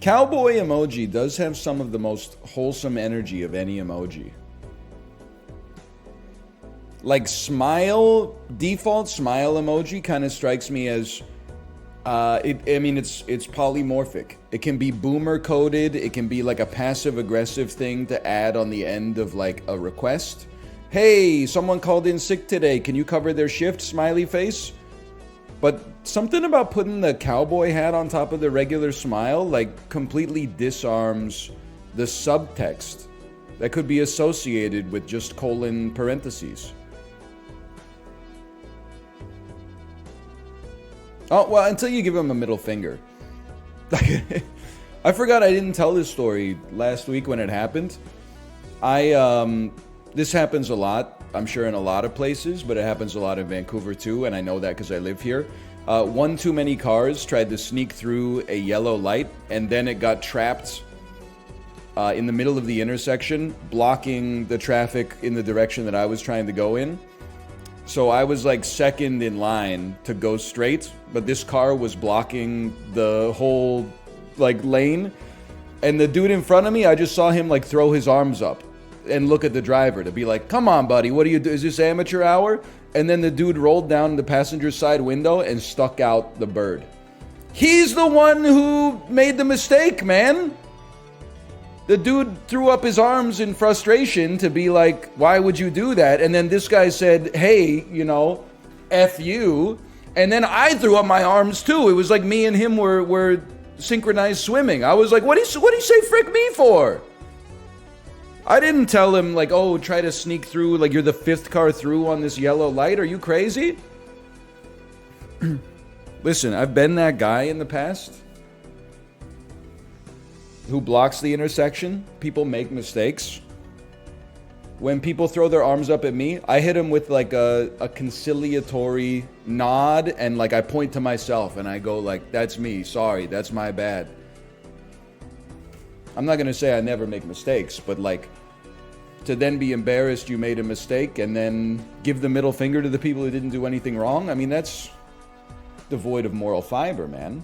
Cowboy emoji does have some of the most wholesome energy of any emoji. Like smile, default smile emoji kind of strikes me as, it's polymorphic. It can be boomer coded. It can be like a passive aggressive thing to add on the end of like a request. Hey, someone called in sick today. Can you cover their shift? Smiley face. But something about putting the cowboy hat on top of the regular smile, like, completely disarms the subtext that could be associated with just colon parentheses. Oh, well, until you give him a middle finger. I forgot I didn't tell this story last week when it happened. This happens a lot. I'm sure in a lot of places, but it happens a lot in Vancouver too, and I know that because I live here. One too many cars tried to sneak through a yellow light, and then it got trapped in the middle of the intersection, blocking the traffic in the direction that I was trying to go in. So I was like second in line to go straight, but this car was blocking the whole like lane, and the dude in front of me, I just saw him like throw his arms up and look at the driver to be like, come on, buddy, what do you do? Is this amateur hour? And then the dude rolled down the passenger side window and stuck out the bird. He's the one who made the mistake, man. The dude threw up his arms in frustration to be like, why would you do that? And then this guy said, hey, F you. And then I threw up my arms too. It was like me and him were synchronized swimming. I was like, what'd he say frick me for? I didn't tell him, like, oh, try to sneak through, like, you're the fifth car through on this yellow light. Are you crazy? Listen, I've been that guy in the past who blocks the intersection. People make mistakes. When people throw their arms up at me, I hit them with, like, a conciliatory nod, and, like, I point to myself, and I go, like, that's me. Sorry, that's my bad. I'm not going to say I never make mistakes, but like to then be embarrassed you made a mistake and then give the middle finger to the people who didn't do anything wrong, I mean, that's devoid of moral fiber, man.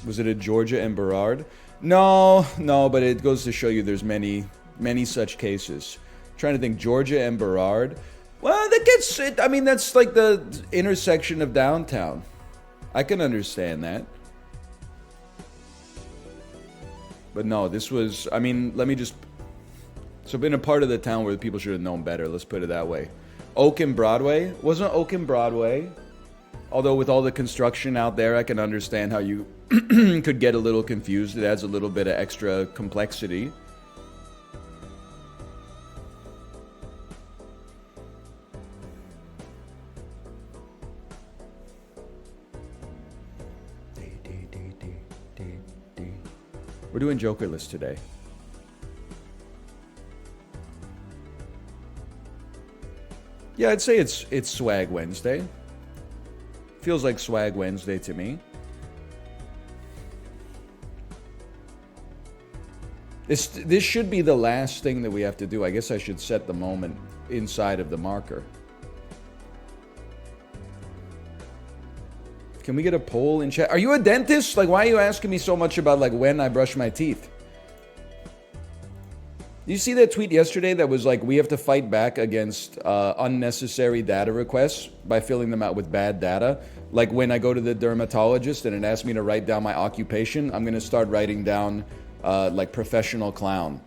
Was it a Georgia and Berard? No, but it goes to show you there's many such cases. I'm trying to think, Georgia and Berard. Well, that gets it. I mean, that's like the intersection of downtown. I can understand that. But no, this was, I mean, let me just, so been a part of the town where the people should have known better, let's put it that way. Oak and Broadway. Wasn't Oak and Broadway. Although with all the construction out there, I can understand how you could get a little confused. It adds a little bit of extra complexity. We're doing Jokerless today. Yeah, I'd say it's Swag Wednesday. Feels like Swag Wednesday to me. This should be the last thing that we have to do. I guess I should set the moment inside of the marker. Can we get a poll in chat? Are you a dentist? Like, why are you asking me so much about, like, when I brush my teeth? Did you see that tweet yesterday that was like, we have to fight back against unnecessary data requests by filling them out with bad data? Like, when I go to the dermatologist and it asks me to write down my occupation, I'm going to start writing down, like, professional clown.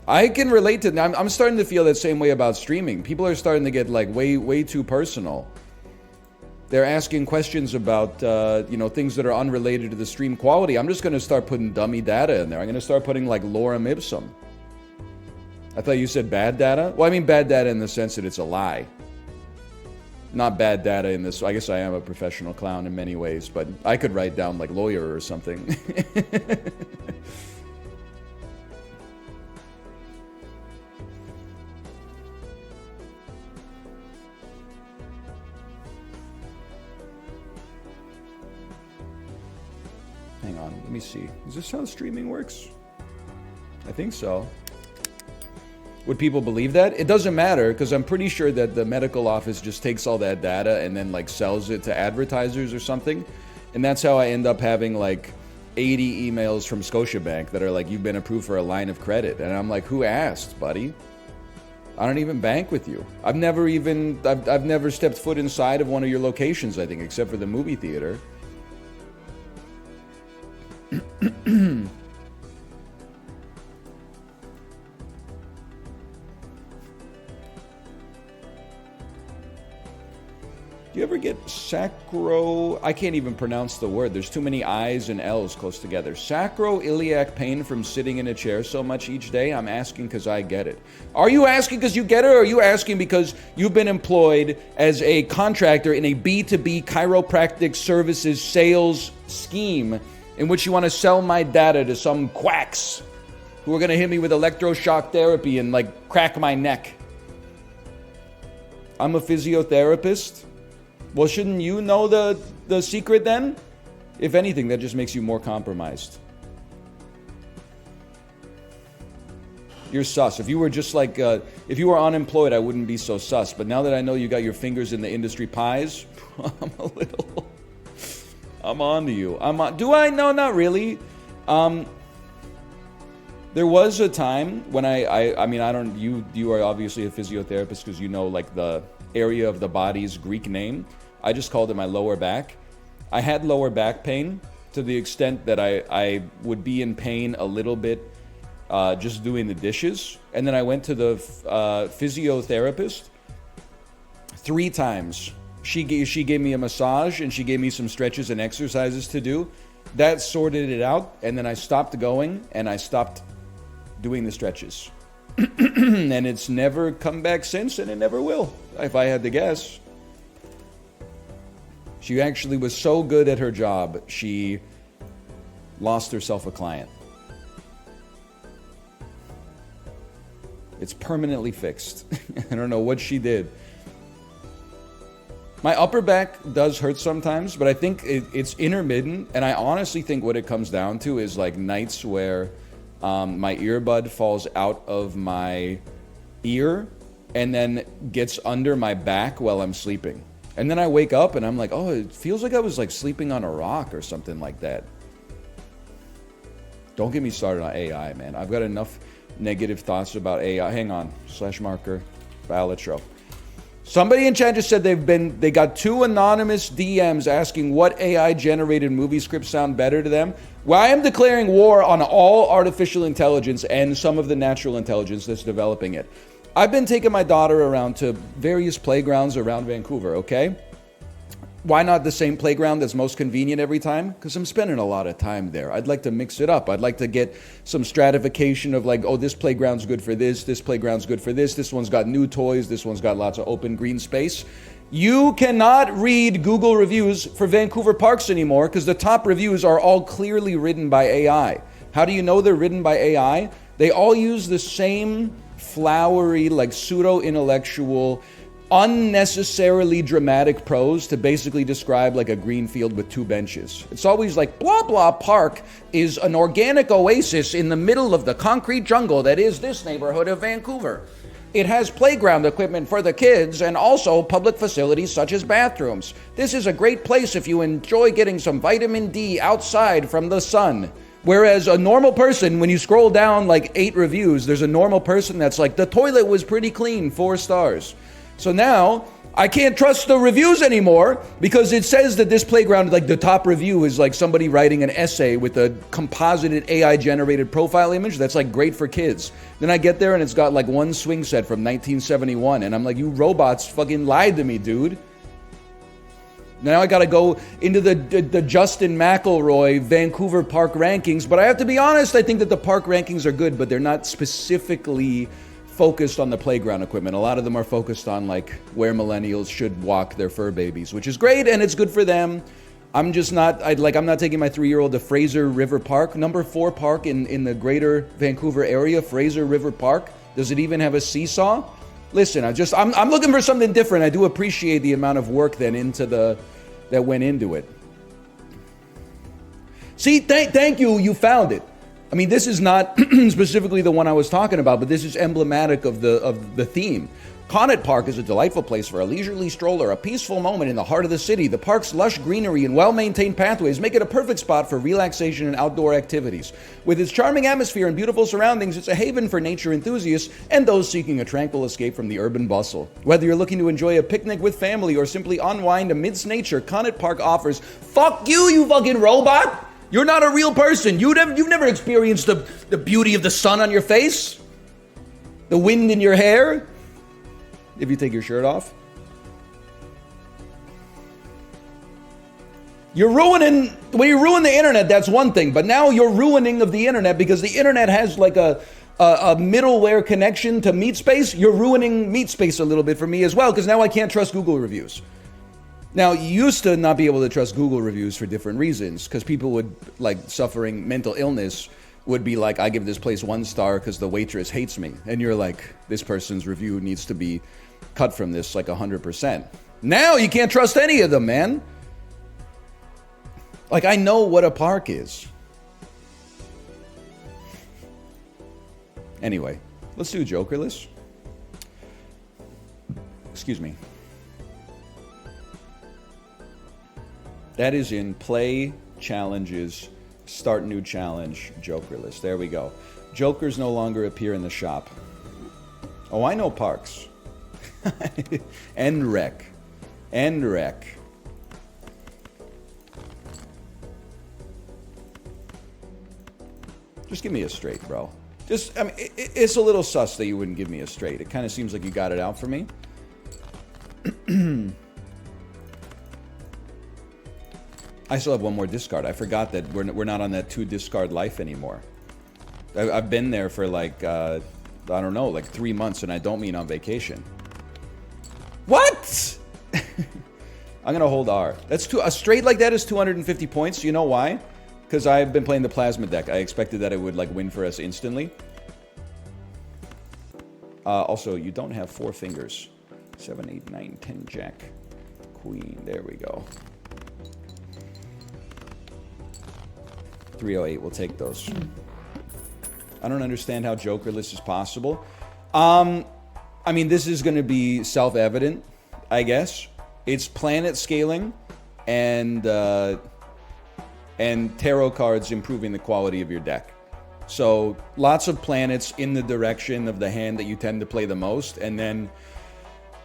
I can relate to that. I'm starting to feel that same way about streaming. People are starting to get, like, way too personal. They're asking questions about, things that are unrelated to the stream quality. I'm just going to start putting dummy data in there. I'm going to start putting, like, lorem ipsum. I thought you said bad data? Well, I mean bad data in the sense that it's a lie. Not bad data in this. I guess I am a professional clown in many ways, but I could write down, like, lawyer or something. Hang on, let me see. Is this how streaming works? I think so. Would people believe that? It doesn't matter, because I'm pretty sure that the medical office just takes all that data and then like sells it to advertisers or something. And that's how I end up having like 80 emails from Scotiabank that are like, you've been approved for a line of credit. And I'm like, who asked, buddy? I don't even bank with you. I've never stepped foot inside of one of your locations, I think, except for the movie theater. Do you ever get sacro... I can't even pronounce the word. There's too many I's and L's close together. Sacroiliac pain from sitting in a chair so much each day? I'm asking because I get it. Are you asking because you get it, or are you asking because you've been employed as a contractor in a B2B chiropractic services sales scheme in which you want to sell my data to some quacks who are going to hit me with electroshock therapy and like crack my neck? I'm a physiotherapist. Well, shouldn't you know the secret then? If anything, that just makes you more compromised. You're sus. If you were just like, if you were unemployed, I wouldn't be so sus. But now that I know you got your fingers in the industry pies, I'm on to you. Do I? No, not really. There was a time when I mean, I don't, you are obviously a physiotherapist because you know like the area of the body's Greek name. I just called it my lower back. I had lower back pain to the extent that I would be in pain a little bit just doing the dishes. And then I went to the physiotherapist 3 times. She gave me a massage and she gave me some stretches and exercises to do. That sorted it out, and then I stopped going and I stopped doing the stretches. And it's never come back since, and it never will, if I had to guess. She actually was so good at her job, she lost herself a client. It's permanently fixed. I don't know what she did. My upper back does hurt sometimes, but I think it's intermittent, and I honestly think what it comes down to is like nights where my earbud falls out of my ear and then gets under my back while I'm sleeping. And then I wake up and I'm like, oh, it feels like I was like sleeping on a rock or something like that. Don't get me started on AI, man. I've got enough negative thoughts about AI. Hang on, /marker, Balatro. Somebody in chat just said they got 2 anonymous DMs asking what AI-generated movie scripts sound better to them. Well, I am declaring war on all artificial intelligence and some of the natural intelligence that's developing it. I've been taking my daughter around to various playgrounds around Vancouver, okay? Why not the same playground that's most convenient every time? Because I'm spending a lot of time there. I'd like to mix it up. I'd like to get some stratification of like, oh, this playground's good for this playground's good for this one's got new toys, this one's got lots of open green space. You cannot read Google reviews for Vancouver parks anymore because the top reviews are all clearly written by AI. How do you know they're written by AI? They all use the same flowery, like pseudo-intellectual, unnecessarily dramatic prose to basically describe like a green field with 2 benches. It's always like, blah, blah park is an organic oasis in the middle of the concrete jungle that is this neighborhood of Vancouver. It has playground equipment for the kids and also public facilities such as bathrooms. This is a great place if you enjoy getting some vitamin D outside from the sun. Whereas a normal person, when you scroll down like 8 reviews, there's a normal person that's like, the toilet was pretty clean, 4 stars. So now I can't trust the reviews anymore because it says that this playground, like the top review is like somebody writing an essay with a composited AI generated profile image that's like great for kids. Then I get there and it's got like 1 swing set from 1971 and I'm like, you robots fucking lied to me, dude. Now I gotta go into the Justin McElroy Vancouver park rankings, but I have to be honest, I think that the park rankings are good, but they're not specifically focused on the playground equipment. A lot of them are focused on like where millennials should walk their fur babies, which is great and it's good for them. I'm just not, I'm not taking my 3-year-old to Fraser River Park, number 4 park in the greater Vancouver area, Fraser River Park. Does it even have a seesaw? Listen, I'm looking for something different. I do appreciate the amount of work that went into it. See, thank you, you found it. I mean, this is not specifically the one I was talking about, but this is emblematic of the theme. Connaught Park is a delightful place for a leisurely stroll or a peaceful moment in the heart of the city. The park's lush greenery and well-maintained pathways make it a perfect spot for relaxation and outdoor activities. With its charming atmosphere and beautiful surroundings, it's a haven for nature enthusiasts and those seeking a tranquil escape from the urban bustle. Whether you're looking to enjoy a picnic with family or simply unwind amidst nature, Connaught Park offers... Fuck you, you fucking robot! You're not a real person. You've never experienced the beauty of the sun on your face? The wind in your hair? If you take your shirt off. You're ruining... When you ruin the internet, that's one thing. But now you're ruining of the internet because the internet has like a middleware connection to MeatSpace. You're ruining MeatSpace a little bit for me as well because now I can't trust Google reviews. Now, you used to not be able to trust Google reviews for different reasons because people would, like, suffering mental illness would be like, I give this place 1 star because the waitress hates me. And you're like, this person's review needs to be cut from this like 100%. Now you can't trust any of them, man. Like, I know what a park is. Anyway, let's do Jokerless. Excuse me. That is in play, challenges, start new challenge, Jokerless. There we go. Jokers no longer appear in the shop. Oh, I know parks. And rec. And rec. Just give me a straight, bro. Just, I mean, it's a little sus that you wouldn't give me a straight. It kind of seems like you got it out for me. I still have one more discard. I forgot that we're not on that 2 discard life anymore. I've been there for like, I don't know, like 3 months, and I don't mean on vacation. What? I'm gonna hold R. That's a straight like that is 250 points. You know why? Because I've been playing the plasma deck. I expected that it would like win for us instantly. Also, you don't have 4 fingers. 7, 8, 9, 10, Jack, Queen. There we go. 308. We'll take those. I don't understand how Jokerless is possible. I mean, this is going to be self-evident, I guess. It's planet scaling and tarot cards improving the quality of your deck. So lots of planets in the direction of the hand that you tend to play the most. And then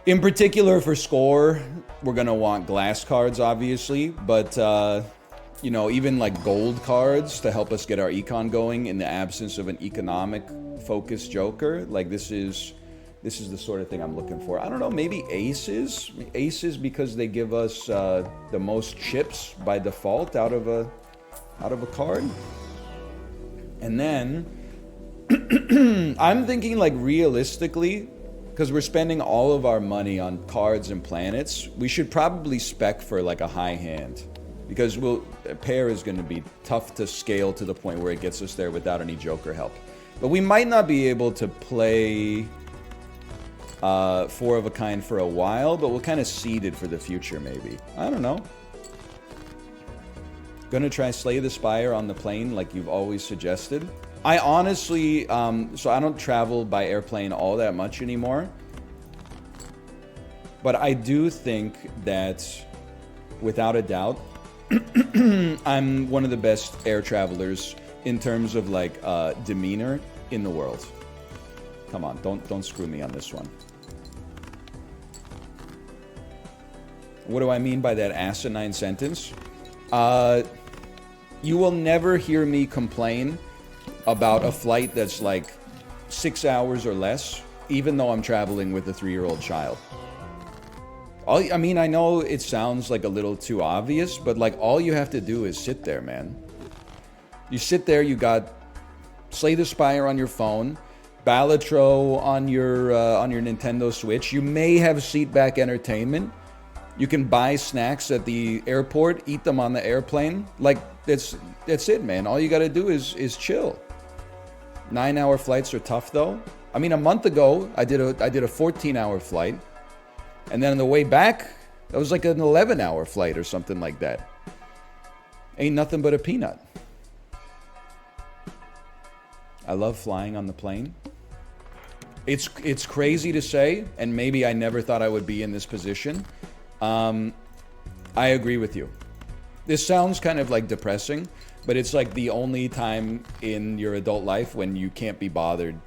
in particular for score, we're going to want glass cards, obviously. But, you know, even like gold cards to help us get our econ going in the absence of an economic-focused Joker. Like this is the sort of thing I'm looking for. I don't know, maybe aces? Aces because they give us the most chips by default out of a card. And then I'm thinking like realistically, because we're spending all of our money on cards and planets, we should probably spec for like a high hand. Because a pair is going to be tough to scale to the point where it gets us there without any Joker help. But we might not be able to play 4 of a kind for a while, but we'll kind of seed it for the future, maybe. I don't know. Gonna try Slay the Spire on the plane like you've always suggested. I honestly, so I don't travel by airplane all that much anymore. But I do think that, without a doubt, I'm one of the best air travelers in terms of like demeanor in the world. Come on, don't screw me on this one. What do I mean by that asinine sentence? You will never hear me complain about a flight that's like 6 hours or less, even though I'm traveling with a 3-year-old child. I mean, I know it sounds like a little too obvious, but like all you have to do is sit there, man. You sit there, you got Slay the Spire on your phone, Balatro on your Nintendo Switch. You may have seatback entertainment. You can buy snacks at the airport, eat them on the airplane. Like that's it, man. All you got to do is chill. 9-hour flights are tough, though. I mean, a month ago, I did a 14-hour flight. And then on the way back, that was like an 11-hour flight or something like that. Ain't nothing but a peanut. I love flying on the plane. It's crazy to say, and maybe I never thought I would be in this position. I agree with you. This sounds kind of like depressing, but it's like the only time in your adult life when you can't be bothered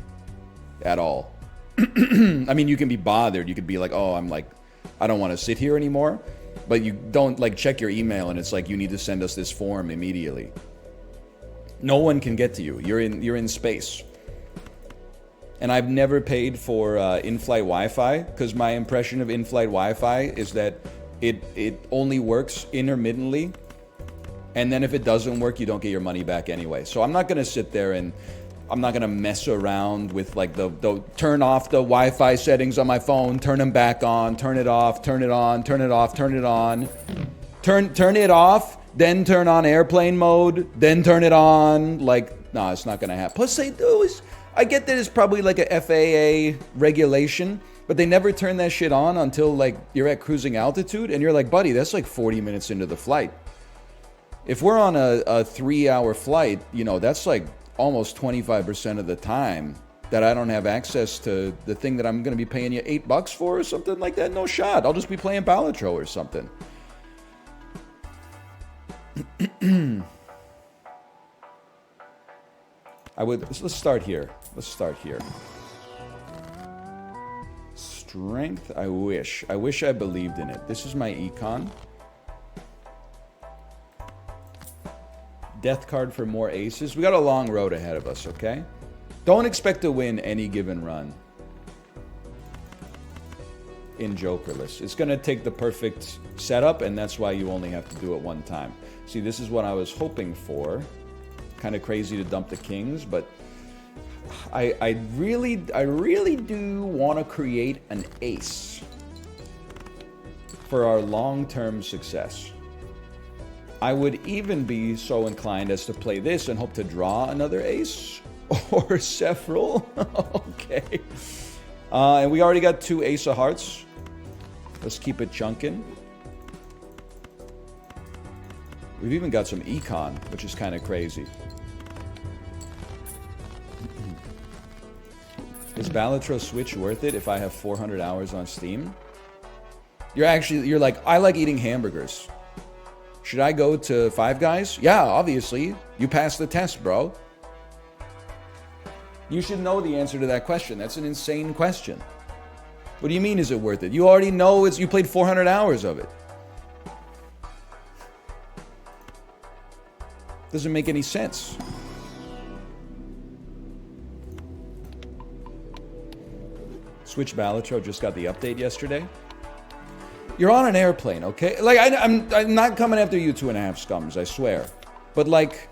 at all. I mean, you can be bothered. You could be like, oh, I don't want to sit here anymore. But you don't like check your email and it's like, you need to send us this form immediately. No one can get to you. You're in space. And I've never paid for in-flight Wi-Fi because my impression of in-flight Wi-Fi is that it only works intermittently. And then if it doesn't work, you don't get your money back anyway. So I'm not going to sit there and I'm not going to mess around with like the turn off the Wi-Fi settings on my phone, turn them back on, turn it off, turn it on, turn it off, turn it on, turn it off, then turn on airplane mode, then turn it on. Like, no, it's not going to happen. Plus they do is, I get that it's probably like a FAA regulation, but they never turn that shit on until like you're at cruising altitude and you're like, buddy, that's like 40 minutes into the flight. If we're on a 3-hour flight, you know, that's like almost 25% of the time that I don't have access to the thing that I'm going to be paying you $8 for or something like that. No shot. I'll just be playing Balatro or something. Let's start here. Let's start here. Strength, I wish I believed in it. This is my econ. Death card for more aces. We got a long road ahead of us, okay? Don't expect to win any given run in Jokerless. It's going to take the perfect setup, and that's why you only have to do it one time. See, this is what I was hoping for. Kind of crazy to dump the kings, but I really do want to create an ace for our long-term success. I would even be so inclined as to play this and hope to draw another ace or several. Okay. And we already got 2 ace of hearts. Let's keep it chunking. We've even got some econ, which is kind of crazy. Is Balatro Switch worth it if I have 400 hours on Steam? You're like, I like eating hamburgers. Should I go to Five Guys? Yeah, obviously. You passed the test, bro. You should know the answer to that question. That's an insane question. What do you mean, is it worth it? You already know you played 400 hours of it. Doesn't make any sense. Switch Balatro just got the update yesterday. You're on an airplane, okay? Like, I'm not coming after you 2.5 scums, I swear. But like,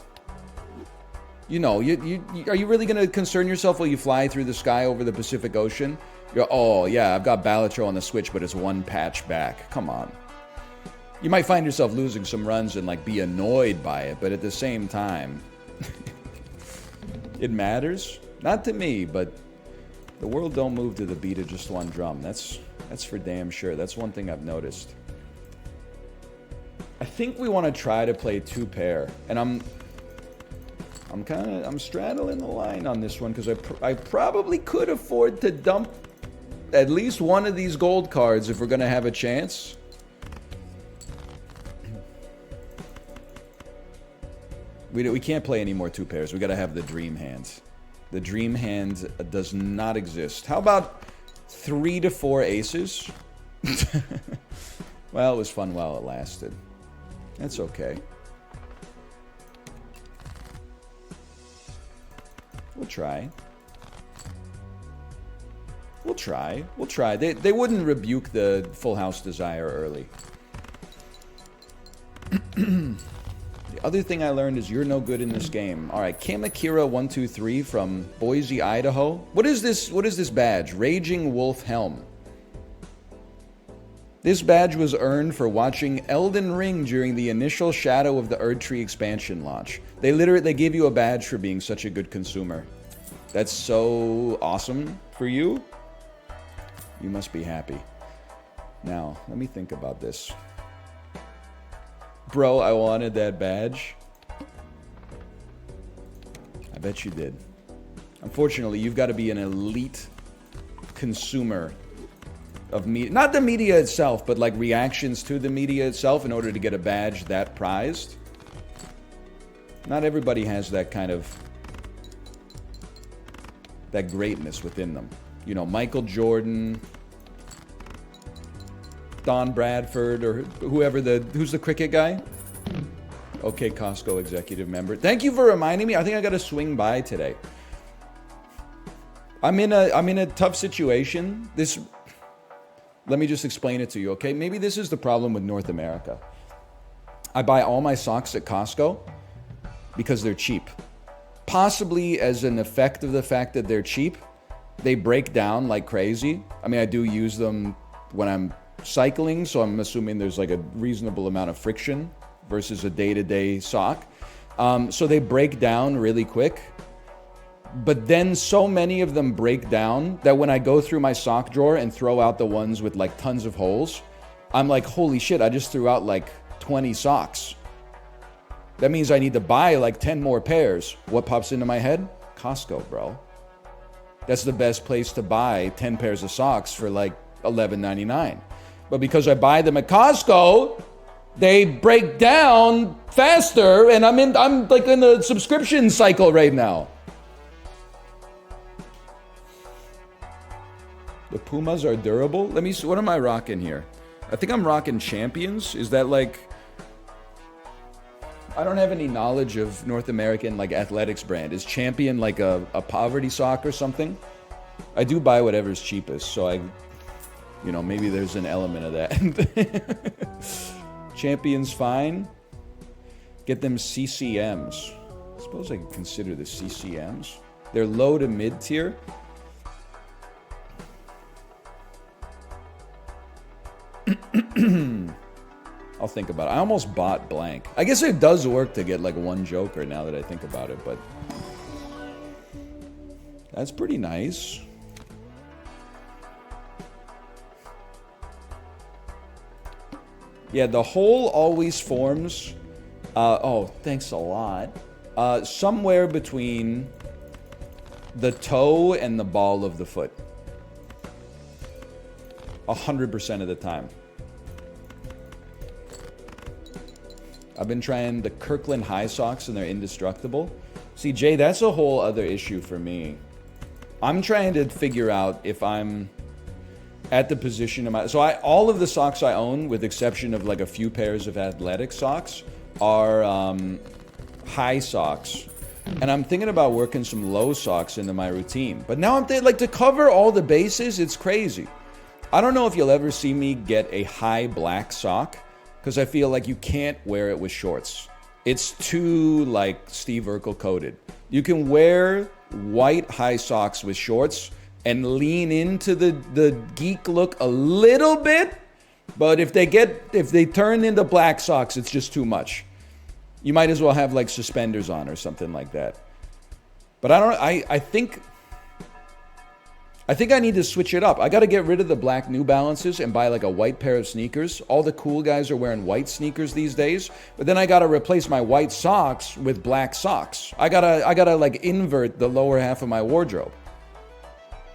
you know, are you really going to concern yourself while you fly through the sky over the Pacific Ocean? Oh, yeah, I've got Balatro on the Switch, but it's 1 patch back. Come on. You might find yourself losing some runs and like be annoyed by it, but at the same time, it matters. Not to me, but the world don't move to the beat of just one drum. That's for damn sure. That's one thing I've noticed. I think we want to try to play 2 pair, and I'm straddling the line on this one because I probably could afford to dump at least one of these gold cards if we're gonna have a chance. We can't play any more 2 pairs. We gotta have the dream hand. The dream hand does not exist. How about 3 to 4 aces? Well, it was fun while it lasted. That's okay. We'll try. We'll try. We'll try. They wouldn't rebuke the Full House Desire early. The other thing I learned is you're no good in this game. All right, Kamakira123 from Boise, Idaho. What is this? What is this badge? Raging Wolf Helm. This badge was earned for watching Elden Ring during the initial Shadow of the Erdtree expansion launch. They gave you a badge for being such a good consumer. That's so awesome for you. You must be happy. Now, let me think about this. Bro, I wanted that badge. I bet you did. Unfortunately, you've got to be an elite consumer of media. Not the media itself, but like reactions to the media itself in order to get a badge that prized. Not everybody has that kind of... that greatness within them. You know, Michael Jordan, Don Bradford, or whoever who's the cricket guy? Okay, Costco executive member. Thank you for reminding me. I think I got to swing by today. I'm in a tough situation. Let me just explain it to you, okay? Maybe this is the problem with North America. I buy all my socks at Costco because they're cheap. Possibly as an effect of the fact that they're cheap, they break down like crazy. I mean, I do use them when I'm cycling, so I'm assuming there's like a reasonable amount of friction versus a day-to-day sock. So they break down really quick. But then so many of them break down that when I go through my sock drawer and throw out the ones with like tons of holes, I'm like, holy shit, I just threw out like 20 socks. That means I need to buy like 10 more pairs. What pops into my head? Costco, bro. That's the best place to buy 10 pairs of socks for like $11.99. But because I buy them at Costco, they break down faster, and I'm like in the subscription cycle right now. The Pumas are durable. Let me see, what am I rocking here? I think I'm rocking Champions. Is that like... I don't have any knowledge of North American like athletics brand. Is Champion like a poverty sock or something? I do buy whatever's cheapest, so you know, maybe there's an element of that. Champion's fine. Get them CCMs. I suppose I could consider the CCMs. They're low to mid tier. I'll think about it. I almost bought blank. I guess it does work to get like one Joker now that I think about it, but that's pretty nice. Yeah, the hole always forms, oh, thanks a lot, somewhere between the toe and the ball of the foot. 100% of the time. I've been trying the Kirkland high socks and they're indestructible. See, Jay, that's a whole other issue for me. I'm trying to figure out if I'm at the position of my... So all of the socks I own, with exception of like a few pairs of athletic socks, are high socks. And I'm thinking about working some low socks into my routine. But now I'm thinking, like, to cover all the bases, it's crazy. I don't know if you'll ever see me get a high black sock, because I feel like you can't wear it with shorts. It's too, like, Steve Urkel coded. You can wear white high socks with shorts and lean into the geek look a little bit, but if they turn into black socks, it's just too much. You might as well have like suspenders on or something like that. But I think I need to switch it up. I got to get rid of the black New Balances and buy like a white pair of sneakers. All the cool guys are wearing white sneakers these days, but then I got to replace my white socks with black socks. I got to like invert the lower half of my wardrobe.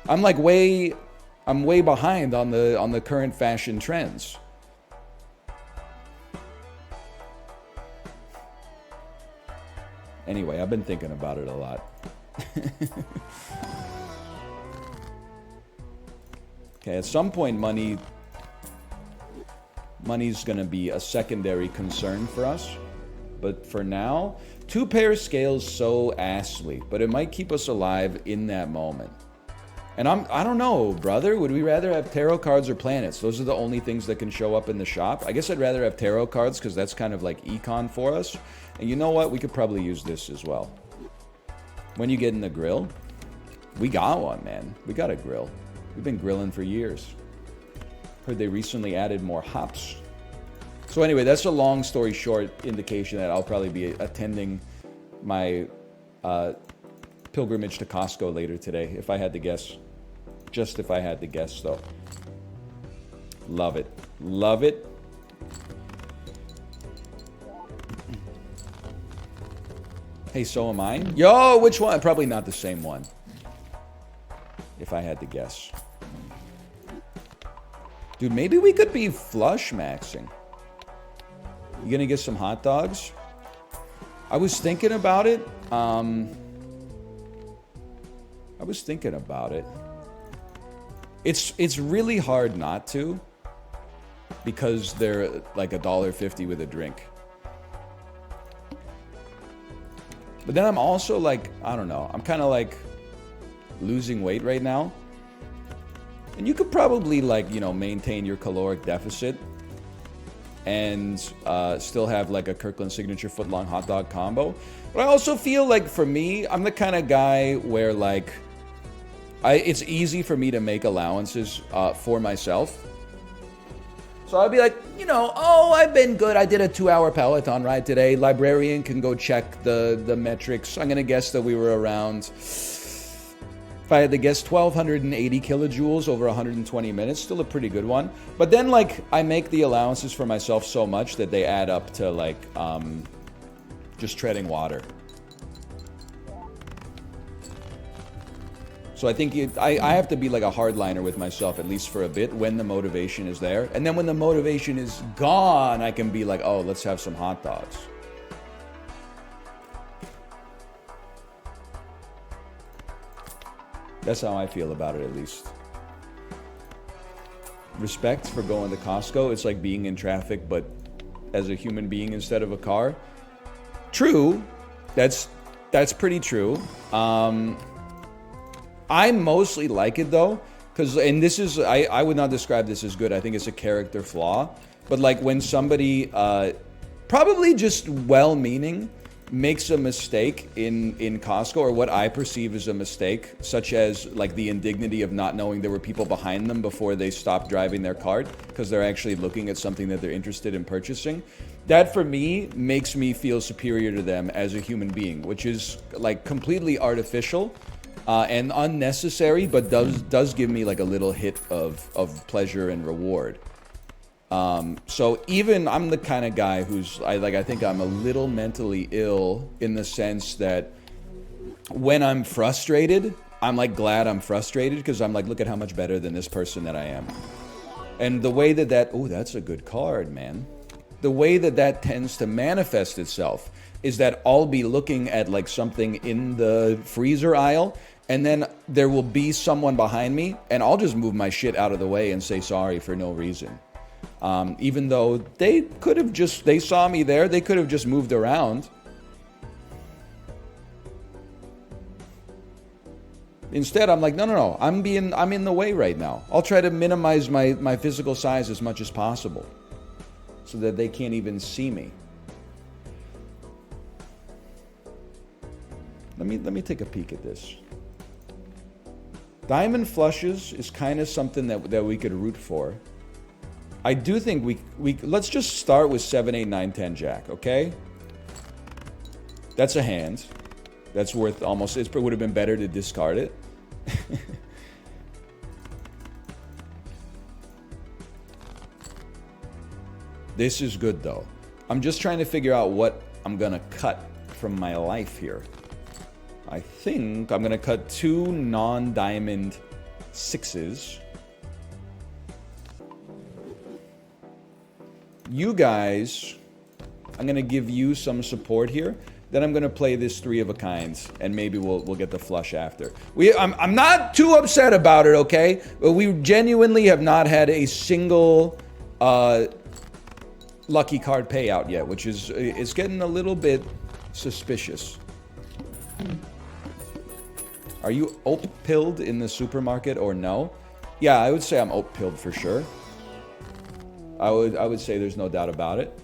I'm way behind on the current fashion trends. Anyway, I've been thinking about it a lot. Okay, at some point money's going to be a secondary concern for us. But for now, 2-pair scales so assly, but it might keep us alive in that moment. And I don't know, brother. Would we rather have tarot cards or planets? Those are the only things that can show up in the shop. I guess I'd rather have tarot cards because that's kind of like econ for us. And you know what? We could probably use this as well. When you get in the grill, we got one, man. We got a grill. We've been grilling for years. Heard they recently added more hops. So anyway, that's a long story short indication that I'll probably be attending my pilgrimage to Costco later today, if I had to guess. Just if I had to guess, though. Love it. Love it. Hey, so am I. Yo, which one? Probably not the same one. if I had to guess. Dude, maybe we could be flush maxing. You gonna get some hot dogs? I was thinking about it. It's really hard not to, because they're like $1.50 with a drink. But then I'm also like, I don't know, I'm kind of like losing weight right now. And you could probably, like, you know, maintain your caloric deficit and still have like a Kirkland signature footlong hot dog combo. But I also feel like, for me, I'm the kind of guy where, like, it's easy for me to make allowances for myself. So I'd be like, you know, oh, I've been good. I did a 2-hour Peloton ride today. Librarian can go check the metrics. I'm going to guess that we were around, if I had to guess, 1,280 kilojoules over 120 minutes. Still a pretty good one. But then, like, I make the allowances for myself so much that they add up to, like, just treading water. So I think I have to be like a hardliner with myself, at least for a bit, when the motivation is there. And then when the motivation is gone, I can be like, oh, let's have some hot dogs. That's how I feel about it, at least. Respect for going to Costco. It's like being in traffic, but as a human being instead of a car. True. That's pretty true. I mostly like it, though, because, and this is, I would not describe this as good. I think it's a character flaw. But, like, when somebody, probably just well-meaning, makes a mistake in Costco, or what I perceive as a mistake, such as, like, the indignity of not knowing there were people behind them before they stopped driving their cart, because they're actually looking at something that they're interested in purchasing. That, for me, makes me feel superior to them as a human being, which is, like, completely artificial. And unnecessary, but does give me like a little hit of pleasure and reward. So even I'm the kind of guy who's I think I'm a little mentally ill, in the sense that when I'm frustrated, I'm like glad I'm frustrated, because I'm like, look at how much better than this person that I am. And the way that oh, that's a good card, man. The way that tends to manifest itself is that I'll be looking at like something in the freezer aisle, and then there will be someone behind me, and I'll just move my shit out of the way and say sorry for no reason. Even though they could have just, they saw me there, they could have just moved around. Instead, I'm like, no, I'm in the way right now. I'll try to minimize my physical size as much as possible, so that they can't even see me. Let me take a peek at this. Diamond flushes is kind of something that we could root for. I do think we let's just start with 7, 8, 9, 10 jack, okay? That's a hand. That's worth almost, it would have been better to discard it. This is good, though. I'm just trying to figure out what I'm gonna cut from my life here. I think I'm gonna cut 2 non-diamond 6s. You guys, I'm gonna give you some support here. Then I'm gonna play this 3 of a kind, and maybe we'll get the flush after. I'm not too upset about it, okay? But we genuinely have not had a single lucky card payout yet, which is, it's getting a little bit suspicious. Are you oat-pilled in the supermarket or no? Yeah, I would say I'm oat-pilled for sure. I would say there's no doubt about it.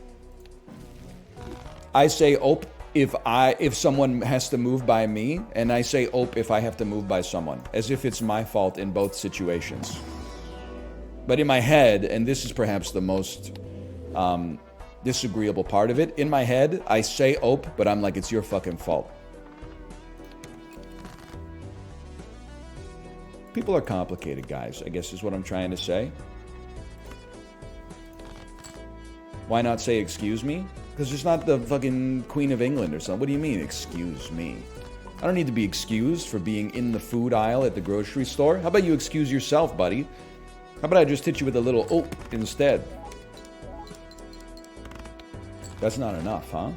I say oat if someone has to move by me, and I say oat if I have to move by someone, as if it's my fault in both situations. But in my head, and this is perhaps the most disagreeable part of it, in my head, I say oat, but I'm like, it's your fucking fault. People are complicated, guys, I guess is what I'm trying to say. Why not say excuse me? Because it's not the fucking Queen of England or something. What do you mean, excuse me? I don't need to be excused for being in the food aisle at the grocery store. How about you excuse yourself, buddy? How about I just hit you with a little oop instead? That's not enough, huh?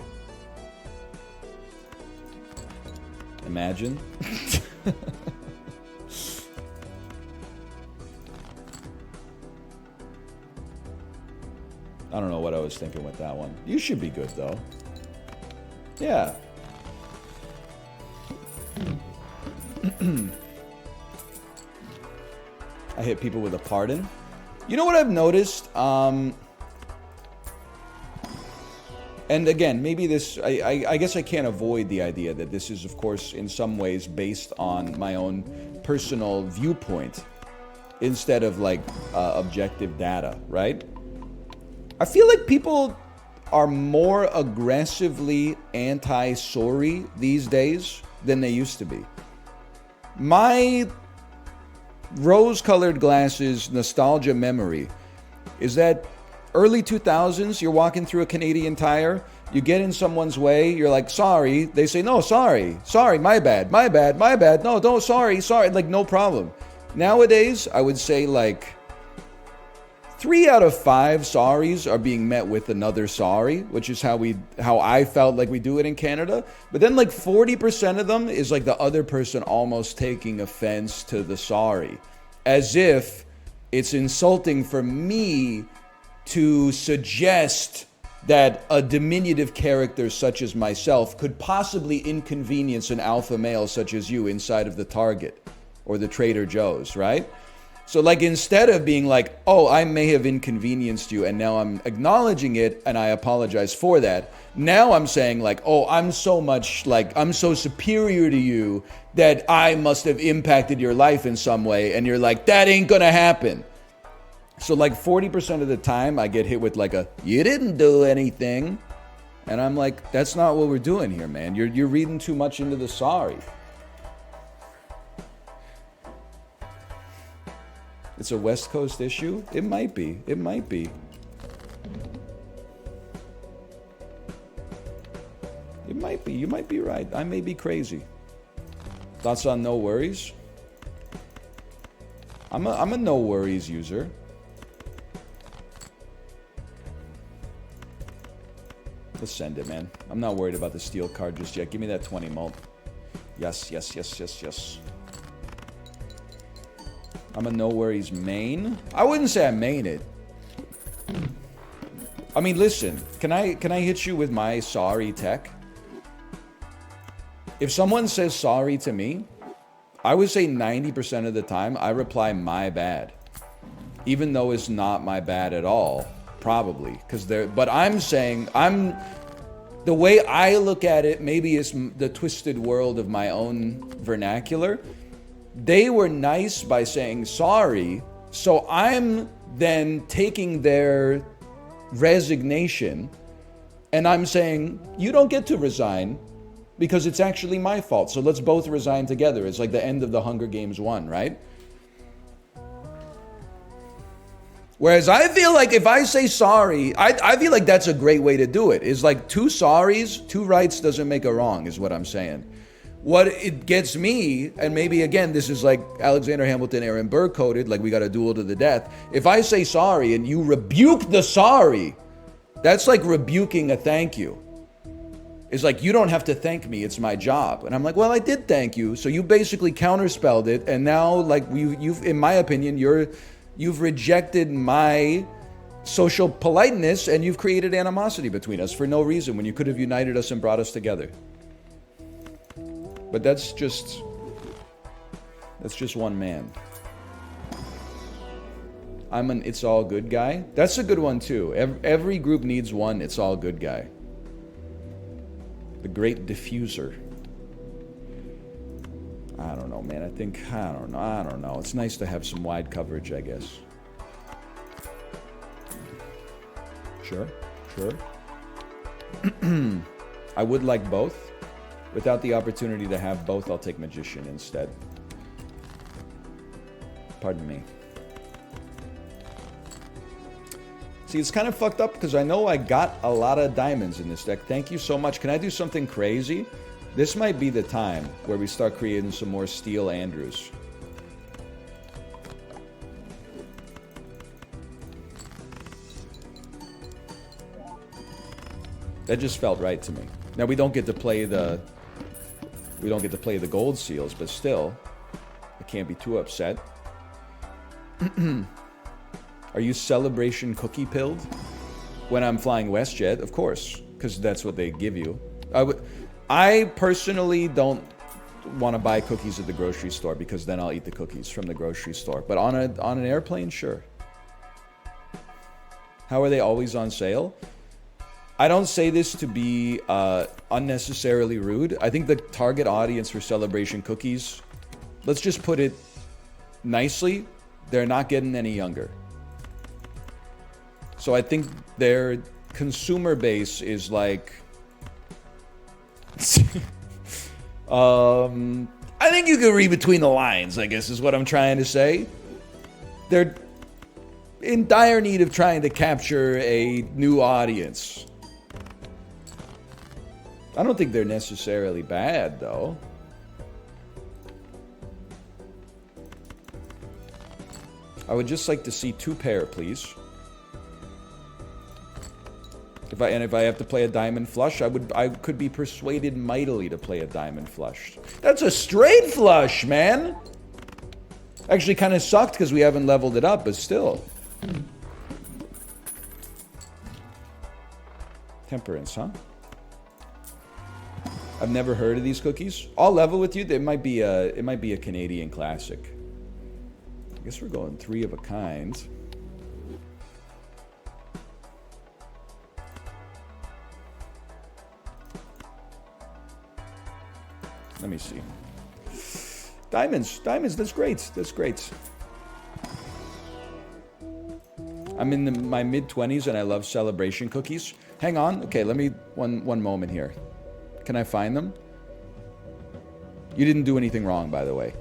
Imagine. I don't know what I was thinking with that one. You should be good, though. Yeah. I hit people with a pardon. You know what I've noticed? And again, maybe this... I guess I can't avoid the idea that this is, of course, in some ways based on my own personal viewpoint instead of, like, objective data, right? I feel like people are more aggressively anti-sorry these days than they used to be. My rose-colored glasses nostalgia memory is that early 2000s, you're walking through a Canadian Tire, you get in someone's way, you're like, sorry. They say, no, sorry, my bad, no, don't, sorry, like, no problem. Nowadays, I would say, like, 3 out of 5 sorries are being met with another sorry, which is how I felt like we do it in Canada. But then like 40% of them is like the other person almost taking offense to the sorry, as if it's insulting for me to suggest that a diminutive character such as myself could possibly inconvenience an alpha male such as you inside of the Target or the Trader Joe's, right? So like instead of being like, oh, I may have inconvenienced you and now I'm acknowledging it and I apologize for that. Now I'm saying like, oh, I'm so superior to you that I must have impacted your life in some way. And you're like, that ain't gonna happen. So like 40% of the time I get hit with like a, you didn't do anything. And I'm like, that's not what we're doing here, man. You're reading too much into the sorry. It's a West Coast issue? It might be. It might be. It might be. You might be right. I may be crazy. Thoughts on no worries? I'm a no worries user. Let's send it, man. I'm not worried about the steel card just yet. Give me that 20 mult. Yes, yes, yes, yes, yes. I'm a no worries main. I wouldn't say I main it. I mean, listen. Can I hit you with my sorry tech? If someone says sorry to me, I would say 90% of the time I reply my bad, even though it's not my bad at all. Probably but I'm saying the way I look at it. Maybe it's the twisted world of my own vernacular. They were nice by saying sorry, so I'm then taking their resignation and I'm saying, you don't get to resign because it's actually my fault, so let's both resign together. It's like the end of the Hunger Games 1, right? Whereas I feel like if I say sorry, I feel like that's a great way to do it. It's like 2 sorries, 2 rights doesn't make a wrong, is what I'm saying. What it gets me, and maybe again, this is like Alexander Hamilton, Aaron Burr coded, like we got a duel to the death. If I say sorry and you rebuke the sorry, that's like rebuking a thank you. It's like, you don't have to thank me, it's my job. And I'm like, well, I did thank you. So you basically counterspelled it. And now, like, you've in my opinion, you've rejected my social politeness and you've created animosity between us for no reason when you could have united us and brought us together. But that's just one man. I'm an it's all good guy. That's a good one too. Every group needs one it's all good guy. The great diffuser. I don't know, man. I don't know. It's nice to have some wide coverage, I guess. Sure. I would like both. Without the opportunity to have both, I'll take Magician instead. Pardon me. See, it's kind of fucked up because I know I got a lot of diamonds in this deck. Thank you so much. Can I do something crazy? This might be the time where we start creating some more Steel Andrews. That just felt right to me. Now we don't get to play the gold seals, but still, I can't be too upset. Are you celebration cookie pilled? When I'm flying WestJet, of course, because that's what they give you. I personally don't want to buy cookies at the grocery store because then I'll eat the cookies from the grocery store. But on an airplane, sure. How are they always on sale? I don't say this to be unnecessarily rude. I think the target audience for celebration cookies, let's just put it nicely, they're not getting any younger. So I think their consumer base is like... I think you could read between the lines, I guess is what I'm trying to say. They're in dire need of trying to capture a new audience. I don't think they're necessarily bad, though. I would just like to see 2 pair, please. If I have to play a diamond flush, I could be persuaded mightily to play a diamond flush. That's a straight flush, man. Actually, kind of sucked because we haven't leveled it up, but still. Temperance, huh? I've never heard of these cookies. I'll level with you. It might be a Canadian classic. I guess we're going 3 of a kind. Let me see. Diamonds, that's great. That's great. I'm in my mid-20s and I love celebration cookies. Hang on. Okay, let me... One moment here. Can I find them? You didn't do anything wrong, by the way.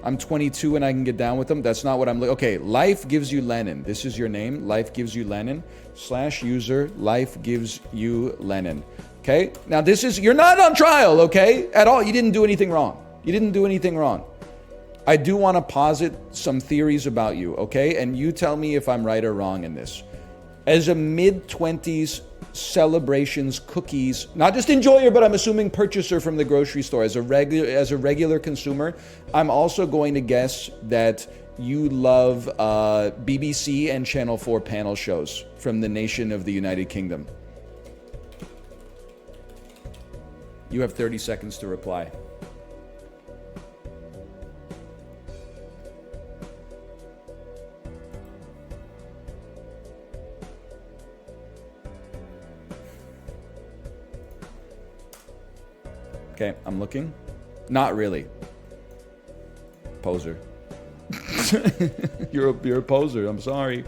I'm 22 and I can get down with them. That's not what I'm... Okay, Life Gives You Lennon. This is your name. Life Gives You Lennon. /user. Life Gives You Lennon. Okay? Now, this is... You're not on trial, okay? At all. You didn't do anything wrong. You didn't do anything wrong. I do want to posit some theories about you, okay? And you tell me if I'm right or wrong in this. As a mid-20s celebrations cookies, not just enjoyer, but I'm assuming purchaser from the grocery store, as a regular consumer, I'm also going to guess that you love BBC and Channel 4 panel shows from the nation of the United Kingdom. You have 30 seconds to reply. Okay, I'm looking. Not really. Poser. You're a poser. I'm sorry.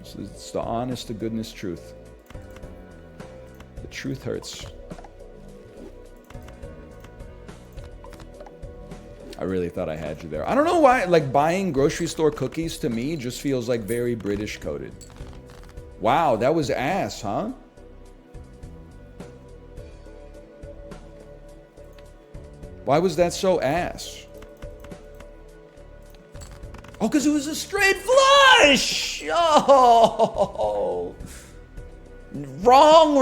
It's the honest to goodness truth. The truth hurts. I really thought I had you there. I don't know why, like, buying grocery store cookies to me just feels like very British coded. Wow, that was ass, huh? Why was that so ass? Oh, because it was a straight flush! Oh! Wrong.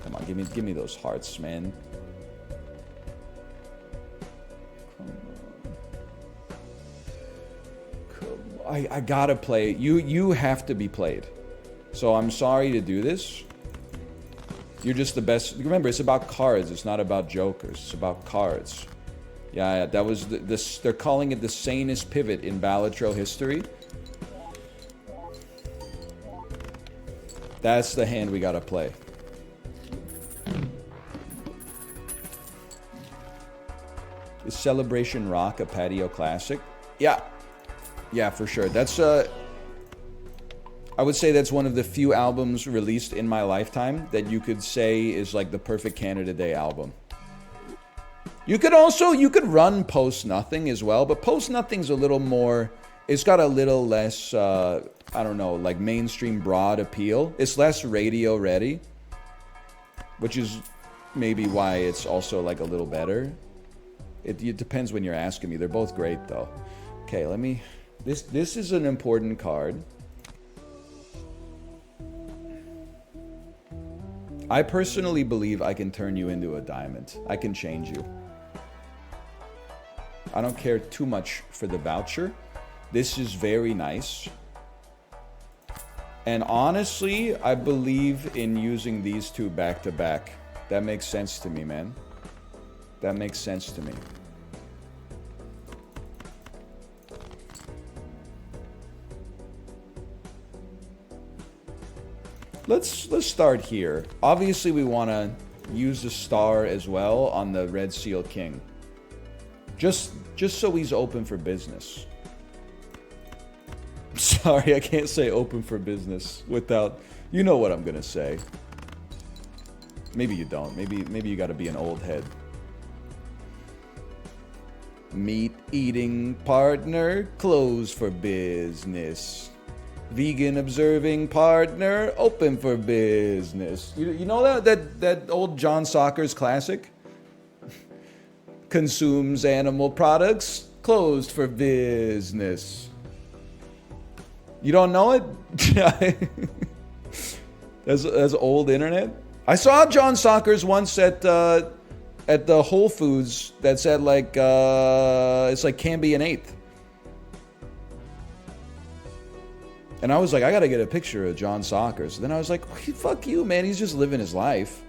Come on, give me those hearts, man. Come on. I gotta play. You have to be played. So I'm sorry to do this. You're just the best. Remember, it's about cards. It's not about jokers. It's about cards. Yeah, that was this. They're calling it the sanest pivot in Balatro history. That's the hand we gotta play. Is Celebration Rock a patio classic? Yeah. Yeah, for sure. That's I would say that's one of the few albums released in my lifetime that you could say is like the perfect Canada Day album. You could run Post Nothing as well, but Post Nothing's a little more, it's got a little less I don't know, like mainstream broad appeal. It's less radio ready, which is maybe why it's also like a little better. It depends when you're asking me. They're both great though. Okay, let me... This is an important card. I personally believe I can turn you into a diamond. I can change you. I don't care too much for the voucher. This is very nice. And honestly, I believe in using these two back to back. That makes sense to me, man. That makes sense to me. Let's start here. Obviously, we want to use the star as well on the Red Seal King. Just so he's open for business. Sorry, I can't say open for business without... You know what I'm gonna say. Maybe you don't. Maybe you gotta be an old head. Meat eating partner, closed for business. Vegan observing partner, open for business. You know that old John Saunders classic? Consumes animal products, closed for business. You don't know it? That's old internet. I saw John Saunders once at the Whole Foods that said like it's like can be an eighth. And I was like, I gotta get a picture of John Saunders. Then I was like, fuck you, man. He's just living his life.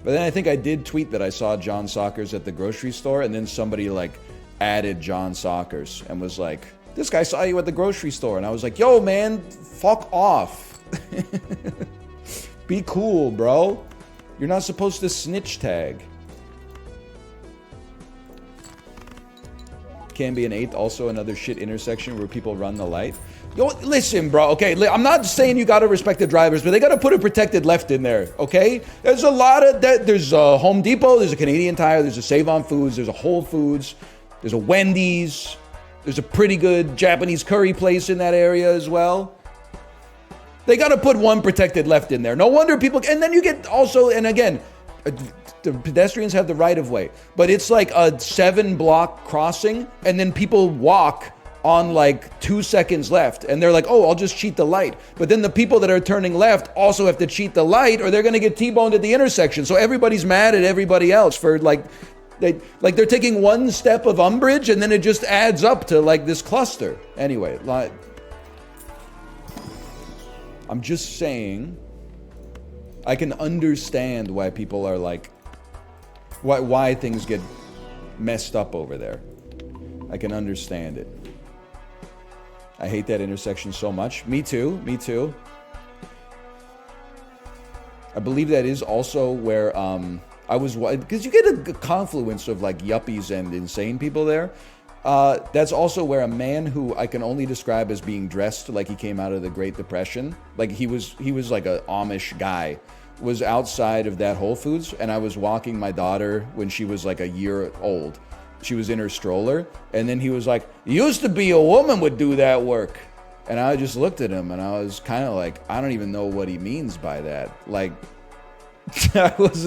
But then I think I did tweet that I saw John Saunders at the grocery store, and then somebody like added John Saunders and was like, this guy saw you at the grocery store. And I was like, yo, man, fuck off. Be cool, bro. You're not supposed to snitch tag. Can be an eighth, also another shit intersection where people run the light. Yo, listen, bro, okay? I'm not saying you gotta respect the drivers, but they gotta put a protected left in there, okay? There's a lot of that. There's a Home Depot, there's a Canadian Tire, there's a Save On Foods, there's a Whole Foods, there's a Wendy's, there's a pretty good Japanese curry place in that area as well. They gotta put one protected left in there. No wonder people, and then you get also, and again, the pedestrians have the right of way, but it's like a 7-block crossing, and then people walk on like 2 seconds left, and they're like, oh, I'll just cheat the light. But then the people that are turning left also have to cheat the light, or they're gonna get T-boned at the intersection. So everybody's mad at everybody else for like they're taking one step of umbrage, and then it just adds up to like this cluster. Anyway, I'm just saying, I can understand why people are like, why things get messed up over there. I can understand it. I hate that intersection so much. Me too, me too. I believe that is also where I was, because you get a confluence of like yuppies and insane people there. That's also where a man who I can only describe as being dressed like he came out of the Great Depression, like he was like an Amish guy, was outside of that Whole Foods, and I was walking my daughter when she was like a year old. She was in her stroller, and then he was like, used to be a woman would do that work. And I just looked at him, and I was kind of like, I don't even know what he means by that. Like, I was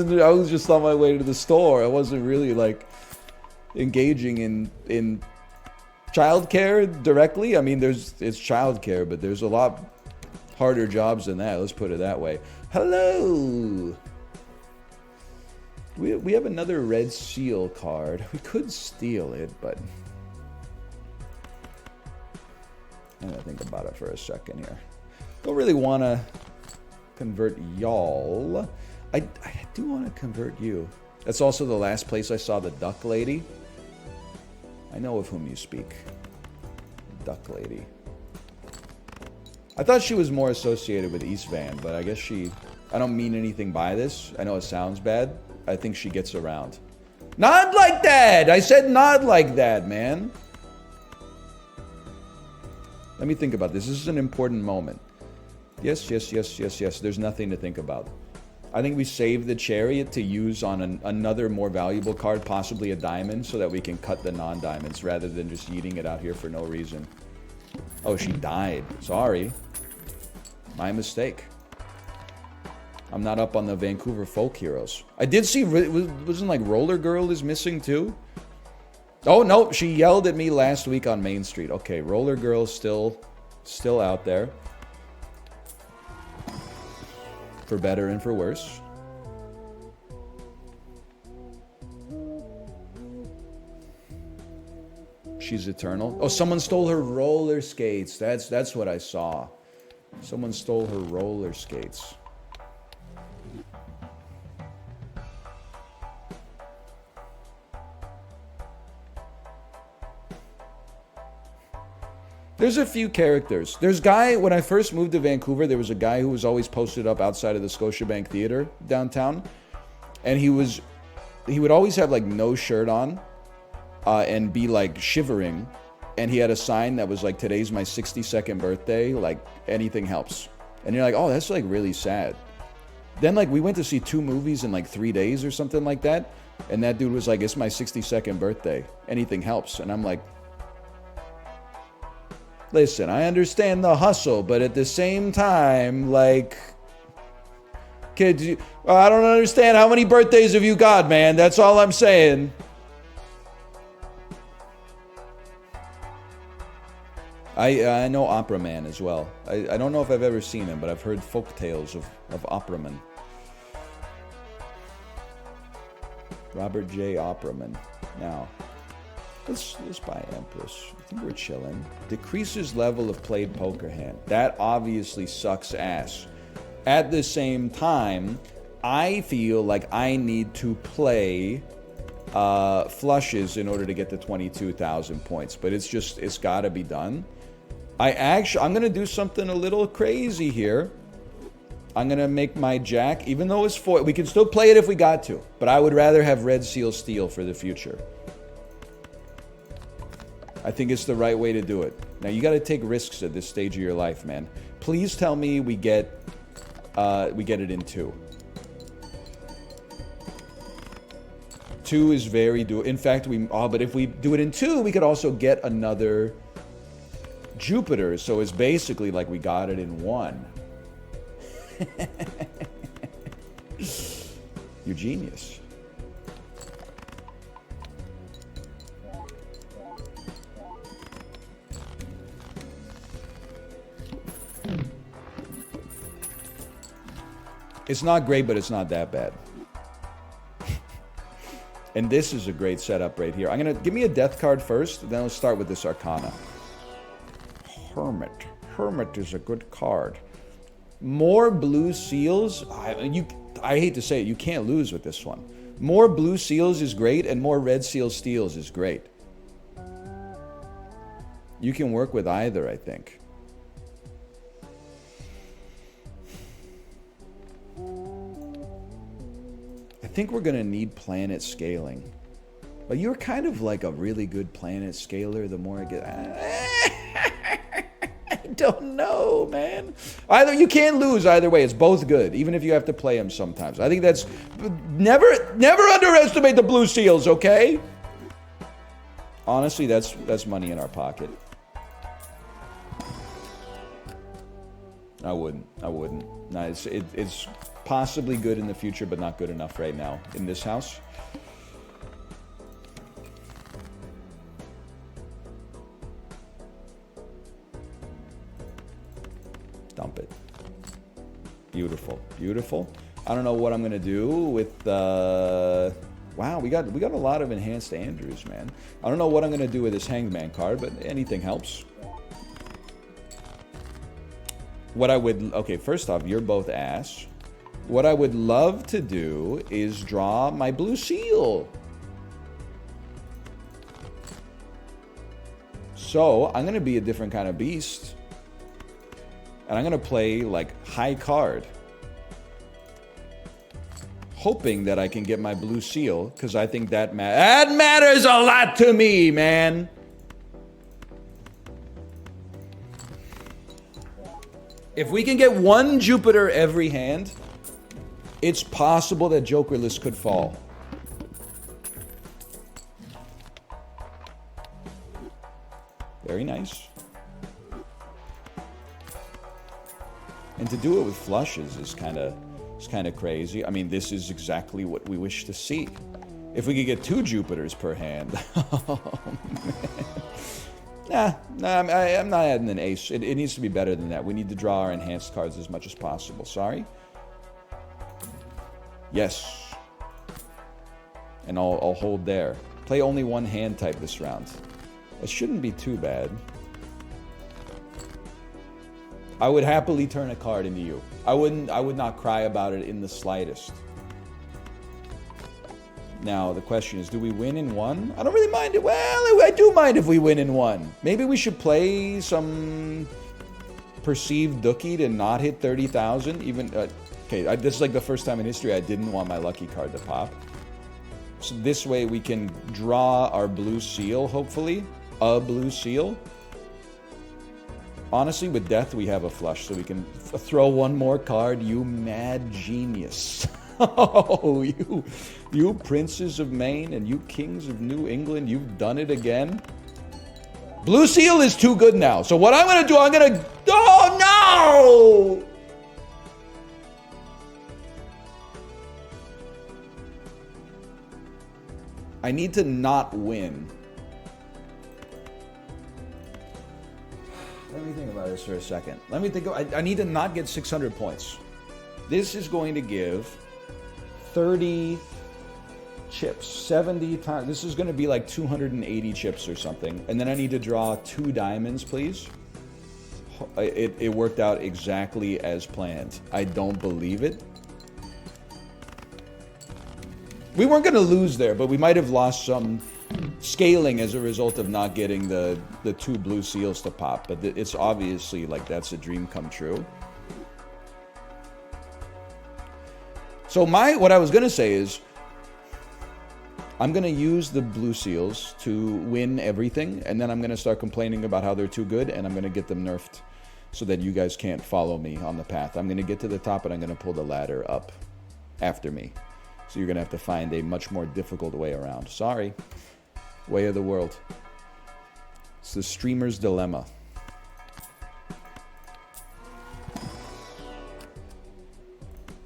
just on my way to the store. I wasn't really like engaging in childcare directly. I mean, it's childcare, but there's a lot harder jobs than that. Let's put it that way. Hello. We have another Red Seal card. We could steal it, but I'm gonna think about it for a second here. Don't really want to convert y'all. I do want to convert you. That's also the last place I saw the duck lady. I know of whom you speak. Duck lady. I thought she was more associated with East Van, but I guess I don't mean anything by this. I know it sounds bad. I think she gets around. Not like that! I said not like that, man. Let me think about this. This is an important moment. Yes. There's nothing to think about. I think we save the chariot to use on another more valuable card, possibly a diamond, so that we can cut the non-diamonds rather than just yeeting it out here for no reason. Oh, she died. Sorry. My mistake. I'm not up on the Vancouver folk heroes. I did see, wasn't like Roller Girl is missing too? Oh, no, she yelled at me last week on Main Street. Okay, Roller Girl's still out there. For better and for worse. She's eternal. Oh, someone stole her roller skates. That's what I saw. Someone stole her roller skates. There's a few characters. There's guy, when I first moved to Vancouver, there was a guy who was always posted up outside of the Scotiabank Theater downtown. And he would always have like no shirt on and be like shivering. And he had a sign that was like, today's my 62nd birthday, like anything helps. And you're like, oh, that's like really sad. Then like we went to see 2 movies in like 3 days or something like that. And that dude was like, it's my 62nd birthday, anything helps. And I'm like, listen, I understand the hustle, but at the same time, like, kids, I don't understand how many birthdays have you got, man? That's all I'm saying. I know Opera Man as well. I don't know if I've ever seen him, but I've heard folk tales of Opera Man. Robert J. Opperman. Now, let's buy Empress. I think we're chilling. Decreases level of played poker hand. That obviously sucks ass. At the same time, I feel like I need to play flushes in order to get to 22,000 points. But it's got to be done. I'm going to do something a little crazy here. I'm going to make my jack, even though it's 4, we can still play it if we got to. But I would rather have Red Seal Steel for the future. I think it's the right way to do it. Now, you got to take risks at this stage of your life, man. Please tell me we get it in 2. 2 is very doable. In fact, but if we do it in 2, we could also get another Jupiter. So it's basically like we got it in 1. You're genius. It's not great, but it's not that bad. And this is a great setup right here. Give me a death card first, then let's start with this Arcana. Hermit. Hermit is a good card. More blue seals. I hate to say it, you can't lose with this one. More blue seals is great, and more red seal steals is great. You can work with either, I think. I think we're going to need planet scaling. But you're kind of like a really good planet scaler the more I get... I don't know, man. You can't lose either way. It's both good, even if you have to play them sometimes. I think that's... Never underestimate the blue seals, okay? Honestly, that's money in our pocket. I wouldn't. No, it's possibly good in the future, but not good enough right now in this house. Dump it. Beautiful. Beautiful. I don't know what I'm going to do with... Wow, we got a lot of enhanced Andrews, man. I don't know what I'm going to do with this Hangman card, but anything helps. Okay, first off, you're both ass. What I would love to do is draw my blue seal. So, I'm going to be a different kind of beast. And I'm going to play, like, high card. Hoping that I can get my blue seal, because I think that matters a lot to me, man. If we can get one Jupiter every hand, it's possible that Jokerless could fall. Very nice. And to do it with flushes is kind of crazy. I mean, this is exactly what we wish to see. If we could get 2 Jupiters per hand. Oh, man. Nah, I'm not adding an ace. It needs to be better than that. We need to draw our enhanced cards as much as possible. Sorry? Yes. And I'll hold there. Play only 1 hand type this round. It shouldn't be too bad. I would happily turn a card into you. I would not cry about it in the slightest. Now, the question is, do we win in 1? I don't really mind it. Well, I do mind if we win in 1. Maybe we should play some perceived dookie to not hit 30,000. Even, okay, this is like the first time in history I didn't want my lucky card to pop. So this way we can draw our blue seal, hopefully. A blue seal. Honestly, with death, we have a flush, so we can throw 1 more card. You mad genius. Oh, you princes of Maine and you kings of New England, you've done it again. Blue seal is too good now. So what I'm going to do, I'm going to... Oh, no! I need to not win. Let me think about this for a second. Let me think. I need to not get 600 points. This is going to give 30 chips. 70 times. This is going to be like 280 chips or something. And then I need to draw 2 diamonds, please. It worked out exactly as planned. I don't believe it. We weren't going to lose there, but we might have lost some scaling as a result of not getting the 2 blue seals to pop. But it's obviously like that's a dream come true. So what I was going to say is I'm going to use the blue seals to win everything, and then I'm going to start complaining about how they're too good, and I'm going to get them nerfed so that you guys can't follow me on the path. I'm going to get to the top, and I'm going to pull the ladder up after me. So you're going to have to find a much more difficult way around. Sorry. Way of the world. It's the streamer's dilemma.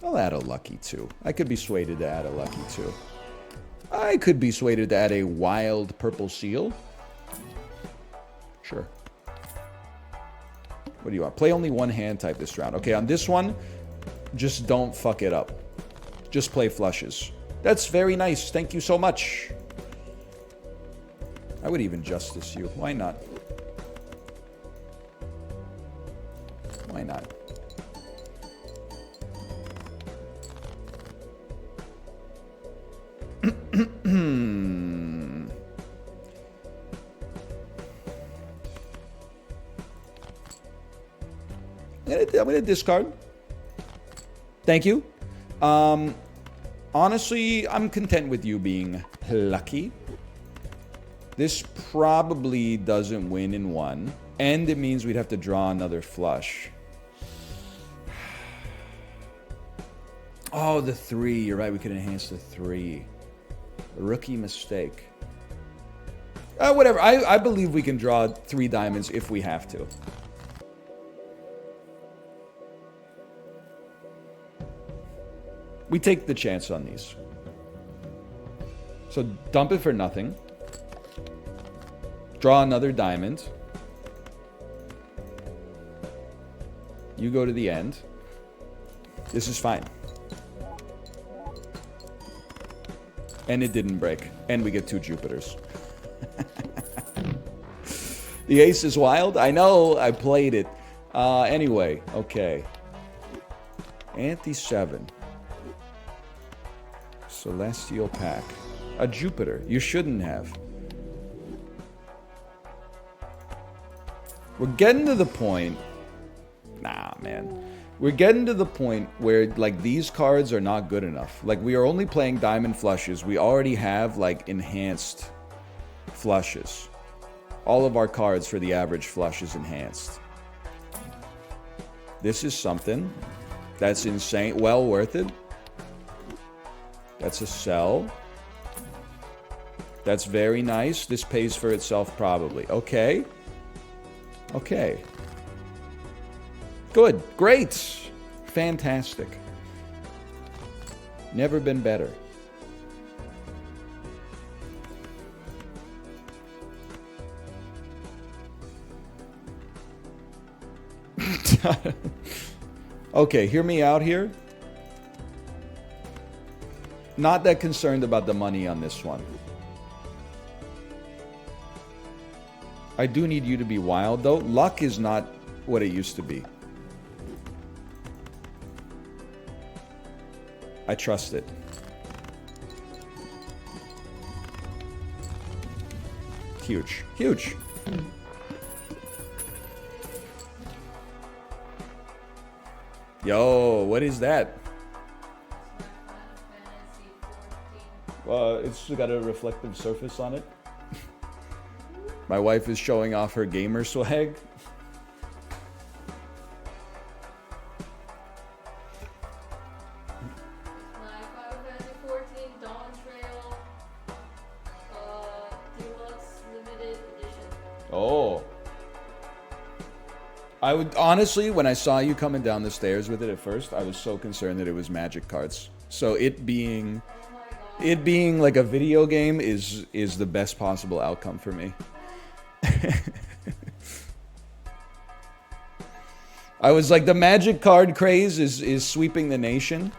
I'll add a lucky 2. I could be swayed to add a lucky 2. I could be swayed to add a wild purple seal. Sure. What do you want? Play only 1 hand type this round. Okay, on this one, just don't fuck it up. Just play flushes. That's very nice. Thank you so much. I would even justice you. Why not? Why not? I'm gonna discard. Thank you. Honestly, I'm content with you being lucky. This probably doesn't win in 1, and it means we'd have to draw another flush. Oh, the 3. You're right. We could enhance the 3. Rookie mistake. Whatever. I believe we can draw 3 diamonds if we have to. We take the chance on these. So dump it for nothing. Draw another diamond. You go to the end. This is fine. And it didn't break. And we get 2 Jupiters. The ace is wild. I know. I played it. Anyway. Okay. Ante 7. Celestial pack. A Jupiter. You shouldn't have. We're getting to the point... Nah, man. We're getting to the point where, like, these cards are not good enough. Like, we are only playing diamond flushes. We already have, like, enhanced flushes. All of our cards for the average flush is enhanced. This is something that's insane. Well worth it. That's a sell. That's very nice. This pays for itself probably. Okay. Okay. Good. Great. Fantastic. Never been better. Okay, hear me out here. Not that concerned about the money on this one. I do need you to be wild, though. Luck is not what it used to be. I trust it. Huge. Huge. Yo, what is that? It's got a reflective surface on it. My wife is showing off her gamer swag. Oh. I would honestly, when I saw you coming down the stairs with it at first, I was so concerned that it was magic cards. So it being like a video game is the best possible outcome for me. I was like, the magic card craze is sweeping the nation.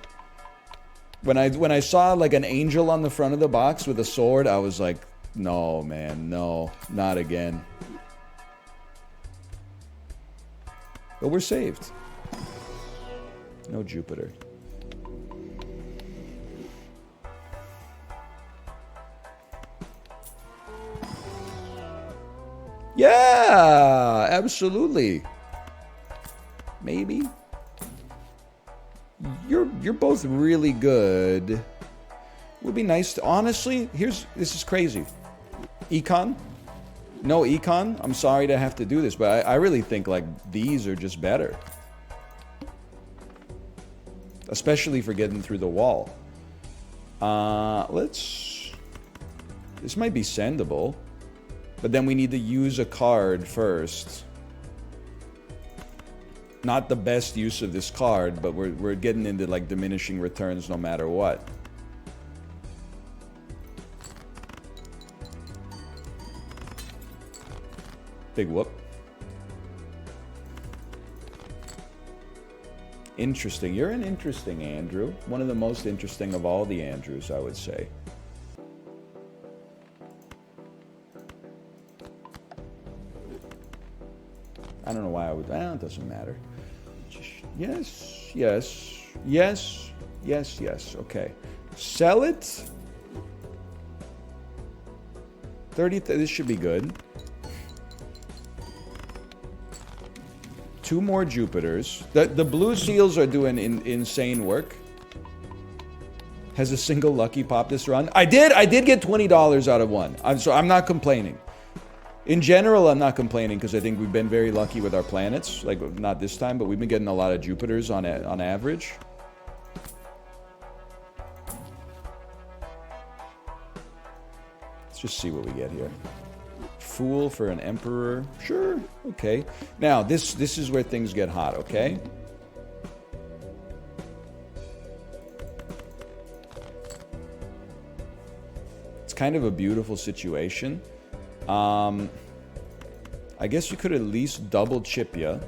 When I saw like an angel on the front of the box with a sword, I was like, no, man, no, not again. But we're saved. No Jupiter. Yeah, absolutely. Maybe. You're both really good. Would be nice to, honestly, this is crazy. Econ? No econ? I'm sorry to have to do this, but I really think like these are just better. Especially for getting through the wall. This might be sendable. But then we need to use a card first. Not the best use of this card, but we're getting into like diminishing returns no matter what. Big whoop. Interesting. You're an interesting Andrew. One of the most interesting of all the Andrews, I would say. I don't know why I would... Well, it doesn't matter. Yes, yes, yes, yes, yes. Okay. Sell it. 30... This should be good. 2 more Jupiters. The blue seals are doing insane work. Has a single lucky pop this run. I did get $20 out of one. I'm not complaining. In general, I'm not complaining because I think we've been very lucky with our planets. Like, not this time, but we've been getting a lot of Jupiters on average. Let's just see what we get here. Fool for an Emperor. Sure. Okay. Now, this is where things get hot, okay? It's kind of a beautiful situation. I guess you could at least double chip ya.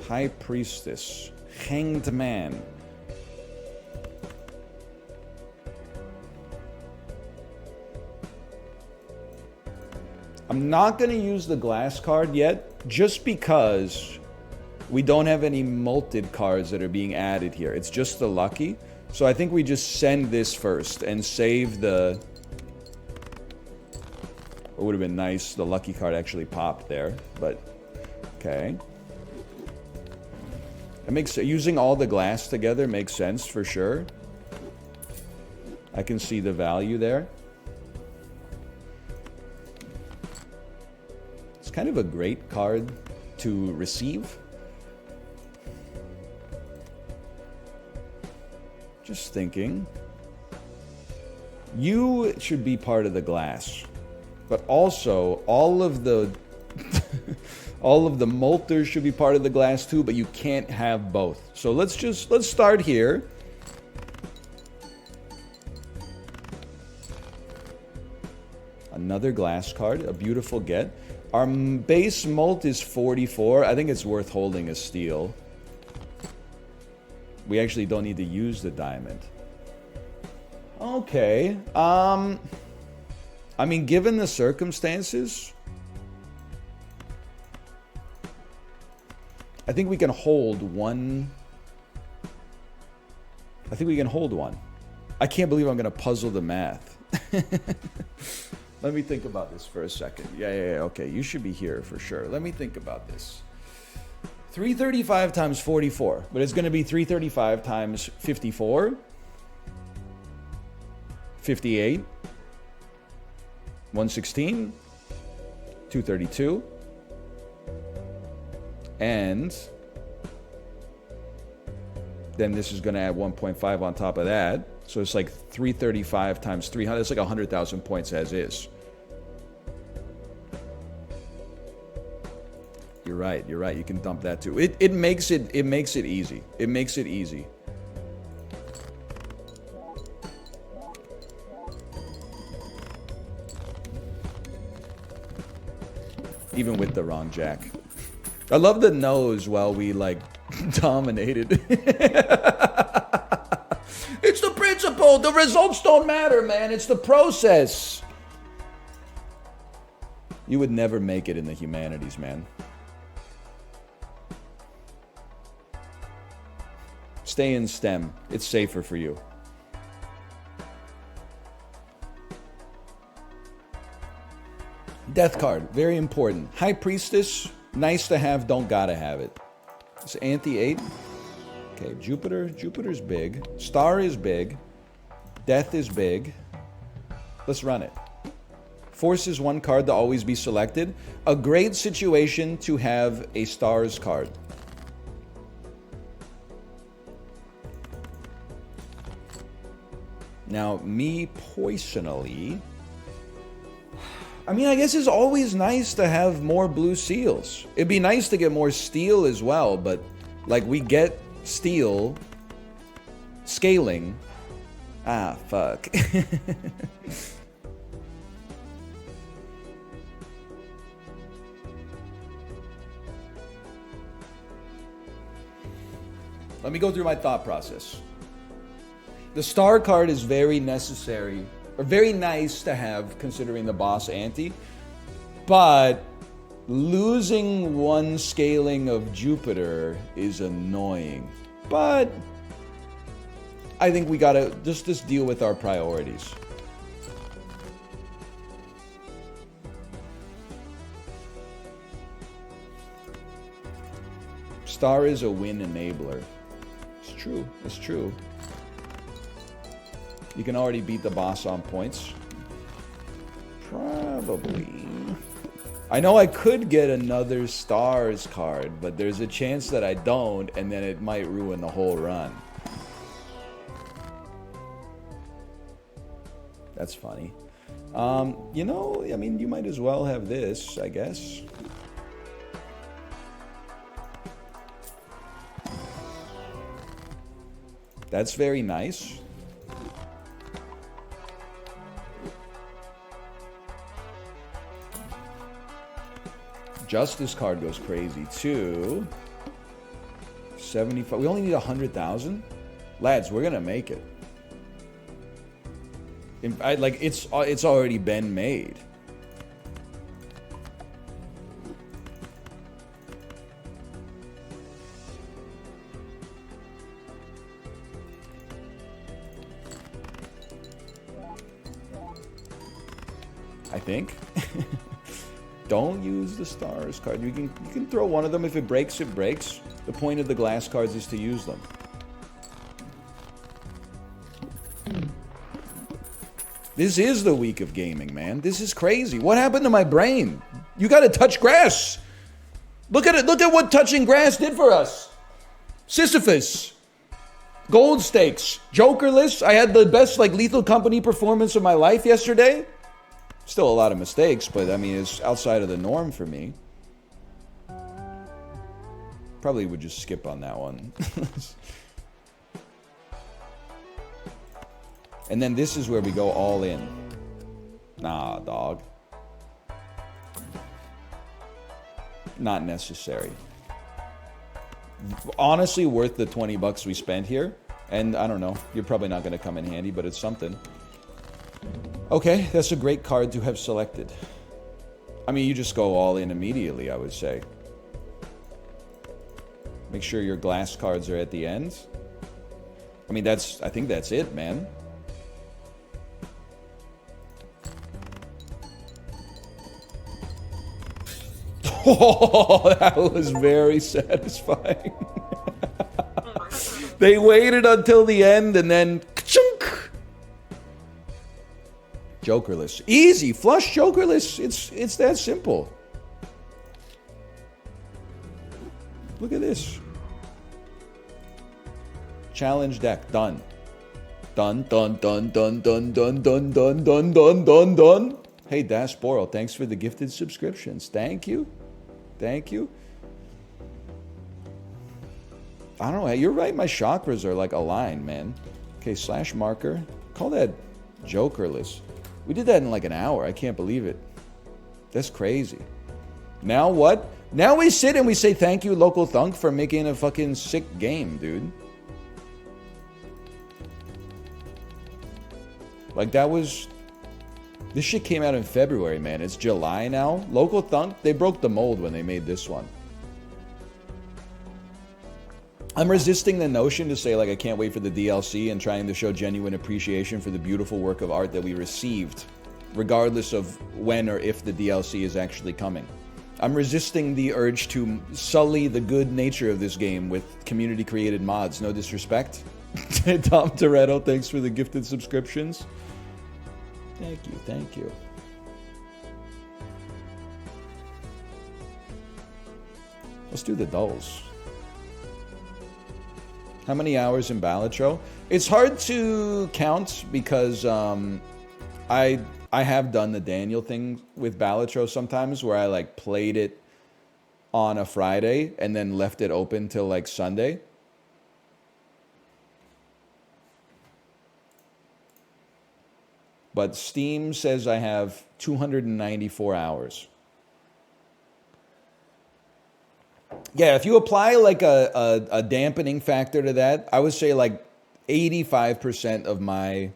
High Priestess. Hanged Man. I'm not going to use the glass card yet, just because we don't have any molted cards that are being added here. It's just the lucky. So I think we just send this first and save the... It would have been nice. The lucky card actually popped there, but okay. It makes using all the glass together makes sense for sure. I can see the value there. It's kind of a great card to receive. Just thinking. You should be part of the glass. But also, all of the All of the molters should be part of the glass too, but you can't have both. So let's start here. Another glass card, a beautiful get. Our base molt is 44. I think it's worth holding a steel. We actually don't need to use the diamond. Okay. I mean, given the circumstances, I think we can hold one. I think we can hold one. I can't believe I'm going to puzzle the math. Let me think about this for a second. Yeah, okay. You should be here for sure. Let me think about this. 335 times 44. But it's going to be 335 times 54. 58. 116. 232. And then this is going to add 1.5 on top of that. So it's like 335 times 300. It's like 100,000 points as is. You're right. You're right. You can dump that too. It makes it easy. It makes it easy. Even with the wrong jack. I love the nose while we like dominated. It's the principle. The results don't matter, man. It's the process. You would never make it in the humanities, man. Stay in STEM. It's safer for you. Death card. Very important. High Priestess. Nice to have. Don't gotta have it. It's anti-8. Okay, Jupiter. Jupiter's big. Star is big. Death is big. Let's run it. Force is one card to always be selected. A great situation to have a Stars card. Now, me personally, I mean, I guess it's always nice to have more blue seals. It'd be nice to get more steel as well, but like we get steel scaling. Ah, fuck. Let me go through my thought process. The star card is very necessary, or very nice to have considering the boss ante, but losing one scaling of Jupiter is annoying. But I think we gotta just deal with our priorities. Star is a win enabler. It's true. It's true. You can already beat the boss on points. Probably. I know I could get another Stars card, but there's a chance that I don't, and then it might ruin the whole run. That's funny. You know, I mean, you might as well have this, I guess. That's very nice. Justice card goes crazy too. 75. We only need 100,000. Lads, we're gonna make it. Like it's already been made. I think. Don't use the Stars card. You can throw one of them. If it breaks, it breaks. The point of the glass cards is to use them. This is the week of gaming, man. This is crazy. What happened to my brain? You gotta touch grass. Look at it. Look at what touching grass did for us. Sisyphus. Gold stakes. Jokerless. I had the best like Lethal Company performance of my life yesterday. Still a lot of mistakes, but I mean, it's outside of the norm for me. Probably would just skip on that one. And then this is where we go all in. Nah, dog. Not necessary. Honestly, worth the 20 bucks we spent here. And I don't know, you're probably not going to come in handy, but it's something. Okay, that's a great card to have selected. I mean, you just go all in immediately, I would say. Make sure your glass cards are at the end. I mean, I think that's it, man. Oh, that was very satisfying. They waited until the end and then ka-chunk. Jokerless. Easy. Flush Jokerless. It's that simple. Look at this. Challenge deck. Done. Done, done, done, done, done, done, done, done, done, done, done, done. Hey, Dash Boral, thanks for the gifted subscriptions. Thank you. Thank you. I don't know. You're right. My chakras are like aligned, man. Okay, slash marker. Call that Jokerless. We did that in like an hour. I can't believe it. That's crazy. Now what? Now we sit and we say thank you, Local Thunk, for making a fucking sick game, dude. Like that was... This shit came out in February, man. It's July now. Local Thunk, they broke the mold when they made this one. I'm resisting the notion to say, like, I can't wait for the DLC and trying to show genuine appreciation for the beautiful work of art that we received, regardless of when or if the DLC is actually coming. I'm resisting the urge to sully the good nature of this game with community-created mods. No disrespect. Tom Toretto, thanks for the gifted subscriptions. Thank you, thank you. Let's do the dulls. How many hours in Balatro? It's hard to count because I have done the Daniel thing with Balatro sometimes where I like played it on a Friday and then left it open till like Sunday. But Steam says I have 294 hours. Yeah, if you apply like a dampening factor to that, I would say like 85% of my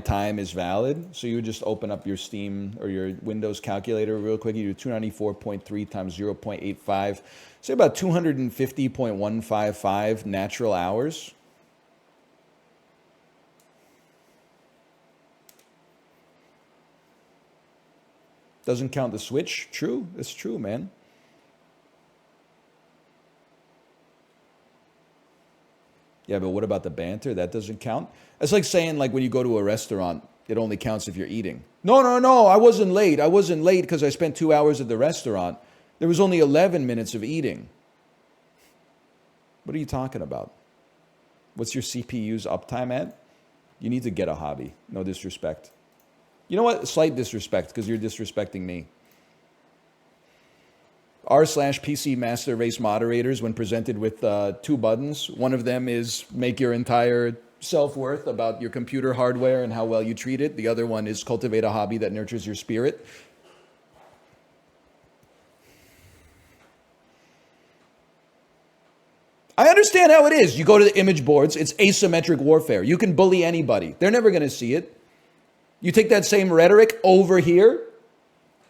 time is valid. So you would just open up your Steam or your Windows calculator real quick. You do 294.3 times 0.85. Say about 250.155 natural hours. Doesn't count the Switch. True. It's true, man. Yeah, but what about the banter? That doesn't count? It's like saying, like, when you go to a restaurant, it only counts if you're eating. No, no, no, I wasn't late. I wasn't late because I spent 2 hours at the restaurant. There was only 11 minutes of eating. What are you talking about? What's your CPU's uptime at? You need to get a hobby. No disrespect. You know what? Slight disrespect, because you're disrespecting me. r/PC Master Race Moderators, when presented with 2 buttons. One of them is make your entire self-worth about your computer hardware and how well you treat it. The other one is cultivate a hobby that nurtures your spirit. I understand how it is. You go to the image boards, it's asymmetric warfare. You can bully anybody. They're never going to see it. You take that same rhetoric over here,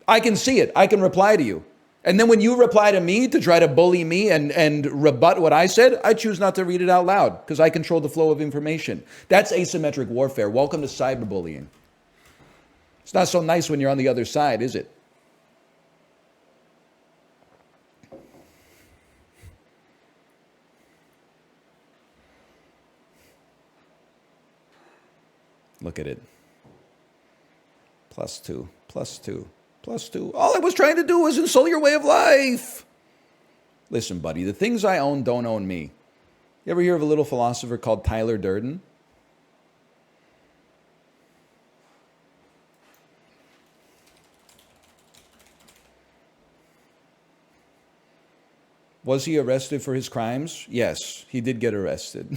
I can see it. I can reply to you. And then when you reply to me to try to bully me and rebut what I said, I choose not to read it out loud because I control the flow of information. That's asymmetric warfare. Welcome to cyberbullying. It's not so nice when you're on the other side, is it? Look at it. +2, +2. +2. All I was trying to do was insult your way of life. Listen, buddy, the things I own don't own me. You ever hear of a little philosopher called Tyler Durden? Was he arrested for his crimes? Yes, he did get arrested.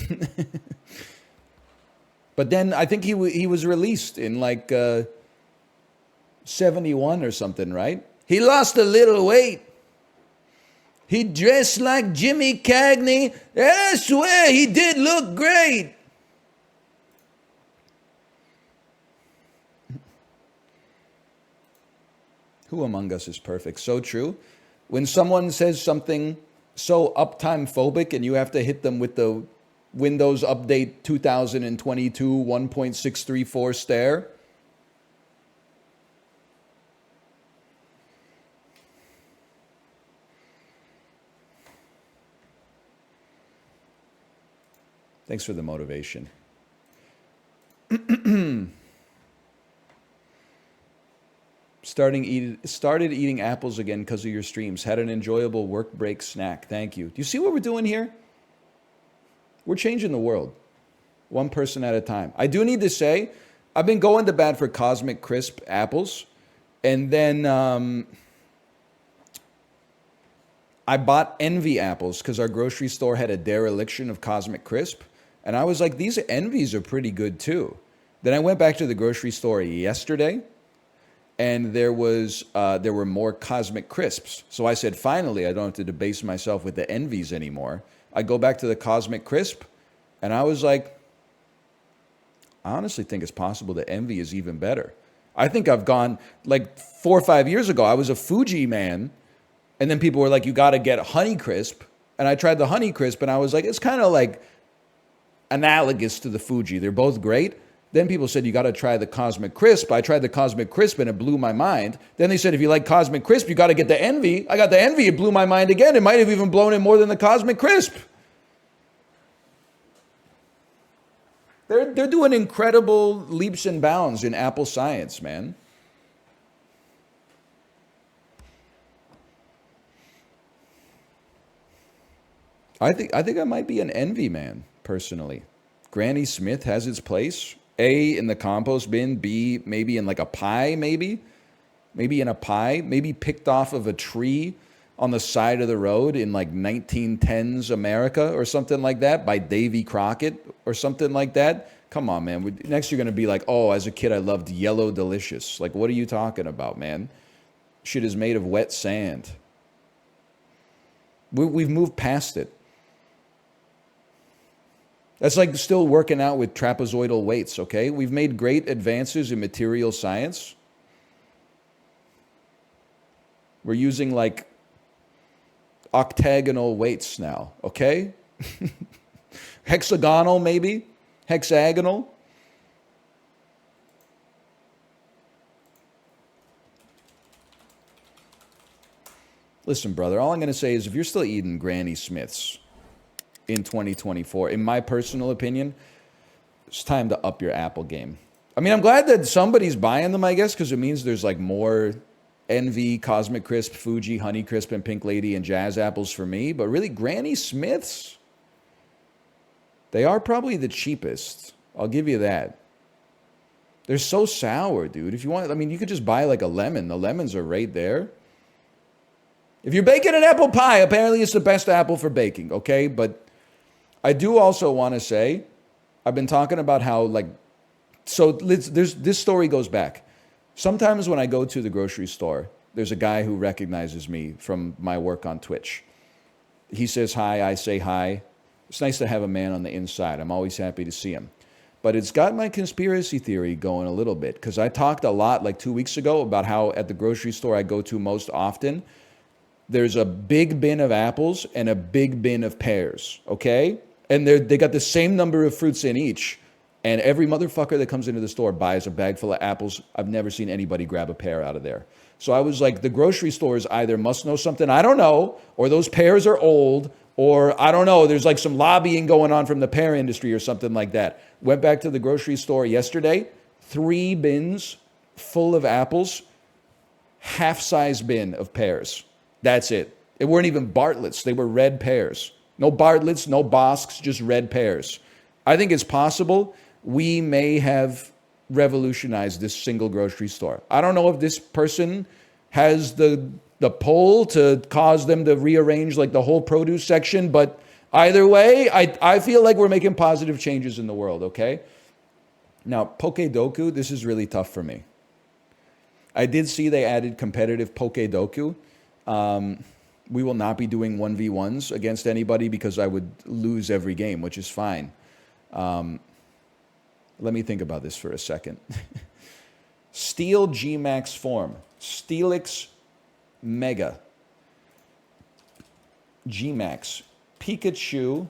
But then I think he was released in like 71 or something, right? He lost a little weight. He dressed like Jimmy Cagney. I swear he did look great. Who among us is perfect? So true. When someone says something so uptime phobic and you have to hit them with the Windows Update 2022 1.634 stare. Thanks for the motivation. Started eating apples again because of your streams. Had an enjoyable work break snack. Thank you. Do you see what we're doing here? We're changing the world. One person at a time. I do need to say, I've been going to bat for Cosmic Crisp apples. And then I bought Envy apples because our grocery store had a dereliction of Cosmic Crisp. And I was like, these Envies are pretty good too. Then I went back to the grocery store yesterday. And there were more Cosmic Crisps. So I said, finally, I don't have to debase myself with the Envies anymore. I go back to the Cosmic Crisp, and I was like, I honestly think it's possible that Envy is even better. I think I've gone, like 4 or 5 years ago, I was a Fuji man, and then people were like, you got to get Honey Crisp. And I tried the Honey Crisp, and I was like, it's kind of like analogous to the Fuji. They're both great. Then people said, you got to try the Cosmic Crisp. I tried the Cosmic Crisp and it blew my mind. Then they said, if you like Cosmic Crisp, you got to get the Envy. I got the Envy. It blew my mind again. It might have even blown it more than the Cosmic Crisp. They're doing incredible leaps and bounds in Apple science, man. I think I might be an Envy man, personally. Granny Smith has its place. A, in the compost bin. B, maybe in like a pie, maybe in a pie. Maybe picked off of a tree on the side of the road in like 1910s America or something like that by Davy Crockett or something like that. Come on, man. Next you're going to be like, oh, as a kid I loved Yellow Delicious. Like, what are you talking about, man? Shit is made of wet sand. We've moved past it. That's like still working out with trapezoidal weights, okay? We've made great advances in material science. We're using like octagonal weights now, okay? Hexagonal maybe? Hexagonal? Listen, brother, all I'm going to say is if you're still eating Granny Smiths in 2024, in my personal opinion, it's time to up your Apple game. I mean, I'm glad that somebody's buying them, I guess, because it means there's like more Envy, Cosmic Crisp, Fuji, Honey Crisp, and Pink Lady and Jazz apples for me. But really, Granny Smiths, they are probably the cheapest. I'll give you that. They're so sour, dude. If you want, I mean, you could just buy like a lemon. The lemons are right there. If you're baking an apple pie, apparently it's the best apple for baking, okay? But I do also want to say, I've been talking about how, like, so this story goes back. Sometimes when I go to the grocery store, there's a guy who recognizes me from my work on Twitch. He says hi, I say hi. It's nice to have a man on the inside. I'm always happy to see him. But it's got my conspiracy theory going a little bit, because I talked a lot like 2 weeks ago about how at the grocery store I go to most often, there's a big bin of apples and a big bin of pears, okay? And they got the same number of fruits in each. And every motherfucker that comes into the store buys a bag full of apples. I've never seen anybody grab a pear out of there. So I was like, the grocery stores either must know something I don't know, or those pears are old, or I don't know, there's like some lobbying going on from the pear industry or something like that. Went back to the grocery store yesterday, 3 bins full of apples, half-size bin of pears. That's it. It weren't even Bartlett's. They were red pears. No Bartlett's, no Bosks, just red pears. I think it's possible we may have revolutionized this single grocery store. I don't know if this person has the the poll to cause them to rearrange like the whole produce section. But either way, I feel like we're making positive changes in the world, okay? Now, Pokedoku, this is really tough for me. I did see they added competitive Pokedoku. We will not be doing 1v1s against anybody because I would lose every game, which is fine. Let me think about this for a second. Steel G-Max form. Steelix Mega. G-Max. Pikachu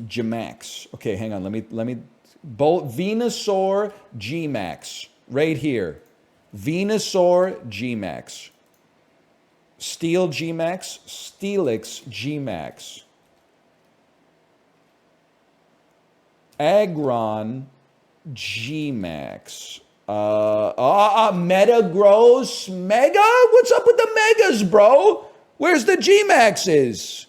G-Max. Okay, hang on. Let me Venusaur G-Max. Right here. Venusaur G-Max. Steel G-Max. Steelix G-Max. Aggron G-Max. Metagross Mega? What's up with the Megas, bro? Where's the G-Maxes?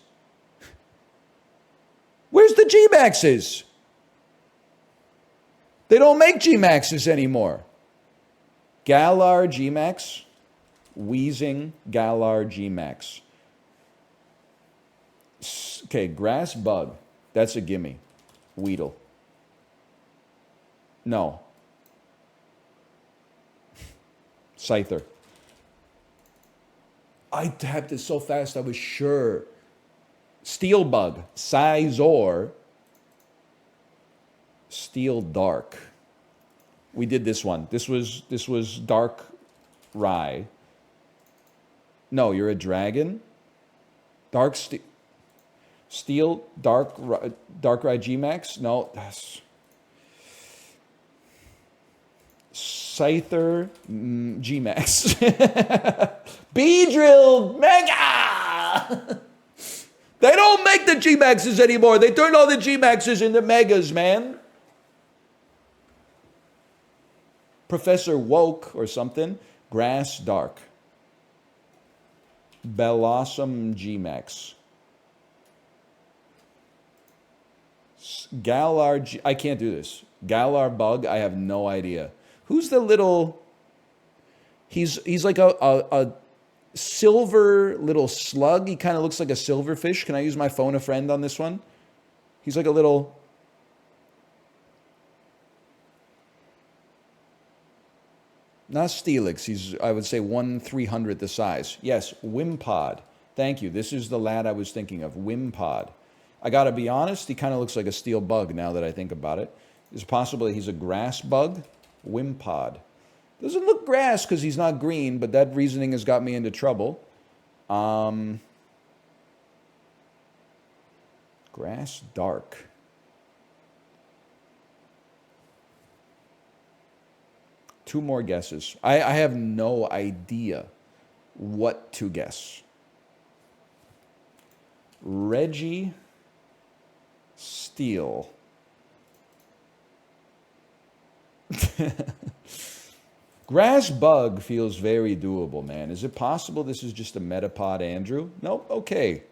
Where's the G-Maxes? They don't make G-Maxes anymore. Galar G-Max. Wheezing Galar G-Max. Okay, Grass Bug. That's a gimme. Weedle. No. Scyther. I tapped it so fast I was sure. Steel Bug. Scizor. Steel Dark. We did this one. This was Dark Rye. No, you're a dragon. Dark Steel Dark Rye G-Max. No, that's Scyther G-Max. Beedrill Mega. They don't make the G-Maxes anymore. They turned all the G-Maxes into Megas, man. Professor Woke or something. Grass Dark. Bellossom G-Max. Galar I can't do this. Galar Bug, I have no idea. Who's the little... He's like a silver little slug. He kind of looks like a silverfish. Can I use my phone a friend on this one? He's like a little... Not Steelix. He's, I would say, 1/300th the size. Yes, Wimpod. Thank you. This is the lad I was thinking of. Wimpod. I got to be honest, he kind of looks like a steel bug now that I think about it. Is it possible that he's a grass bug? Wimpod. Doesn't look grass because he's not green, but that reasoning has got me into trouble. Grass Dark. Two more guesses. I have no idea what to guess. Reggie Steele. Grass Bug feels very doable, man. Is it possible this is just a Metapod Andrew? Nope. Okay.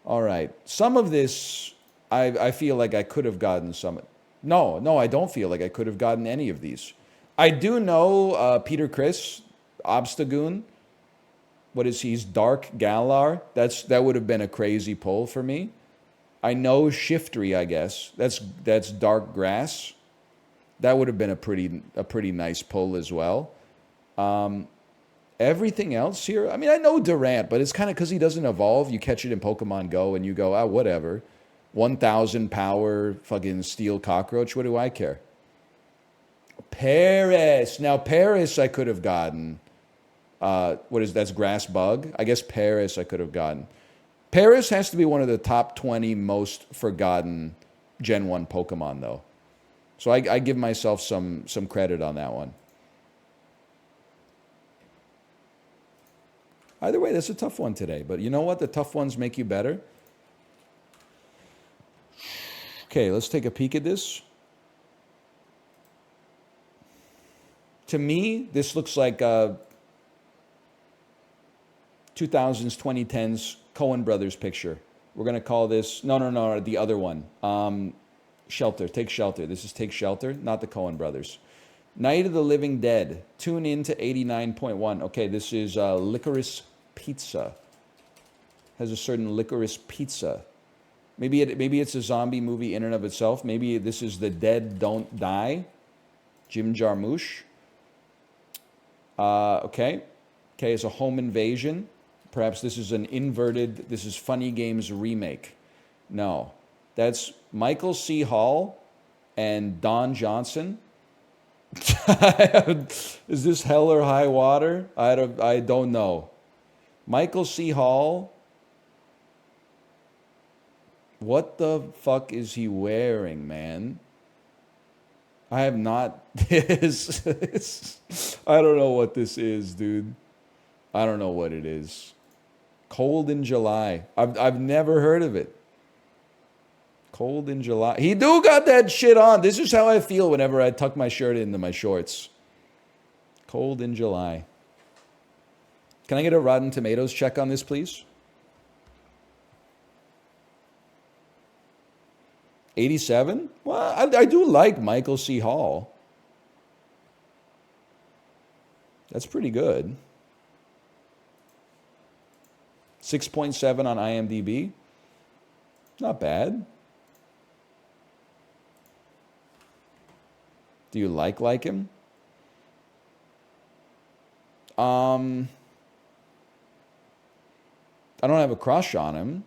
All right. Some of this, I feel like I could have gotten some. No, I don't feel like I could have gotten any of these. I do know Peter Chris, Obstagoon. What is he? He's Dark Galar. That would have been a crazy pull for me. I know Shiftry, I guess. That's Dark Grass. That would have been a pretty nice pull as well. Everything else here, I mean, I know Durant, but it's kind of because he doesn't evolve. You catch it in Pokemon Go and you go, whatever. 1,000 power, fucking steel cockroach. What do I care? Paris. Now, Paris I could have gotten. That's Grass Bug? I guess Paris I could have gotten. Paris has to be one of the top 20 most forgotten Gen 1 Pokemon, though. So I give myself some credit on that one. Either way, that's a tough one today. But you know what? The tough ones make you better. Okay, let's take a peek at this. To me, this looks like 2000s, 2010s Coen Brothers picture. We're going to call this... No, the other one. Shelter. Take Shelter. This is Take Shelter, not the Coen Brothers. Night of the Living Dead. Tune in to 89.1. Okay, this is Licorice Pizza. Has a certain licorice pizza. Maybe it's a zombie movie in and of itself. Maybe this is The Dead Don't Die. Jim Jarmusch. Okay. Okay, it's a home invasion. Perhaps this is an inverted, this is Funny Games remake. No. That's Michael C. Hall and Don Johnson. Is this hell or high water? I don't know. Michael C. Hall. What the fuck is he wearing, man? I have not. I don't know what this is, dude. I don't know what it is. Cold in July. I've never heard of it. Cold in July. He do got that shit on. This is how I feel whenever I tuck my shirt into my shorts. Cold in July. Can I get a Rotten Tomatoes check on this, please? 87? Well, I do like Michael C. Hall. That's pretty good. 6.7 on IMDb. Not bad. Do you like him? I don't have a crush on him,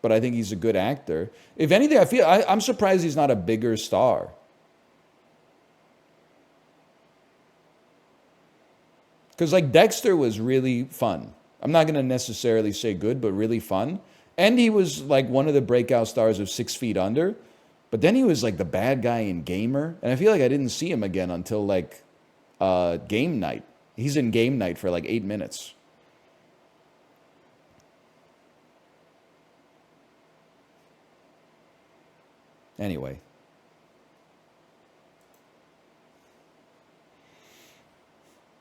but I think he's a good actor. If anything, I'm surprised he's not a bigger star. Because like Dexter was really fun. I'm not going to necessarily say good, but really fun. And he was like one of the breakout stars of 6 Feet Under. But then he was like the bad guy in Gamer. And I feel like I didn't see him again until like Game Night. He's in Game Night for like 8 minutes. Anyway.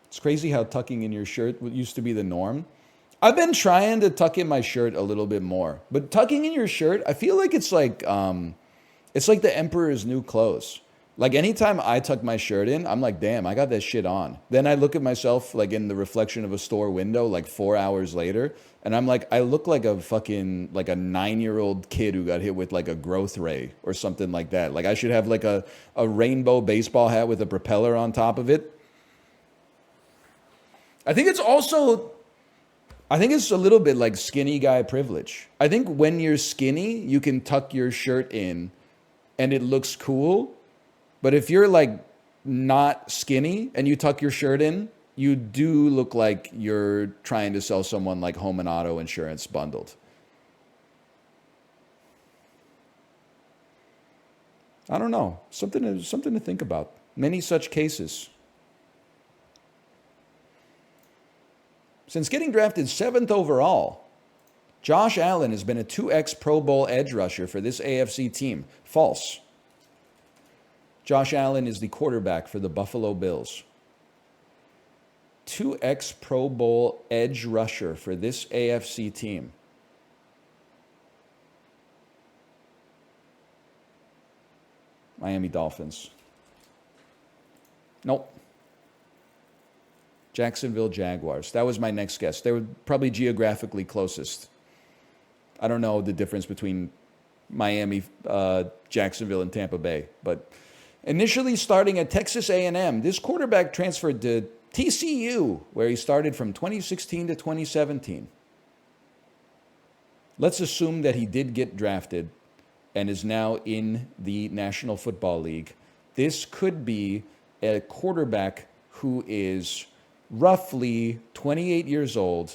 It's crazy how tucking in your shirt used to be the norm. I've been trying to tuck in my shirt a little bit more. But tucking in your shirt, I feel like it's like the Emperor's new clothes. Like anytime I tuck my shirt in, I'm like, damn, I got that shit on. Then I look at myself like in the reflection of a store window like 4 hours later, and I'm like, I look like a fucking like a 9-year-old kid who got hit with like a growth ray or something like that. Like I should have like a rainbow baseball hat with a propeller on top of it. I think it's a little bit like skinny guy privilege. I think when you're skinny, you can tuck your shirt in and it looks cool. But if you're like not skinny and you tuck your shirt in, you do look like you're trying to sell someone like home and auto insurance bundled. I don't know. Something to think about. Many such cases. Since getting drafted 7th overall, Josh Allen has been a 2x Pro Bowl edge rusher for this AFC team. False. Josh Allen is the quarterback for the Buffalo Bills. 2x Pro Bowl edge rusher for this AFC team. Miami Dolphins. Nope. Jacksonville Jaguars. That was my next guess. They were probably geographically closest. I don't know the difference between Miami, Jacksonville, and Tampa Bay. But initially starting at Texas A&M, this quarterback transferred to TCU, where he started from 2016 to 2017. Let's assume that he did get drafted and is now in the National Football League. This could be a quarterback who is roughly 28 years old.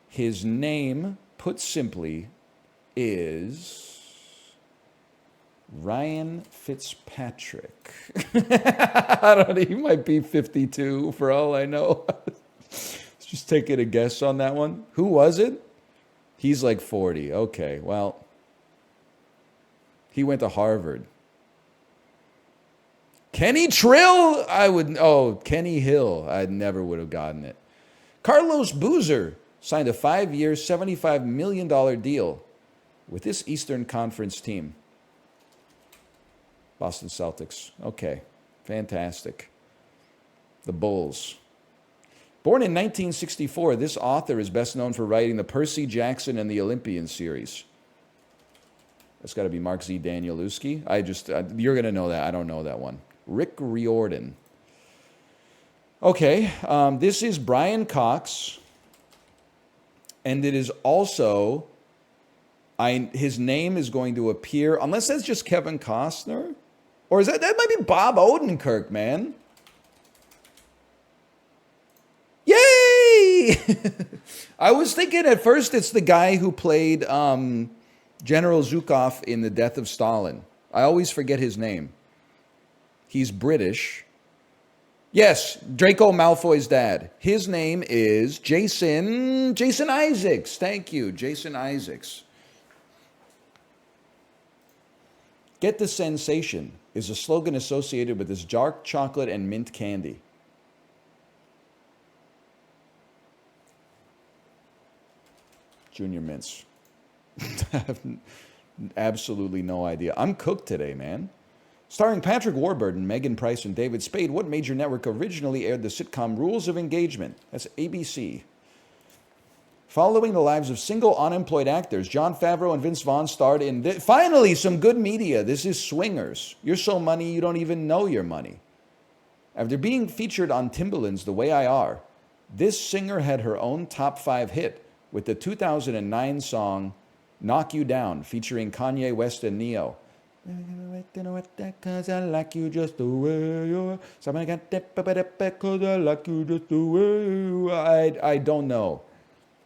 His name, put simply, is Ryan Fitzpatrick. I don't know, he might be 52 for all I know. Let's just take a guess on that one. Who was it? He's like 40. Okay, well, he went to Harvard. Kenny Trill? Kenny Hill. I never would have gotten it. Carlos Boozer signed a 5-year, $75 million deal with this Eastern Conference team. Boston Celtics. Okay, Fantastic. The Bulls. Born in 1964, this author is best known for writing the Percy Jackson and the Olympian series. That's got to be Mark Z. Danielewski. You're going to know that. I don't know that one. Rick Riordan. Okay, this is Brian Cox. And it is also, his name is going to appear, unless that's just Kevin Costner. Or is that might be Bob Odenkirk, man. Yay! I was thinking at first it's the guy who played General Zhukov in The Death of Stalin. I always forget his name. He's British. Yes, Draco Malfoy's dad. His name is Jason Isaacs. Thank you, Jason Isaacs. Get the sensation is a slogan associated with this dark chocolate and mint candy. Junior Mints. I have absolutely no idea. I'm cooked today, man. Starring Patrick Warburton, Megan Price, and David Spade, what major network originally aired the sitcom Rules of Engagement? That's ABC. Following the lives of single unemployed actors, Jon Favreau and Vince Vaughn starred in... Finally, some good media. This is Swingers. You're so money you don't even know you're money. After being featured on Timbaland's The Way I Are, this singer had her own top 5 hit with the 2009 song Knock You Down, featuring Kanye West and Neo. Cause I like you just the way you are. Somebody got cause I like you just the way you are. I don't know.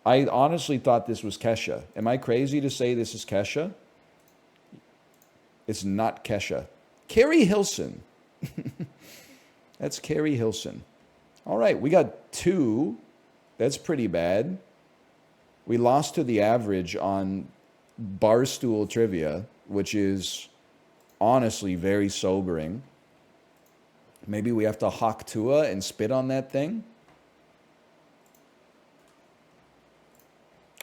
I honestly thought this was Kesha. Am I crazy to say this is Kesha? It's not Kesha. Carrie Hilson. That's Carrie Hilson. All right, we got 2. That's pretty bad. We lost to the average on Barstool Trivia, which is honestly very sobering. Maybe we have to hawk Tua and spit on that thing?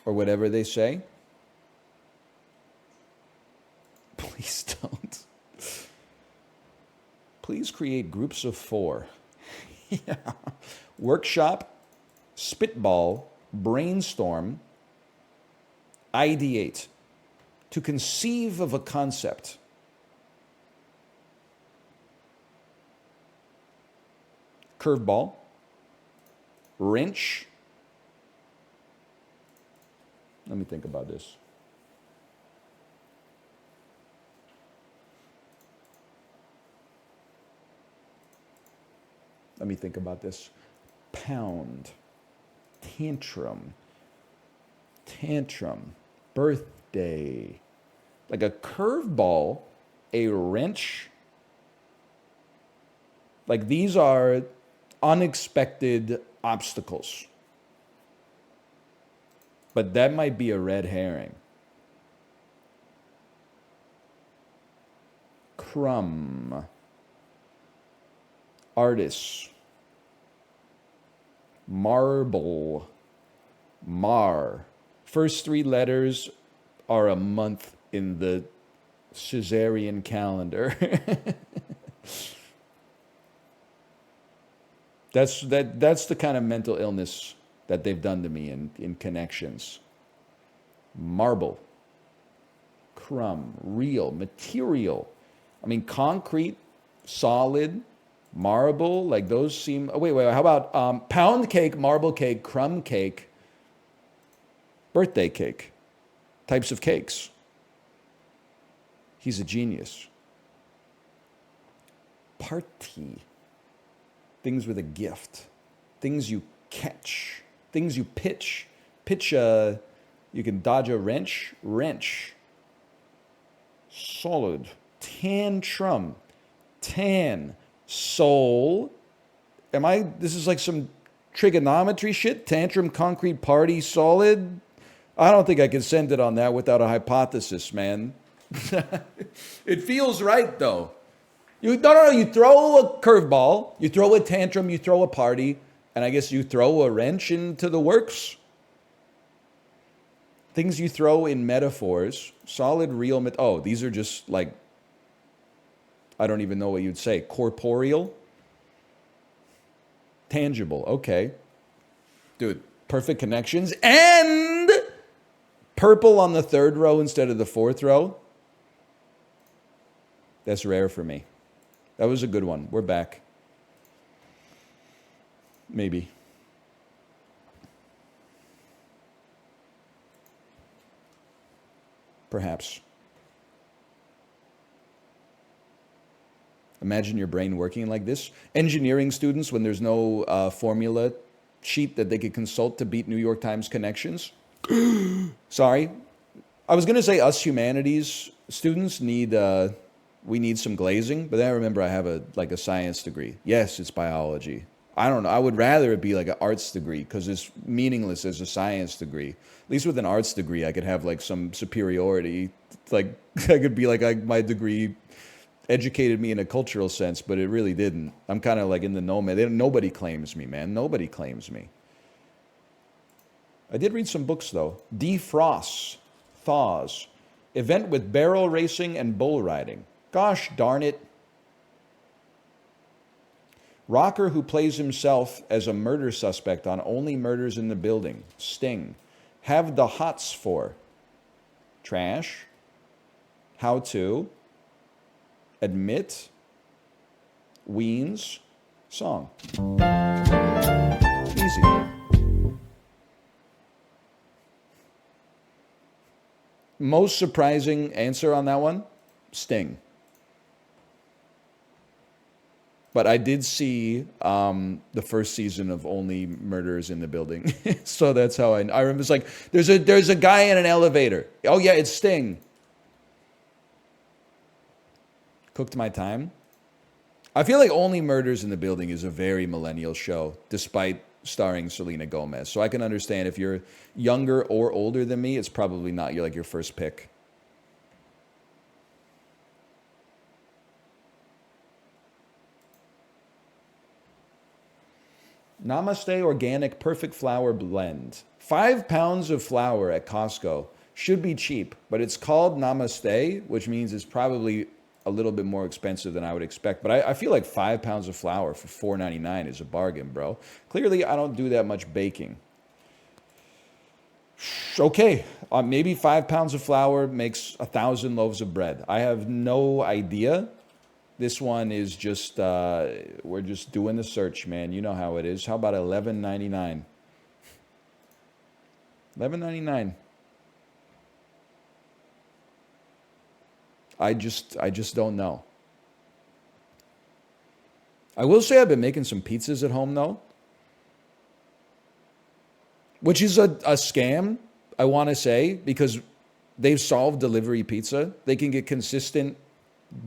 Or whatever they say. Please don't. Please create groups of 4. Yeah. Workshop, spitball, brainstorm, ideate. To conceive of a concept. Curveball, wrench. Let me think about this. Let me think about this. Pound, tantrum, birthday. Like a curveball, a wrench. Like these are unexpected obstacles. But that might be a red herring. Crumb. Artists. Marble. Mar. First 3 letters are a month in the Caesarean calendar. That's the kind of mental illness that they've done to me in connections. Marble. Crumb. Real. Material. I mean, concrete, solid, marble, like those seem... Oh, wait. How about pound cake, marble cake, crumb cake, birthday cake? Types of cakes. He's a genius. Party. Things with a gift. Things you catch. Things you pitch. Pitch you can dodge a wrench. Wrench. Solid. Tantrum. Tan. Soul. This is like some trigonometry shit? Tantrum, concrete, party, solid? I don't think I can send it on that without a hypothesis, man. It feels right, though. You throw a curveball, you throw a tantrum, you throw a party, and I guess you throw a wrench into the works. Things you throw in metaphors. Solid, real... these are just like... I don't even know what you'd say. Corporeal? Tangible. Okay. Dude, perfect connections. And purple on the 3rd row instead of the 4th row. That's rare for me. That was a good one. We're back. Maybe. Perhaps. Imagine your brain working like this. Engineering students, when there's no formula sheet that they could consult to beat New York Times connections. Sorry. I was going to say us humanities students need, we need some glazing, but then I remember I have a science degree. Yes, it's biology. I don't know. I would rather it be like an arts degree because it's meaningless as a science degree. At least with an arts degree, I could have like some superiority. Like I could be like my degree educated me in a cultural sense, but it really didn't. I'm kind of like in the no man. Nobody claims me, man. Nobody claims me. I did read some books though. Defrosts, thaws, event with barrel racing and bull riding. Gosh darn it. Rocker who plays himself as a murder suspect on Only Murders in the Building. Sting. Have the hots for. Trash. How to. Admit. Weens. Song. Easy. Most surprising answer on that one? Sting. But I did see the first season of Only Murders in the Building. So that's how I remember. It's like, there's a guy in an elevator. Oh, yeah, it's Sting. Cooked my time. I feel like Only Murders in the Building is a very millennial show, despite starring Selena Gomez. So I can understand if you're younger or older than me, it's probably not your first pick. Namaste Organic Perfect Flour Blend. 5 pounds of flour at Costco. Should be cheap, but it's called Namaste, which means it's probably a little bit more expensive than I would expect. But I feel like 5 pounds of flour for $4.99 is a bargain, bro. Clearly, I don't do that much baking. Okay, maybe 5 pounds of flour makes 1,000 loaves of bread. I have no idea. This one is just, we're just doing the search, man. You know how it is. How about $11.99? $11.99. I just don't know. I will say I've been making some pizzas at home, though. Which is a scam, I want to say, because they've solved delivery pizza. They can get consistent,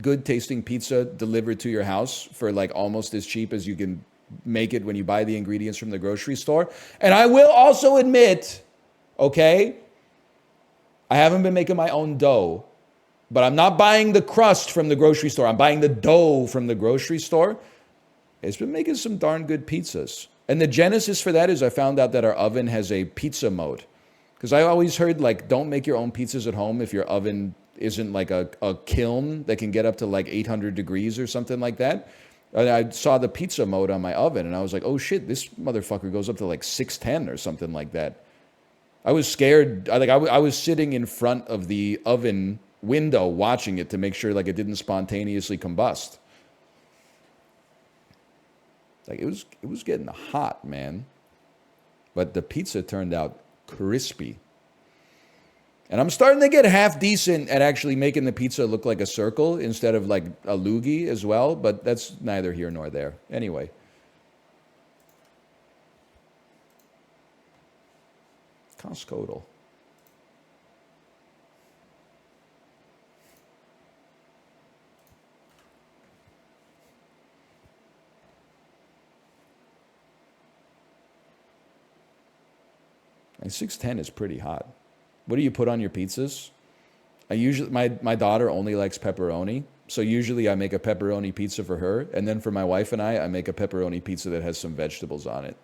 good tasting pizza delivered to your house for like almost as cheap as you can make it when you buy the ingredients from the grocery store. And I will also admit, okay, I haven't been making my own dough, but I'm not buying the crust from the grocery store. I'm buying the dough from the grocery store. It's been making some darn good pizzas. And the genesis for that is I found out that our oven has a pizza mode. Because I always heard, like, don't make your own pizzas at home if your oven isn't like a kiln that can get up to like 800 degrees or something like that. And I saw the pizza mode on my oven, and I was like, oh shit, this motherfucker goes up to like 610 or something like that. I was scared. I was sitting in front of the oven window watching it to make sure like it didn't spontaneously combust. Like it was getting hot, man. But the pizza turned out crispy. And I'm starting to get half decent at actually making the pizza look like a circle instead of like a loogie as well, but that's neither here nor there. Anyway. Costco. And 610 is pretty hot. What do you put on your pizzas? I usually my daughter only likes pepperoni, so usually I make a pepperoni pizza for her, and then for my wife and I make a pepperoni pizza that has some vegetables on it.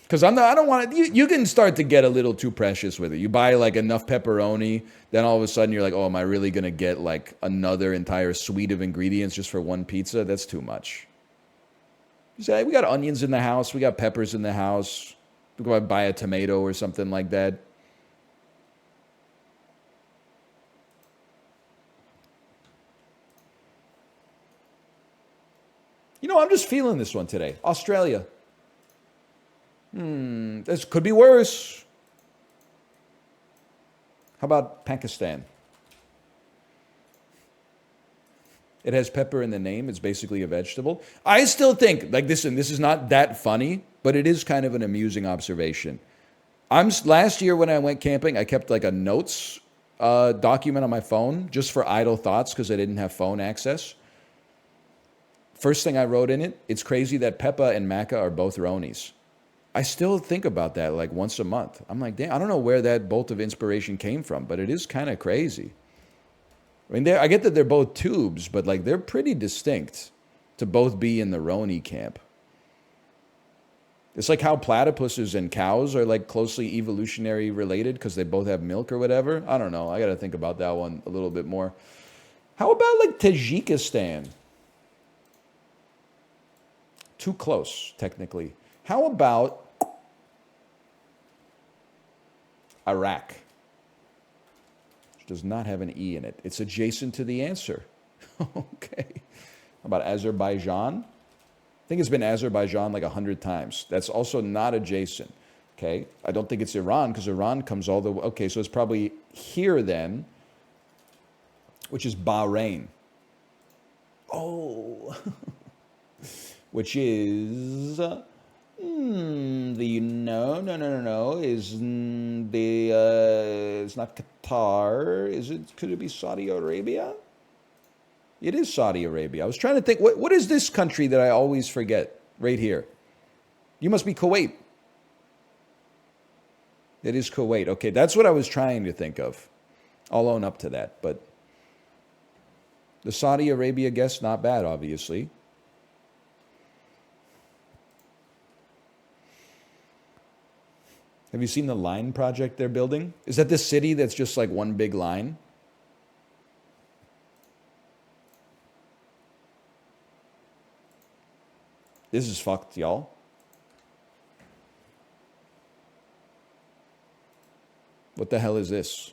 Because I don't want to. You can start to get a little too precious with it. You buy like enough pepperoni, then all of a sudden you're like, oh, am I really gonna get like another entire suite of ingredients just for one pizza? That's too much. You say, we got onions in the house, we got peppers in the house. We go out and buy a tomato or something like that. You know, I'm just feeling this one today. Australia. This could be worse. How about Pakistan? It has pepper in the name. It's basically a vegetable. I still think, like, listen, this is not that funny, but it is kind of an amusing observation. Last year when I went camping, I kept like a notes document on my phone just for idle thoughts because I didn't have phone access. First thing I wrote in it, it's crazy that Peppa and Macca are both Ronies. I still think about that like once a month. I'm like, damn, I don't know where that bolt of inspiration came from, but it is kind of crazy. I mean, I get that they're both tubes, but like they're pretty distinct to both be in the Roni camp. It's like how platypuses and cows are like closely evolutionary related because they both have milk or whatever. I don't know. I got to think about that one a little bit more. How about like Tajikistan? Too close, technically. How about Iraq? Which does not have an E in it. It's adjacent to the answer. Okay. How about Azerbaijan? I think it's been Azerbaijan like 100 times. That's also not adjacent. Okay. I don't think it's Iran because Iran comes all the way. Okay, so it's probably here then, which is Bahrain. Oh. Which is no, is it's not Qatar. Is it? Could it be Saudi Arabia? It is Saudi Arabia. I was trying to think. What is this country that I always forget? Right here. You must be Kuwait. It is Kuwait. Okay, that's what I was trying to think of. I'll own up to that. But the Saudi Arabia guess, not bad, obviously. Have you seen the line project they're building? Is that this city that's just like one big line? This is fucked, y'all. What the hell is this?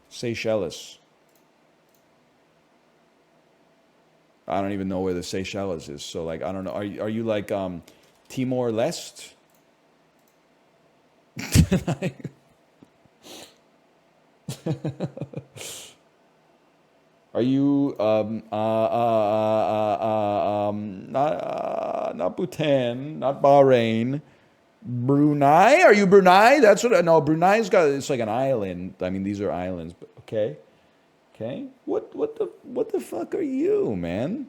Seychelles. I don't even know where the Seychelles is. So, like, I don't know. Are you like Timor-Leste? Are you not Bhutan, not Bahrain, Brunei? Are you Brunei? That's what. No, Brunei's got. It's like an island. I mean, these are islands. But okay. Okay, what the fuck are you, man?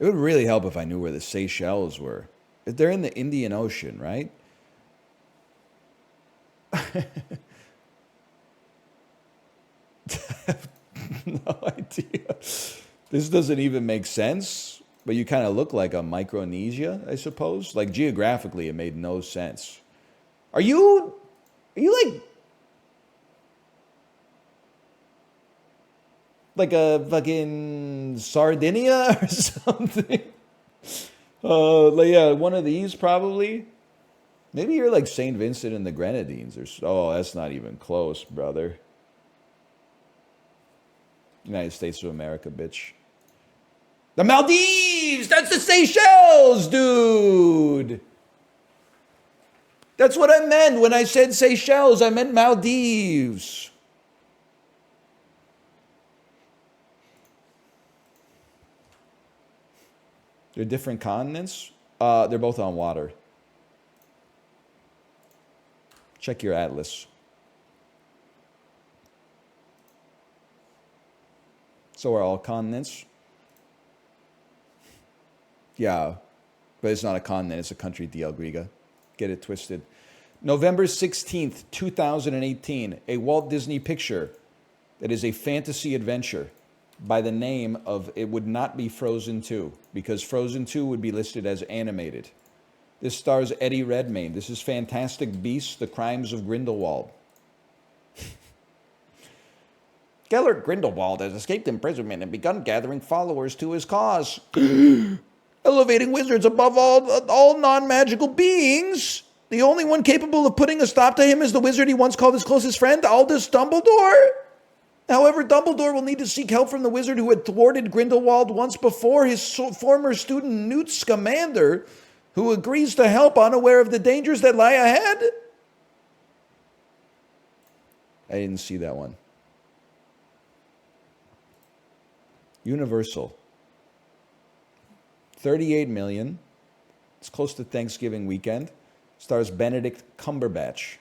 It would really help if I knew where the Seychelles were. They're in the Indian Ocean, right? No idea. This doesn't even make sense. But you kind of look like a Micronesia, I suppose. Like geographically, it made no sense. Are you like a fucking Sardinia or something? Like, yeah, one of these probably. Maybe you're like St. Vincent and the Grenadines or oh, that's not even close, brother. United States of America, bitch. The Maldives! That's the Seychelles, dude! That's what I meant when I said Seychelles. I meant Maldives. They're different continents. They're both on water. Check your atlas. So are all continents. Yeah, but it's not a continent. It's a country, DL Griga. Get it twisted. November 16th, 2018, a Walt Disney picture that is a fantasy adventure by the name of, it would not be Frozen 2, because Frozen 2 would be listed as animated. This stars Eddie Redmayne. This is Fantastic Beasts, The Crimes of Grindelwald. Gellert Grindelwald has escaped imprisonment and begun gathering followers to his cause. Elevating wizards above all non-magical beings. The only one capable of putting a stop to him is the wizard he once called his closest friend, Albus Dumbledore. However, Dumbledore will need to seek help from the wizard who had thwarted Grindelwald once before, his former student Newt Scamander, who agrees to help unaware of the dangers that lie ahead. I didn't see that one. Universal. 38 million. It's close to Thanksgiving weekend. Stars Benedict Cumberbatch.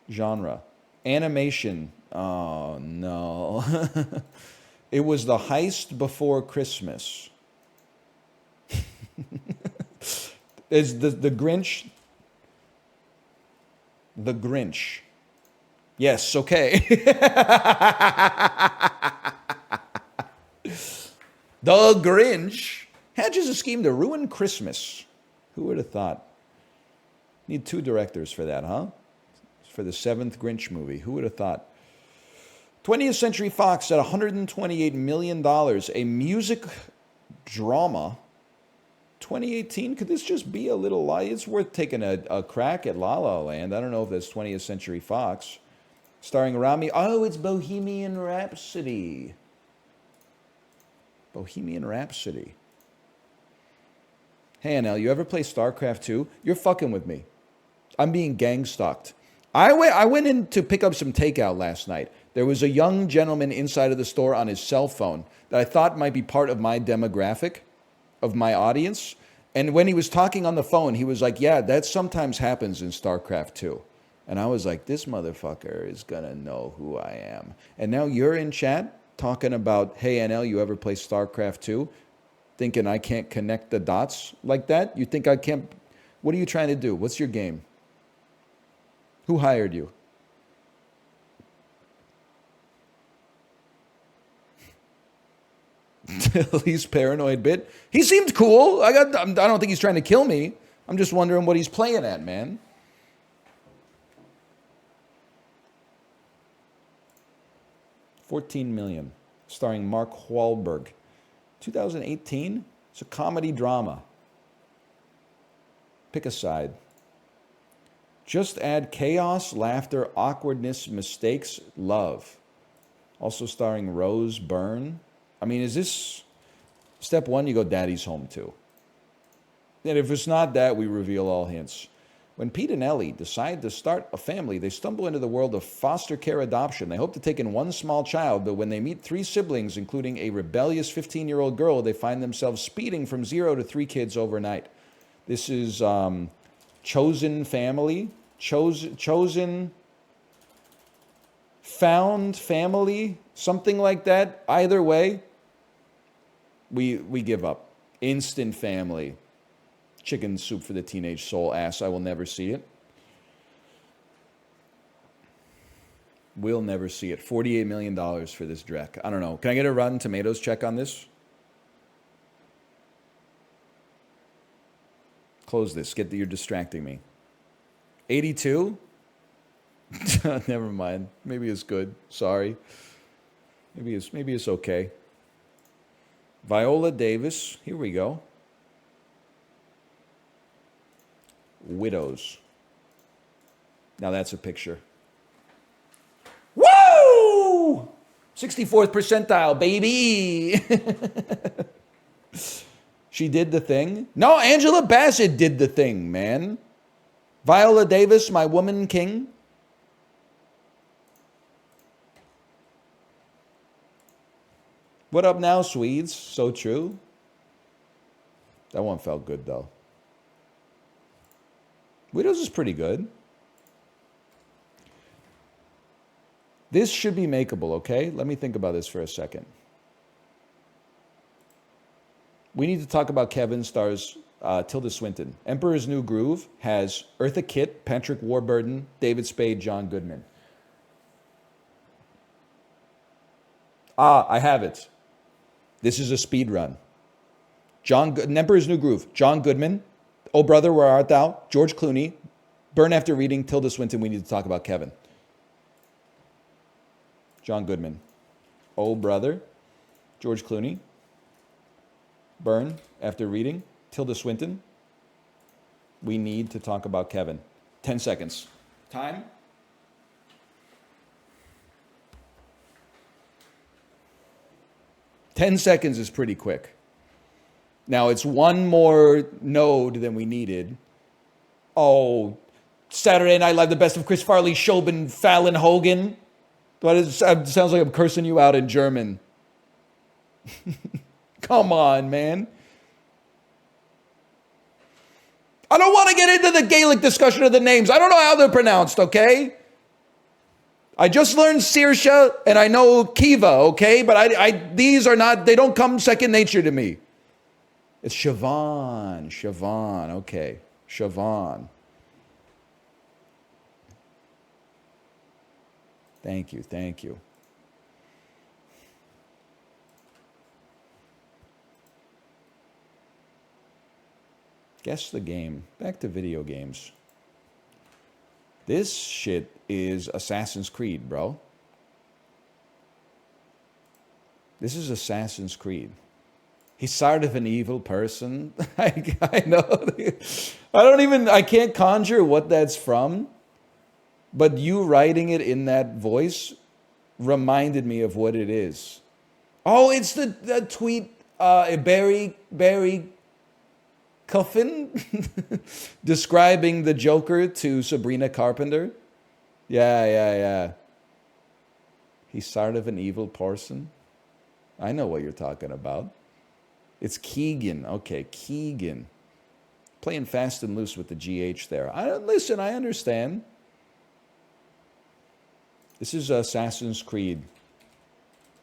Genre. Animation. Oh, no. It was The Heist Before Christmas. Is the Grinch. The Grinch. Yes, okay. The Grinch hatches a scheme to ruin Christmas. Who would have thought? Need 2 directors for that, huh? For the 7th Grinch movie. Who would have thought? 20th Century Fox at $128 million. A music drama. 2018? Could this just be a little light? It's worth taking a crack at La La Land. I don't know if that's 20th Century Fox. Starring Rami. Oh, it's Bohemian Rhapsody. Bohemian Rhapsody. Hey, NL, you ever play StarCraft 2? You're fucking with me. I'm being gang stalked. I went in to pick up some takeout last night. There was a young gentleman inside of the store on his cell phone that I thought might be part of my demographic, of my audience. And when he was talking on the phone, he was like, yeah, that sometimes happens in StarCraft 2. And I was like, this motherfucker is going to know who I am. And now you're in chat talking about, hey, NL, you ever play StarCraft 2? Thinking I can't connect the dots like that? You think I can't? What are you trying to do? What's your game? Who hired you? Least paranoid bit. He seemed cool. I don't think he's trying to kill me. I'm just wondering what he's playing at, man. $14 million, starring Mark Wahlberg. 2018. It's a comedy drama. Pick a side. Just add chaos, laughter, awkwardness, mistakes, love. Also starring Rose Byrne. I mean, is this step 1? You go Daddy's Home 2. And if it's not that, we reveal all hints. When Pete and Ellie decide to start a family, they stumble into the world of foster care adoption. They hope to take in one small child, but when they meet 3 siblings, including a rebellious 15-year-old girl, they find themselves speeding from 0 to 3 kids overnight. This is Chosen Family. Chosen Found Family. Something like that. Either way, we give up. Instant Family. Chicken Soup for the Teenage Soul. Ass, I will never see it. We'll never see it. $48 million for this Drek. I don't know. Can I get a Rotten Tomatoes check on this? Close this. You're distracting me. 82? Never mind. Maybe it's good. Sorry. Maybe it's okay. Viola Davis. Here we go. Widows. Now that's a picture. Woo! 64th percentile, baby. She did the thing. No, Angela Bassett did the thing, man. Viola Davis, my woman king. What up now, Swedes? So true. That one felt good, though. Widows is pretty good. This should be makeable, okay? Let me think about this for a second. We need to talk about Kevin stars Tilda Swinton. Emperor's New Groove has Eartha Kitt, Patrick Warburton, David Spade, John Goodman. Ah, I have it. This is a speed run. Emperor's New Groove. John Goodman. Oh, Brother, Where Art Thou? George Clooney. Burn After Reading. Tilda Swinton. We need to talk about Kevin. John Goodman. Oh, Brother. George Clooney. Burn After Reading. Tilda Swinton. We need to talk about Kevin. 10 seconds. Time. Ten seconds is pretty quick. Now, it's one more node than we needed. Oh, Saturday Night Live, the best of Chris Farley, Shobin, Fallon, Hogan. But it sounds like I'm cursing you out in German. Come on, man. I don't want to get into the Gaelic discussion of the names. I don't know how they're pronounced, okay? I just learned Saoirse and I know Kiva, okay? But these are not, they don't come second nature to me. It's Siobhan, okay. Siobhan. Thank you. Guess the game. Back to video games. This shit is Assassin's Creed, bro. This is Assassin's Creed. He's sort of an evil person. I know. I can't conjure what that's from. But you writing it in that voice reminded me of what it is. Oh, it's the tweet, Barry Cuffin describing the Joker to Sabrina Carpenter. Yeah. He's sort of an evil person. I know what you're talking about. It's Keegan. Okay, Keegan. Playing fast and loose with the GH there. I understand. This is Assassin's Creed.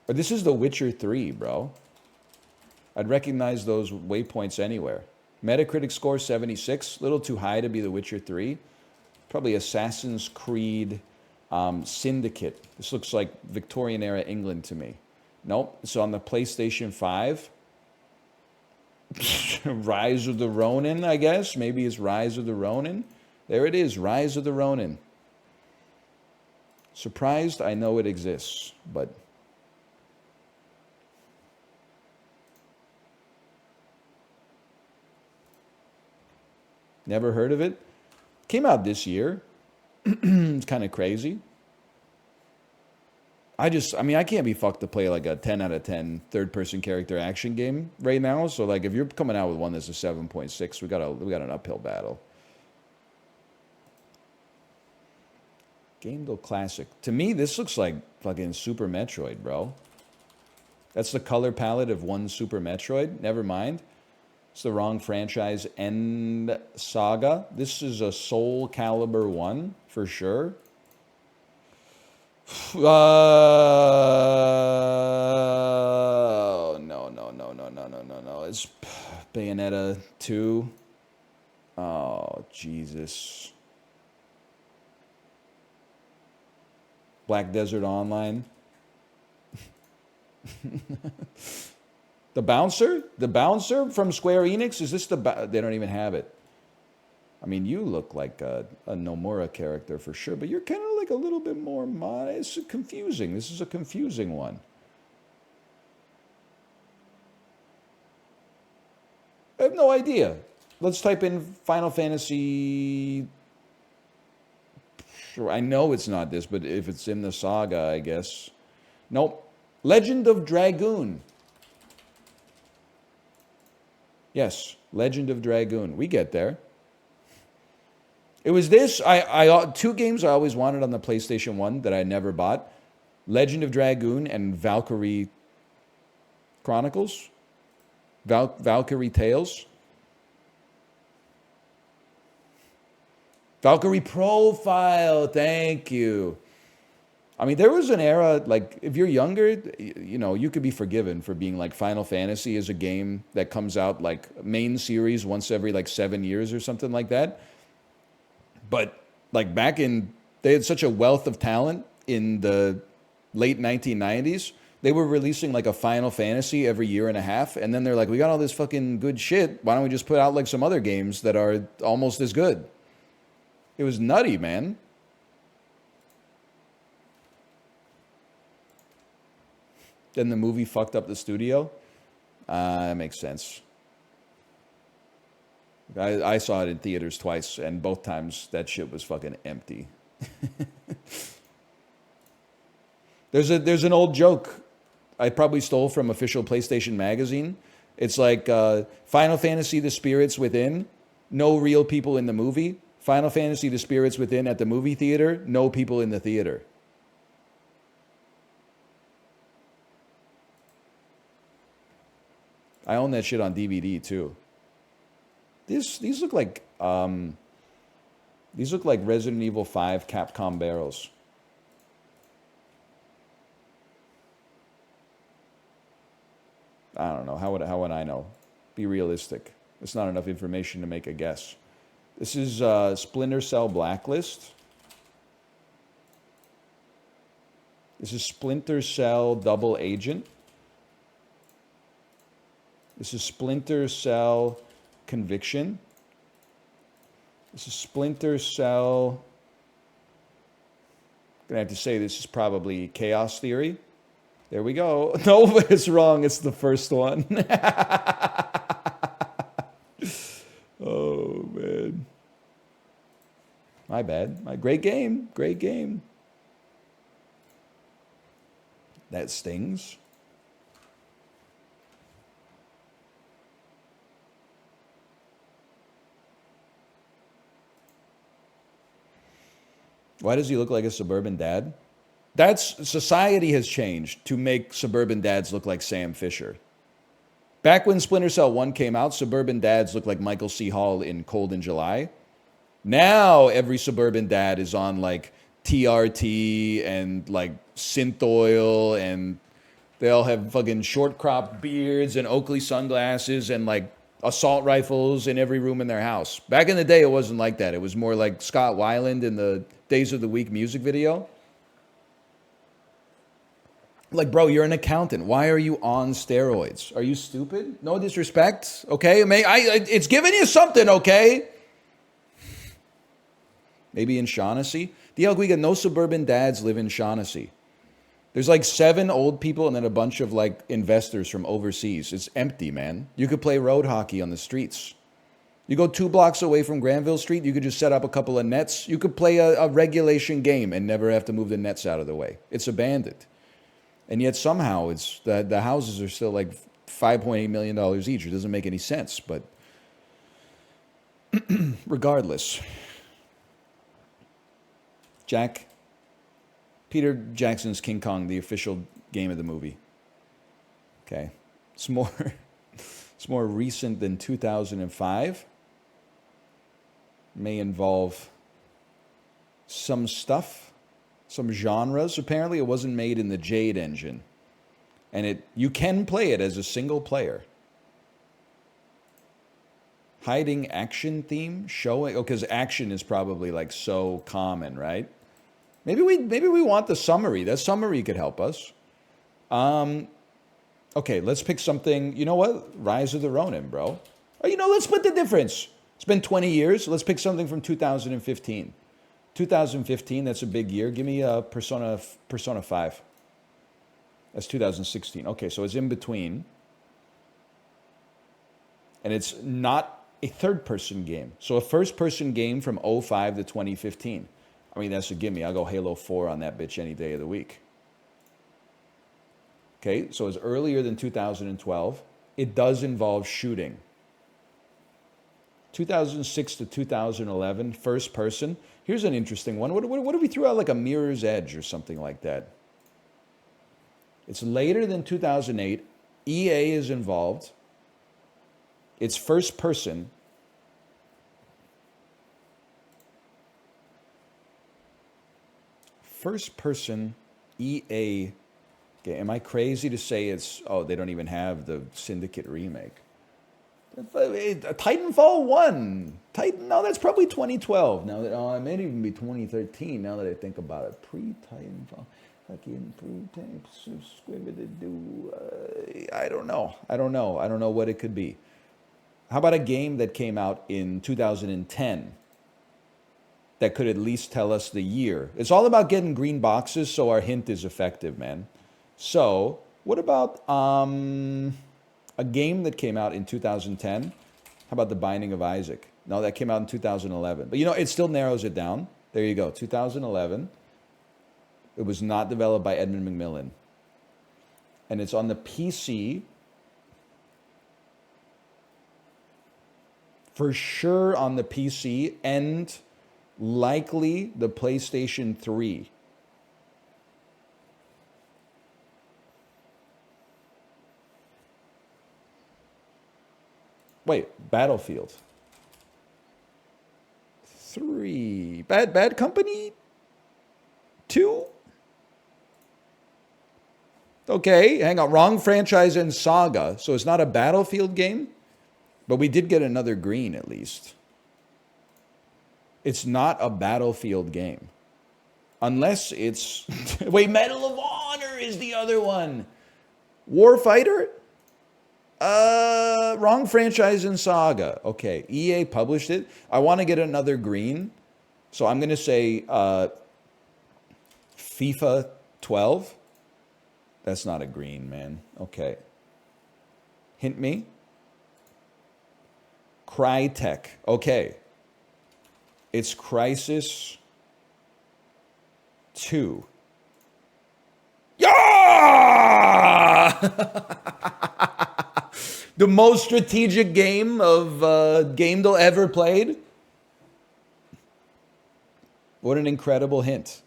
Or this is The Witcher 3, bro. I'd recognize those waypoints anywhere. Metacritic score 76. A little too high to be The Witcher 3. Probably Assassin's Creed Syndicate. This looks like Victorian era England to me. Nope. It's on the PlayStation 5. Rise of the Ronin, I guess. Maybe it's Rise of the Ronin. There it is. Rise of the Ronin. Surprised I know it exists, but... Never heard of it? Came out this year. It's kind of crazy. I can't be fucked to play like a 10 out of 10 third-person character action game right now. So, like, if you're coming out with one that's a 7.6, we got an uphill battle. Game Though Classic. To me, this looks like fucking Super Metroid, bro. That's the color palette of one Super Metroid. Never mind. It's the wrong franchise. End Saga. This is a Soul Calibur 1, for sure. No. It's Bayonetta 2. Oh, Jesus. Black Desert Online. The Bouncer? The Bouncer from Square Enix? Is this they don't even have it. I mean, you look like a Nomura character for sure, but you're kind of like a little bit more modest. It's confusing. This is a confusing one. I have no idea. Let's type in Final Fantasy. Sure, I know it's not this, but if it's in the saga, I guess. Nope. Legend of Dragoon. Yes, Legend of Dragoon. We get there. It was this. Two games I always wanted on the PlayStation 1 that I never bought. Legend of Dragoon and Valkyrie Chronicles. Valkyrie Tales. Valkyrie Profile. Thank you. I mean, there was an era, like, if you're younger, you know, you could be forgiven for being like Final Fantasy is a game that comes out like main series once every like 7 years or something like that. But like back in, they had such a wealth of talent in the late 1990s. They were releasing like a Final Fantasy every year and a half. And then they're like, we got all this fucking good shit. Why don't we just put out like some other games that are almost as good? It was nutty, man. Then the movie fucked up the studio. That makes sense. I saw it in theaters twice, and both times that shit was fucking empty. There's an old joke I probably stole from official PlayStation magazine. It's like Final Fantasy: The Spirits Within, no real people in the movie. Final Fantasy: The Spirits Within at the movie theater, no people in the theater. I own that shit on DVD too. These look like Resident Evil 5 Capcom barrels. I don't know. How would I know? Be realistic. It's not enough information to make a guess. This is Splinter Cell Blacklist. This is Splinter Cell Double Agent. This is Splinter Cell Conviction. This is Splinter Cell. I'm gonna have to say this is probably Chaos Theory. There we go. No, it's wrong. It's the first one. Oh, man. My bad. Great game. Great game. That stings. Why does he look like a suburban dad? Society has changed to make suburban dads look like Sam Fisher. Back when Splinter Cell 1 came out, suburban dads looked like Michael C. Hall in Cold in July. Now every suburban dad is on like TRT and like synth oil, and they all have fucking short cropped beards and Oakley sunglasses and like assault rifles in every room in their house. Back in the day, it wasn't like that. It was more like Scott Weiland in the Days of the Week music video. Like, bro, you're an accountant. Why are you on steroids? Are you stupid? No disrespect, okay? It's giving you something, okay? Maybe in Shaughnessy. Dialguiga, no suburban dads live in Shaughnessy. There's like 7 old people and then a bunch of like investors from overseas. It's empty, man. You could play road hockey on the streets. You go 2 blocks away from Granville Street, you could just set up a couple of nets. You could play a regulation game and never have to move the nets out of the way. It's abandoned. And yet somehow it's the houses are still like $5.8 million each. It doesn't make any sense, but regardless. Peter Jackson's King Kong, the official game of the movie. Okay. It's more recent than 2005. May involve some stuff, some genres. Apparently it wasn't made in the Jade engine. And you can play it as a single player. Hiding action theme, showing, because action is probably like so common, right? Maybe we want the summary. That summary could help us. Okay, let's pick something. You know what? Rise of the Ronin, bro. Oh, let's split the difference. It's been 20 years. Let's pick something from 2015. 2015, that's a big year. Give me Persona 5. That's 2016. Okay, so it's in between. And it's not a third-person game. So a first-person game from 05 to 2015. I mean, that's a gimme. I'll go Halo 4 on that bitch any day of the week. Okay, so it's earlier than 2012. It does involve shooting. 2006 to 2011, first person. Here's an interesting one. What if we threw out like a Mirror's Edge or something like that? It's later than 2008. EA is involved. It's first person. First person EA. Okay, am I crazy to say it's... Oh, they don't even have the Syndicate remake. Titanfall 1. No, that's probably 2012. Now that it may even be 2013. Now that I think about it, pre-Titanfall, fucking I don't know. I don't know what it could be. How about a game that came out in 2010 that could at least tell us the year? It's all about getting green boxes, so our hint is effective, man. So, what about a game that came out in 2010? How about The Binding of Isaac? No, that came out in 2011. But you know, it still narrows it down. There you go, 2011. It was not developed by Edmund Macmillan. And it's on the PC. For sure on the PC and likely the PlayStation 3. Wait, Battlefield 3. Bad Company 2? Okay, hang on. Wrong franchise and saga. So it's not a Battlefield game? But we did get another green, at least. It's not a Battlefield game. Unless it's... Wait, Medal of Honor is the other one. Warfighter? Wrong franchise and saga. Okay, EA published it. I want to get another green. So I'm going to say FIFA 12. That's not a green, man. Okay. Hint me. Crytek. Okay. It's Crysis 2. Yeah! The most strategic game of Gamedel ever played. What an incredible hint.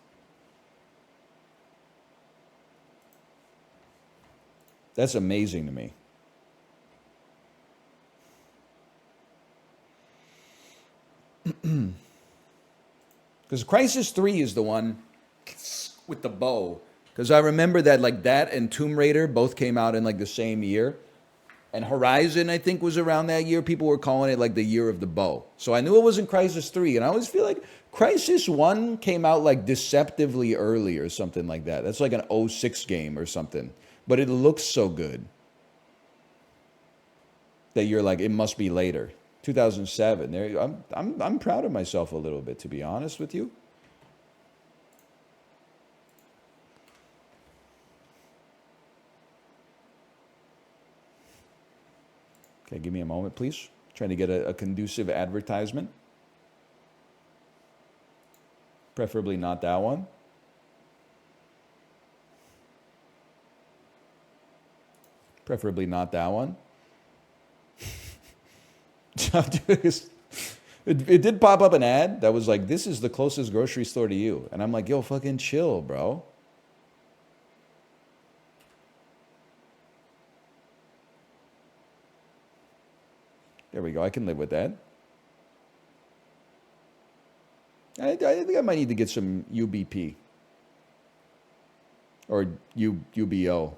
That's amazing to me. Because Crysis 3 is the one with the bow. Because I remember that like that and Tomb Raider both came out in like the same year. And Horizon, I think, was around that year. People were calling it like the year of the bow. So I knew it wasn't Crysis 3. And I always feel like Crysis 1 came out like deceptively early or something like that. That's like an 06 game or something. But it looks so good that you're like, it must be later. 2007. There, I'm proud of myself a little bit, to be honest with you. Okay, give me a moment, please. Trying to get a conducive advertisement. Preferably not that one. Preferably not that one. It did pop up an ad that was like, this is the closest grocery store to you. And I'm like, yo, fucking chill, bro. There we go. I can live with that. I think I might need to get some UBP. Or UBO.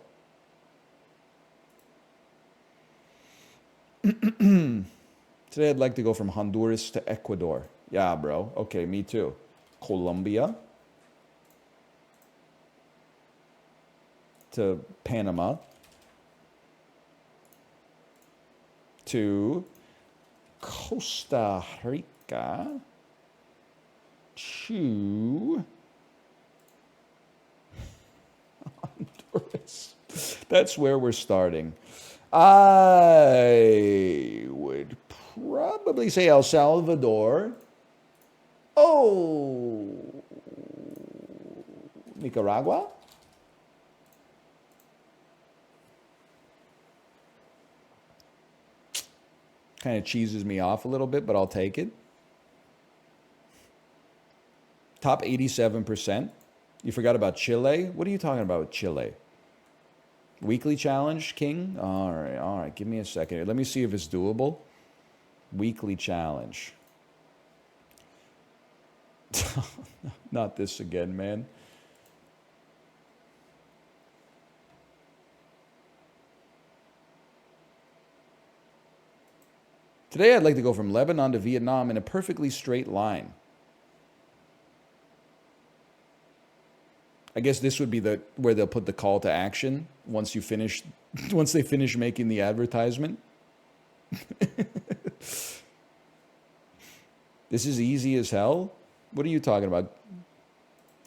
Today I'd like to go from Honduras to Ecuador. Yeah, bro. Okay, me too. Colombia. To Panama. To Costa Rica. To Honduras. That's where we're starting. I would probably say El Salvador. Oh, Nicaragua. Kind of cheeses me off a little bit, but I'll take it. Top 87%. You forgot about Chile? What are you talking about with Chile? Weekly challenge, King? All right. Give me a second. Let me see if it's doable. Weekly challenge. Not this again, man. Today I'd like to go from Lebanon to Vietnam in a perfectly straight line. I guess this would be where they'll put the call to action once you finish, once they finish making the advertisement. This is easy as hell. What are you talking about?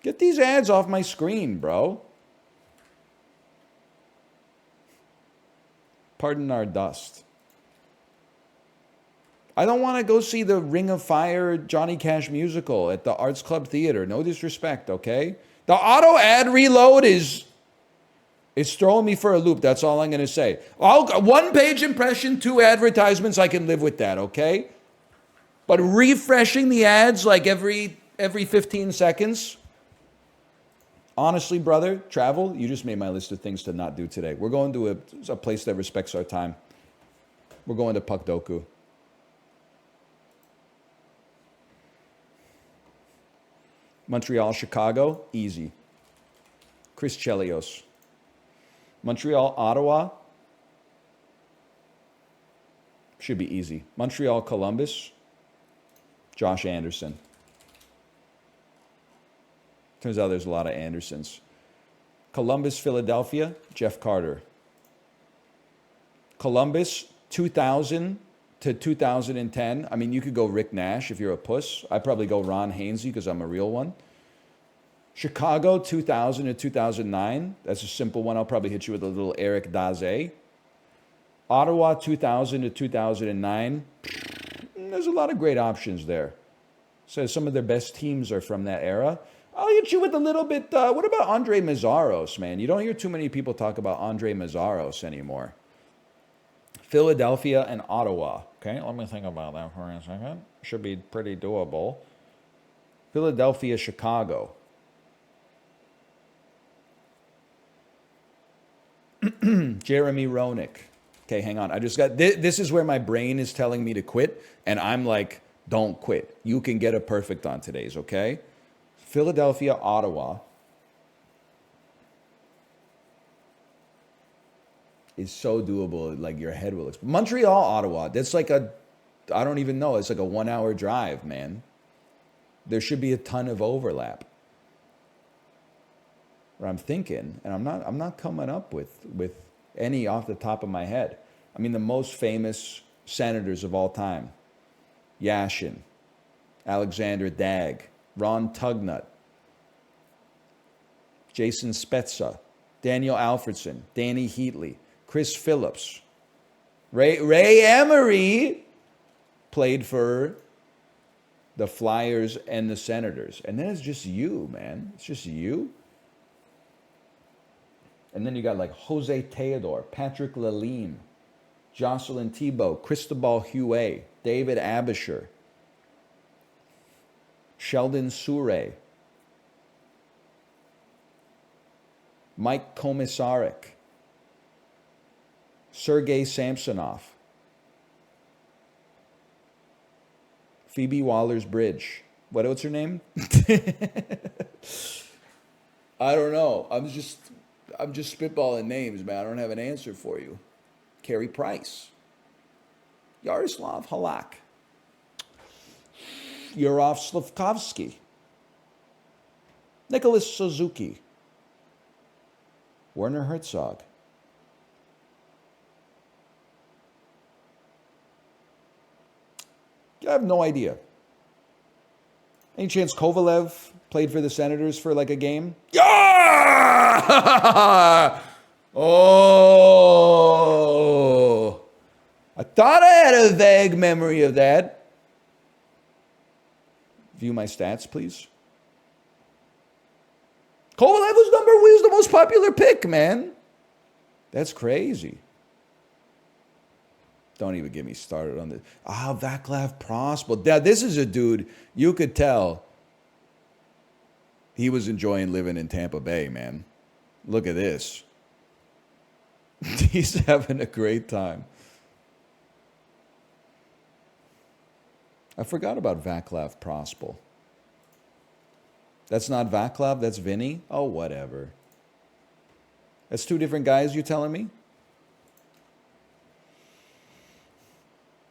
Get these ads off my screen, bro. Pardon our dust. I don't want to go see the Ring of Fire Johnny Cash musical at the Arts Club Theater. No disrespect, okay? The auto ad reload is throwing me for a loop. That's all I'm going to say. One page impression, 2 advertisements, I can live with that, okay? But refreshing the ads like every 15 seconds, honestly, brother, travel, you just made my list of things to not do today. We're going to a place that respects our time. We're going to Pakdoku. Montreal, Chicago, easy. Chris Chelios. Montreal, Ottawa, should be easy. Montreal, Columbus, Josh Anderson. Turns out there's a lot of Andersons. Columbus, Philadelphia, Jeff Carter. Columbus, 2000 to 2010. I mean, you could go Rick Nash if you're a puss. I'd probably go Ron Hainsey because I'm a real one. Chicago, 2000 to 2009. That's a simple one. I'll probably hit you with a little Eric Daze. Ottawa, 2000 to 2009. There's a lot of great options there. So some of their best teams are from that era. I'll hit you with a little bit. What about Andre Mazaros, man? You don't hear too many people talk about Andre Mazaros anymore. Philadelphia and Ottawa. Okay, let me think about that for a second. Should be pretty doable. Philadelphia, Chicago. Jeremy Roenick. Okay, hang on. I just got... This is where my brain is telling me to quit, and I'm like, don't quit. You can get a perfect on today's, okay? Philadelphia, Ottawa is so doable, like your head will explode. Montreal, Ottawa, that's like I don't even know, it's like a 1-hour drive, man. There should be a ton of overlap. What I'm thinking, and I'm not coming up with any off the top of my head. I mean, the most famous senators of all time: Yashin, Alexander Dagg, Ron Tugnut, Jason Spezza, Daniel Alfredson, Danny Heatley, Chris Phillips, Ray Emery played for the Flyers and the Senators. And then it's just you, man. It's just you. And then you got like Jose Teodor, Patrick Lalime, Jocelyn Thibault, Cristobal Huet, David Abisher, Sheldon Sure, Mike Komisarek, Sergei Samsonov, Phoebe Waller-Bridge. What's her name? I don't know. I'm just spitballing names, man. I don't have an answer for you. Carey Price, Yaroslav Halak, Yurov Slavkovsky, Nicholas Suzuki, Werner Herzog, I have no idea. Any chance Kovalev played for the Senators for like a game? Yeah! Oh! I thought I had a vague memory of that. View my stats, please. Kovalev was the most popular pick, man. That's crazy. Don't even get me started on this. Vaclav Prospal. Now, this is a dude, you could tell he was enjoying living in Tampa Bay, man. Look at this. He's having a great time. I forgot about Vaclav Prospal. That's not Vaclav, that's Vinny? Oh, whatever. That's two different guys, you telling me?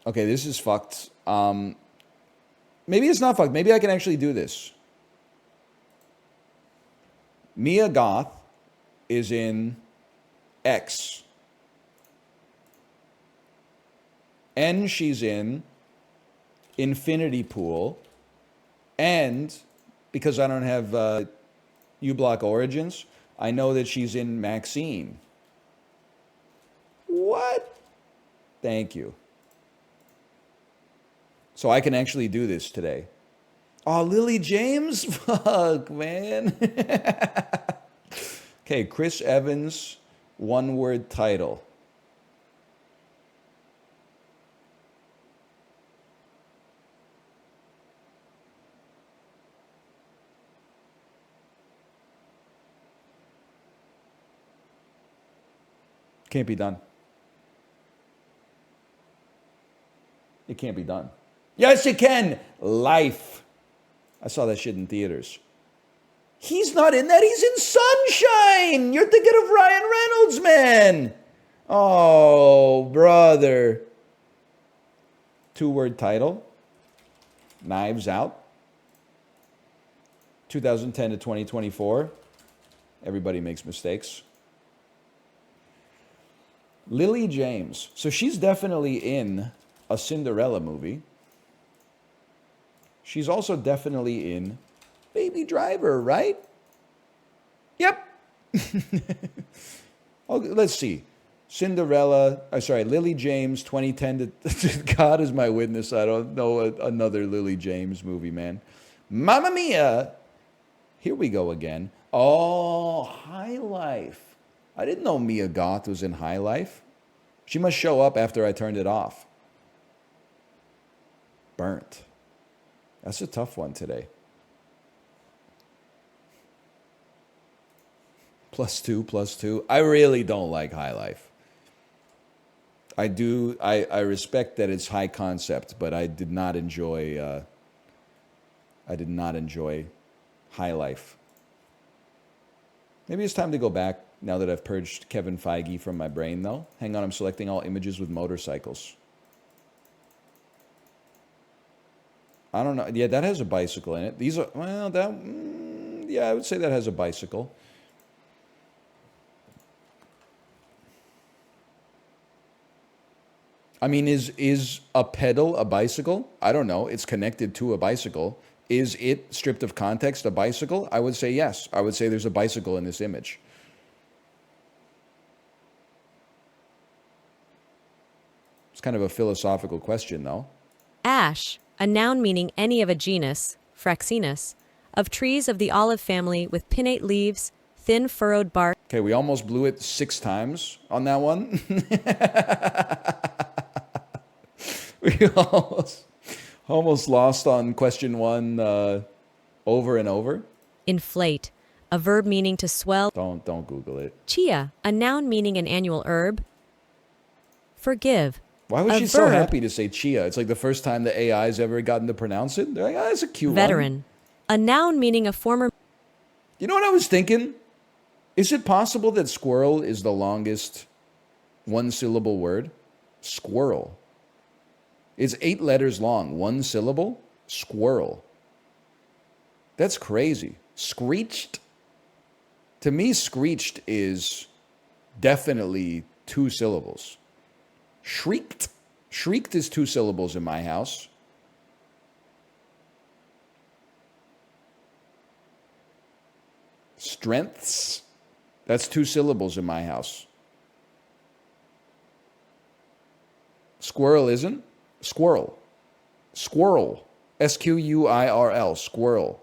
Okay, this is fucked. Maybe it's not fucked. Maybe I can actually do this. Mia Goth is in X. And she's in Infinity Pool. And because I don't have U-Block Origins, I know that she's in Maxine. What? Thank you. So I can actually do this today. Oh, Lily James? Fuck, man. Okay, Chris Evans, one-word title. Can't be done. It can't be done. Yes, it can. Life. I saw that shit in theaters. He's not in that. He's in Sunshine. You're thinking of Ryan Reynolds, man. Oh, brother. Two-word title. Knives Out. 2010 to 2024. Everybody makes mistakes. Lily James. So she's definitely in a Cinderella movie. She's also definitely in Baby Driver, right? Yep. Okay, let's see. Cinderella, Lily James, 2010 to... God is my witness, I don't know another Lily James movie, man. Mamma Mia! Here we go again. Oh, High Life. I didn't know Mia Goth was in High Life. She must show up after I turned it off. Burnt. That's a tough one today. +2. I really don't like High Life. I respect that it's high concept, but I did not enjoy High Life. Maybe it's time to go back now that I've purged Kevin Feige from my brain, though. Hang on, I'm selecting all images with motorcycles. I don't know. Yeah, that has a bicycle in it. These are, well, yeah, I would say that has a bicycle. I mean, is a pedal a bicycle? I don't know. It's connected to a bicycle. Is it, stripped of context, a bicycle? I would say yes. I would say there's a bicycle in this image. It's kind of a philosophical question, though. Ash, a noun meaning any of a genus, Fraxinus, of trees of the olive family with pinnate leaves, thin furrowed bark. Okay, we almost blew it 6 times on that one. We almost lost on question 1 over and over. Inflate, a verb meaning to swell. Don't Google it. Chia, a noun meaning an annual herb. Forgive. Why was she so happy to say chia? It's like the first time the AI's ever gotten to pronounce it. They're like, oh, that's a cute Veteran, one. a noun meaning a former... You know what I was thinking? Is it possible that squirrel is the longest one-syllable word? Squirrel. It's 8 letters long. 1 syllable? Squirrel. That's crazy. Screeched? To me, screeched is definitely 2 syllables. Shrieked? Shrieked is 2 syllables in my house. Strengths? That's 2 syllables in my house. Squirrel isn't? Squirrel. Squirrel. S-Q-U-I-R-L. Squirrel.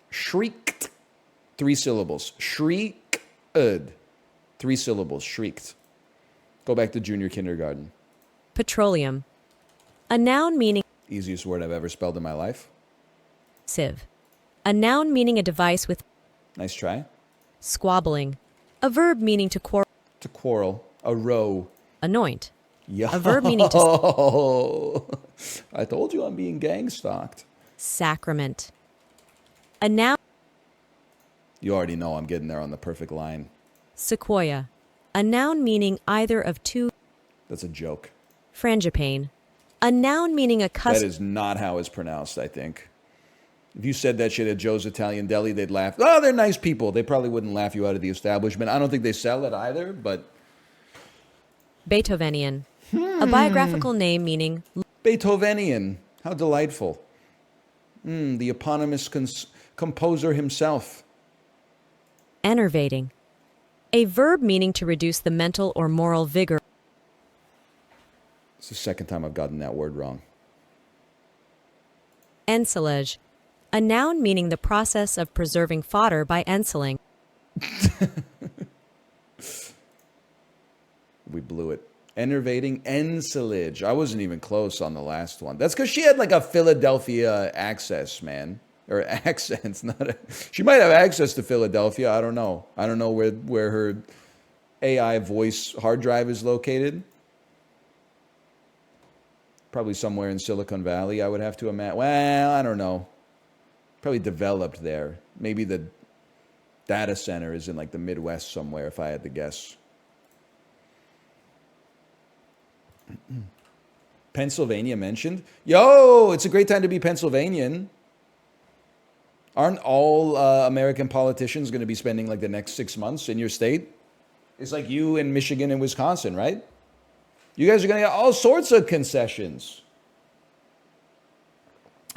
Shrieked. 3 syllables. Shrieked. 3 syllables. Shrieked. Go back to junior kindergarten. Petroleum, a noun meaning... Easiest word I've ever spelled in my life. Sieve, a noun meaning a device with... Nice try. Squabbling, a verb meaning to quarrel. To quarrel. A row. Anoint, Yo. a verb meaning to... I told you I'm being gang-stalked. Sacrament, a noun... You already know I'm getting there on the perfect line. Sequoia, a noun meaning either of 2... That's a joke. Frangipane. A noun meaning a That custom. is not how it's pronounced, I think. If you said that shit at Joe's Italian Deli, they'd laugh. Oh, they're nice people. They probably wouldn't laugh you out of the establishment. I don't think they sell it either, but Beethovenian. A biographical name meaning Beethovenian. How delightful. The eponymous composer himself. enervating. A verb meaning to reduce the mental or moral vigor. It's the second time I've gotten that word wrong. Ensilage. A noun meaning the process of preserving fodder by ensiling. We blew it. Enervating ensilage. I wasn't even close on the last one. That's because she had like a Philadelphia access, man. Or accents, not a... She might have access to Philadelphia. I don't know. I don't know where her AI voice hard drive is located. Probably somewhere in Silicon Valley, I would have to imagine. Well, I don't know. Probably developed there. Maybe the data center is in like the Midwest somewhere, if I had to guess. Pennsylvania mentioned. Yo, it's a great time to be Pennsylvanian. Aren't all American politicians going to be spending like the next 6 months in your state? It's like you in Michigan and Wisconsin, right? You guys are going to get all sorts of concessions.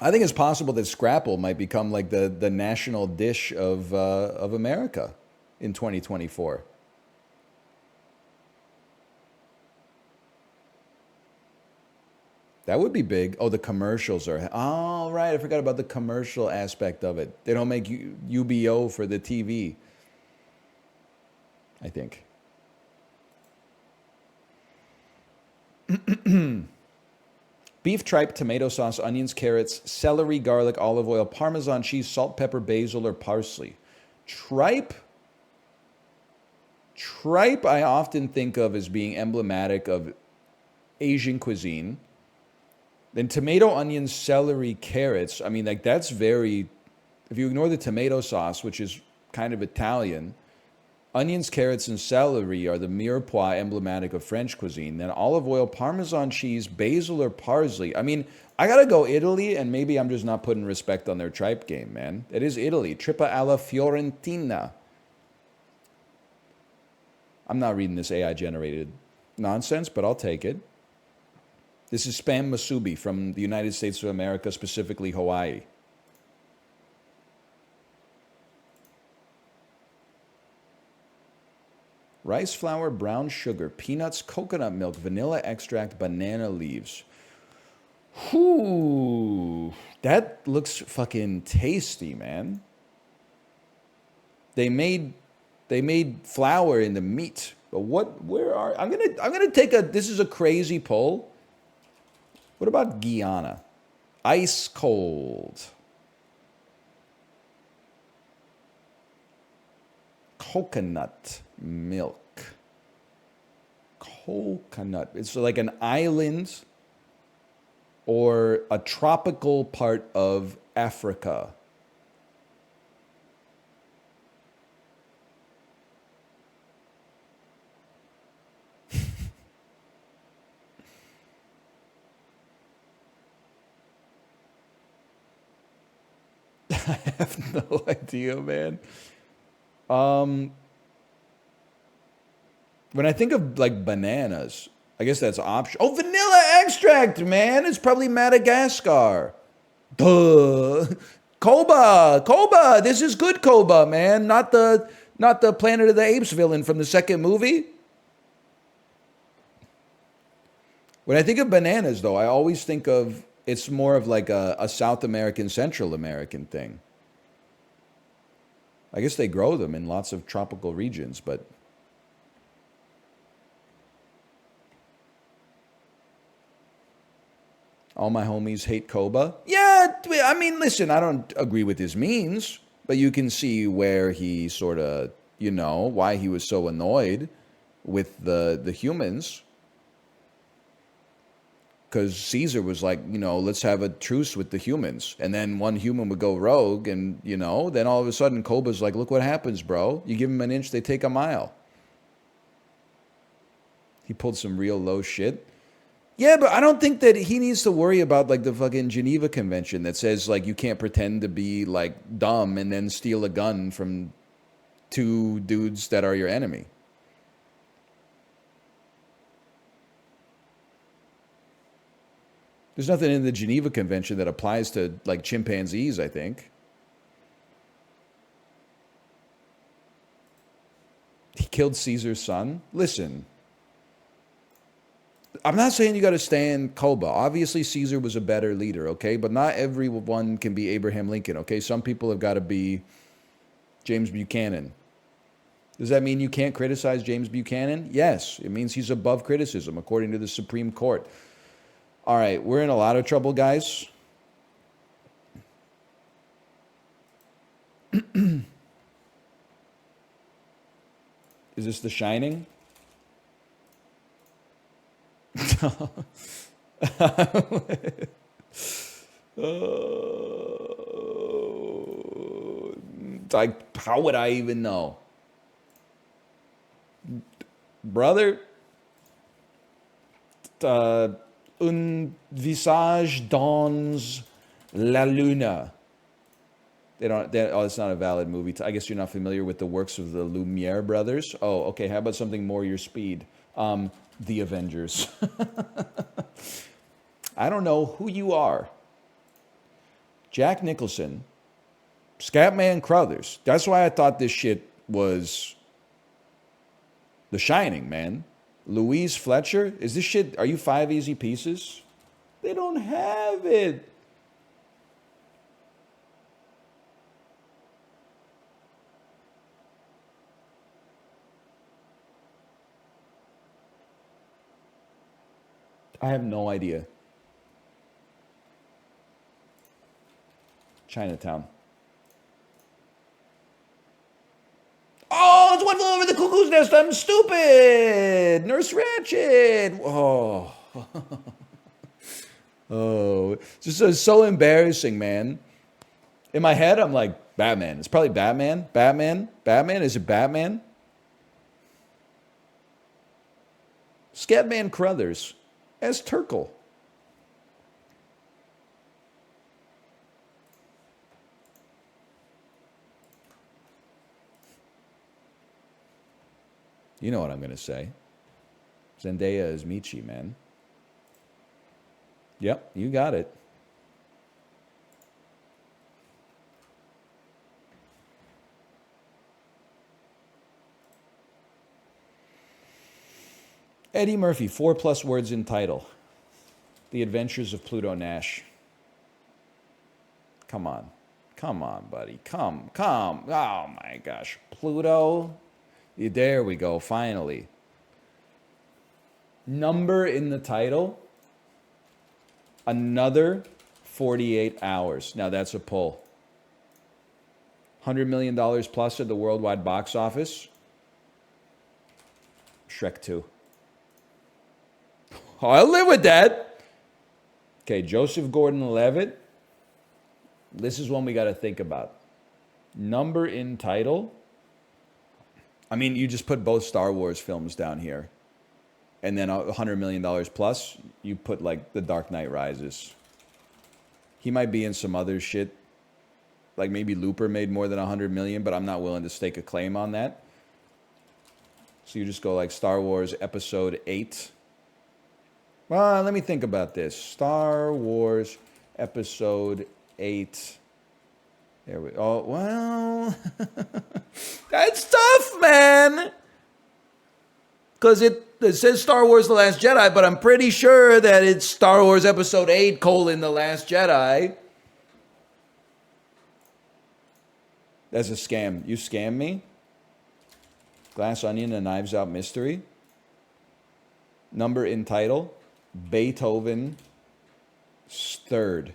I think it's possible that Scrapple might become like the national dish of America in 2024. That would be big. Oh, the commercials are... Oh, right. I forgot about the commercial aspect of it. They don't make UBO for the TV, I think. Beef tripe, tomato sauce, onions, carrots, celery, garlic, olive oil, Parmesan cheese, salt, pepper, basil, or parsley. Tripe? Tripe I often think of as being emblematic of Asian cuisine. Then tomato, onions, celery, carrots. I mean, like that's very... If you ignore the tomato sauce, which is kind of Italian, onions, carrots, and celery are the mirepoix emblematic of French cuisine. Then olive oil, Parmesan cheese, basil, or parsley. I mean, I gotta go Italy, and maybe I'm just not putting respect on their tripe game, man. It is Italy. Trippa alla Fiorentina. I'm not reading this AI-generated nonsense, but I'll take it. This is Spam Masubi from the United States of America, specifically Hawaii. Rice flour, brown sugar, peanuts, coconut milk, vanilla extract, banana leaves. Whew. That looks fucking tasty, man. They made flour in the meat. But I'm gonna take this is a crazy poll. What about Guyana? Ice cold. Coconut milk. Coconut. It's like an island or a tropical part of Africa. I have no idea, man. When I think of like bananas, I guess that's option. Oh, vanilla extract, man. It's probably Madagascar. Duh. Koba. This is good Koba, man. Not the Planet of the Apes villain from the second movie. When I think of bananas, though, I always think of it's more of like a South American, Central American thing. I guess they grow them in lots of tropical regions, but... All my homies hate Koba. Yeah, I mean, listen, I don't agree with his means, but you can see where he sort of, why he was so annoyed with the humans. Because Caesar was like, let's have a truce with the humans. And then one human would go rogue, and, then all of a sudden Koba's like, look what happens, bro. You give them an inch, they take a mile. He pulled some real low shit. Yeah, but I don't think that he needs to worry about like the fucking Geneva Convention that says like you can't pretend to be like dumb and then steal a gun from two dudes that are your enemy. There's nothing in the Geneva Convention that applies to like chimpanzees, I think. He killed Caesar's son? Listen, I'm not saying you got to stand Koba. Obviously, Caesar was a better leader, okay? But not everyone can be Abraham Lincoln, okay? Some people have got to be James Buchanan. Does that mean you can't criticize James Buchanan? Yes, it means he's above criticism, according to the Supreme Court. All right, we're in a lot of trouble, guys. Is this The Shining? Like, how would I even know? Brother, un visage dans la luna. Oh, it's not a valid movie. I guess you're not familiar with the works of the Lumiere brothers. Oh, okay. How about something more your speed? The Avengers. I don't know who you are. Jack Nicholson, Scatman Crothers. That's why I thought this shit was The Shining, man. Louise Fletcher. Is this shit, are you 5 Easy Pieces? They don't have it. I have no idea. Chinatown. Oh, it's One Flew Over the Cuckoo's Nest. I'm stupid. Nurse Ratched. Oh. Oh. It's so embarrassing, man. In my head, I'm like, Batman. It's probably Batman. Batman? Batman? Is it Batman? Scatman Crothers as Turkle. You know what I'm going to say. Zendaya is Michi, man. Yep, you got it. Eddie Murphy, 4+ words in title. The Adventures of Pluto Nash. Come on. Come on, buddy. Come. Oh, my gosh. Pluto. There we go, finally. Number in the title. Another 48 hours. Now, that's a pull. $100 million plus at the worldwide box office. Shrek 2. Oh, I'll live with that. Okay, Joseph Gordon-Levitt. This is one we got to think about. Number in title. I mean, you just put both Star Wars films down here. And then $100 million plus, you put like The Dark Knight Rises. He might be in some other shit. Like maybe Looper made more than 100 million, but I'm not willing to stake a claim on that. So you just go like Star Wars Episode 8. Well, let me think about this. Star Wars Episode 8. There we go. Oh, well, that's tough, man. Because it says Star Wars The Last Jedi, but I'm pretty sure that it's Star Wars Episode 8, The Last Jedi. That's a scam. You scam me? Glass Onion, A Knives Out Mystery. Number in title, Beethoven, Third.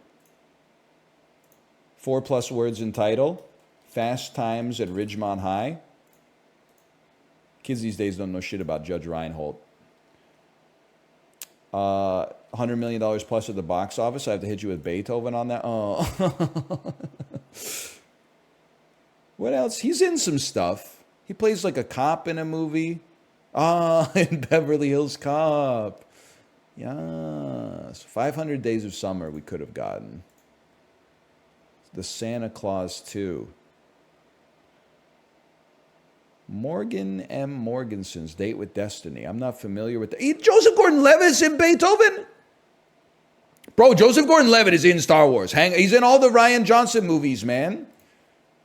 4+ words in title, Fast Times at Ridgemont High. Kids these days don't know shit about Judge Reinhold. $100 million plus at the box office. I have to hit you with Beethoven on that. Oh. What else? He's in some stuff. He plays like a cop in a movie. In Beverly Hills Cop. Yes. 500 Days of Summer we could have gotten. The Santa Claus 2. Morgan M. Morganson's Date with Destiny. I'm not familiar with that. Joseph Gordon-Levitt's in Beethoven? Bro, Joseph Gordon-Levitt is in Star Wars. He's in all the Rian Johnson movies, man.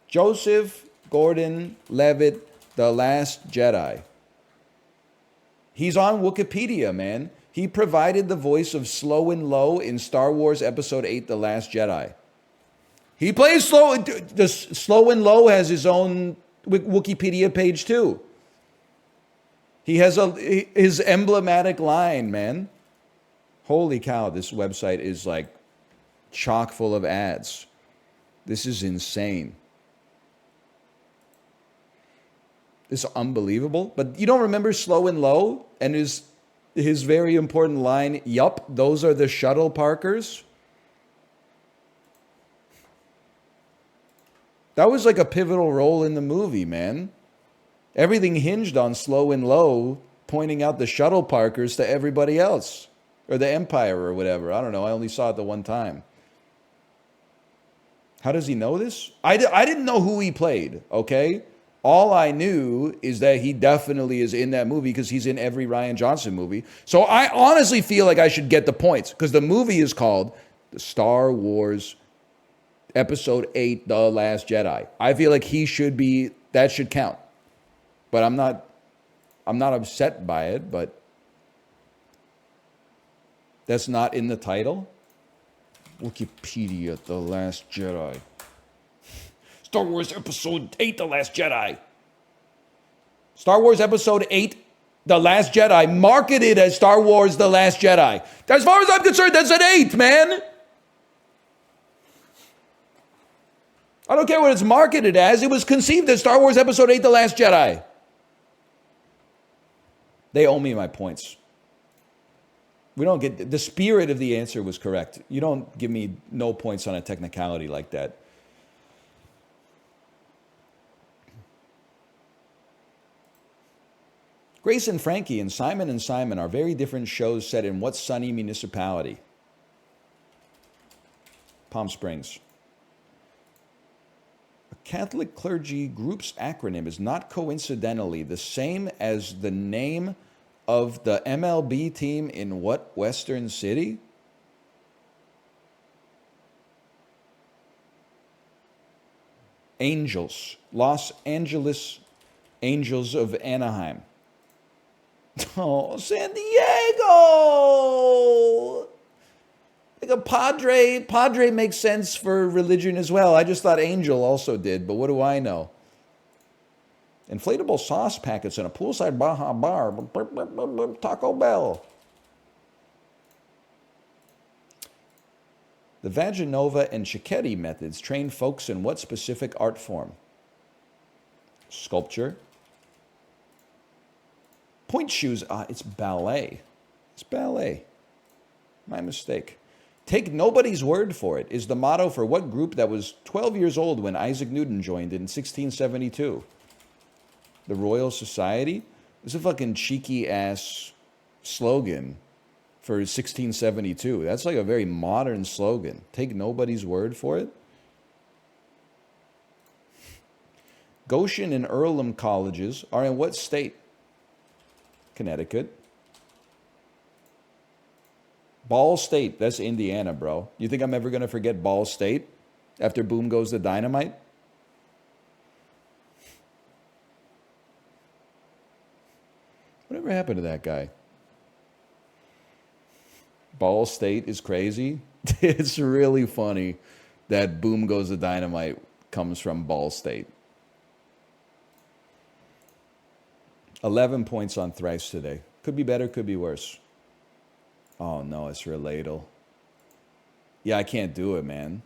Joseph Gordon-Levitt, The Last Jedi. He's on Wikipedia, man. He provided the voice of Slow and Low in Star Wars Episode 8, The Last Jedi. He plays Slow. Slow and Low has his own Wikipedia page, too. He has his emblematic line, man. Holy cow, this website is like chock full of ads. This is insane. This is unbelievable. But you don't remember Slow and Low and his very important line, yup, those are the shuttle parkers? That was like a pivotal role in the movie, man. Everything hinged on Slow and Low pointing out the shuttle parkers to everybody else. Or the Empire or whatever. I don't know. I only saw it the one time. How does he know this? I didn't know who he played, okay? All I knew is that he definitely is in that movie because he's in every Rian Johnson movie. So I honestly feel like I should get the points because the movie is called The Star Wars Episode 8, The Last Jedi. I feel like that should count. But I'm not upset by it, but that's not in the title. Wikipedia, The Last Jedi. Star Wars Episode 8, The Last Jedi. Star Wars Episode 8, The Last Jedi, marketed as Star Wars The Last Jedi. As far as I'm concerned, that's an 8, man. I don't care what it's marketed as. It was conceived as Star Wars Episode 8, The Last Jedi. They owe me my points. We don't get... The spirit of the answer was correct. You don't give me no points on a technicality like that. Grace and Frankie and Simon are very different shows set in what sunny municipality? Palm Springs. A Catholic clergy group's acronym is not coincidentally the same as the name of the MLB team in what western city? Angels. Los Angeles Angels of Anaheim. Oh, San Diego! Like a Padre makes sense for religion as well. I just thought Angel also did, but what do I know? Inflatable sauce packets in a poolside Baja bar. Taco Bell. The Vaginova and Cicchetti methods train folks in what specific art form? Sculpture. Point shoes, it's ballet. It's ballet. My mistake. Take nobody's word for it is the motto for what group that was 12 years old when Isaac Newton joined in 1672? The Royal Society? It's a fucking cheeky-ass slogan for 1672. That's like a very modern slogan. Take nobody's word for it. Goshen and Earlham colleges are in what state? Connecticut. Ball State, that's Indiana, bro. You think I'm ever going to forget Ball State after Boom Goes the Dynamite? Whatever happened to that guy? Ball State is crazy. It's really funny that Boom Goes the Dynamite comes from Ball State. 11 points on Thrice today. Could be better, could be worse. Oh, no, it's Reladle. Yeah, I can't do it, man.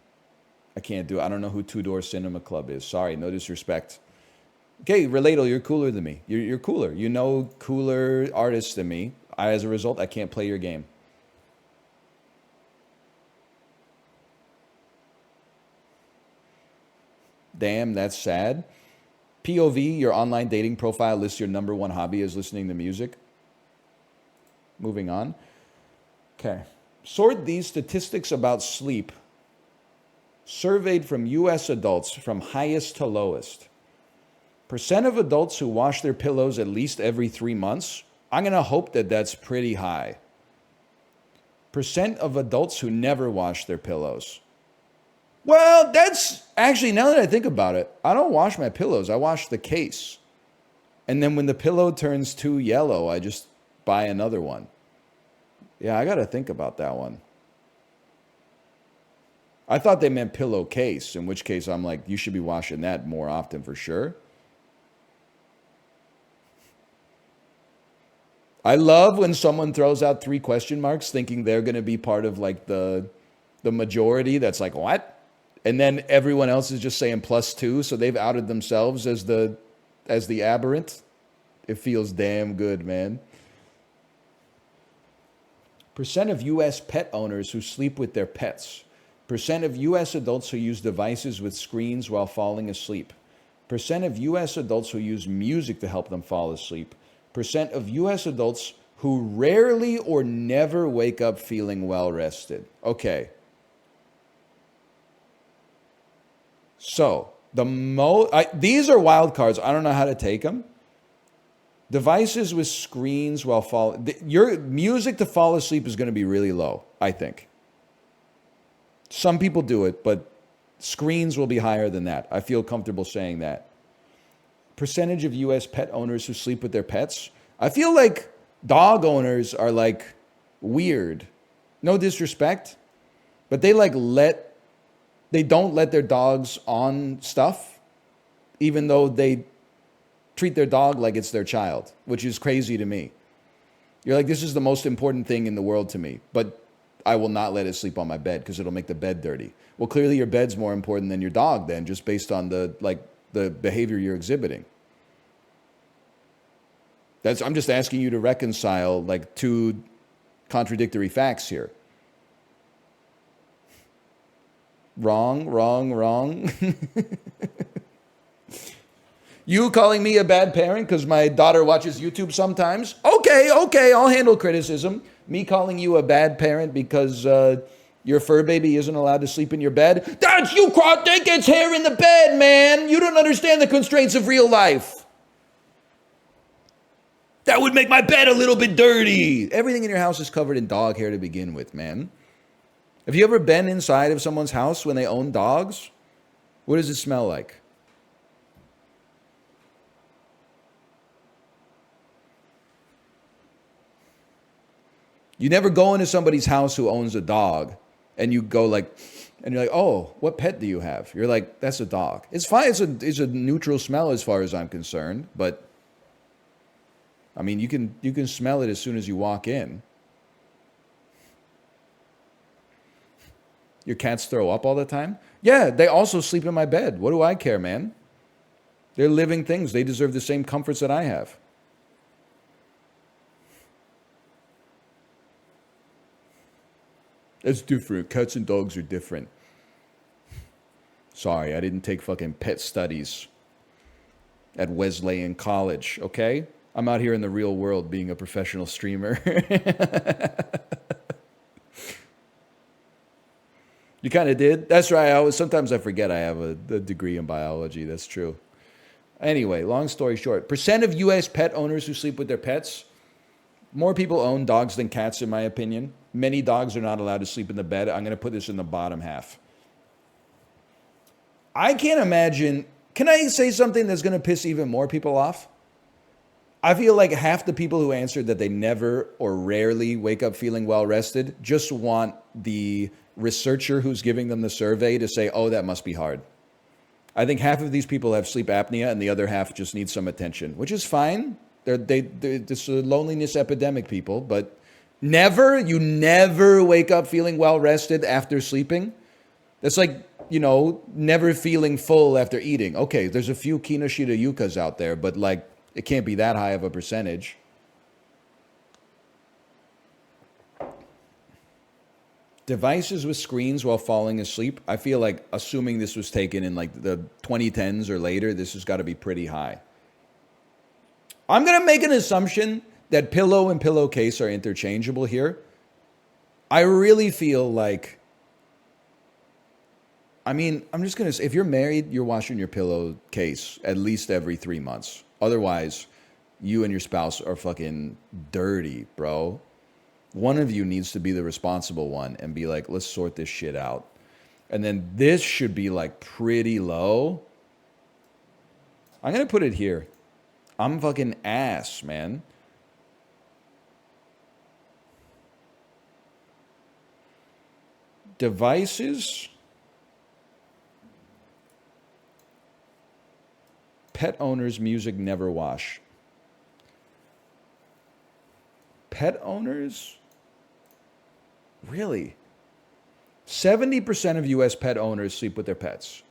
I can't do it. I don't know who Two Door Cinema Club is. Sorry, no disrespect. Okay, Reladle, you're cooler than me. You're cooler. You know cooler artists than me. As a result, I can't play your game. Damn, that's sad. POV, your online dating profile lists your #1 hobby as listening to music. Moving on. Okay. Sort these statistics about sleep surveyed from U.S. adults from highest to lowest. Percent of adults who wash their pillows at least every 3 months. I'm going to hope that that's pretty high. Percent of adults who never wash their pillows. Well, that's actually, now that I think about it, I don't wash my pillows. I wash the case. And then when the pillow turns too yellow, I just buy another one. Yeah, I got to think about that one. I thought they meant pillowcase, in which case I'm like, you should be washing that more often for sure. I love when someone throws out 3 question marks thinking they're going to be part of like the majority that's like, what? And then everyone else is just saying +2, so they've outed themselves as the aberrant. It feels damn good, man. Percent of U.S. pet owners who sleep with their pets. Percent of U.S. adults who use devices with screens while falling asleep. Percent of U.S. adults who use music to help them fall asleep. Percent of U.S. adults who rarely or never wake up feeling well rested. Okay. So, these are wild cards. I don't know how to take them. Devices with screens while falling. Your music to fall asleep is going to be really low, I think. Some people do it, but screens will be higher than that. I feel comfortable saying that. Percentage of U.S. pet owners who sleep with their pets. I feel like dog owners are like weird. No disrespect, but they don't let their dogs on stuff, even though they treat their dog like it's their child, which is crazy to me. You're like, this is the most important thing in the world to me, but I will not let it sleep on my bed because it'll make the bed dirty. Well, clearly your bed's more important than your dog then, just based on the behavior you're exhibiting. I'm just asking you to reconcile like 2 contradictory facts here. Wrong. You calling me a bad parent because my daughter watches YouTube sometimes? Okay, I'll handle criticism. Me calling you a bad parent because your fur baby isn't allowed to sleep in your bed? That's you, that gets hair in the bed, man. You don't understand the constraints of real life. That would make my bed a little bit dirty. Everything in your house is covered in dog hair to begin with, man. Have you ever been inside of someone's house when they own dogs? What does it smell like? You never go into somebody's house who owns a dog and you go like, and you're like, oh, what pet do you have? You're like, that's a dog. It's fine. It's a neutral smell as far as I'm concerned. But I mean, you can smell it as soon as you walk in. Your cats throw up all the time? Yeah, they also sleep in my bed. What do I care, man? They're living things. They deserve the same comforts that I have. It's different. Cats and dogs are different. Sorry, I didn't take fucking pet studies at Wesleyan College, okay? I'm out here in the real world being a professional streamer. You kind of did? That's right. Sometimes I forget I have a degree in biology. That's true. Anyway, long story short, percent of U.S. pet owners who sleep with their pets. More people own dogs than cats, in my opinion. Many dogs are not allowed to sleep in the bed. I'm going to put this in the bottom half. I can't imagine. Can I say something that's going to piss even more people off? I feel like half the people who answered that they never or rarely wake up feeling well rested just want the researcher who's giving them the survey to say, oh, that must be hard. I think half of these people have sleep apnea and the other half just need some attention, which is fine. It's a loneliness epidemic, people, but you never wake up feeling well rested after sleeping. That's like, never feeling full after eating. Okay, there's a few Kinoshita yukas out there, but like, it can't be that high of a percentage. Devices with screens while falling asleep. I feel like, assuming this was taken in like the 2010s or later, this has got to be pretty high. I'm going to make an assumption that pillow and pillowcase are interchangeable here. I really feel like, I mean, I'm just gonna say, if you're married, you're washing your pillowcase at least every 3 months. Otherwise, you and your spouse are fucking dirty, bro. One of you needs to be the responsible one and be like, let's sort this shit out. And then this should be like pretty low. I'm gonna put it here. I'm fucking ass, man. Devices. Pet owners, music never wash. Pet owners? Really? 70% of US pet owners sleep with their pets.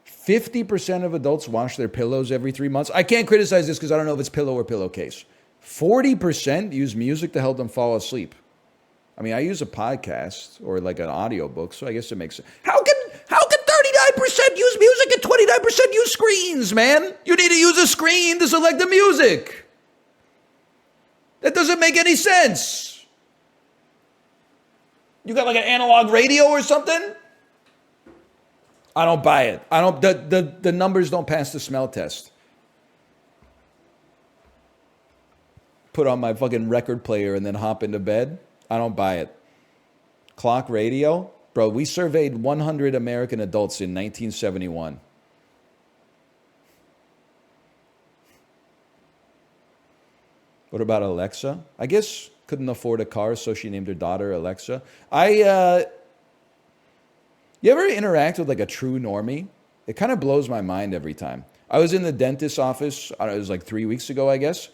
50% of adults wash their pillows every 3 months. I can't criticize this because I don't know if it's pillow or pillowcase. 40% use music to help them fall asleep. I mean, I use a podcast or like an audiobook, so I guess it makes sense. How can 39% use music and 29% use screens, man? You need to use a screen to select the music. That doesn't make any sense. You got like an analog radio or something? I don't buy it. I don't. The numbers don't pass the smell test. Put on my fucking record player and then hop into bed. I don't buy it. Clock radio, bro. We surveyed 100 American adults in 1971. What about Alexa? I guess couldn't afford a car, so she named her daughter Alexa. You ever interact with like a true normie? It kind of blows my mind every time. I was in the dentist's office, I don't know, it was like 3 weeks ago, I guess.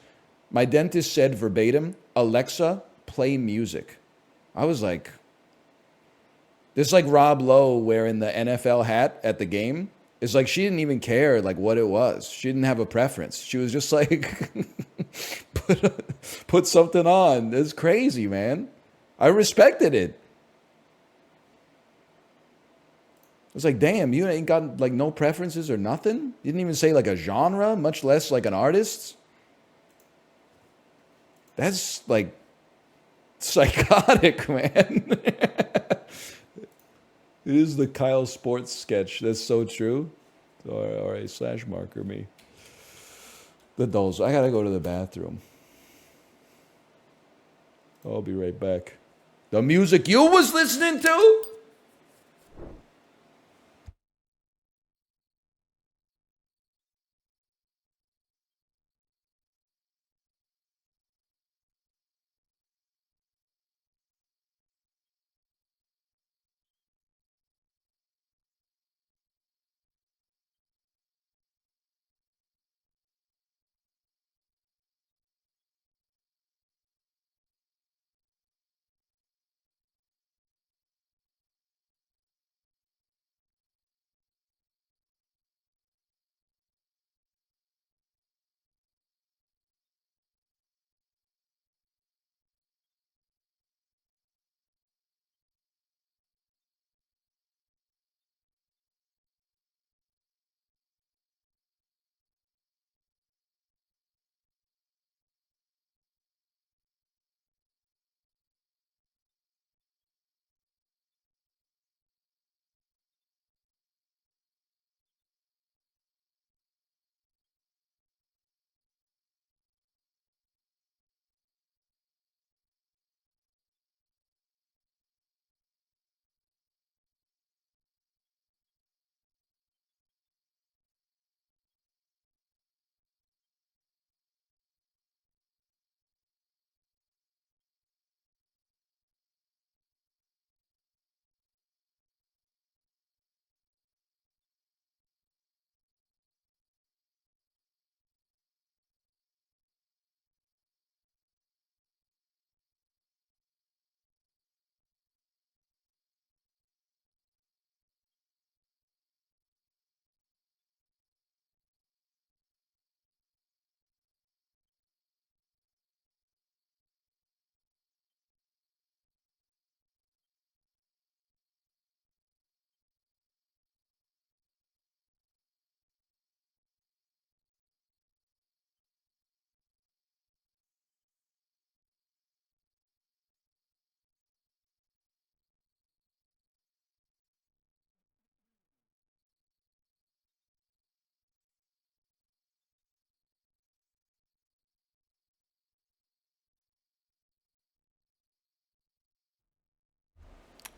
My dentist said verbatim, Alexa, play music. I was like, this is like Rob Lowe wearing the NFL hat at the game. It's like she didn't even care like what it was. She didn't have a preference. She was just like, put something on. It's crazy, man. I respected it. It's like, damn, you ain't got like no preferences or nothing? You didn't even say like a genre, much less like an artist? That's like psychotic, man. It is the Kyle Sports sketch. That's so true. All right, slash marker me. The dolls. I gotta go to the bathroom. I'll be right back. The music you was listening to?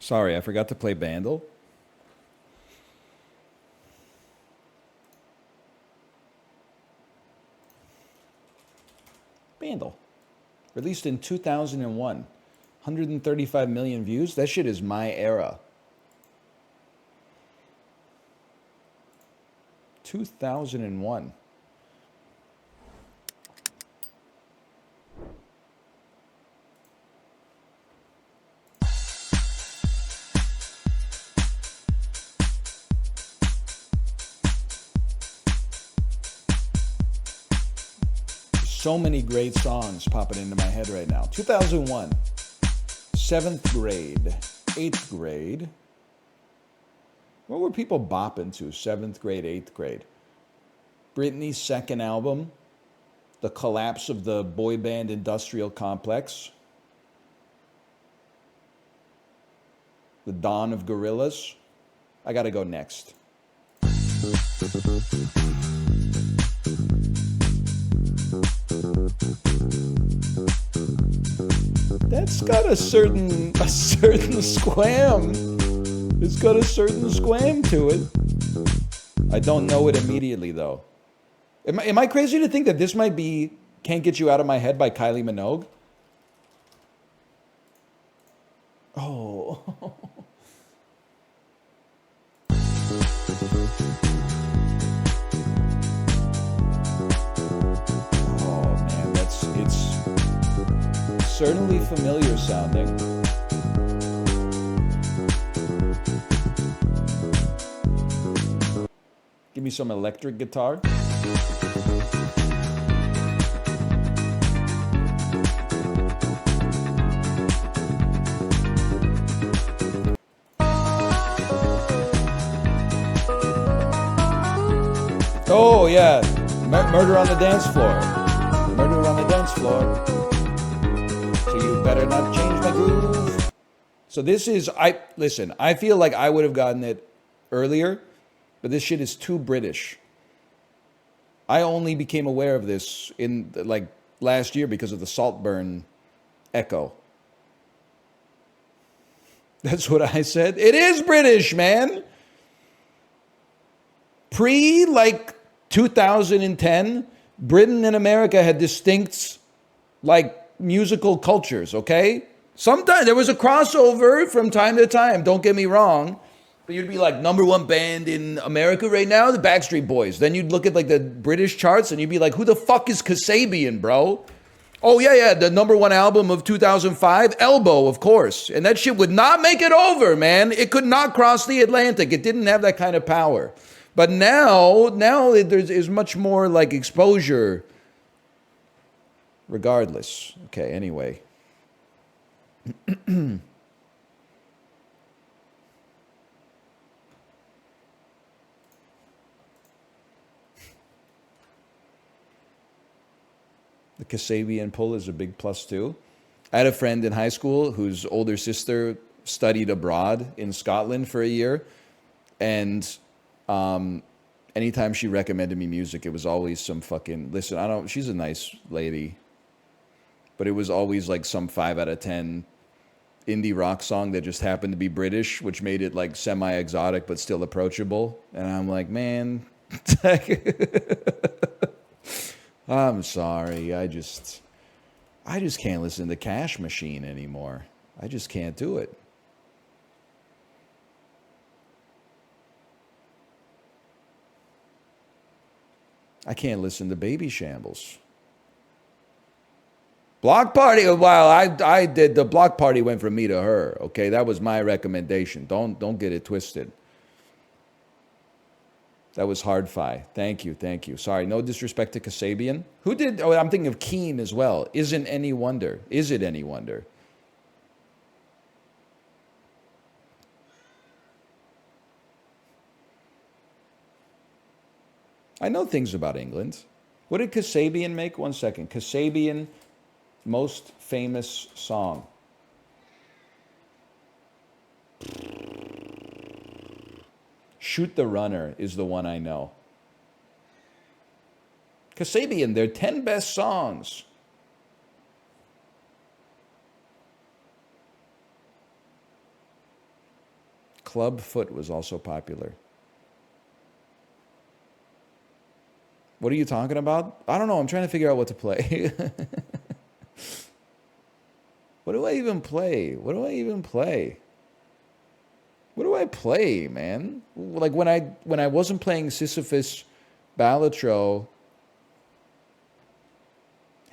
Sorry, I forgot to play Bandle. Bandle. Released in 2001. 135 million views. That shit is my era. 2001. So many great songs popping into my head right now. 2001. 7th grade. 8th grade. What were people bopping to? 7th grade, 8th grade. Britney's second album. The collapse of the boy band industrial complex. The dawn of Gorillaz. I gotta go next. That's got a certain squam. It's got a certain squam to it. I don't know it immediately though. Am I crazy to think that this might be Can't Get You Out of My Head by Kylie Minogue? Oh. Oh man, it's certainly familiar sounding. Give me some electric guitar. Oh yeah, Murder on the Dance Floor. Murder on the Dance Floor. So you better not change my groove. So this is, listen, I feel like I would have gotten it earlier, but this shit is too British. I only became aware of this in like last year because of the Saltburn echo. That's what I said. It is British, man. Pre like 2010, Britain and America had distinct like musical cultures, okay? Sometimes there was a crossover from time to time, don't get me wrong. But you'd be like, #1 band in America right now, the Backstreet Boys. Then you'd look at like the British charts and you'd be like, who the fuck is Kasabian, bro? Oh yeah, the #1 album of 2005, Elbow, of course. And that shit would not make it over, man. It could not cross the Atlantic. It didn't have that kind of power. But now there's much more like exposure. Regardless. Okay, anyway. The Kasabian pull is a big plus too. I had a friend in high school whose older sister studied abroad in Scotland for a year. And anytime she recommended me music, it was always some fucking, listen, she's a nice lady. But it was always like some 5 out of 10 indie rock song that just happened to be British, which made it like semi-exotic but still approachable. And I'm like, man, I'm sorry. I just can't listen to Cash Machine anymore. I just can't do it. I can't listen to Baby Shambles. Block Party, well, I did, the Block Party went from me to her, okay? That was my recommendation. Don't get it twisted. That was Hard-Fi. Thank you. Sorry, no disrespect to Kasabian. Who did, I'm thinking of Keen as well. Isn't Any Wonder. Is It Any Wonder? I know things about England. What did Kasabian make? 1 second. Kasabian most famous song. Shoot the Runner is the one I know. Kasabian, their 10 best songs. Club Foot was also popular. What are you talking about? I don't know. I'm trying to figure out what to play. What do I even play? What do I even play? What do I play, man? Like when I wasn't playing Sisyphus Balatro,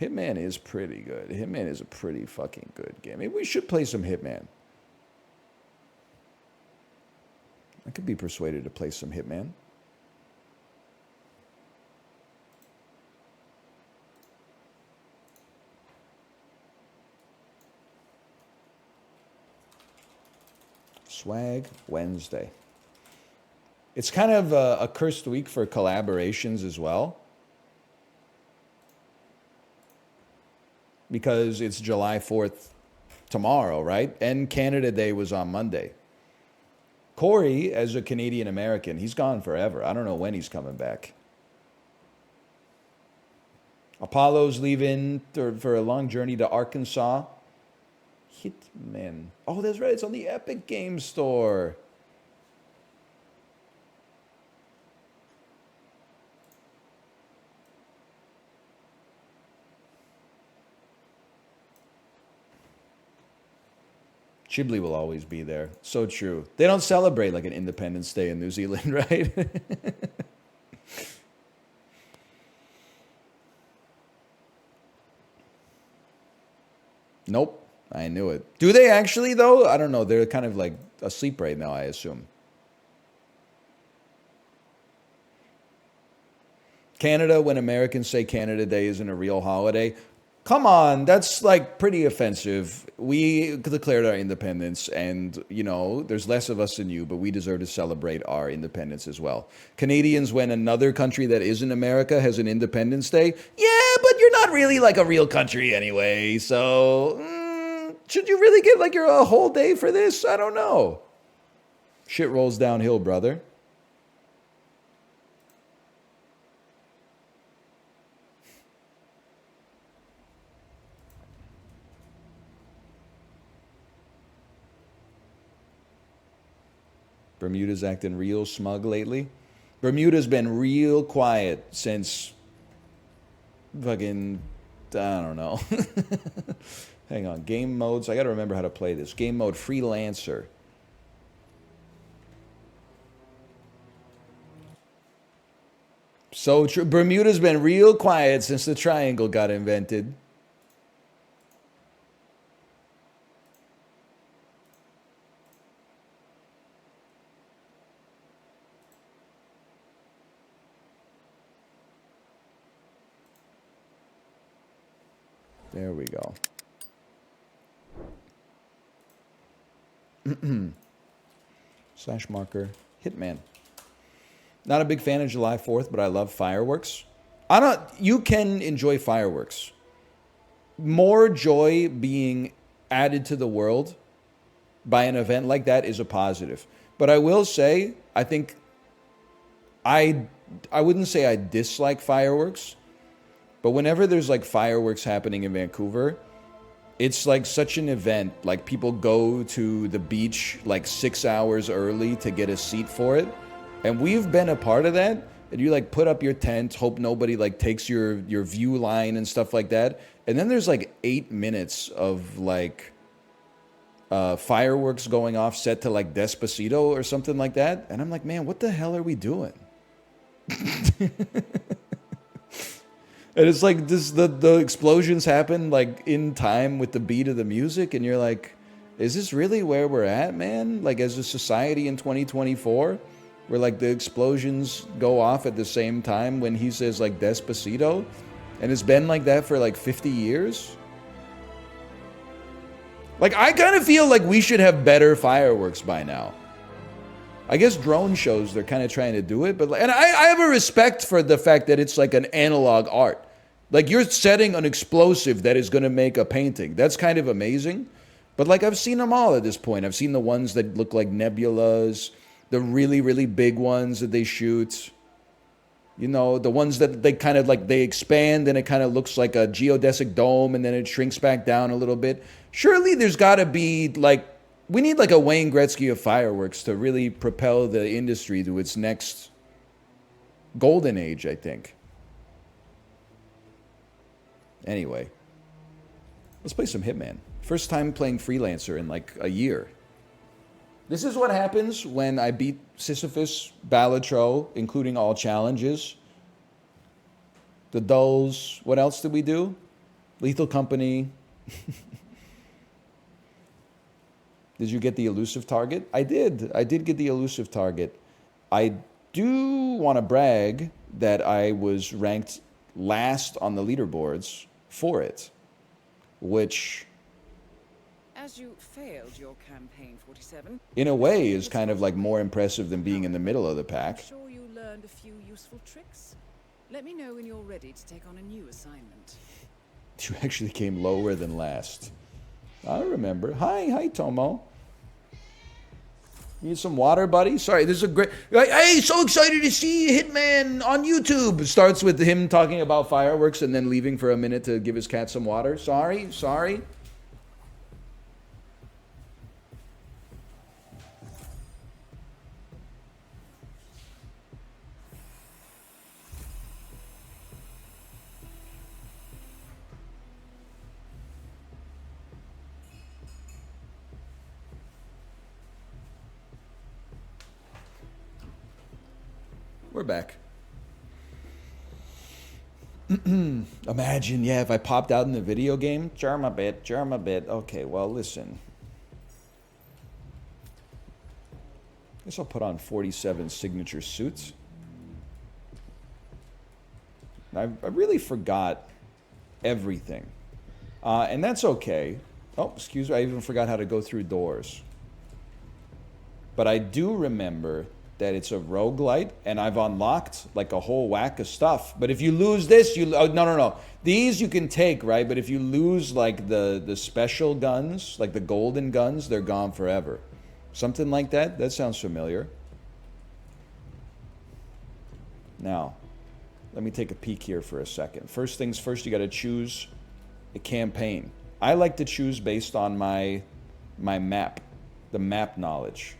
Hitman is pretty good. Hitman is a pretty fucking good game. Maybe we should play some Hitman. I could be persuaded to play some Hitman. Swag Wednesday. It's kind of a cursed week for collaborations as well. Because it's July 4th tomorrow, right? And Canada Day was on Monday. Corey, as a Canadian American, he's gone forever. I don't know when he's coming back. Apollo's leaving for a long journey to Arkansas. Hitman. Oh, that's right. It's on the Epic Games Store. Ghibli will always be there. So true. They don't celebrate like an Independence Day in New Zealand, right? Nope. I knew it. Do they actually, though? I don't know. They're kind of like asleep right now, I assume. Canada, when Americans say Canada Day isn't a real holiday. Come on, that's like pretty offensive. We declared our independence, and, you know, there's less of us than you, but we deserve to celebrate our independence as well. Canadians, when another country that isn't America has an Independence Day, yeah, but you're not really like a real country anyway, so should you really get like a whole day for this? I don't know. Shit rolls downhill, brother. Bermuda's acting real smug lately. Bermuda's been real quiet since fucking, I don't know. Hang on, game modes. I gotta remember how to play this. Game mode freelancer. So true. Bermuda's been real quiet since the triangle got invented. There we go. Slash marker, Hitman. Not a big fan of July 4th, but I love fireworks. You can enjoy fireworks. More joy being added to the world by an event like that is a positive. But I will say, I think I wouldn't say I dislike fireworks, but whenever there's like fireworks happening in Vancouver, it's like such an event. Like people go to the beach like 6 hours early to get a seat for it. And we've been a part of that. And you like put up your tent, hope nobody like takes your view line and stuff like that. And then there's like 8 minutes of like fireworks going off set to like Despacito or something like that. And I'm like, man, what the hell are we doing? And it's like this, the explosions happen like in time with the beat of the music, and you're like, is this really where we're at, man? Like as a society in 2024, where like the explosions go off at the same time when he says like Despacito, and it's been like that for like 50 years. Like I kind of feel like we should have better fireworks by now. I guess drone shows, they're kind of trying to do it, but and I have a respect for the fact that it's like an analog art. Like you're setting an explosive that is going to make a painting. That's kind of amazing. But like I've seen them all at this point. I've seen the ones that look like nebulas, the really, really big ones that they shoot. You know, the ones that they kind of like, they expand and it kind of looks like a geodesic dome and then it shrinks back down a little bit. Surely there's got to be like We need like a Wayne Gretzky of fireworks to really propel the industry to its next golden age, I think. Anyway, let's play some Hitman. First time playing Freelancer in like a year. This is what happens when I beat Sisyphus, Balatro, including all challenges. The Dulls. What else did we do? Lethal Company. Did you get the elusive target? I did. I did get the elusive target. I do want to brag that I was ranked last on the leaderboards for it, which, as you failed your campaign 47, in a way, is kind of like more impressive than being in the middle of the pack. I'm sure you learned a few useful tricks. Let me know when you're ready to take on a new assignment. You actually came lower than last. I remember. Hi, Tomo. Need some water, buddy? Sorry, this is a great... Hey, so excited to see Hitman on YouTube. It starts with him talking about fireworks and then leaving for a minute to give his cat some water. Sorry. We're back. Imagine, yeah, if I popped out in the video game. Germ a bit. Okay, well, listen. Guess I'll put on 47 signature suits. I really forgot everything. And that's okay. Oh, excuse me, I even forgot how to go through doors. But I do remember that it's a roguelite, and I've unlocked like a whole whack of stuff. But if you lose this, no. These you can take, right? But if you lose like the special guns, like the golden guns, they're gone forever. Something like that? That sounds familiar. Now, let me take a peek here for a second. First things first, you gotta choose a campaign. I like to choose based on my map, the map knowledge.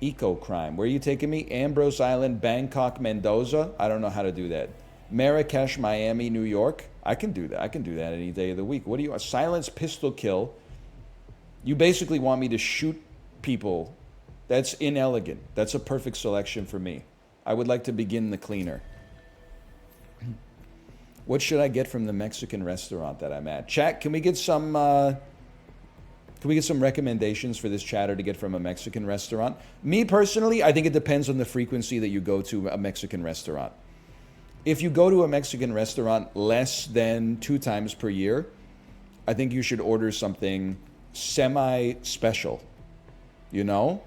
Eco crime. Where are you taking me? Ambrose Island, Bangkok, Mendoza. I don't know how to do that. Marrakesh, Miami, New York. I can do that. I can do that any day of the week. What do you want? Silence pistol kill. You basically want me to shoot people. That's inelegant. That's a perfect selection for me. I would like to begin the cleaner. What should I get from the Mexican restaurant that I'm at? Chat, can we get some recommendations for this chatter to get from a Mexican restaurant? Me personally, I think it depends on the frequency that you go to a Mexican restaurant. If you go to a Mexican restaurant less than 2 times per year, I think you should order something semi-special. You know?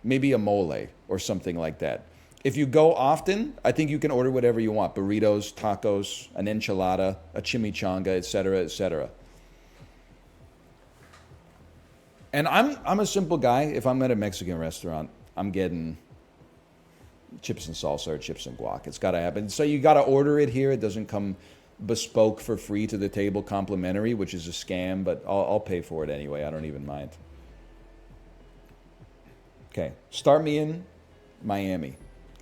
Maybe a mole or something like that. If you go often, I think you can order whatever you want. Burritos, tacos, an enchilada, a chimichanga, etc., etc. And I'm a simple guy. If I'm at a Mexican restaurant, I'm getting chips and salsa or chips and guac. It's got to happen. So you got to order it here. It doesn't come bespoke for free to the table, complimentary, which is a scam, but I'll pay for it anyway. I don't even mind. Okay, start me in Miami.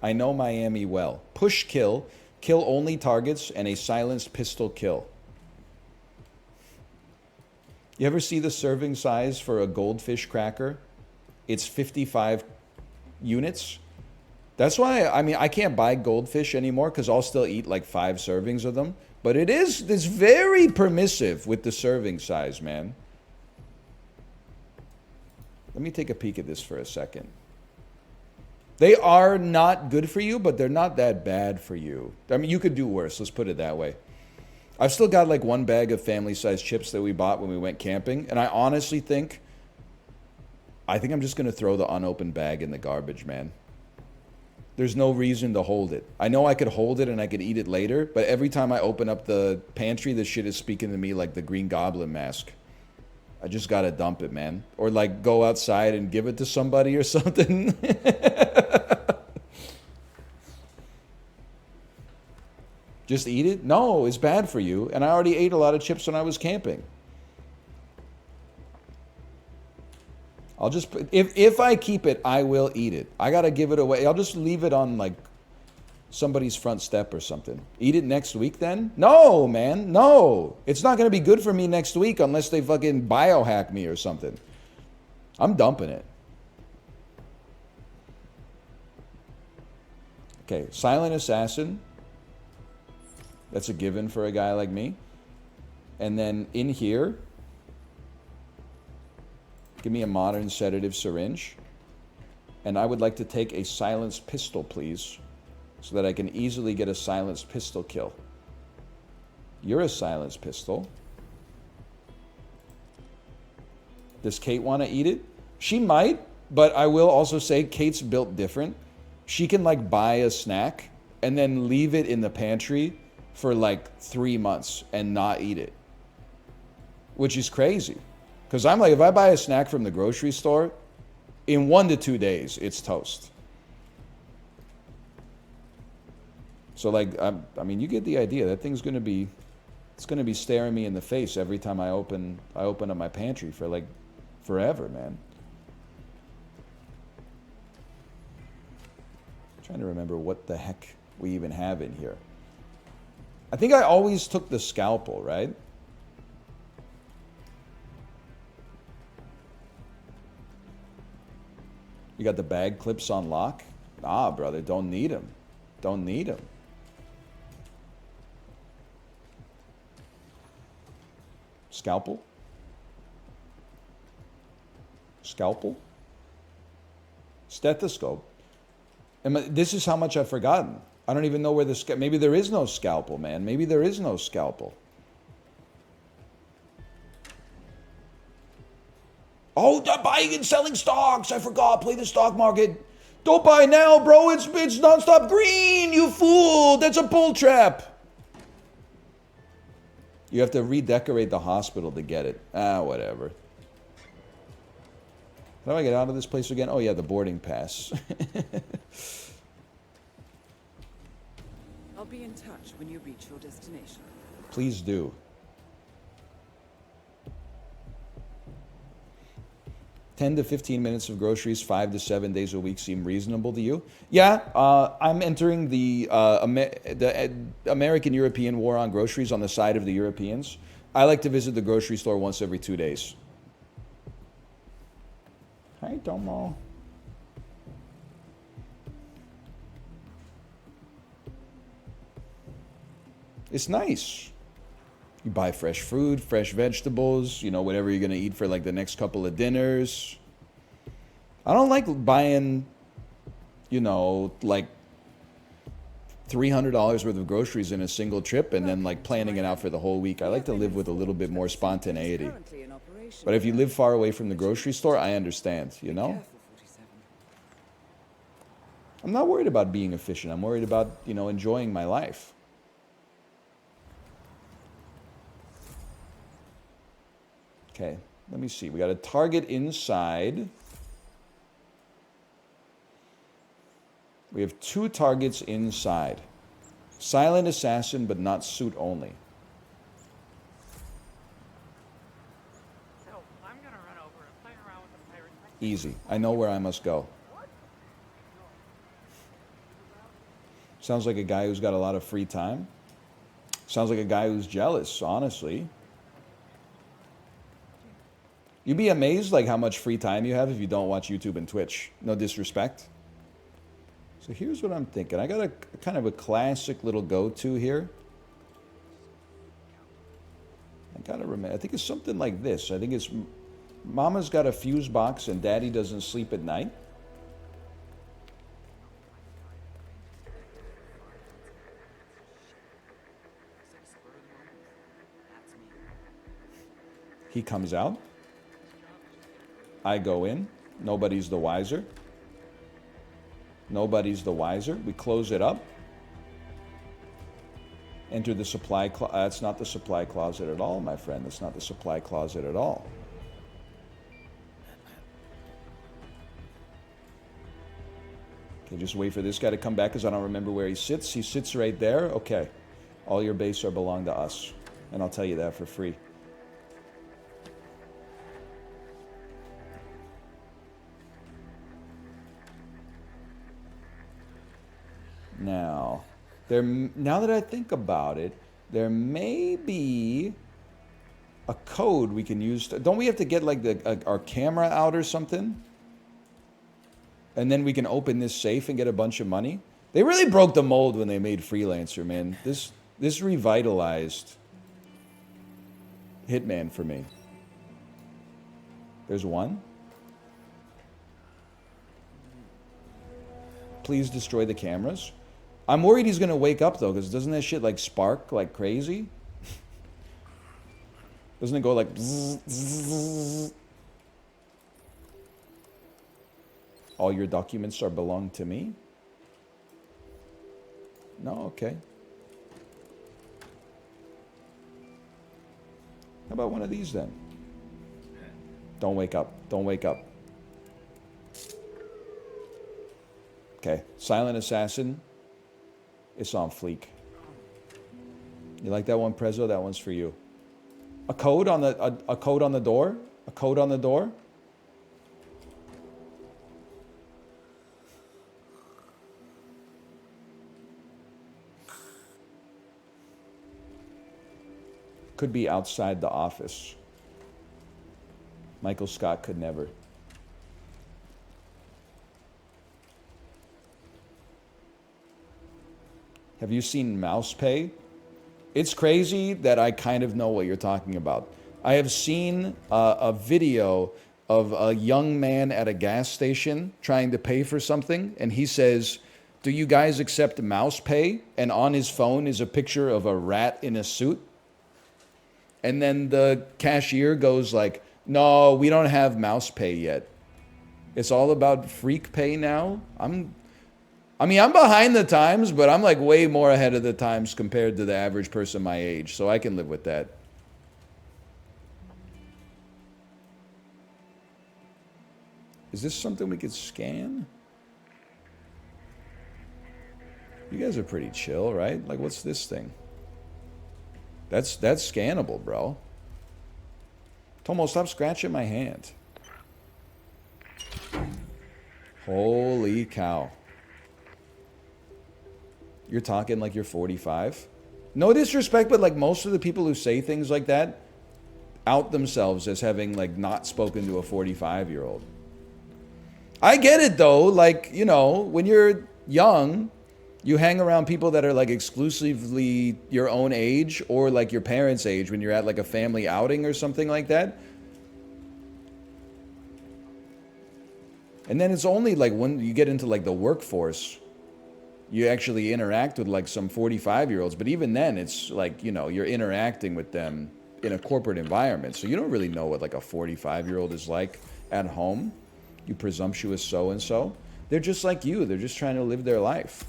I know Miami well. Push kill, kill only targets, and a silenced pistol kill. You ever see the serving size for a goldfish cracker? It's 55 units. That's why, I mean, I can't buy goldfish anymore because I'll still eat like 5 servings of them. But it's very permissive with the serving size, man. Let me take a peek at this for a second. They are not good for you, but they're not that bad for you. I mean, you could do worse. Let's put it that way. I've still got like 1 bag of family-sized chips that we bought when we went camping. And I honestly think I'm just going to throw the unopened bag in the garbage, man. There's no reason to hold it. I know I could hold it and I could eat it later, but every time I open up the pantry, this shit is speaking to me like the Green Goblin mask. I just got to dump it, man. Or like go outside and give it to somebody or something. Just eat it? No, it's bad for you. And I already ate a lot of chips when I was camping. I'll just put, if I keep it, I will eat it. I gotta give it away. I'll just leave it on like somebody's front step or something. Eat it next week then? No, man, no. It's not gonna be good for me next week unless they fucking biohack me or something. I'm dumping it. Okay, Silent Assassin. That's a given for a guy like me. And then in here, give me a modern sedative syringe. And I would like to take a silenced pistol, please, so that I can easily get a silenced pistol kill. You're a silenced pistol. Does Kate want to eat it? She might, but I will also say Kate's built different. She can like buy a snack and then leave it in the pantry for like 3 months and not eat it, which is crazy. Because I'm like, if I buy a snack from the grocery store, in 1 to 2 days, it's toast. So like, I mean, you get the idea. That thing's gonna be, it's gonna be staring me in the face every time I open up my pantry for like forever, man. I'm trying to remember what the heck we even have in here. I think I always took the scalpel, right? You got the bag clips on lock? Ah, brother, don't need them. Don't need them. Scalpel? Scalpel? Stethoscope? This is how much I've forgotten. I don't even know where the maybe there is no scalpel, man. Maybe there is no scalpel. Oh, they're buying and selling stocks. I forgot. Play the stock market. Don't buy now, bro. It's nonstop green, you fool. That's a bull trap. You have to redecorate the hospital to get it. Ah, whatever. How do I get out of this place again? Oh, yeah, the boarding pass. I'll be in touch when you reach your destination. Please do. 10 to 15 minutes of groceries 5 to 7 days a week seem reasonable to you? Yeah, I'm entering the American-European war on groceries on the side of the Europeans. I like to visit the grocery store once every 2 days. Hi, Domo. It's nice. You buy fresh food, fresh vegetables, you know, whatever you're going to eat for like the next couple of dinners. I don't like buying, you know, like $300 worth of groceries in a single trip and then like planning it out for the whole week. I like to live with a little bit more spontaneity. But if you live far away from the grocery store, I understand, you know? I'm not worried about being efficient. I'm worried about, you know, enjoying my life. Okay, let me see. We got a target inside. We have 2 targets inside. Silent Assassin, but not suit only. So, I'm gonna run over and play around with the pirate. Easy. I know where I must go. Sounds like a guy who's got a lot of free time. Sounds like a guy who's jealous, honestly. You'd be amazed like how much free time you have if you don't watch YouTube and Twitch. No disrespect. So here's what I'm thinking. I got a kind of a classic little go-to here. I gotta remember. I think it's something like this. I think it's Mama's got a fuse box and Daddy doesn't sleep at night. He comes out. I go in. Nobody's the wiser. Nobody's the wiser. We close it up. Enter the supply closet. That's not the supply closet at all, my friend. That's not the supply closet at all. Okay, just wait for this guy to come back because I don't remember where he sits. He sits right there. Okay. All your base are belong to us. And I'll tell you that for free. Now that I think about it, there may be a code we can use. Don't we have to get like our camera out or something? And then we can open this safe and get a bunch of money. They really broke the mold when they made Freelancer, man. This revitalized Hitman for me. There's one. Please destroy the cameras. I'm worried he's gonna wake up though, because doesn't that shit like spark like crazy? Doesn't it go like bzz, bzz? All your documents are belong to me? No, okay. How about one of these then? Don't wake up. Don't wake up. Okay, Silent Assassin. It's on fleek. You like that one, Prezzo? That one's for you. A code on the a code on the door? A code on the door? Could be outside the office. Michael Scott could never. Have you seen Mouse Pay? It's crazy that I kind of know what you're talking about. I have seen a video of a young man at a gas station trying to pay for something, and he says, "Do you guys accept Mouse Pay?" And on his phone is a picture of a rat in a suit. And then the cashier goes like, "No, we don't have Mouse Pay yet. It's all about Freak Pay now." I'm behind the times, but I'm like way more ahead of the times compared to the average person my age, so I can live with that. Is this something we could scan? You guys are pretty chill, right? Like, what's this thing? That's scannable, bro. Tomo, stop scratching my hand. Holy cow. You're talking like you're 45? No disrespect, but like most of the people who say things like that out themselves as having like not spoken to a 45-year-old. I get it though, like, you know, when you're young, you hang around people that are like exclusively your own age or like your parents' age when you're at like a family outing or something like that. And then it's only like when you get into like the workforce, you actually interact with like some 45-year-olds. But even then, it's like, you know, you're interacting with them in a corporate environment. So you don't really know what like a 45-year-old is like at home. You presumptuous so-and-so. They're just like you. They're just trying to live their life.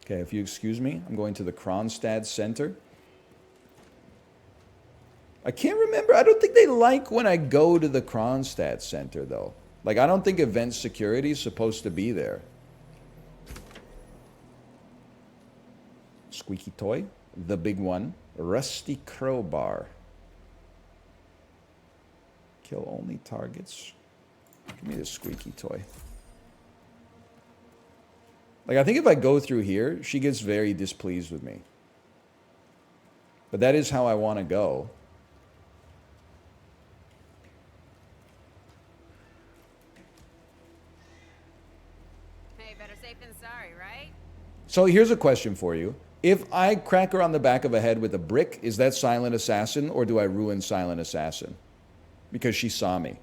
Okay, if you excuse me, I'm going to the Kronstadt Center. I can't remember. I don't think they like when I go to the Kronstadt Center, though. Like, I don't think event security is supposed to be there. Squeaky toy. The big one. Rusty crowbar. Kill only targets. Give me the squeaky toy. Like, I think if I go through here, she gets very displeased with me. But that is how I want to go. Hey, better safe than sorry, right? So here's a question for you. If I crack her on the back of the head with a brick, is that Silent Assassin, or do I ruin Silent Assassin? Because she saw me.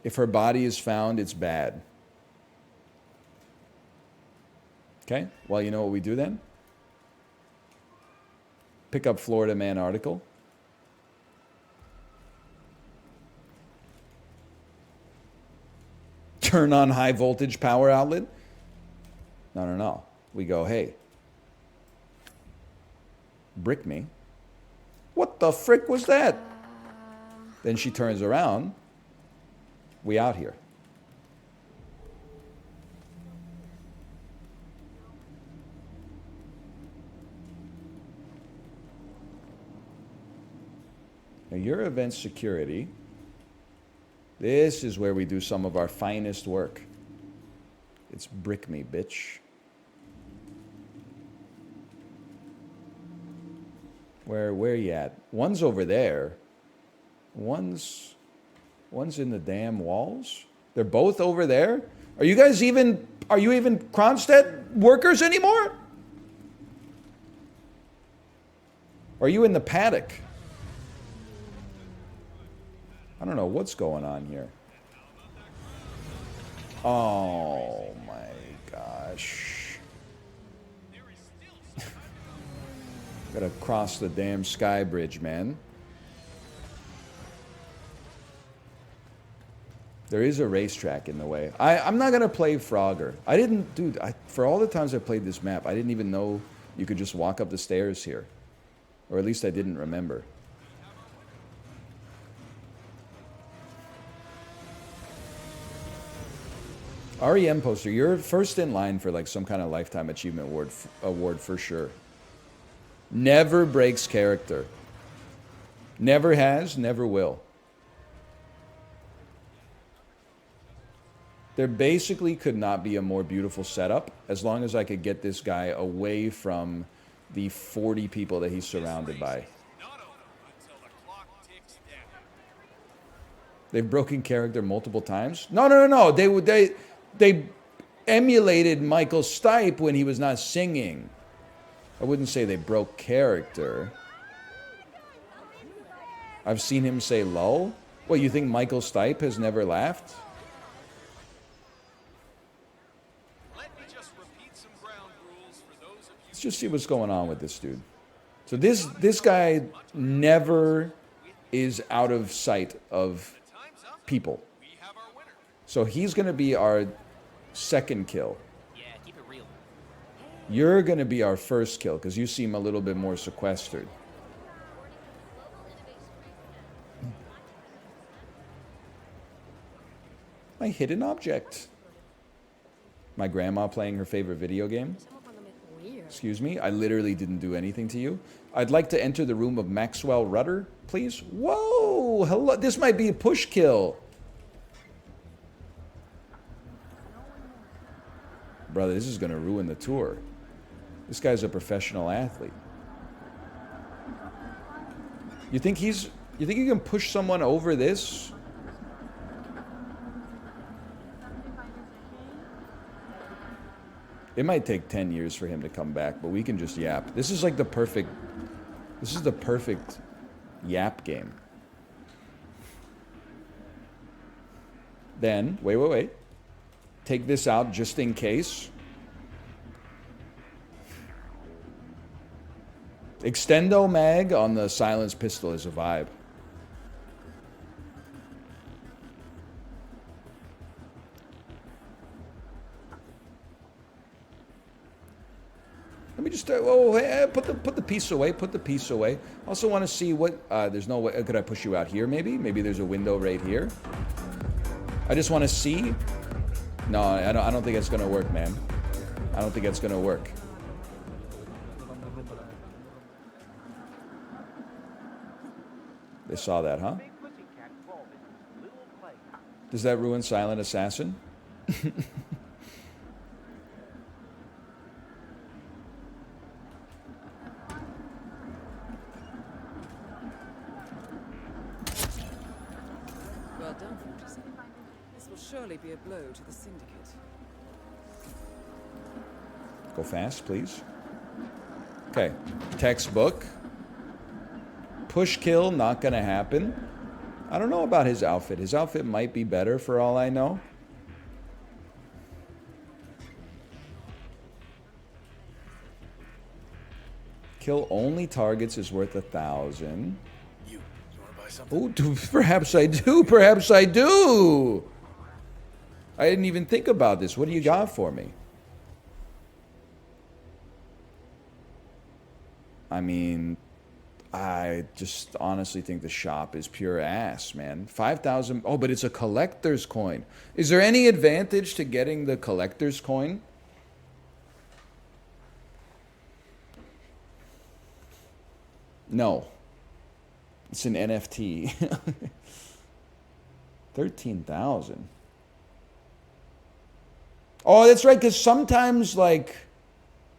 If her body is found, it's bad. Okay, well, you know what we do then? Pick up Florida Man article. Turn on high voltage power outlet. No. We go, hey, brick me. What the frick was that? Then she turns around. We out here. Now, your event security. This is where we do some of our finest work. It's brick me, bitch. Where you at? One's over there. One's in the damn walls. They're both over there. Are you even Kronstadt workers anymore? Or are you in the paddock? I don't know what's going on here. Oh my gosh. Gotta cross the damn sky bridge, man. There is a racetrack in the way. I'm not gonna play Frogger. Dude, for all the times I played this map, I didn't even know you could just walk up the stairs here. Or at least I didn't remember. REM poster, you're first in line for like some kind of lifetime achievement award for sure. Never breaks character. Never has, never will. There basically could not be a more beautiful setup as long as I could get this guy away from the 40 people that he's surrounded by. They've broken character multiple times. No. They emulated Michael Stipe when he was not singing. I wouldn't say they broke character. I've seen him say lol. What, you think Michael Stipe has never laughed? Let's just see what's going on with this dude. So this guy never is out of sight of people. So he's going to be our second kill. Yeah, keep it real. You're going to be our first kill because you seem a little bit more sequestered. My hidden object. My grandma playing her favorite video game. Excuse me, I literally didn't do anything to you. I'd like to enter the room of Maxwell Rudder, please. Whoa, hello. This might be a push kill. Brother, this is going to ruin the tour. This guy's a professional athlete. You think you can push someone over this? It might take 10 years for him to come back, but we can just yap. This is like the perfect yap game. Then, wait. Take this out just in case. Extendo mag on the silenced pistol is a vibe. Let me just put the piece away. Put the piece away. Also want to see what. There's no way. Could I push you out here? Maybe there's a window right here. I just want to see. No, I don't think it's gonna work, man. I don't think it's gonna work. They saw that, huh? Does that ruin Silent Assassin? Well done, Fortress. This will surely be a blow to the Syndicate. Go fast, please. Okay, textbook. Push kill, not gonna happen. I don't know about his outfit. His outfit might be better for all I know. Kill only targets is worth 1,000. You wanna buy something? Oh, perhaps I do. Perhaps I do. I didn't even think about this. What do you got for me? I mean, I just honestly think the shop is pure ass, man. 5,000. Oh, but it's a collector's coin. Is there any advantage to getting the collector's coin? No. It's an NFT. 13,000. Oh, that's right, because sometimes, like,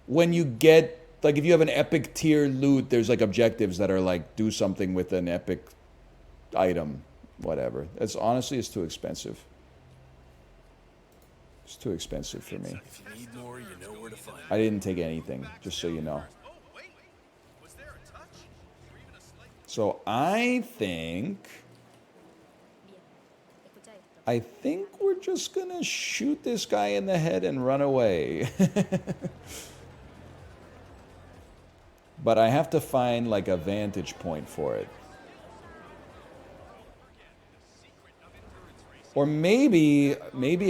when you get, like, if you have an epic tier loot, there's, like, objectives that are, like, do something with an epic item. Whatever. It's honestly, it's too expensive. It's too expensive for me. If you need more, you know where to find me. I didn't take anything, just so you know. So I think we're just gonna shoot this guy in the head and run away. But I have to find like a vantage point for it. Or maybe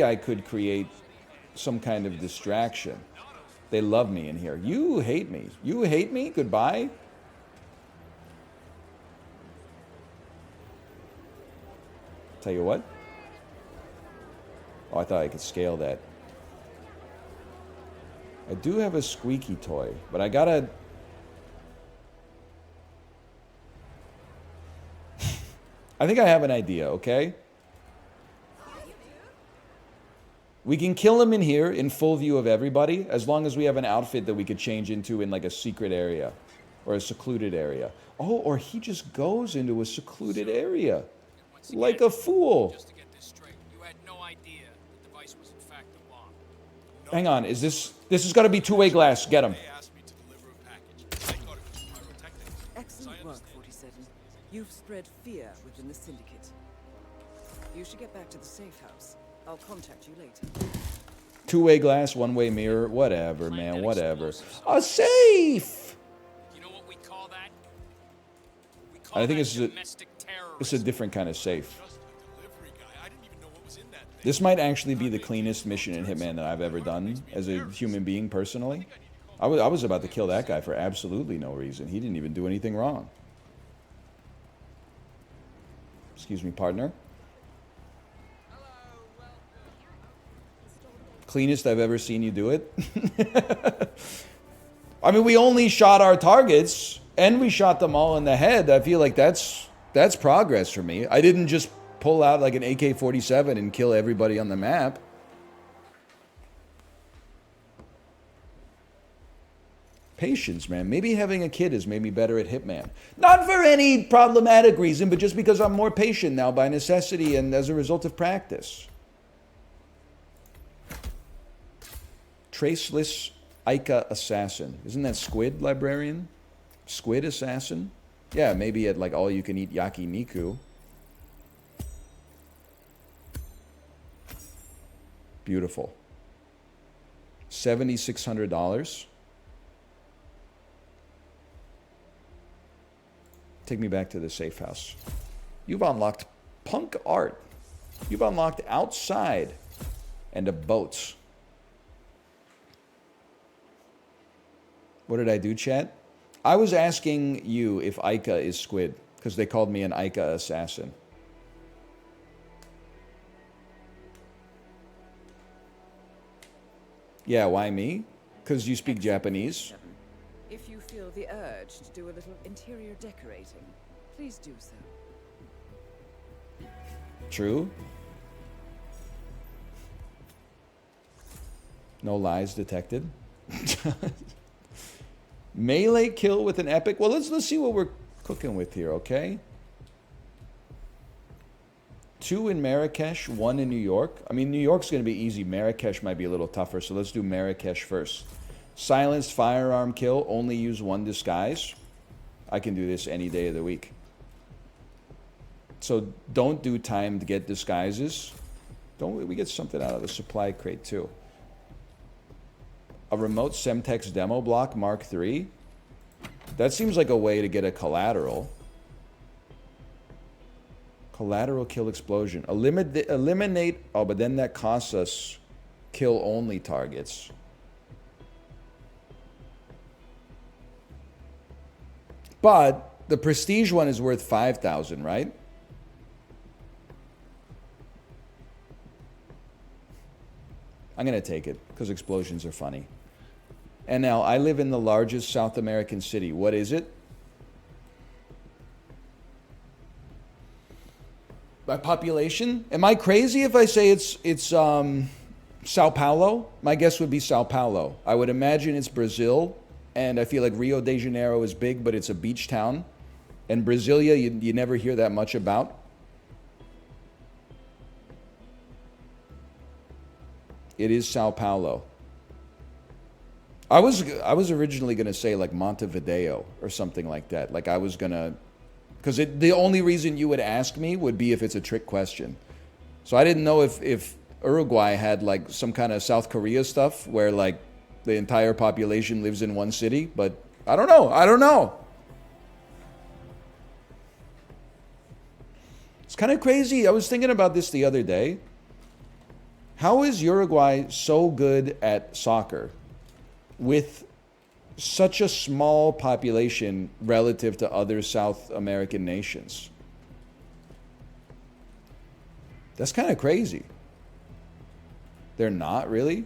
I could create some kind of distraction. They love me in here. You hate me. You hate me? Goodbye. Tell you what. Oh, I thought I could scale that. I do have a squeaky toy, but I gotta... I think I have an idea, okay? We can kill him in here in full view of everybody, as long as we have an outfit that we could change into in like a secret area or a secluded area. Oh, or he just goes into a secluded area like a fool. Just to get this straight, you had no idea the device was in fact a bomb. Hang on, is this has got to be two-way glass. Get him. They asked me to deliver a package. I thought it was pyrotechnics. Excellent work, 47. You've spread fear within the syndicate. You should get back to the safe house. I'll contact you later. Two-way glass, one-way mirror, whatever, man, whatever. A safe! You know what we call that? We call I think that it's domestic a terrorism. different kind of safe. Just a delivery guy. I didn't even know what was in that thing. This might actually be the cleanest mission in Hitman that I've ever done as a human being personally. I was about to kill that guy for absolutely no reason. He didn't even do anything wrong. Excuse me, partner. Cleanest I've ever seen you do it. I mean, we only shot our targets, and we shot them all in the head. I feel like that's progress for me. I didn't just pull out like an AK-47 and kill everybody on the map. Patience, man. Maybe having a kid has made me better at Hitman. Not for any problematic reason, but just because I'm more patient now by necessity and as a result of practice. Traceless Ica Assassin. Isn't that Squid Librarian? Squid Assassin? Yeah, maybe at like all-you-can-eat yakiniku. Beautiful. $7,600. Take me back to the safe house. You've unlocked punk art. You've unlocked outside and a boat. What did I do, chat? I was asking you if Ica is squid, because they called me an Ica assassin. Yeah, why me? Because you speak Japanese. If you feel the urge to do a little interior decorating, please do so. True. No lies detected. Melee kill with an epic. Well, let's see what we're cooking with here, okay? 2 in Marrakesh, 1 in New York. I mean, New York's going to be easy. Marrakesh might be a little tougher, so let's do Marrakesh first. Silenced firearm kill, only use 1 disguise. I can do this any day of the week. So don't do time to get disguises. Don't we get something out of the supply crate too? A remote Semtex demo block Mark III. That seems like a way to get a collateral. Collateral kill explosion. Eliminate. Oh, but then that costs us kill only targets. But the prestige one is worth 5,000, right? I'm going to take it because explosions are funny. And now I live in the largest South American city. What is it? By population? Am I crazy if I say it's Sao Paulo? My guess would be Sao Paulo. I would imagine it's Brazil, and I feel like Rio de Janeiro is big, but it's a beach town. And Brasilia, you never hear that much about. It is Sao Paulo. I was originally gonna say like Montevideo or something like that. Like I was gonna, because the only reason you would ask me would be if it's a trick question. So I didn't know if Uruguay had like some kind of South Korea stuff where like the entire population lives in one city, but I don't know. I don't know. It's kind of crazy. I was thinking about this the other day. How is Uruguay so good at soccer with such a small population relative to other South American nations? That's kind of crazy. They're not really.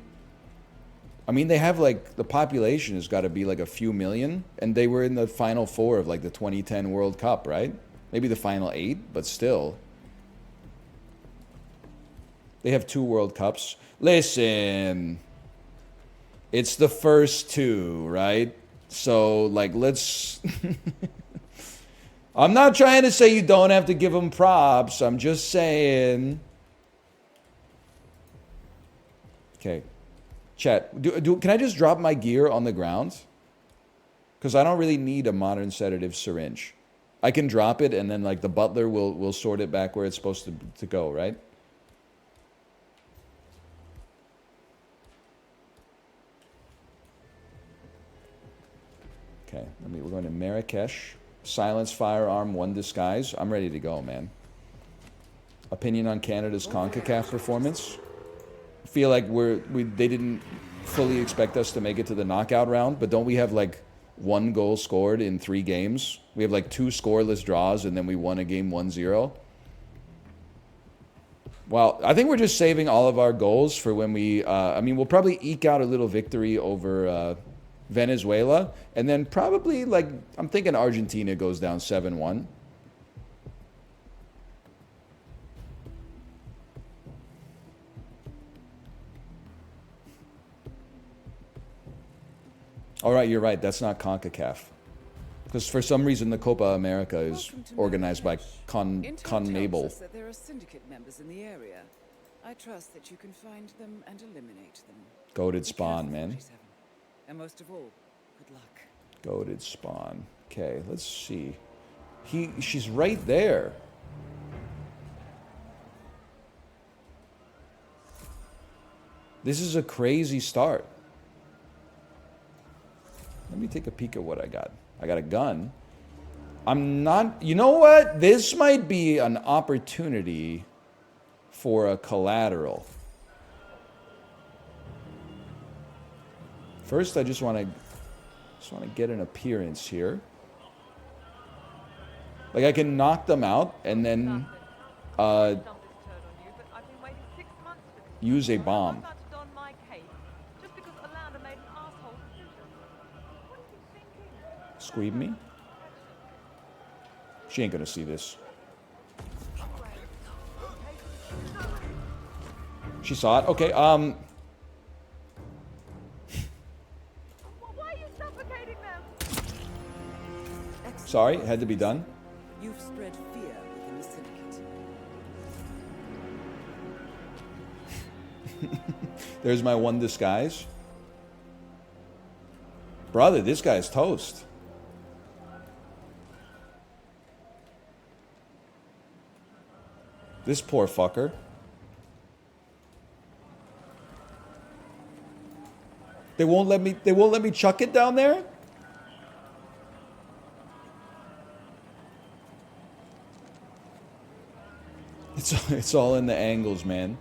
I mean, they have like, the population has got to be like a few million, and they were in the final four of like the 2010 World Cup, right? Maybe the final 8, but still. They have 2 World Cups. Listen, it's the first 2, right? So, like, let's... I'm not trying to say you don't have to give them props. I'm just saying... Okay. Chat, can I just drop my gear on the ground? Because I don't really need a modern sedative syringe. I can drop it, and then, like, the butler will sort it back where it's supposed to go, right? Okay, we're going to Marrakesh. Silence, firearm, 1 disguise. I'm ready to go, man. Opinion on Canada's CONCACAF performance. I feel like they didn't fully expect us to make it to the knockout round, but don't we have like 1 goal scored in 3 games? We have like 2 scoreless draws, and then we won a game 1-0. Well, I think we're just saving all of our goals for when we... I mean, we'll probably eke out a little victory over... Venezuela, and then probably, like, I'm thinking Argentina goes down 7-1. All right, you're right. That's not CONCACAF. Because for some reason, the Copa America is organized by CONMEBOL. That there are syndicate members in the area. I trust that you can find them and eliminate them. Goated spawn, man. And most of all, good luck. Goated spawn. Okay, let's see. She's right there. This is a crazy start. Let me take a peek at what I got. I got a gun. I'm not... You know what? This might be an opportunity for a collateral. First, I just want to get an appearance here. Like, I can knock them out and then use a bomb. Squeeb me? She ain't gonna see this. She saw it? Okay, sorry, it had to be done. You've spread fear within the syndicate. There's my 1 disguise. Brother, this guy's toast. This poor fucker. They won't let me chuck it down there? It's all in the angles, man.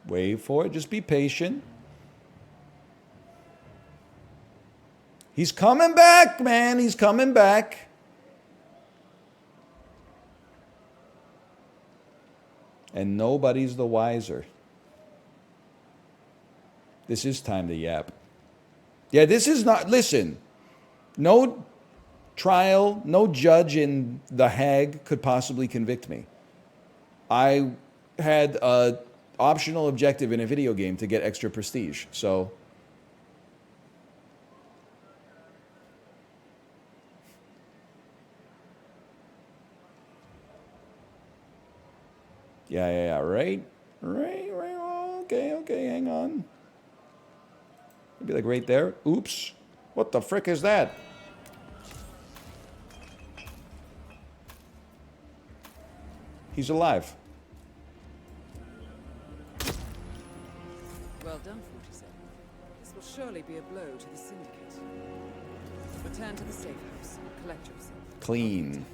Wait for it. Just be patient. He's coming back, man. He's coming back. And nobody's the wiser. This is time to yap. Yeah, this is not... Listen. No... trial, no judge in The Hague could possibly convict me. I had a optional objective in a video game to get extra prestige, so... Yeah, right, okay, hang on. It'd be like right there. Oops, what the frick is that? He's alive. Well done, 47. This will surely be a blow to the Syndicate. Return to the safe house. Collect yourself. Clean.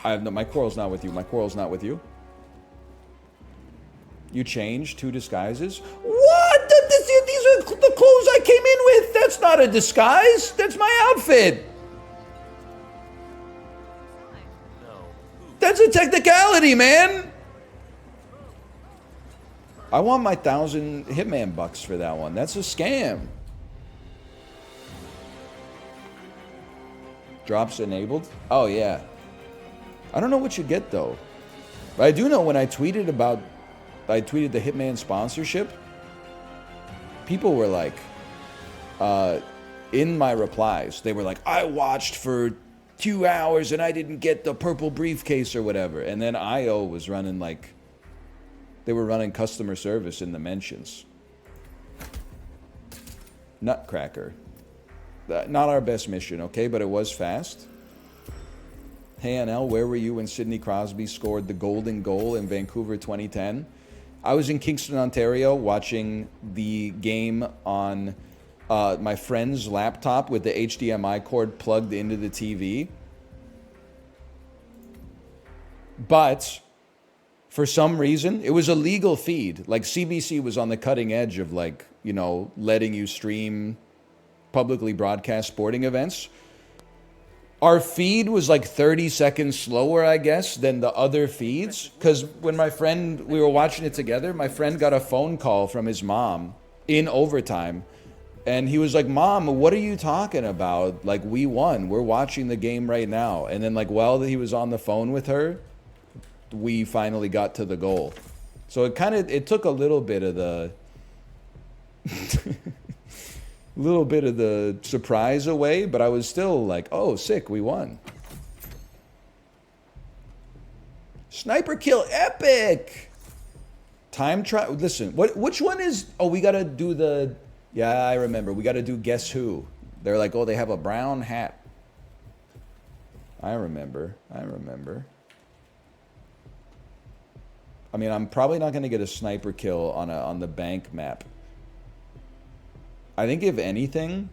I have no, my quarrel's not with you. My quarrel's not with you. You changed 2 disguises? What? These are the clothes I came in with. That's not a disguise. That's my outfit. That's a technicality, man. I want my 1,000 Hitman bucks for that one. That's a scam. Drops enabled? Oh, yeah. I don't know what you get, though. But I do know when I tweeted the Hitman sponsorship, people were like, in my replies, they were like, I watched for 2 hours and I didn't get the purple briefcase or whatever. And then IO was running like, they were running customer service in the mentions. Nutcracker. Not our best mission, okay? But it was fast. Hey, NL, where were you when Sidney Crosby scored the golden goal in Vancouver 2010? I was in Kingston, Ontario, watching the game on my friend's laptop with the HDMI cord plugged into the TV. But for some reason, it was a legal feed. Like CBC was on the cutting edge of like, you know, letting you stream publicly broadcast sporting events. Our feed was like 30 seconds slower, I guess, than the other feeds. Because when we were watching it together, my friend got a phone call from his mom in overtime. And he was like, Mom, what are you talking about? Like, we won. We're watching the game right now. And then, like, while he was on the phone with her, we finally got to the goal. So it took a little bit of the... little bit of the surprise away, but I was still like, oh, sick, we won. Sniper kill, epic! Time trial, listen, which one is, oh, we gotta do the, yeah, I remember, we gotta do Guess Who. They're like, oh, they have a brown hat. I remember. I mean, I'm probably not gonna get a sniper kill on the bank map. I think if anything,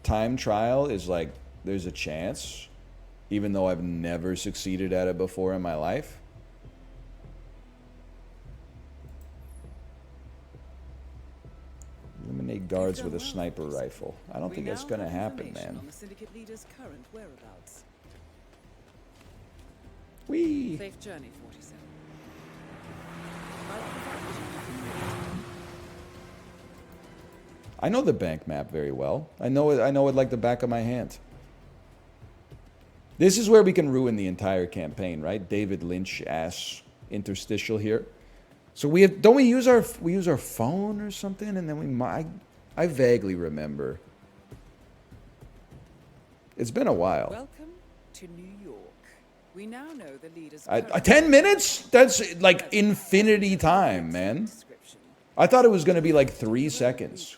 time trial is like, there's a chance, even though I've never succeeded at it before in my life. Eliminate guards with a sniper rifle. I don't think that's gonna happen, man. On the Syndicate leader's current whereabouts. Whee! Safe journey, 47. I know the bank map very well. I know it like the back of my hand. This is where we can ruin the entire campaign, right? David Lynch ass interstitial here. So don't we use our phone or something, and then I vaguely remember. It's been a while. Welcome to New York. We now know the leader's 10 minutes? That's like infinity time, man. I thought it was going to be like 3 seconds.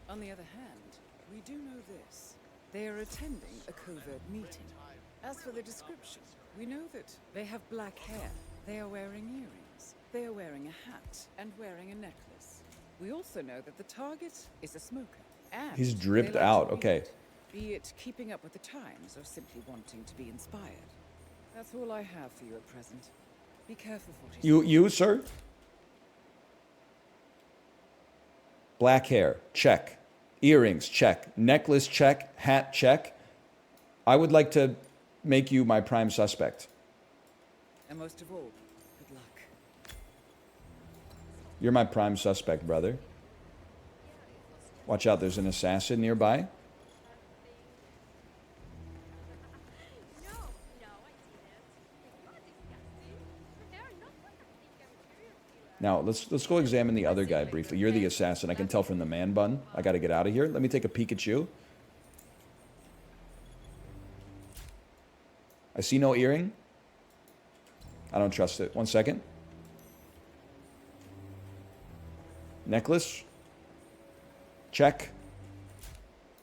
On the other hand, we do know this. They are attending a covert meeting. As for the description, we know that they have black hair. They are wearing earrings. They are wearing a hat and wearing a necklace. We also know that the target is a smoker. And he's dripped they like out, to read, okay. Be it keeping up with the times or simply wanting to be inspired. That's all I have for you at present. Be careful, 47. You, sir? Black hair, check. Earrings, check. Necklace, check. Hat, check. I would like to make you my prime suspect. And most of all, good luck. You're my prime suspect, brother. Watch out, there's an assassin nearby. Now, let's go examine the other guy briefly. You're the assassin. I can tell from the man bun. I got to get out of here. Let me take a peek at you. I see no earring. I don't trust it. 1 second. Necklace. Check.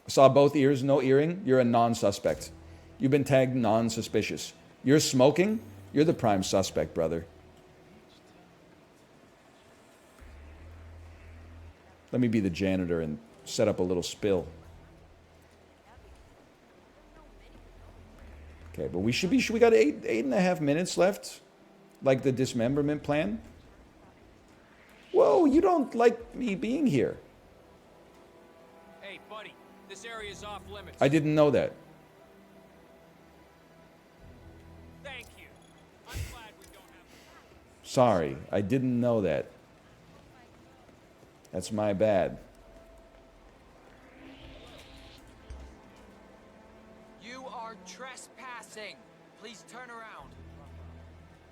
I saw both ears, no earring. You're a non-suspect. You've been tagged non-suspicious. You're smoking. You're the prime suspect, brother. Let me be the janitor and set up a little spill. Okay, but we got eight and a half minutes left. Like the dismemberment plan. Whoa, you don't like me being here. Hey, buddy, this area is off limits. I didn't know that. Thank you. I'm glad we don't have... Sorry, I didn't know that. That's my bad. You are trespassing. Please turn around.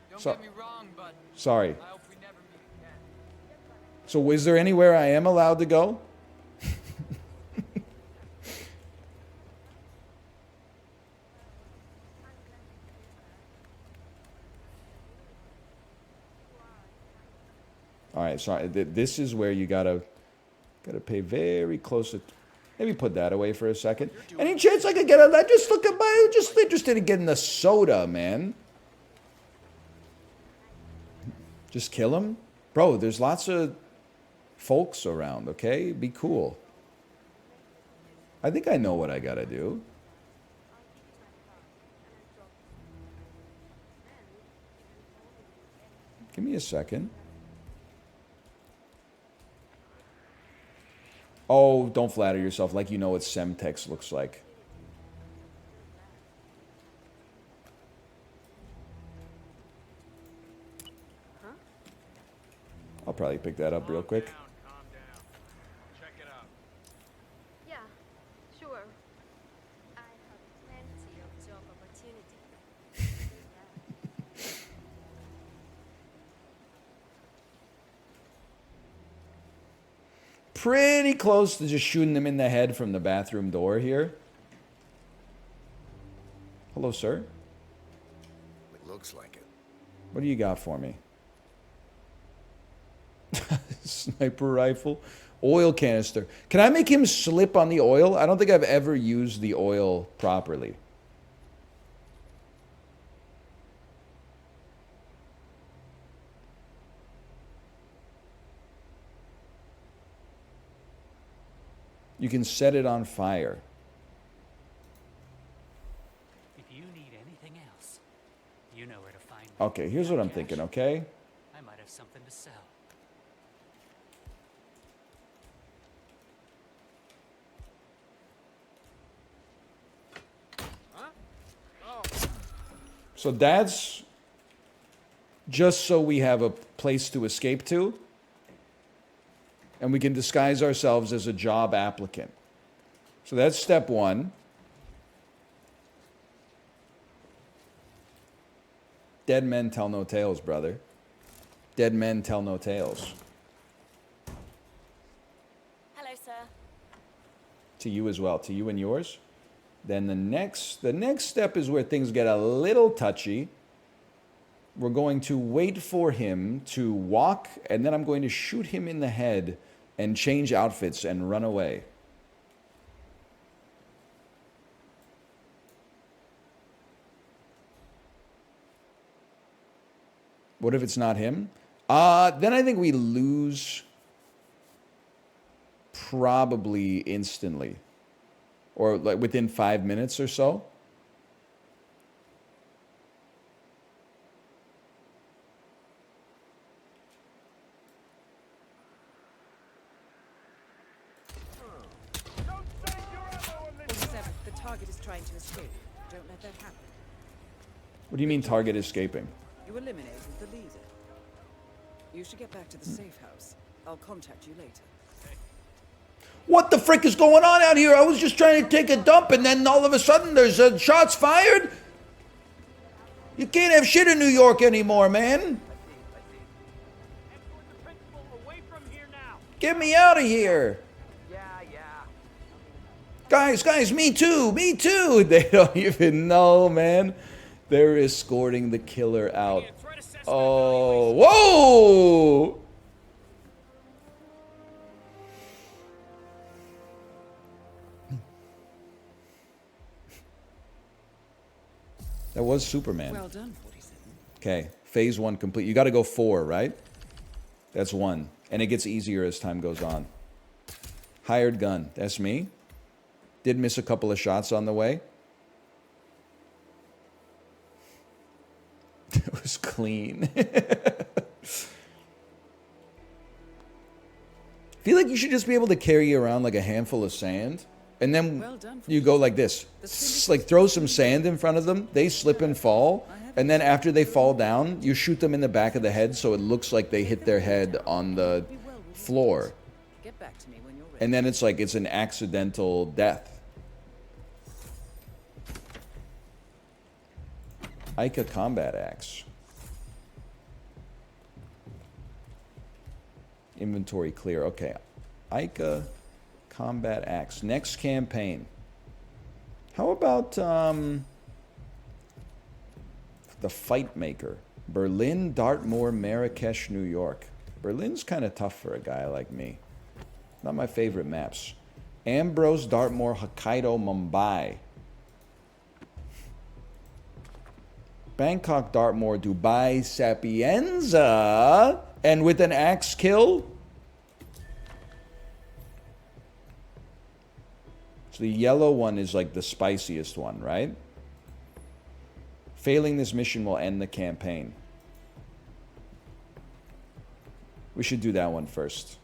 Don't So- get me wrong, but Sorry. I hope we never meet again. So is there anywhere I am allowed to go? All right, sorry. This is where you gotta pay very close. Maybe put that away for a second. Any chance I could get a? Just look at my. Just interested in getting a soda, man. Just kill him, bro. There's lots of folks around. Okay, be cool. I think I know what I gotta do. Give me a second. Oh, don't flatter yourself like you know what Semtex looks like. I'll probably pick that up real quick. Calm down. Check it out. Yeah, sure. I have plenty of job opportunity. Pretty close to just shooting him in the head from the bathroom door here. Hello, sir. It looks like it. What do you got for me? Sniper rifle. Oil canister. Can I make him slip on the oil? I don't think I've ever used the oil properly. You can set it on fire. If you need anything else, you know where to find me. Okay, here's what I'm thinking, okay? I might have something to sell. So that's just so we have a place to escape to. And we can disguise ourselves as a job applicant. So that's step one. Dead men tell no tales, brother. Dead men tell no tales. Hello, sir. To you as well, to you and yours. Then the next step is where things get a little touchy. We're going to wait for him to walk, and then I'm going to shoot him in the head and change outfits and run away. What if it's not him? Then I think we lose probably instantly. Or like within 5 minutes or so. The target is trying to escape. Don't let that happen. What do you mean target escaping? You eliminated the leader. You should get back to the safe house. I'll contact you later. What the frick is going on out here? I was just trying to take a dump and then all of a sudden there's shots fired? You can't have shit in New York anymore, man. Get me out of here. Guys, me too. They don't even know, man. They're escorting the killer out. Oh, whoa! That was Superman. Well done, 47. Okay, phase 1 complete. You got to go 4, right? That's 1. And it gets easier as time goes on. Hired gun. That's me. Did miss a couple of shots on the way. It was clean. Feel like you should just be able to carry around like a handful of sand. And then you go like this. Like throw some sand in front of them. They slip and fall. And then after they fall down, you shoot them in the back of the head so it looks like they hit their head on the floor. Get back to me when you're ready. And then it's like it's an accidental death. Ica combat axe. Inventory clear. Okay. Ica combat axe. Next campaign. How about the Fight Maker? Berlin, Dartmoor, Marrakesh, New York. Berlin's kind of tough for a guy like me. Not my favorite maps. Ambrose, Dartmoor, Hokkaido, Mumbai. Bangkok, Dartmoor, Dubai, Sapienza. And with an axe kill. So the yellow one is like the spiciest one, right? Failing this mission will end the campaign. We should do that one first.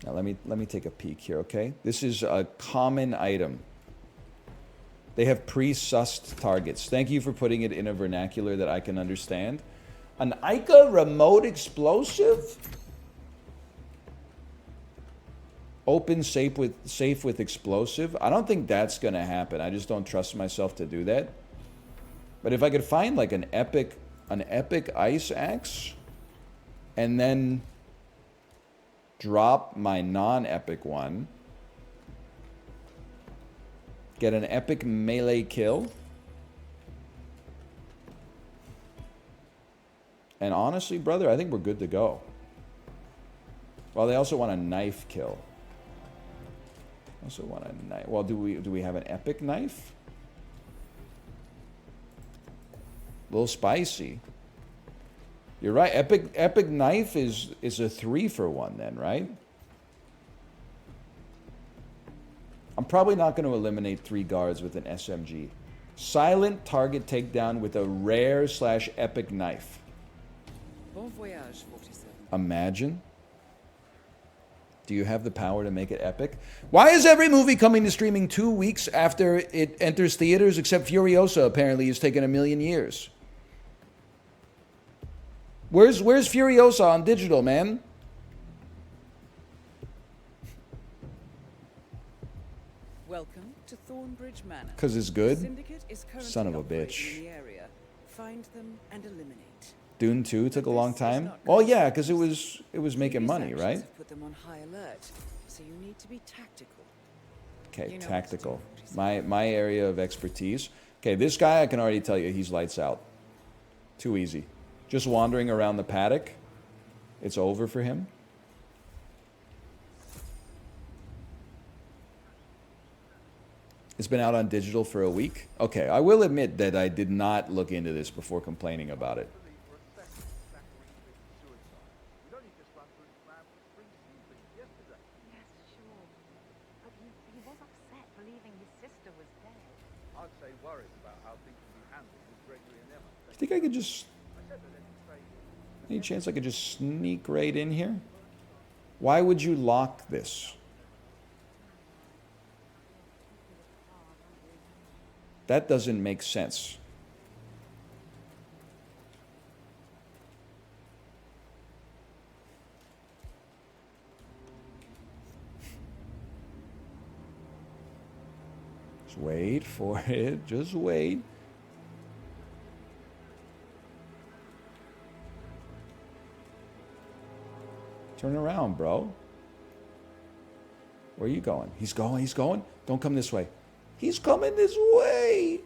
Now let me take a peek here, okay? This is a common item. They have pre-sussed targets. Thank you for putting it in a vernacular that I can understand. An Ica remote explosive? Open safe with explosive? I don't think that's going to happen. I just don't trust myself to do that. But if I could find like an epic ice axe and then drop my non-epic one, get an epic melee kill, and honestly, brother, I think we're good to go. Well, they also want a knife kill. Also want a knife. Well, do we have an epic knife? A little spicy. You're right. Epic knife is a 3-for-1 then, right? I'm probably not going to eliminate 3 guards with an SMG. Silent target takedown with a rare/epic knife. Bon voyage, 47. Imagine. Do you have the power to make it epic? Why is every movie coming to streaming 2 weeks after it enters theaters, except Furiosa apparently has taken 1,000,000 years? Where's Furiosa on digital, man? Welcome to Thornbridge Manor. Because it's good? Syndicate is currently Son of a operating bitch. in the area. Find them and eliminate. Dune 2 took a long time? Well, yeah, because it was making money, right? Have put them on high alert, so you need to be tactical. Okay, You know tactical. what to do. My area of expertise. Okay, this guy, I can already tell you, he's lights out. Too easy. Just wandering around the paddock, it's over for him. It's been out on digital for a week. Okay, I will admit that I did not look into this before complaining about it. Yes, sure. But he was upset believing his sister was dead. I'd say worried about how things will be handled with Gregory and Emma. You think I could just... Any chance I could just sneak right in here? Why would you lock this? That doesn't make sense. Just wait for it. Just wait. Turn around, bro. Where are you going? He's going. He's going. Don't come this way. He's coming this way.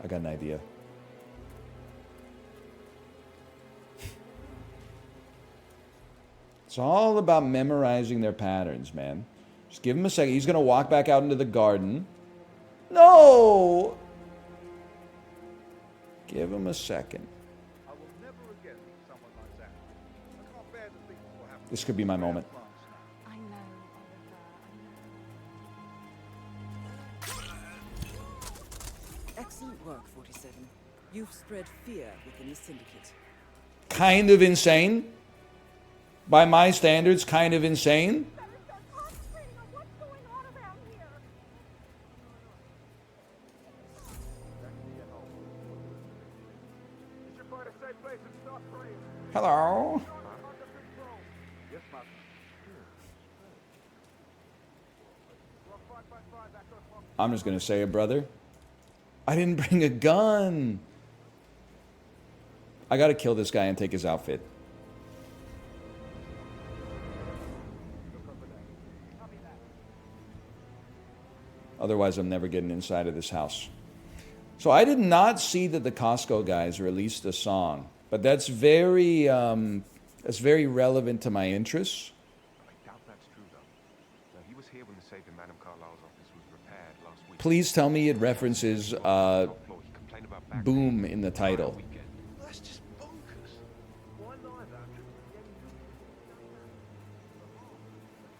I got an idea. It's all about memorizing their patterns, man. Just give him a second. He's going to walk back out into the garden. No! Give him a second. I will never again meet someone like that. I can't bear to think what will happen. This could be my moment. I know, Oliver. Excellent work, 47. You've spread fear within the syndicate. Kind of insane. By my standards, kind of insane. Hello. I'm just going to say it, brother. I didn't bring a gun. I got to kill this guy and take his outfit. Otherwise, I'm never getting inside of this house. So I did not see that the Costco guys released a song, but that's very relevant to my interests. I doubt that's true, though. He was here when the safe in Madame Carlyle's office was repaired last week. Please tell me it references Boom in the title. That's just bonkers. Why neither?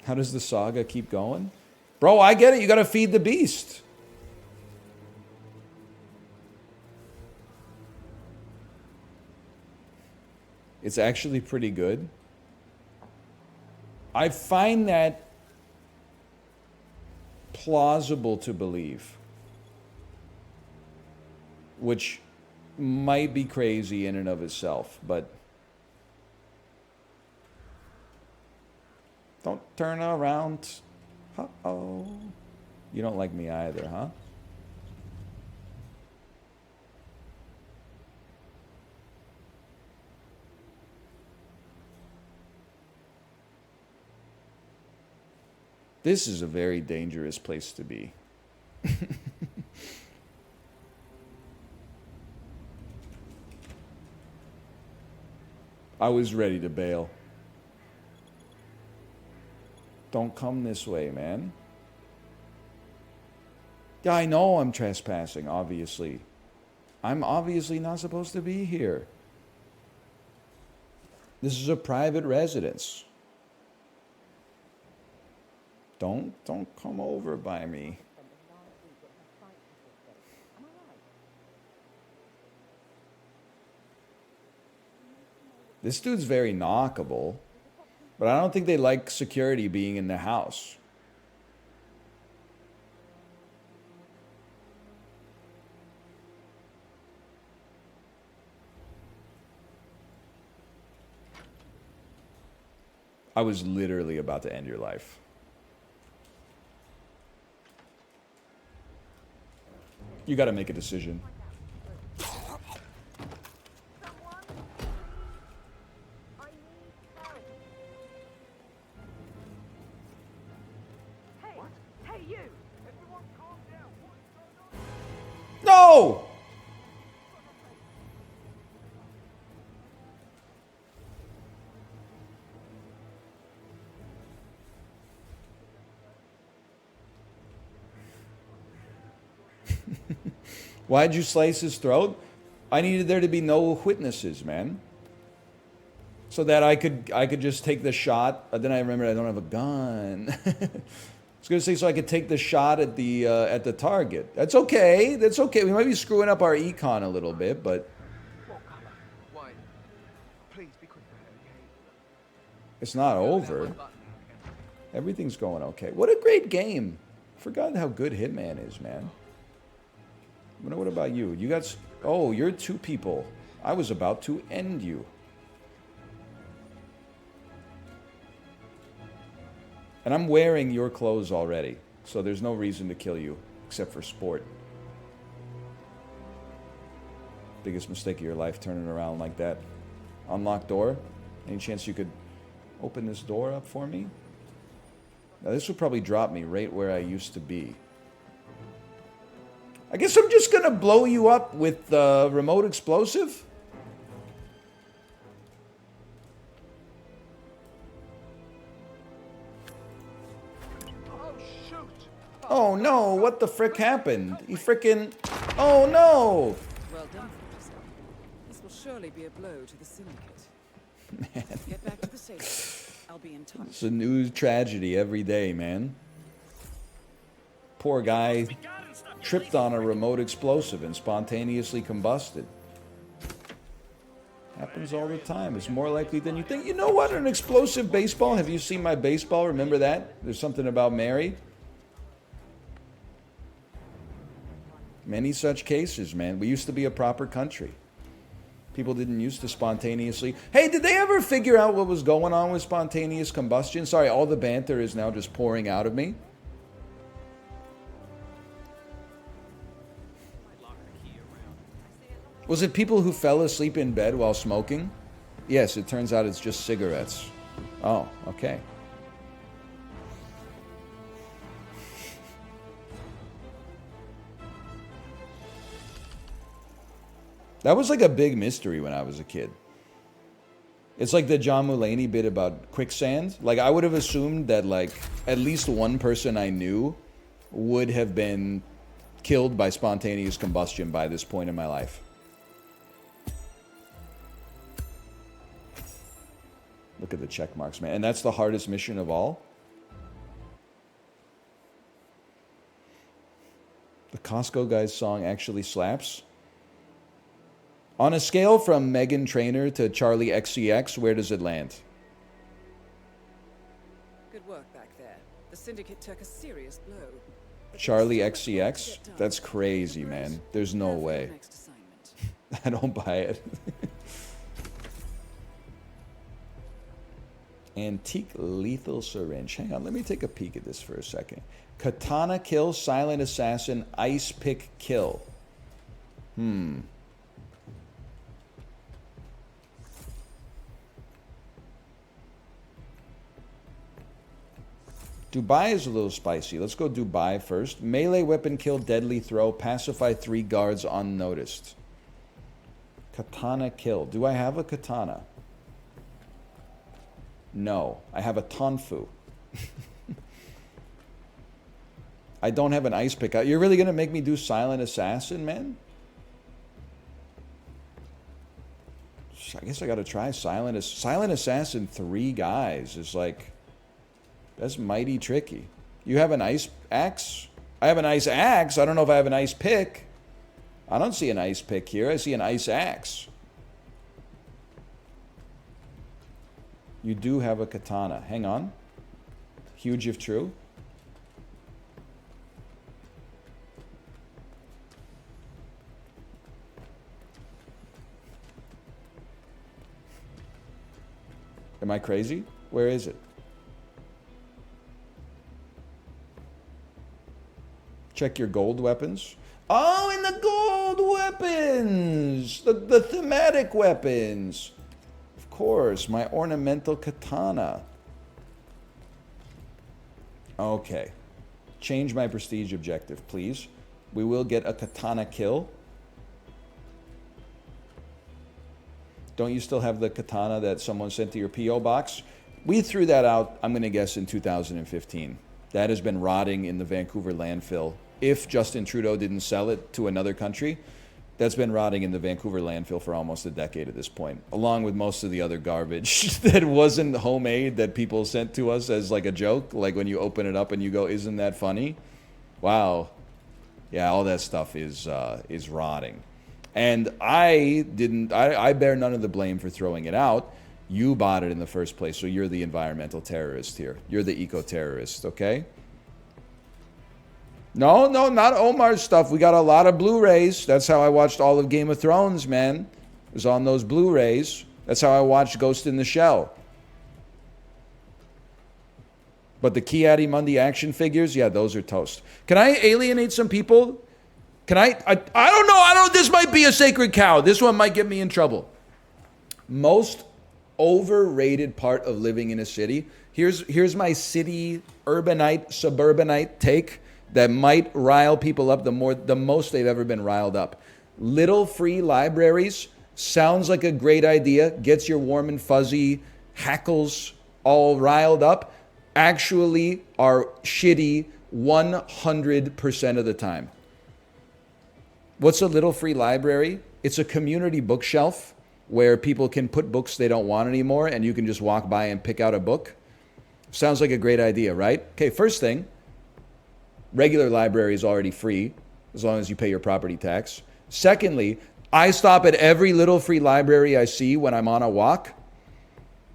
How does the saga keep going? Bro, I get it. You got to feed the beast. It's actually pretty good. I find that plausible to believe, which might be crazy in and of itself, but don't turn around. Uh-oh. You don't like me either, huh? This is a very dangerous place to be. I was ready to bail. Don't come this way, man. Yeah, I know I'm trespassing, obviously. I'm obviously not supposed to be here. This is a private residence. Don't come over by me. This dude's very knockable, but I don't think they like security being in the house. I was literally about to end your life. You got to make a decision. No! Why'd you slice his throat? I needed there to be no witnesses, man. So that I could just take the shot. Then I remembered I don't have a gun. I was gonna say so I could take the shot at the target. That's okay. That's okay. We might be screwing up our econ a little bit, but What color? White. Please be quick, okay? It's not over. Everything's going okay. What a great game. Forgot how good Hitman is, man. What about you? You got... Oh, you're 2 people. I was about to end you. And I'm wearing your clothes already. So there's no reason to kill you. Except for sport. Biggest mistake of your life, turning around like that. Unlock door. Any chance you could open this door up for me? Now this would probably drop me right where I used to be. I guess I'm just gonna blow you up with the remote explosive. Oh, shoot! Oh no, what the frick happened? He frickin'... Oh no! Well done, officer. This will surely be a blow to the syndicate. Man. Get back to the station. I'll be in touch. It's a new tragedy every day, man. Poor guy tripped on a remote explosive and spontaneously combusted. Happens all the time. It's more likely than you think. You know what? An explosive baseball. Have you seen my baseball? Remember that? There's something about Mary. Many such cases, man. We used to be a proper country. People didn't used to spontaneously... Hey, did they ever figure out what was going on with spontaneous combustion? Sorry, all the banter is now just pouring out of me. Was it people who fell asleep in bed while smoking? Yes, it turns out it's just cigarettes. Oh, okay. That was like a big mystery when I was a kid. It's like the John Mulaney bit about quicksand. Like, I would have assumed that, like, at least one person I knew would have been killed by spontaneous combustion by this point in my life. Look at the check marks, man. And that's the hardest mission of all. The Costco guy's song actually slaps. On a scale from Meghan Trainor to Charlie XCX, where does it land? Good work back there. The syndicate took a serious blow. Charlie XCX? That's crazy, man. There's no way. I don't buy it. Antique lethal syringe. Hang on, let me take a peek at this for a second. Katana kill, silent assassin, ice pick kill. Dubai is a little spicy. Let's go Dubai first. Melee weapon kill, deadly throw, pacify 3 guards unnoticed. Katana kill. Do I have a katana? No. I have a tonfu. I don't have an ice pick. You're really going to make me do silent assassin, man? I guess I got to try silent assassin 3 guys is like... That's mighty tricky. You have an ice axe? I have an ice axe. I don't know if I have an ice pick. I don't see an ice pick here. I see an ice axe. You do have a katana. Hang on. Huge if true. Am I crazy? Where is it? Check your gold weapons. Oh, and the gold weapons! The thematic weapons. Of course, my ornamental katana. Okay. Change my prestige objective, please. We will get a katana kill. Don't you still have the katana that someone sent to your P.O. box? We threw that out, I'm going to guess, in 2015. That has been rotting in the Vancouver landfill. If Justin Trudeau didn't sell it to another country, that's been rotting in the Vancouver landfill for almost a decade at this point, along with most of the other garbage that wasn't homemade that people sent to us as like a joke, like when you open it up and you go, isn't that funny? Wow. Yeah, all that stuff is rotting. And I bear none of the blame for throwing it out. You bought it in the first place, so you're the environmental terrorist here. You're the eco-terrorist, okay? No, not Omar's stuff. We got a lot of Blu-rays. That's how I watched all of Game of Thrones, man. It was on those Blu-rays. That's how I watched Ghost in the Shell. But the Ki-Adi-Mundi action figures, yeah, those are toast. Can I alienate some people? Can I don't know. This might be a sacred cow. This one might get me in trouble. Most overrated part of living in a city. Here's my city urbanite, suburbanite take that might rile people up the most they've ever been riled up. Little free libraries sounds like a great idea, gets your warm and fuzzy hackles all riled up, actually are shitty 100% of the time. What's a little free library? It's a community bookshelf where people can put books they don't want anymore and you can just walk by and pick out a book. Sounds like a great idea, right? Okay, first thing, regular library is already free as long as you pay your property tax. Secondly, I stop at every little free library I see when I'm on a walk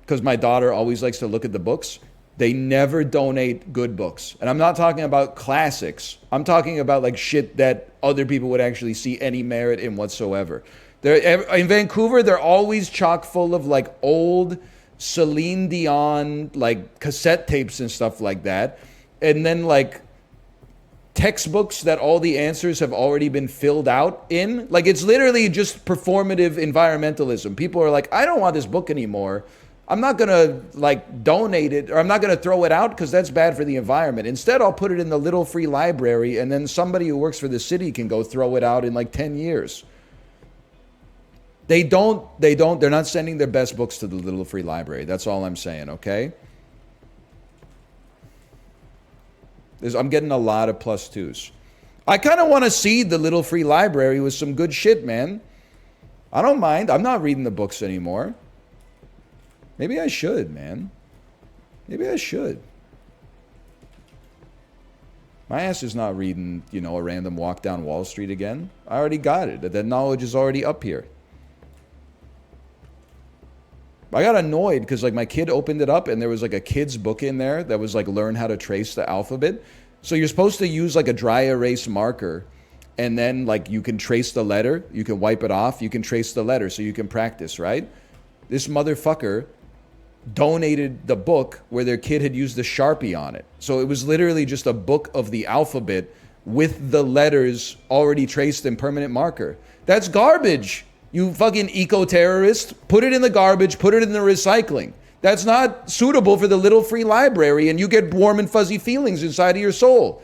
because my daughter always likes to look at the books. They never donate good books. And I'm not talking about classics. I'm talking about like shit that other people would actually see any merit in whatsoever. In Vancouver, they're always chock full of like old Celine Dion like cassette tapes and stuff like that. And then like textbooks that all the answers have already been filled out in. Like it's literally just performative environmentalism. People are like, I don't want this book anymore. I'm not going to like donate it or I'm not going to throw it out because that's bad for the environment. Instead, I'll put it in the little free library and then somebody who works for the city can go throw it out in like 10 years. They're not sending their best books to the little free library. That's all I'm saying, okay? I'm getting a lot of +2s. I kind of want to see the little free library with some good shit, man. I don't mind. I'm not reading the books anymore. Maybe I should, man. Maybe I should. My ass is not reading, a random walk down Wall Street again. I already got it. That knowledge is already up here. I got annoyed because like my kid opened it up and there was like a kid's book in there that was like learn how to trace the alphabet. So you're supposed to use like a dry erase marker and then like you can trace the letter. You can wipe it off. You can trace the letter so you can practice, right? This motherfucker donated the book where their kid had used the Sharpie on it. So it was literally just a book of the alphabet with the letters already traced in permanent marker. That's garbage, you fucking eco-terrorist. Put it in the garbage, put it in the recycling. That's not suitable for the little free library and you get warm and fuzzy feelings inside of your soul.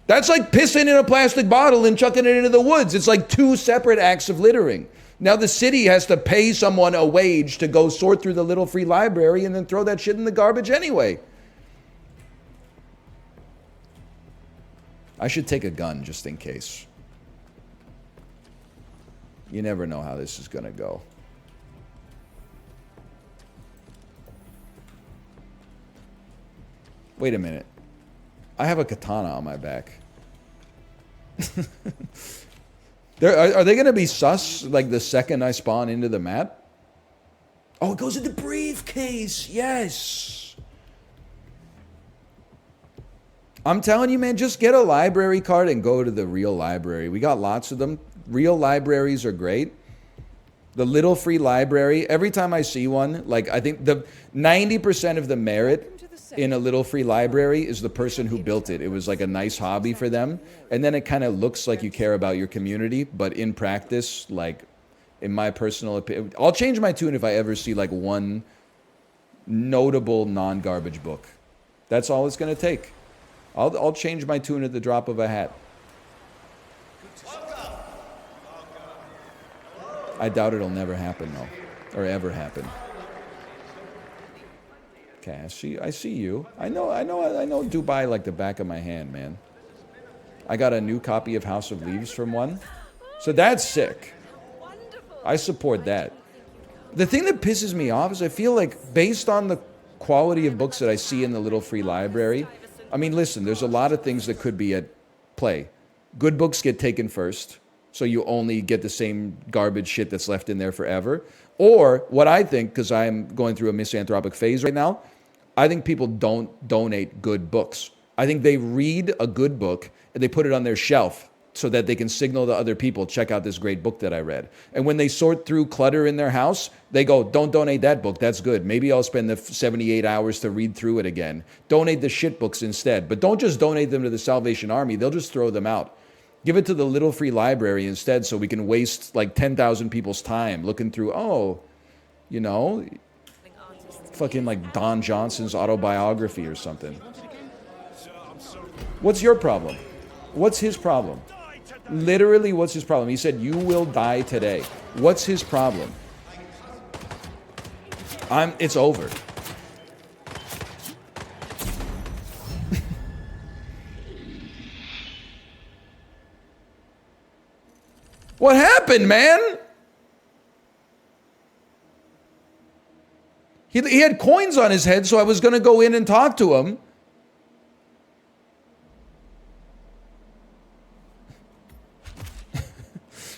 That's like pissing in a plastic bottle and chucking it into the woods. It's like two separate acts of littering. Now the city has to pay someone a wage to go sort through the little free library and then throw that shit in the garbage anyway. I should take a gun just in case. You never know how this is going to go. Wait a minute. I have a katana on my back. Are they going to be sus like the second I spawn into the map? Oh, it goes in the briefcase. Yes. I'm telling you, man, just get a library card and go to the real library. We got lots of them. Real libraries are great. The little free library, every time I see one, like I think the 90% of the merit in a little free library is the person who built it. It was like a nice hobby for them. And then it kind of looks like you care about your community. But in practice, like in my personal opinion, I'll change my tune if I ever see like one notable non-garbage book. That's all it's going to take. I'll change my tune at the drop of a hat. I doubt it'll never happen though, or ever happen. Okay, I see you. I know Dubai like the back of my hand, man. I got a new copy of House of Leaves from one. So that's sick. I support that. The thing that pisses me off is I feel like based on the quality of books that I see in the little free library, I mean, listen, there's a lot of things that could be at play. Good books get taken first. so you only get the same garbage shit that's left in there forever. Or what I think, because I'm going through a misanthropic phase right now, I think people don't donate good books. I think they read a good book and they put it on their shelf so that they can signal to other people, check out this great book that I read. And when they sort through clutter in their house, they go, don't donate that book, that's good. Maybe I'll spend the 78 hours to read through it again. Donate the shit books instead. But don't just donate them to the Salvation Army, they'll just throw them out. Give it to the Little Free Library instead so we can waste like 10,000 people's time looking through, oh, you know, fucking like Don Johnson's autobiography or something. What's your problem? What's his problem? Literally, what's his problem? He said, you will die today. What's his problem? It's over. What happened, man? He had coins on his head, so I was going to go in and talk to him.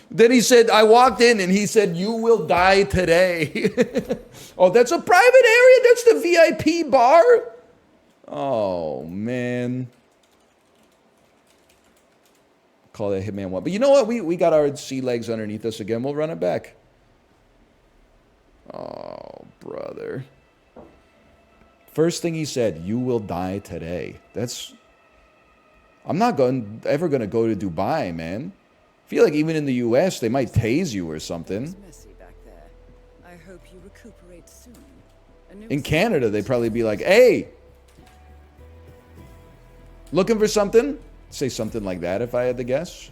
Then he said, I walked in and he said, you will die today. Oh, that's a private area? That's the VIP bar? Oh, man. Call that Hitman 1. But you know what? We got our sea legs underneath us again. We'll run it back. Oh, brother. First thing he said, you will die today. I'm not ever going to go to Dubai, man. I feel like even in the US, they might tase you or something. It's messy back there. I hope you recuperate soon. In Canada, they'd probably be like, hey, looking for something? Say something like that if I had to guess.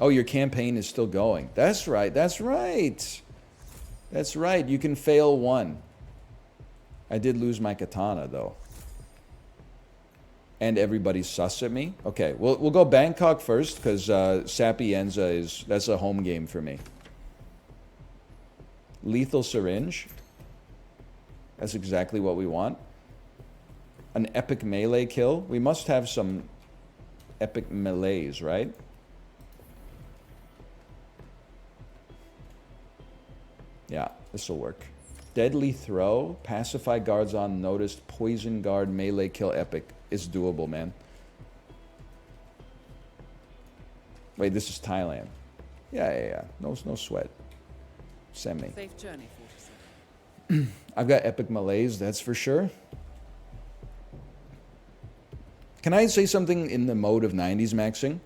Oh, your campaign is still going. That's right. That's right. That's right. You can fail one. I did lose my katana, though. And everybody's sus at me. Okay, we'll go Bangkok first, because Sapienza that's a home game for me. Lethal syringe. That's exactly what we want. An epic melee kill. We must have some epic melees, right? Yeah, this will work. Deadly throw. Pacify guards on noticed. Poison guard melee kill epic. It's doable, man. Wait, this is Thailand. Yeah. No sweat. Send me. Safe journey, 47. I've got epic malaise, that's for sure. Can I say something in the mode of 90s maxing?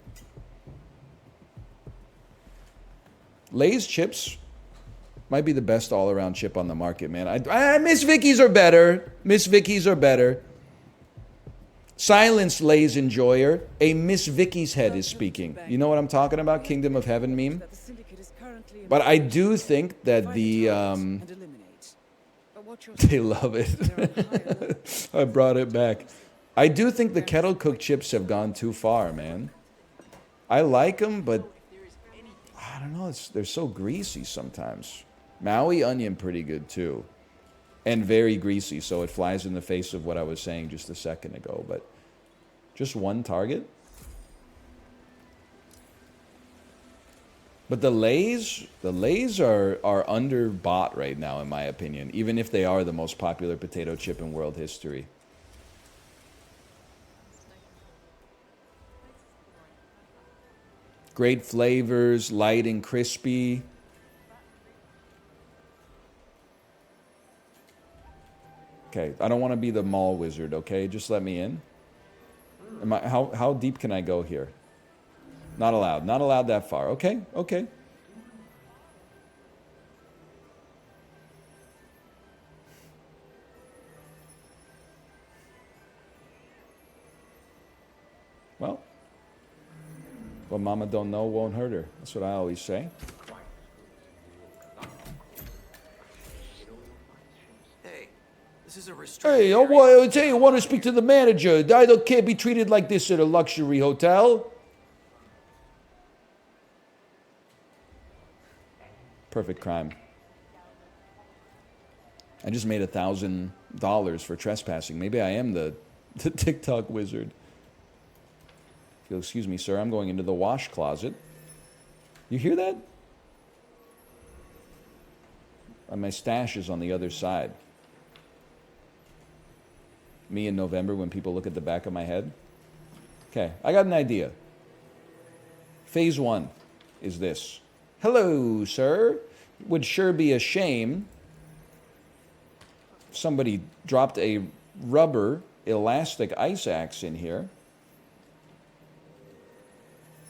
Lay's chips might be the best all-around chip on the market, man. Miss Vicky's are better. Miss Vicky's are better. Silence, Lay's enjoyer. A Miss Vicky's head is speaking. You know what I'm talking about? Kingdom of Heaven meme. But I do think that the they love it. I brought it back. I do think the kettle cooked chips have gone too far, man. I like them, but I don't know. They're so greasy sometimes. Maui onion pretty good too, and very greasy, so it flies in the face of what I was saying just a second ago. But just one target. But the Lays are underbought right now, in my opinion, even if they are the most popular potato chip in world history. Great flavors, light and crispy. Okay, I don't want to be the mall wizard, okay? Just let me in. How deep can I go here? Not allowed. Not allowed that far. Okay, okay. Well, what mama don't know won't hurt her. That's what I always say. Hey, I tell you, I want to speak to the manager. I can't be treated like this at a luxury hotel. Perfect crime. I just made $1,000 for trespassing. Maybe I am the TikTok wizard. Excuse me, sir, I'm going into the wash closet. You hear that? And my stash is on the other side. Me in November when people look at the back of my head. Okay, I got an idea. Phase 1 is this. Hello, sir. Would sure be a shame if somebody dropped a rubber elastic ice axe in here.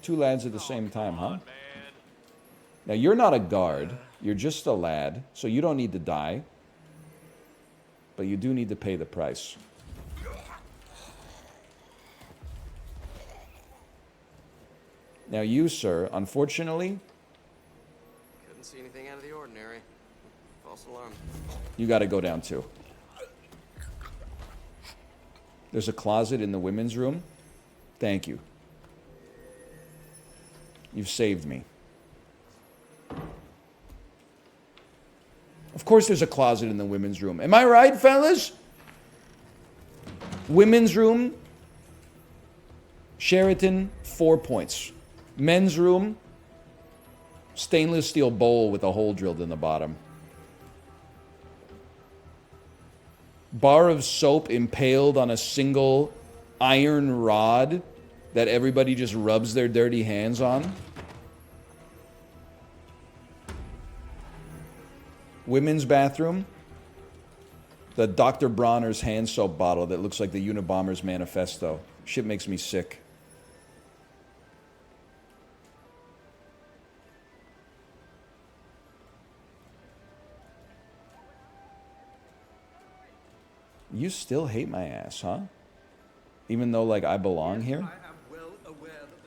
2 lads at the same time, huh? Now, you're not a guard. You're just a lad, so you don't need to die. But you do need to pay the price. Now you, sir, unfortunately... Couldn't see anything out of the ordinary. False alarm. You gotta go down too. There's a closet in the women's room. Thank you. You've saved me. Of course there's a closet in the women's room. Am I right, fellas? Women's room, Sheraton, 4 points. Men's room, stainless steel bowl with a hole drilled in the bottom. Bar of soap impaled on a single iron rod that everybody just rubs their dirty hands on. Women's bathroom, the Dr. Bronner's hand soap bottle that looks like the Unabomber's manifesto. Shit makes me sick. You still hate my ass, huh? Even though, like, I belong here?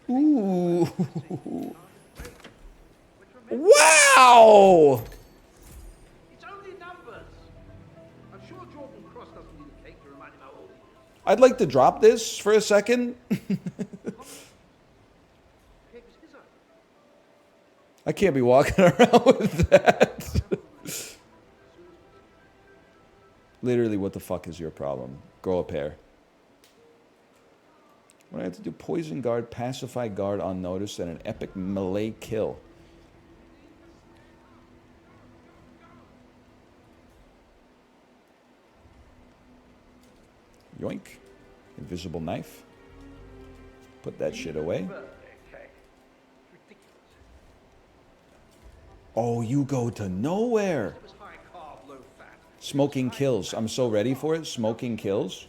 Ooh. Wow! It's only numbers. I'm sure Jordan Cross doesn't need a cake to remind him how old he is. I'd like to drop this for a second. I can't be walking around with that. Literally, what the fuck is your problem? Grow a pair. What do I have to do? Poison guard, pacify guard unnoticed, and an epic melee kill. Yoink. Invisible knife. Put that shit away. Oh, you go to nowhere. Smoking kills. I'm so ready for it. Smoking kills.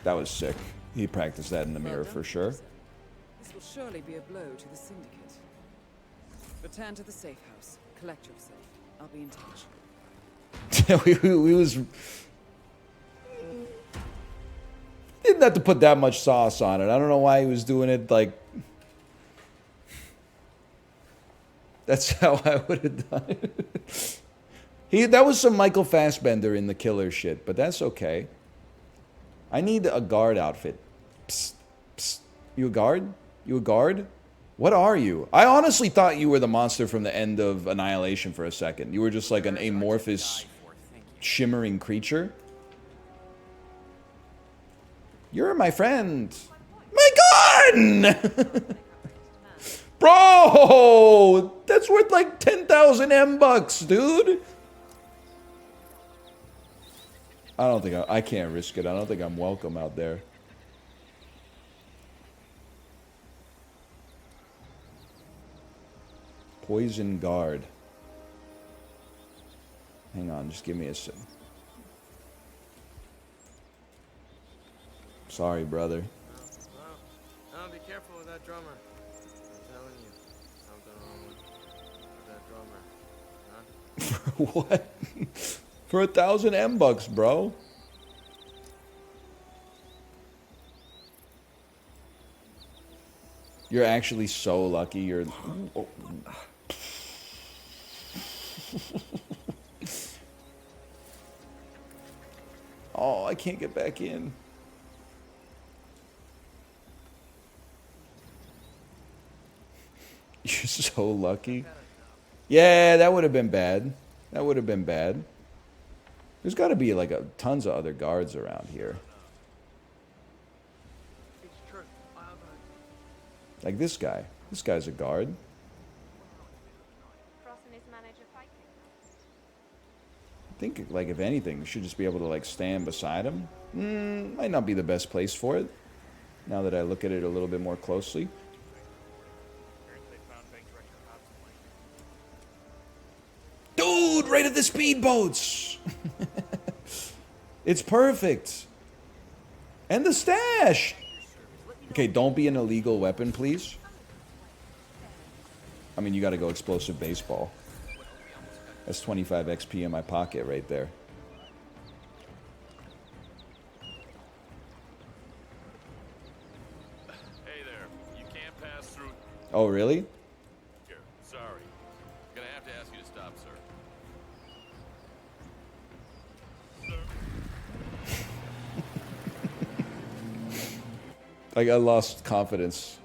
That was sick. He practiced that in the mirror for sure. This will surely be a blow to the syndicate. Return to the safe house. Collect yourself. I'll be in touch. we was... Didn't have to put that much sauce on it. I don't know why he was doing it like... That's how I would have done it. That was some Michael Fassbender in the killer shit, but that's okay. I need a guard outfit. Psst, psst. You a guard? You a guard? What are you? I honestly thought you were the monster from the end of Annihilation for a second. You were just like an amorphous, shimmering creature. You're my friend. My gun! Bro! That's worth like 10,000 M-bucks, dude. I don't think I can't risk it. I don't think I'm welcome out there. Poison guard. Hang on, just give me a sec. Sorry, brother. No, be careful with that drummer. I'm telling you, something wrong with that drummer. Huh? What? For 1,000 M-bucks, bro. You're actually so lucky. You're... Oh. Oh, I can't get back in. You're so lucky. Yeah, that would have been bad. That would have been bad. There's got to be like tons of other guards around here. It's true. I know. Like this guy. This guy's a guard. Frost and his manager fighting. I think, like, if anything, you should just be able to, like, stand beside him. Might not be the best place for it, now that I look at it a little bit more closely. Dude, right at the speedboats! It's perfect! And the stash! Okay, don't be an illegal weapon, please. I mean, you gotta go explosive baseball. That's 25 XP in my pocket right there. Hey there, you can't pass through. Oh, really? Here, sorry. Gonna have to ask you to stop, sir. Like, I lost confidence.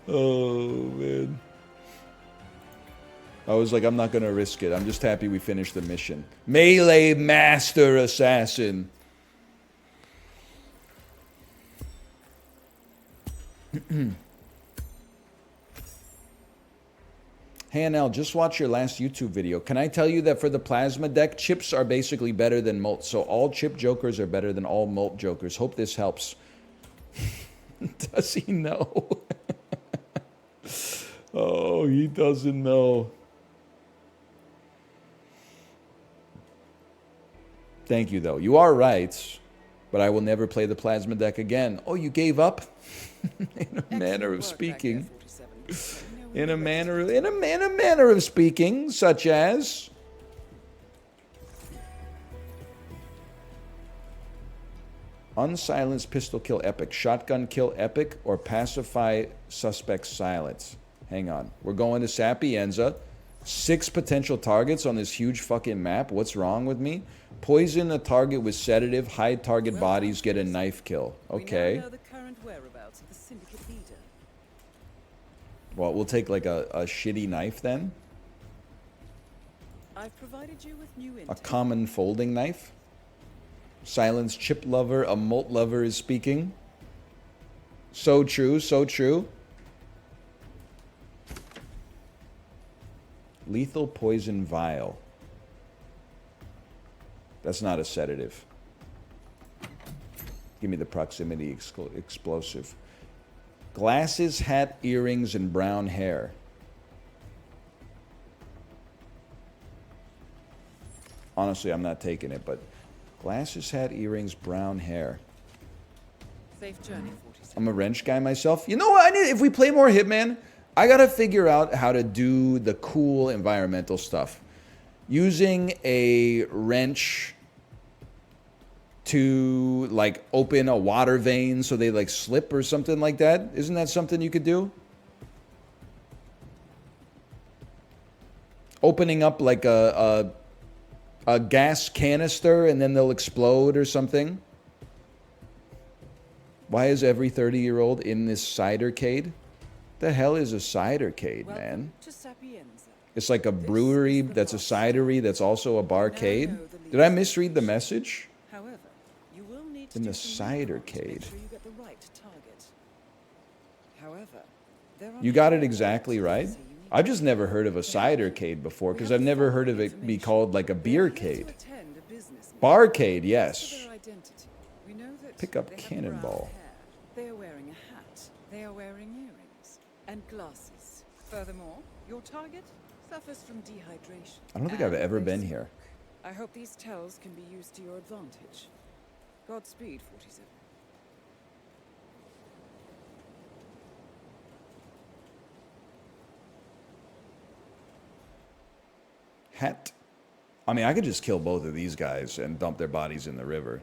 Oh, man. I was like, I'm not gonna risk it. I'm just happy we finished the mission. Melee Master Assassin. Hey, Anel, just watch your last YouTube video. Can I tell you that for the plasma deck, chips are basically better than molt. So all chip jokers are better than all molt jokers. Hope this helps. Does he know? Oh, he doesn't know. Thank you, though. You are right, but I will never play the plasma deck again. Oh, you gave up? In a manner of speaking. In a manner of speaking, such as unsilenced pistol kill epic, shotgun kill epic, or pacify suspect silence. Hang on. We're going to Sapienza. 6 potential targets on this huge fucking map. What's wrong with me? Poison a target with sedative. Hide target bodies. Get a knife kill. Okay. We now know the current whereabouts of the syndicate leader. Well, we'll take like a shitty knife then. I've provided you with new A intel. common folding knife. Silence chip lover. A molt lover is speaking. So true. So true. Lethal poison vial. That's not a sedative. Give me the proximity explosive. Glasses, hat, earrings, and brown hair. Honestly, I'm not taking it, but glasses, hat, earrings, brown hair. Safe journey, 47. I'm a wrench guy myself. You know what? If we play more Hitman, I gotta figure out how to do the cool environmental stuff. Using a wrench to like open a water vein so they like slip or something like that. Isn't that something you could do? Opening up like a gas canister and then they'll explode or something. Why is every 30-year-old in this cidercade? The hell is a cidercade, man? To Sapienza. It's like a brewery that's a cidery that's also a barcade. Did I misread the message? However, you will need to In do the some recon to make cidercade. sure you get the right target. However, there are You got it exactly right. I've just never heard of a cidercade before because I've never heard of it be called like a beercade. Barcade, yes. We know that Pick up they have cannonball. brown hair. They are wearing a hat. They are wearing earrings and glasses. Furthermore, your target suffers from dehydration. I don't think I've and ever they been smoke. here. I hope these tells can be used to your advantage. Godspeed, 47. Hat. I mean, I could just kill both of these guys and dump their bodies in the river.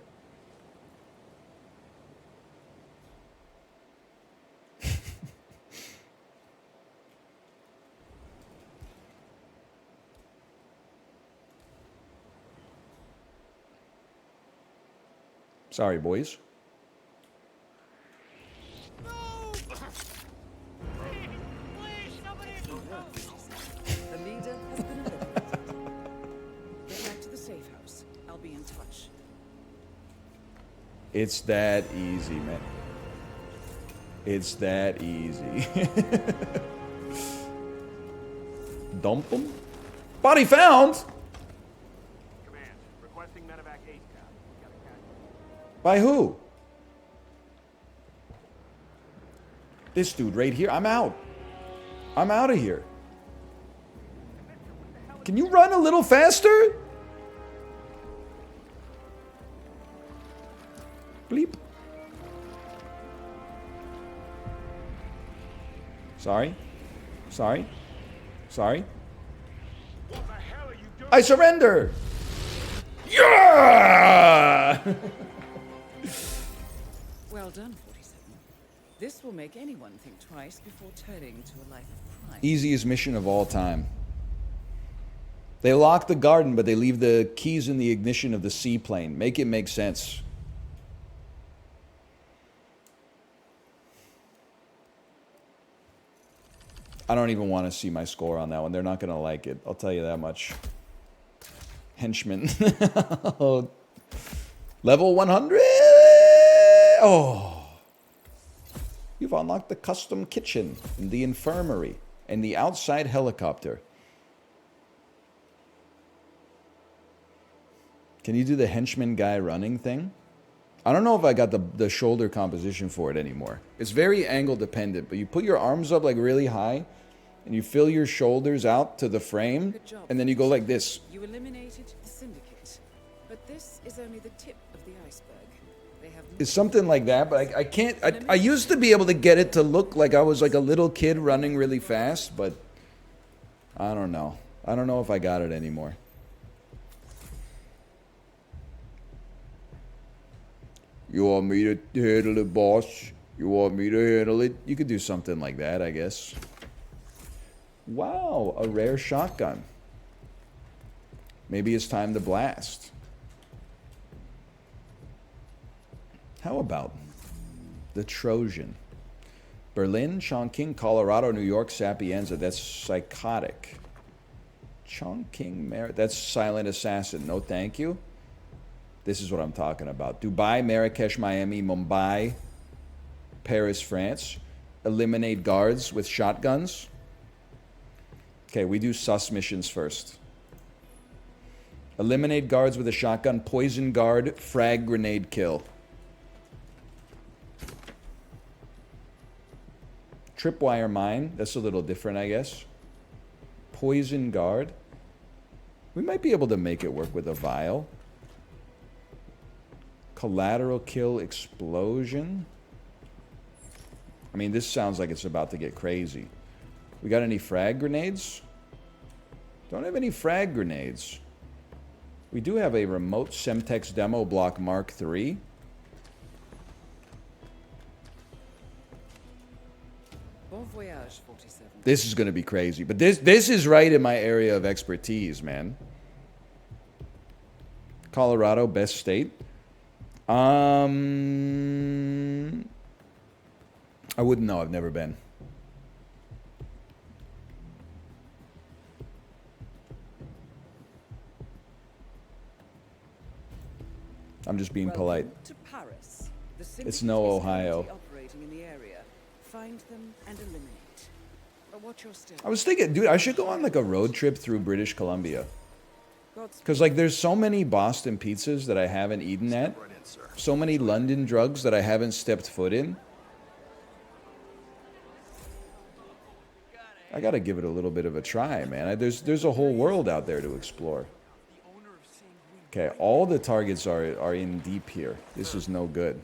Sorry, boys. The It's that easy, man. It's that easy. Dump them. Body found. Command, requesting medevac ASAP. By who? This dude right here. I'm out. I'm out of here. Can you run a little faster? Bleep. Sorry. Sorry. Sorry. I surrender! Yeah! Well done, 47. This will make anyone think twice before turning to a life of crime. Easiest mission of all time. They lock the garden, but they leave the keys in the ignition of the seaplane. Make it make sense. I don't even want to see my score on that one. They're not going to like it. I'll tell you that much. Henchman. Level 100! Oh! You've unlocked the custom kitchen, and the infirmary, and the outside helicopter. Can you do the henchman guy running thing? I don't know if I got the shoulder composition for it anymore. It's very angle dependent, but you put your arms up like really high, and you fill your shoulders out to the frame, and then you go like this. You eliminated the syndicate, but this is only the tip of the iceberg. They have It's something like that, but I can't. I used to be able to get it to look like I was like a little kid running really fast, but I don't know. I don't know if I got it anymore. You want me to handle it, boss? You want me to handle it? You could do something like that, I guess. Wow, a rare shotgun. Maybe it's time to blast. How about the Trojan? Berlin, Chongqing, Colorado, New York, Sapienza. That's psychotic. Chongqing, that's Silent Assassin. No thank you. This is what I'm talking about. Dubai, Marrakesh, Miami, Mumbai, Paris, France. Eliminate guards with shotguns. Okay, we do sus missions first. Eliminate guards with a shotgun. Poison guard. Frag grenade kill. Tripwire mine. That's a little different, I guess. Poison guard. We might be able to make it work with a vial. Collateral kill explosion. I mean, this sounds like it's about to get crazy. We got any frag grenades? Don't have any frag grenades. We do have a remote Semtex demo block Mark III. Bon voyage, 47. This is going to be crazy. But this is right in my area of expertise, man. Colorado, best state. I wouldn't know. I've never been. I'm just being polite. To Paris. It's no Ohio. Operating in the area. Find them and eliminate. But watch your step. I was thinking, dude, I should go on like a road trip through British Columbia. Because like there's so many Boston pizzas that I haven't eaten at. So many London drugs that I haven't stepped foot in. I gotta give it a little bit of a try, man. There's a whole world out there to explore. Okay, all the targets are in deep here. This is no good.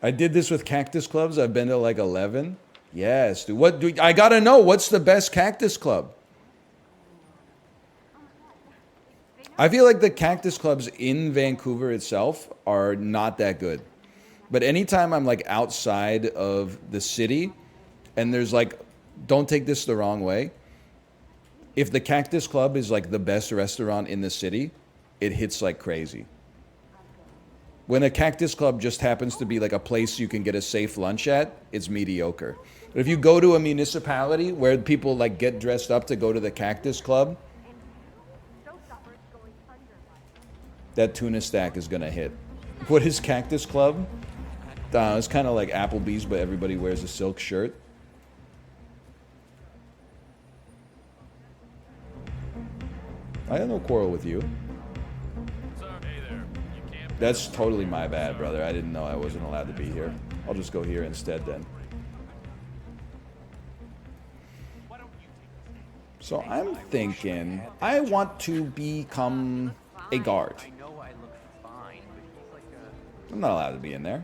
I did this with cactus clubs. I've been to like 11. Yes, dude. I gotta know, what's the best cactus club? I feel like the cactus clubs in Vancouver itself are not that good. But anytime I'm like outside of the city and there's like, don't take this the wrong way, if the Cactus Club is like the best restaurant in the city, it hits like crazy. When a Cactus Club just happens to be like a place you can get a safe lunch at, it's mediocre. But if you go to a municipality where people like get dressed up to go to the Cactus Club, that tuna stack is gonna hit. What is Cactus Club? It's kind of like Applebee's, but everybody wears a silk shirt. I have no quarrel with you. That's totally my bad, brother. I didn't know I wasn't allowed to be here. I'll just go here instead then. So I'm thinking I want to become a guard. I'm not allowed to be in there.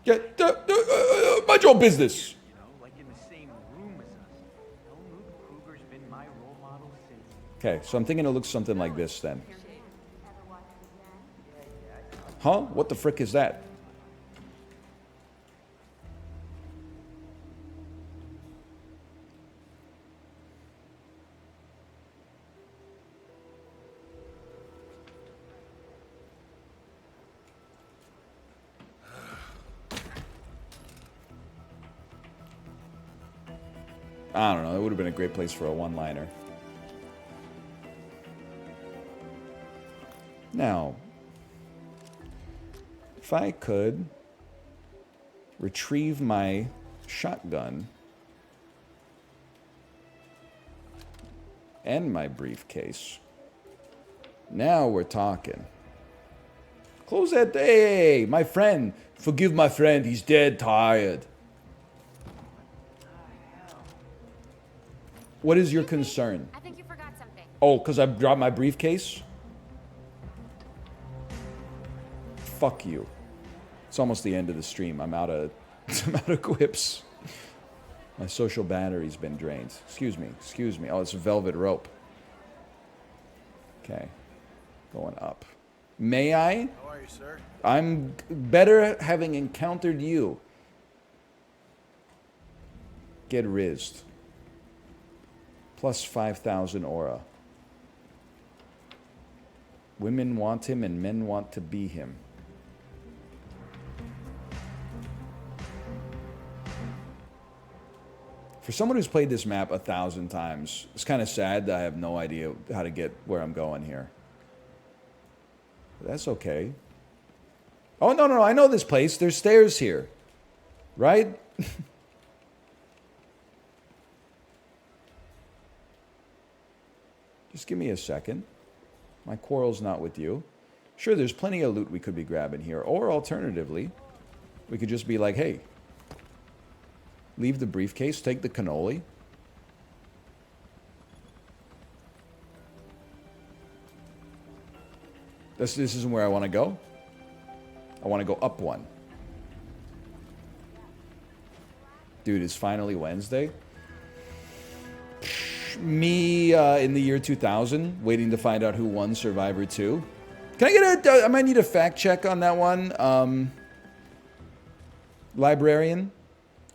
Yeah, mind your own business. Okay, so I'm thinking it looks something like this then. Huh? What the frick is that? I don't know. It would have been a great place for a one-liner. Now, if I could retrieve my shotgun and my briefcase, now we're talking. Close that. Hey, my friend. Forgive my friend. He's dead tired. What is your concern? I think you forgot something. Oh, because I dropped my briefcase? Fuck you. It's almost the end of the stream. I'm out of quips. My social battery's been drained. Excuse me. Excuse me. Oh, it's a velvet rope. Okay. Going up. May I? How are you, sir? I'm better having encountered you. Get rizzed. Plus 5,000 aura. Women want him and men want to be him. For someone who's played this map 1,000 times, it's kind of sad that I have no idea how to get where I'm going here. But that's okay. Oh, no, I know this place. There's stairs here. Right? Just give me a second. My quarrel's not with you. Sure, there's plenty of loot we could be grabbing here. Or alternatively, we could just be like, hey, leave the briefcase, take the cannoli. This isn't where I want to go. I want to go up one. Dude, it's finally Wednesday. Me in the year 2000, waiting to find out who won Survivor 2. Can I get a... I might need a fact check on that one. Librarian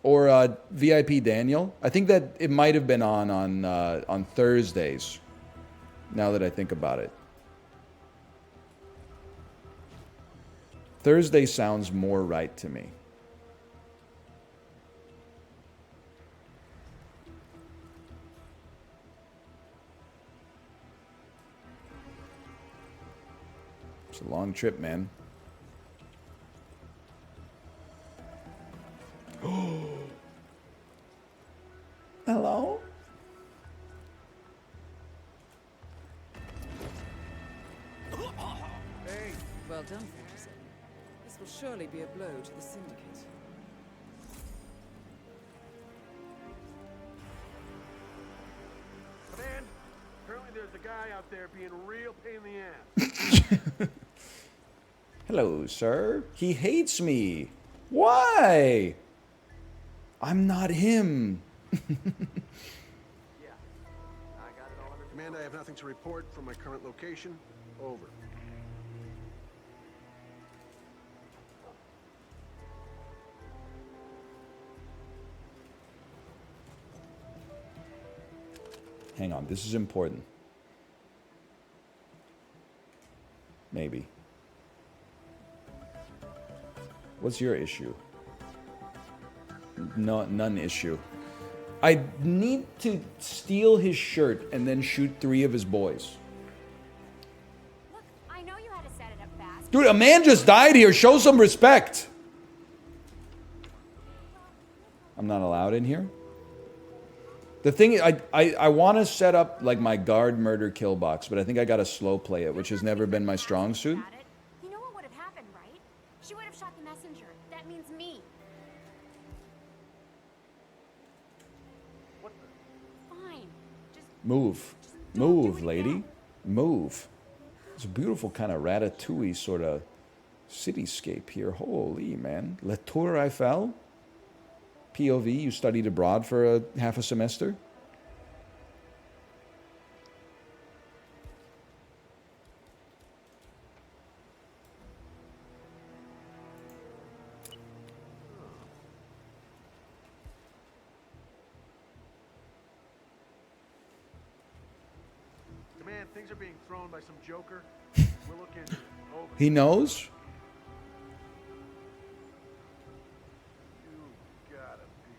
or VIP Daniel. I think that it might have been on Thursdays, now that I think about it. Thursday sounds more right to me. It's a long trip, man. Hello? Hey. Well done, Ferguson. This will surely be a blow to the Syndicate. Command, apparently there's a guy out there being a real pain in the ass. Hello, sir. He hates me. Why? I'm not him. Command, I have nothing to report from my current location. Over. Hang on, this is important. Maybe. What's your issue? No, none issue. I need to steal his shirt and then shoot 3 of his boys. Look, I know you had to set it up Dude, a man just died here. Show some respect. I'm not allowed in here. The thing is, I want to set up like my guard murder kill box, but I think I got to slow play it, which has never been my strong suit. You know what would have happened, right? She would have shot the messenger. That means me. Fine. Move. Move, lady. Move. It's a beautiful kind of Ratatouille sort of cityscape here. Holy, man. La Tour Eiffel? POV, you studied abroad for half a semester? Command, things are being thrown by some joker. We're looking over. He knows? You gotta be.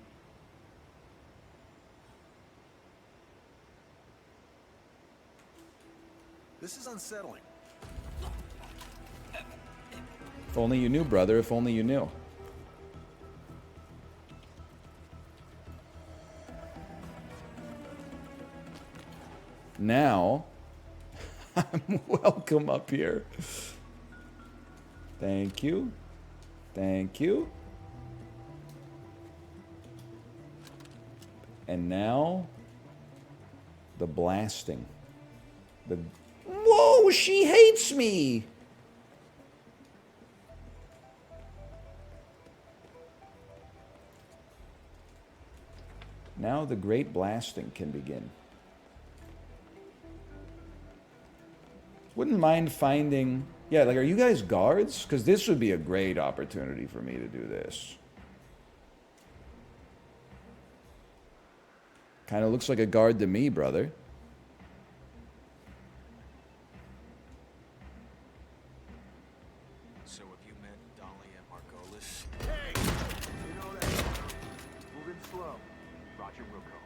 This is unsettling. If only you knew, brother. If only you knew. Now, I'm welcome up here. Thank you. Thank you. And now, the blasting. The... Whoa, she hates me! Now the great blasting can begin. Wouldn't mind finding... Yeah, like, are you guys guards? Because this would be a great opportunity for me to do this. Kind of looks like a guard to me, brother. So have you met Dolly and Margolis? Hey! You know that. Moving slow. Roger Wilco.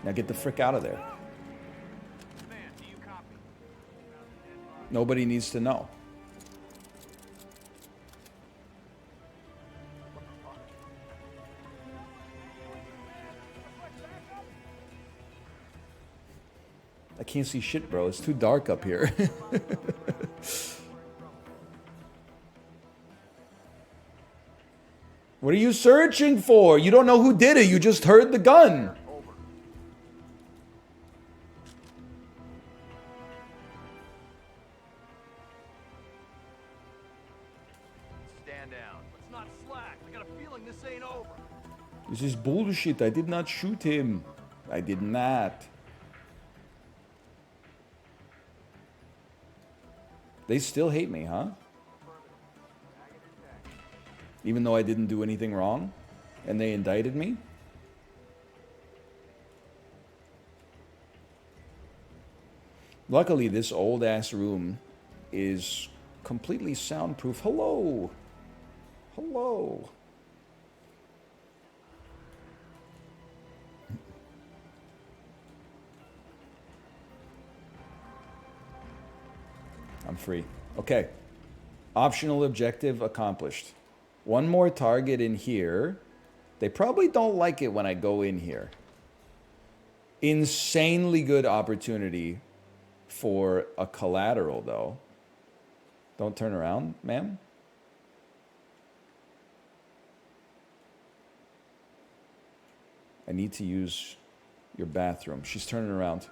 Now get the frick out of there. Nobody needs to know. I can't see shit, bro. It's too dark up here. What are you searching for? You don't know who did it. You just heard the gun. Stand down. Let's not slack. I got a feeling this ain't over. This is bullshit. I did not shoot him. I did not. They still hate me, huh? Even though I didn't do anything wrong and they indicted me? Luckily, this old-ass room is completely soundproof. Hello. Hello. I'm free. Okay. Optional objective accomplished. One more target in here. They probably don't like it when I go in here. Insanely good opportunity for a collateral, though. Don't turn around, ma'am. I need to use your bathroom. She's turning around.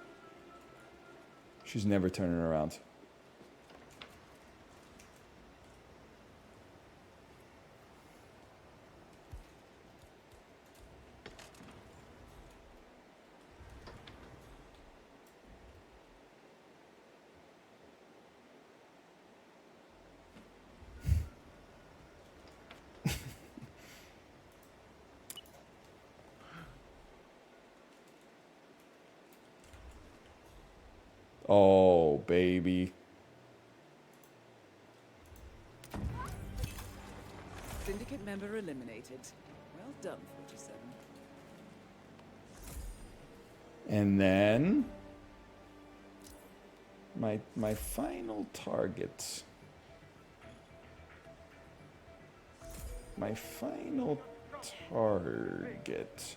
She's never turning around. Oh, baby. Syndicate member eliminated. Well done, 47. And then My final target. My final target.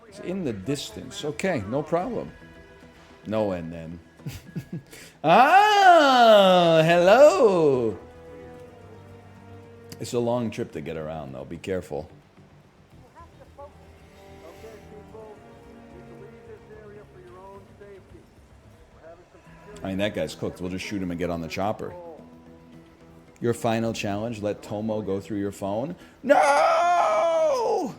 It's in the distance. Okay, no problem. No end then. Ah, hello. It's a long trip to get around, though. Be careful. I mean, that guy's cooked. We'll just shoot him and get on the chopper. Your final challenge, let Tomo go through your phone? No!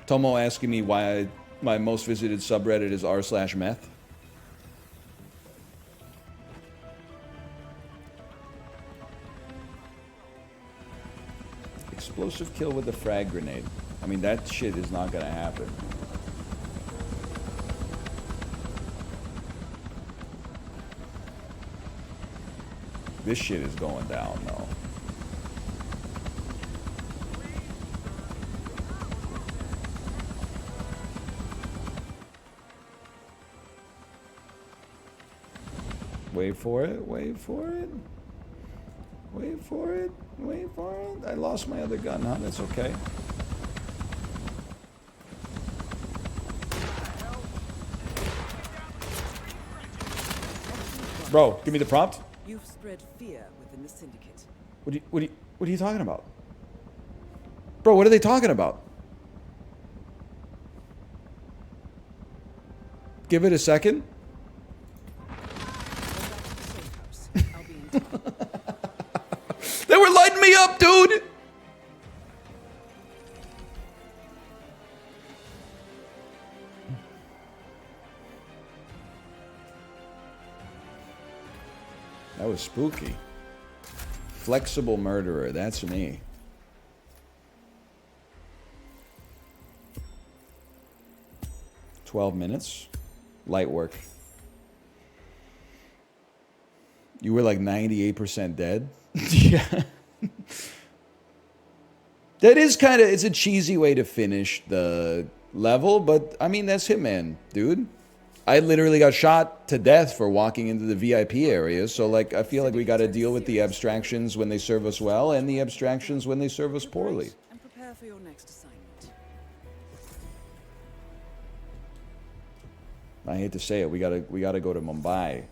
Tomo asking me why my most visited subreddit is r/meth. Explosive kill with a frag grenade. I mean, that shit is not gonna happen. This shit is going down, though. Wait for it, wait for it. Wait for it, wait for it. I lost my other gun, huh? That's okay. Bro, give me the prompt. You've spread fear within the syndicate. What are you talking about? Bro, what are they talking about? Give it a second. They were lighting me up, dude! That was spooky. Flexible murderer, that's me. "12 minutes. Light work. You were like 98% dead?" Yeah. That is kind of, it's a cheesy way to finish the level, but I mean, that's Hitman, dude. I literally got shot to death for walking into the VIP area, so like I feel like we got to deal with the abstractions when they serve us well and the abstractions when they serve us poorly. And prepare for your next assignment. I hate to say it, we gotta go to Mumbai.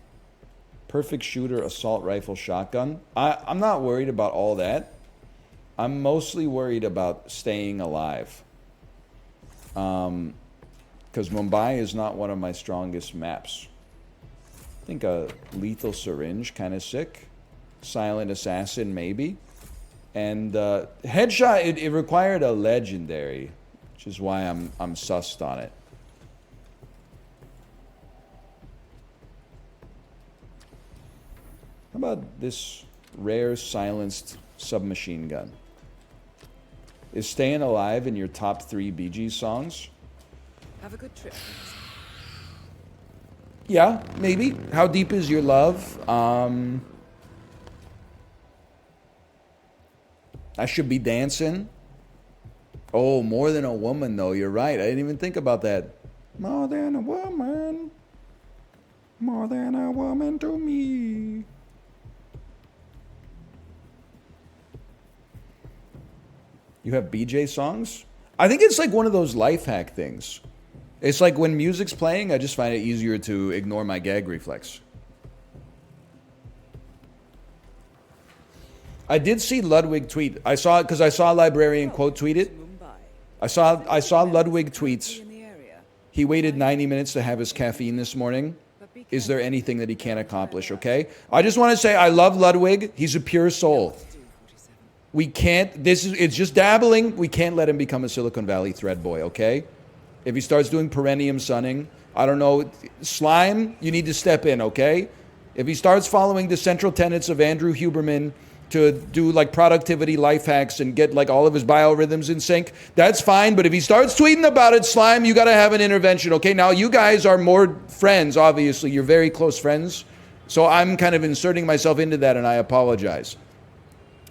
Perfect shooter, assault rifle, shotgun. I'm not worried about all that. I'm mostly worried about staying alive. Because Mumbai is not one of my strongest maps. I think a lethal syringe, kind of sick. Silent assassin, maybe. And headshot, it required a legendary, which is why I'm sussed on it. How about this rare silenced submachine gun? Is Staying Alive in your top 3 Bee Gees songs? Have a good trip. Yeah, maybe. How Deep Is Your Love? I Should Be Dancing. Oh, More Than a Woman, though. You're right. I didn't even think about that. More than a woman. More than a woman to me. You have BJ songs? I think it's like one of those life hack things. It's like when music's playing, I just find it easier to ignore my gag reflex. I did see Ludwig tweet. I saw it because I saw a librarian quote tweet it. I saw Ludwig tweets. He waited 90 minutes to have his caffeine this morning. Is there anything that he can't accomplish, okay? I just want to say I love Ludwig. He's a pure soul. We can't, it's just dabbling. We can't let him become a Silicon Valley thread boy, okay? If he starts doing perennium sunning, I don't know, slime, you need to step in, okay? If he starts following the central tenets of Andrew Huberman to do like productivity life hacks and get like all of his biorhythms in sync, that's fine. But if he starts tweeting about it, slime, you got to have an intervention, okay? Now you guys are more friends, obviously. You're very close friends. So I'm kind of inserting myself into that and I apologize.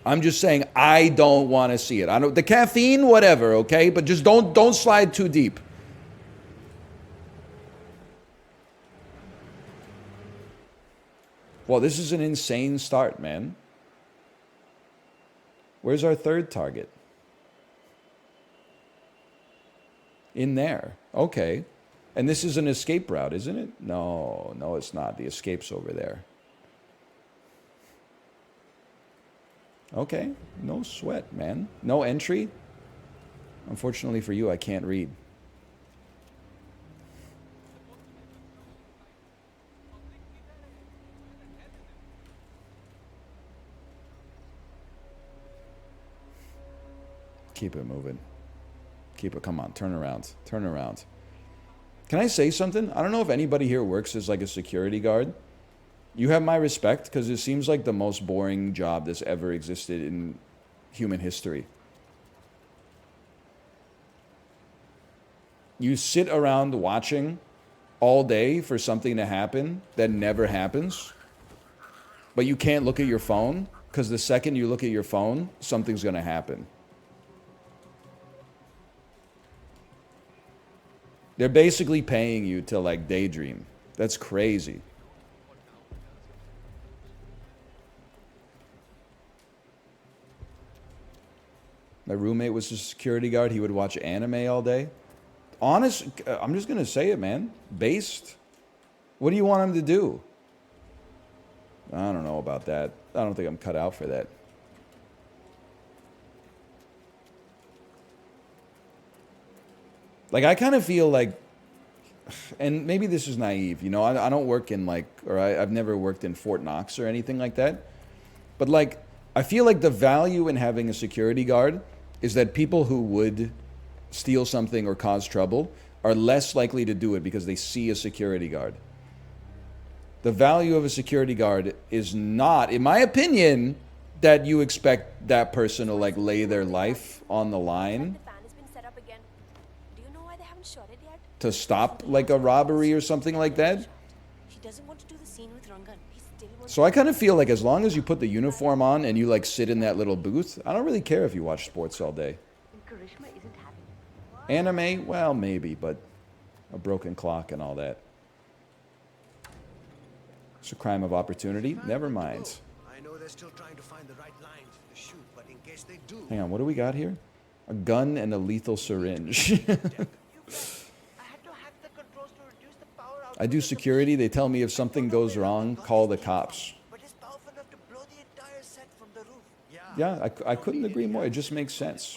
I'm just saying I don't want to see it. I don't, the caffeine, whatever, okay? But just don't slide too deep. Well, this is an insane start, man. Where's our third target? In there. Okay. And this is an escape route, isn't it? No, no, it's not. The escape's over there. Okay. No sweat, man. No entry. Unfortunately for you, I can't read. Keep it moving. Keep it. Come on. Turn around. Turn around. Can I say something? I don't know if anybody here works as like a security guard. You have my respect because it seems like the most boring job that's ever existed in human history. You sit around watching all day for something to happen that never happens, but you can't look at your phone because the second you look at your phone, something's going to happen. They're basically paying you to like daydream. That's crazy. My roommate was a security guard. He would watch anime all day. Honest, I'm just going to say it, man. Based. What do you want him to do? I don't know about that. I don't think I'm cut out for that. Like, I kind of feel like, and maybe this is naive, you know, I don't work in like, or I've never worked in Fort Knox or anything like that. But like, I feel like the value in having a security guard is that people who would steal something or cause trouble are less likely to do it because they see a security guard. The value of a security guard is not, in my opinion, that you expect that person to like lay their life on the line to stop like a robbery or something like that. So I kind of feel like as long as you put the uniform on and you like sit in that little booth, I don't really care if you watch sports all day. Anime, well, maybe, but a broken clock and all that. It's a crime of opportunity. Never mind. I know they're still trying to find the right lines to shoot, but in case they do. Hang on, what do we got here? A gun and a lethal syringe. I do security. They tell me if something goes wrong, call the cops. Yeah, I couldn't agree more. It just makes sense.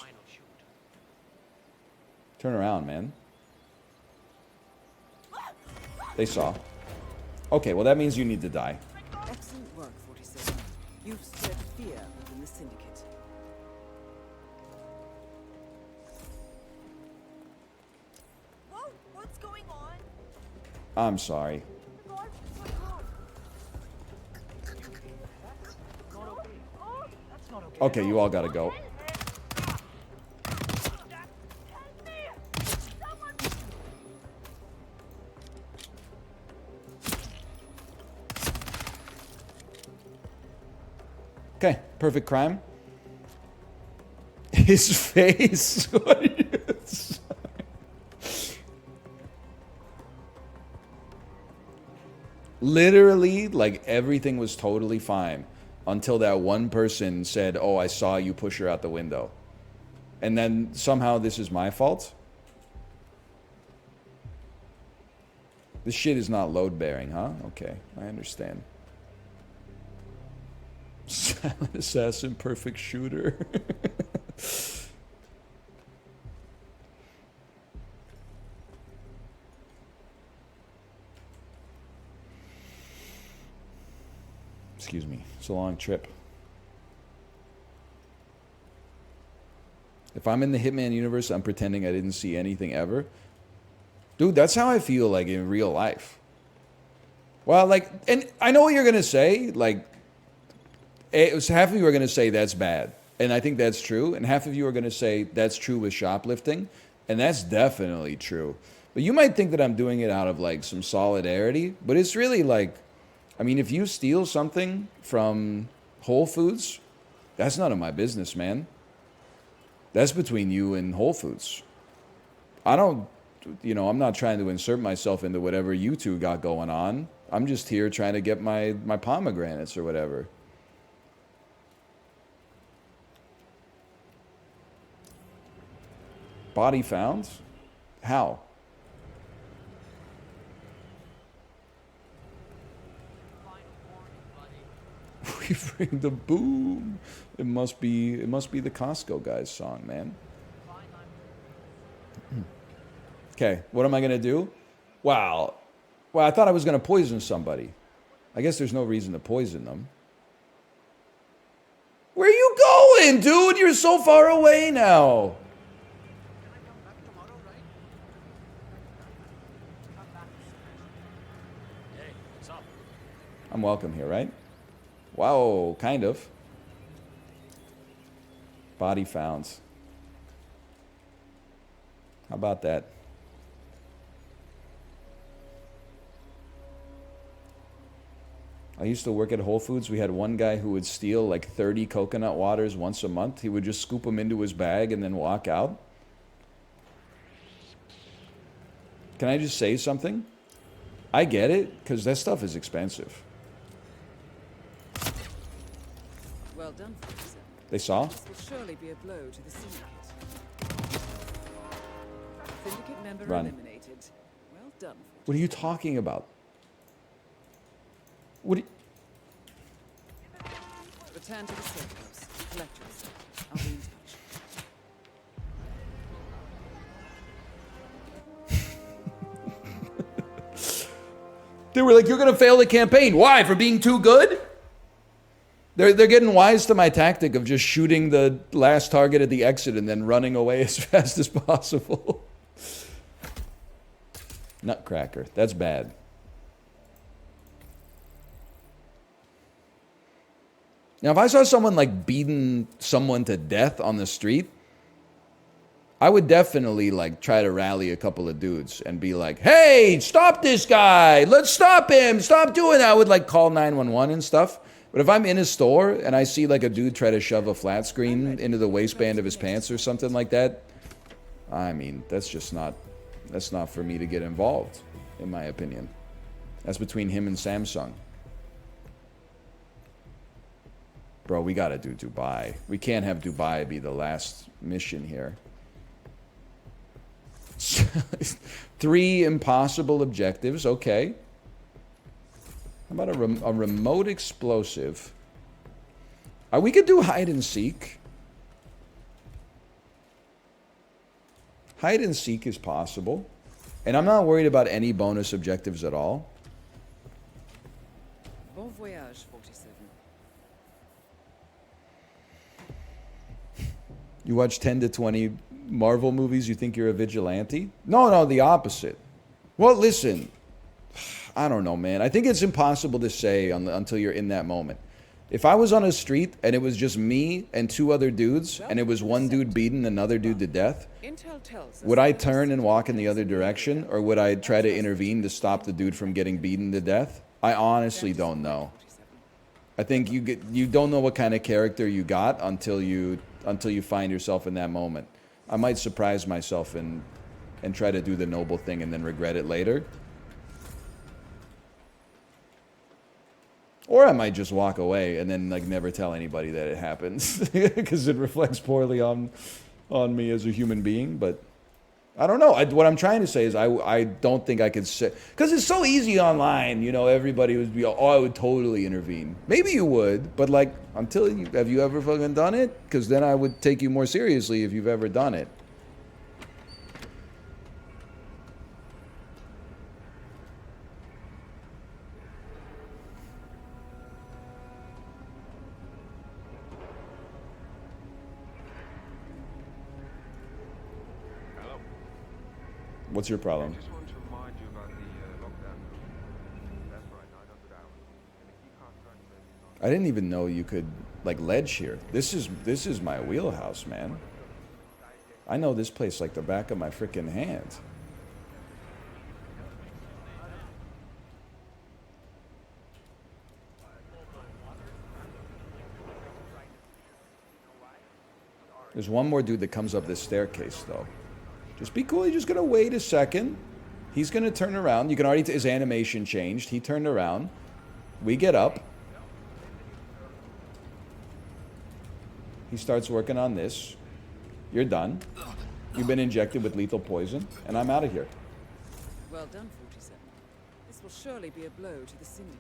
Turn around, man. They saw. Okay, well that means you need to die. Excellent work, 47. You've spread fear within the syndicate. Whoa, what's going on? I'm sorry. Okay, you all gotta go. Okay, perfect crime. His face. What are you saying? Literally, like everything was totally fine until that one person said, "Oh, I saw you push her out the window." And then somehow this is my fault? This shit is not load bearing, huh? Okay, I understand. Silent assassin, perfect shooter. Excuse me. It's a long trip. If I'm in the Hitman universe, I'm pretending I didn't see anything ever. Dude, that's how I feel like in real life. Well, like, and I know what you're going to say. Like, half of you are going to say that's bad. And I think that's true. And half of you are going to say that's true with shoplifting. And that's definitely true. But you might think that I'm doing it out of like some solidarity. But it's really like, I mean, if you steal something from Whole Foods, that's none of my business, man. That's between you and Whole Foods. I don't, you know, I'm not trying to insert myself into whatever you two got going on. I'm just here trying to get my pomegranates or whatever. Body found? How? We bring the boom. It must be the Costco guy's song, man. Okay, what am I gonna do? Wow. Well, I thought I was gonna poison somebody. I guess there's no reason to poison them. Where are you going, dude? You're so far away now. Hey, what's up? I'm welcome here, right? Wow, kind of. Body found. How about that? I used to work at Whole Foods. We had one guy who would steal like 30 coconut waters once a month. He would just scoop them into his bag and then walk out. Can I just say something? I get it, because that stuff is expensive. Well done, 47. They saw? This will surely be a blow to the syndicate. Syndicate member Run. eliminated. Well done. What are you talking about? What? Return to the safe house. Collect yourself. I'll be in touch. They were like, "You're gonna fail the campaign. Why? For being too good?" They're getting wise to my tactic of just shooting the last target at the exit and then running away as fast as possible. Nutcracker. That's bad. Now, if I saw someone like beating someone to death on the street, I would definitely like try to rally a couple of dudes and be like, "Hey, stop this guy. Let's stop him. Stop doing that." I would like call 911 and stuff. But if I'm in a store and I see like a dude try to shove a flat screen into the waistband of his pants or something like that, I mean, that's not for me to get involved, in my opinion. That's between him and Samsung. Bro, we gotta do Dubai. We can't have Dubai be the last mission here. 3 impossible objectives, okay. How about a remote explosive? We could do hide and seek. Hide and seek is possible. And I'm not worried about any bonus objectives at all. Bon voyage, 47. You watch 10 to 20 Marvel movies, you think you're a vigilante? No, the opposite. Well, listen, I don't know, man. I think it's impossible to say until you're in that moment. If I was on a street and it was just me and 2 other dudes, and it was one dude beating another dude to death, would I turn and walk in the other direction, or would I try to intervene to stop the dude from getting beaten to death? I honestly don't know. I think you don't know what kind of character you got until you find yourself in that moment. I might surprise myself and try to do the noble thing and then regret it later. Or I might just walk away and then like never tell anybody that it happens because it reflects poorly on me as a human being. But I don't know. What I'm trying to say is I don't think I could say, because it's so easy online, you know, everybody would be, "Oh, I would totally intervene." Maybe you would, but like, have you ever fucking done it? Because then I would take you more seriously if you've ever done it. What's your problem? I just want to remind you about the lockdown. That's right, 900 hours. And if you can't transfer I didn't even know you could like ledge here. This is my wheelhouse, man. I know this place like the back of my freaking hand. There's one more dude that comes up this staircase though. Just be cool. You're just gonna wait a second. He's going to turn around. You can already... his animation changed. He turned around. We get up. He starts working on this. You're done. You've been injected with lethal poison, and I'm out of here. Well done, 47. This will surely be a blow to the Syndicate.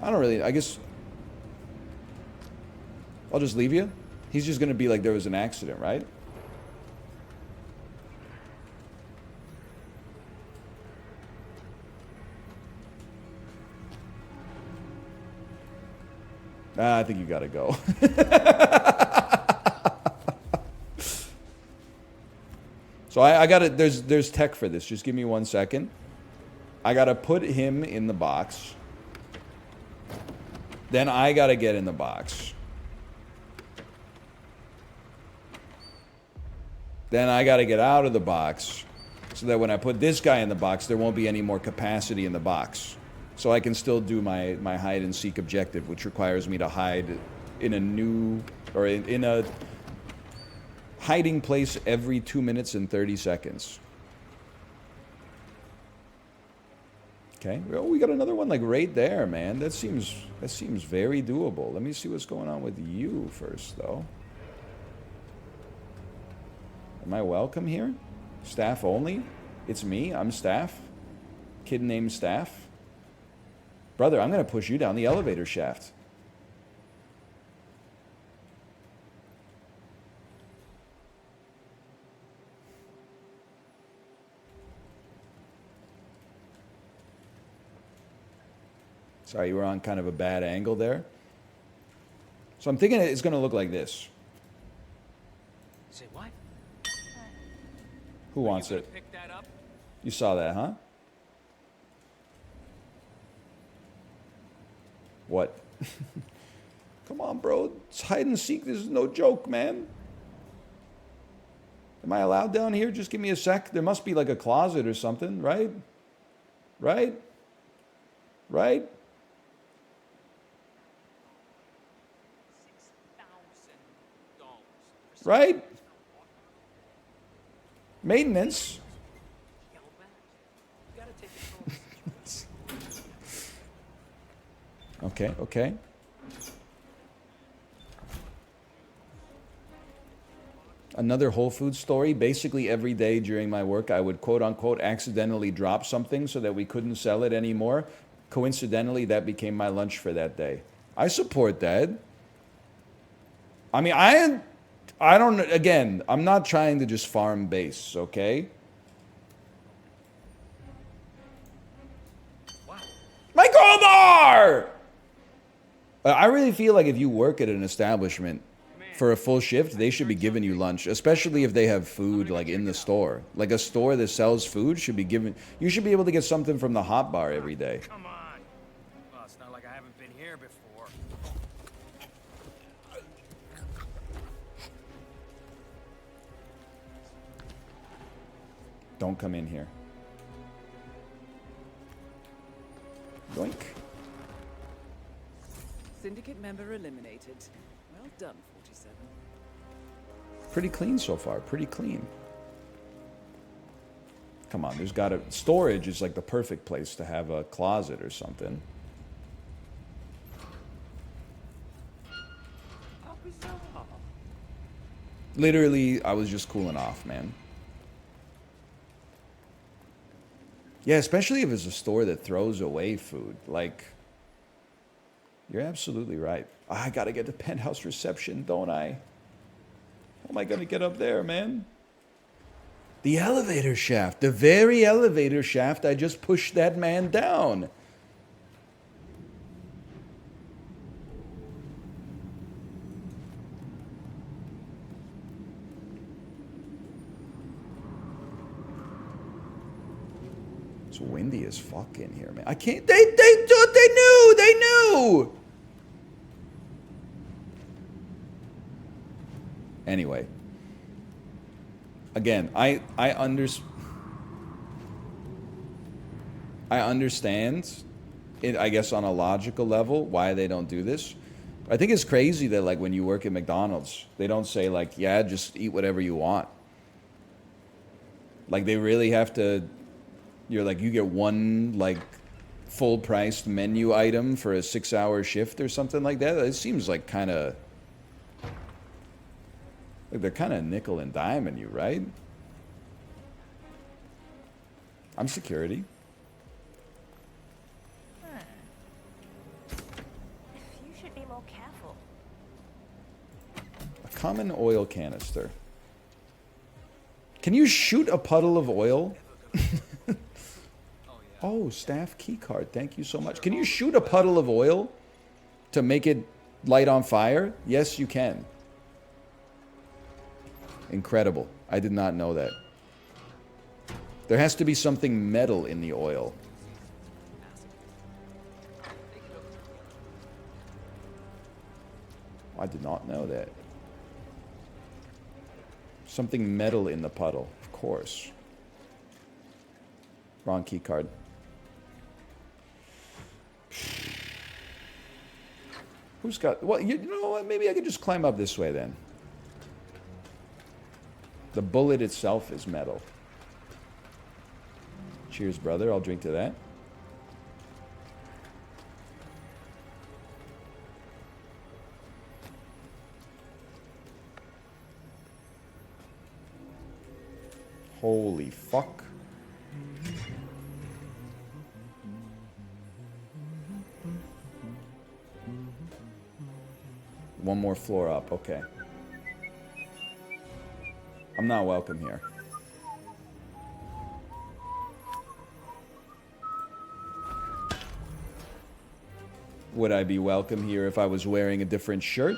I don't really... I guess... I'll just leave you. He's just going to be like there was an accident, right? I think you gotta go. So I gotta... There's tech for this. Just give me 1 second. I gotta put him in the box. Then I gotta get in the box. Then I gotta get out of the box. So that when I put this guy in the box, there won't be any more capacity in the box. So I can still do my hide and seek objective, which requires me to hide in a new... or in a hiding place every 2 minutes and 30 seconds. Okay, well, we got another one like right there, man. That seems very doable. Let me see what's going on with you first, though. Am I welcome here? Staff only? It's me, I'm Staff. Kid named Staff. Brother, I'm gonna push you down the elevator shaft. Sorry, you were on kind of a bad angle there. So I'm thinking it's gonna look like this. Say what? Who wants it? Pick that up? You saw that, huh? What? Come on, bro. It's hide and seek. This is no joke, man. Am I allowed down here? Just give me a sec. There must be like a closet or something, right? Right? Right? Right? Maintenance. Okay, okay. Another Whole Foods story. Basically every day during my work, I would quote-unquote accidentally drop something so that we couldn't sell it anymore. Coincidentally, that became my lunch for that day. I support that. I mean, I don't... Again, I'm not trying to just farm base, okay? Wow. My crowbar! I really feel like if you work at an establishment for a full shift, they should be giving you lunch, especially if they have food like in the store. Like a store that sells food should be giving... You should be able to get something from the hot bar every day. Come on. Well, it's not like I haven't been here before. Don't come in here. Yoink. Syndicate member eliminated. Well done, 47. Pretty clean so far. Pretty clean. Come on, there's gotta... Storage is like the perfect place to have a closet or something. How bizarre. Literally, I was just cooling off, man. Yeah, especially if it's a store that throws away food. Like, you're absolutely right. I gotta get the penthouse reception, don't I? How am I gonna get up there, man? The elevator shaft. The very elevator shaft I just pushed that man down. It's windy as fuck in here, man. I can't... They knew! Anyway. Again, I understand, I guess on a logical level, why they don't do this. I think it's crazy that, like, when you work at McDonald's, they don't say, like, yeah, just eat whatever you want. Like, they really have to... You're like, you get one, like, full-priced menu item for a 6-hour shift or something like that. It seems like kind of... Like, they're kind of nickel and diming you, right? I'm security. You should be more careful. A common oil canister. Can you shoot a puddle of oil? Oh, staff key card. Thank you so much. Can you shoot a puddle of oil to make it light on fire? Yes, you can. Incredible. I did not know that. There has to be something metal in the oil. I did not know that. Something metal in the puddle, of course. Wrong key card. Who's got... Well, you know what? Maybe I could just climb up this way then. The bullet itself is metal. Cheers, brother. I'll drink to that. Holy fuck. One more floor up, okay. I'm not welcome here. Would I be welcome here if I was wearing a different shirt?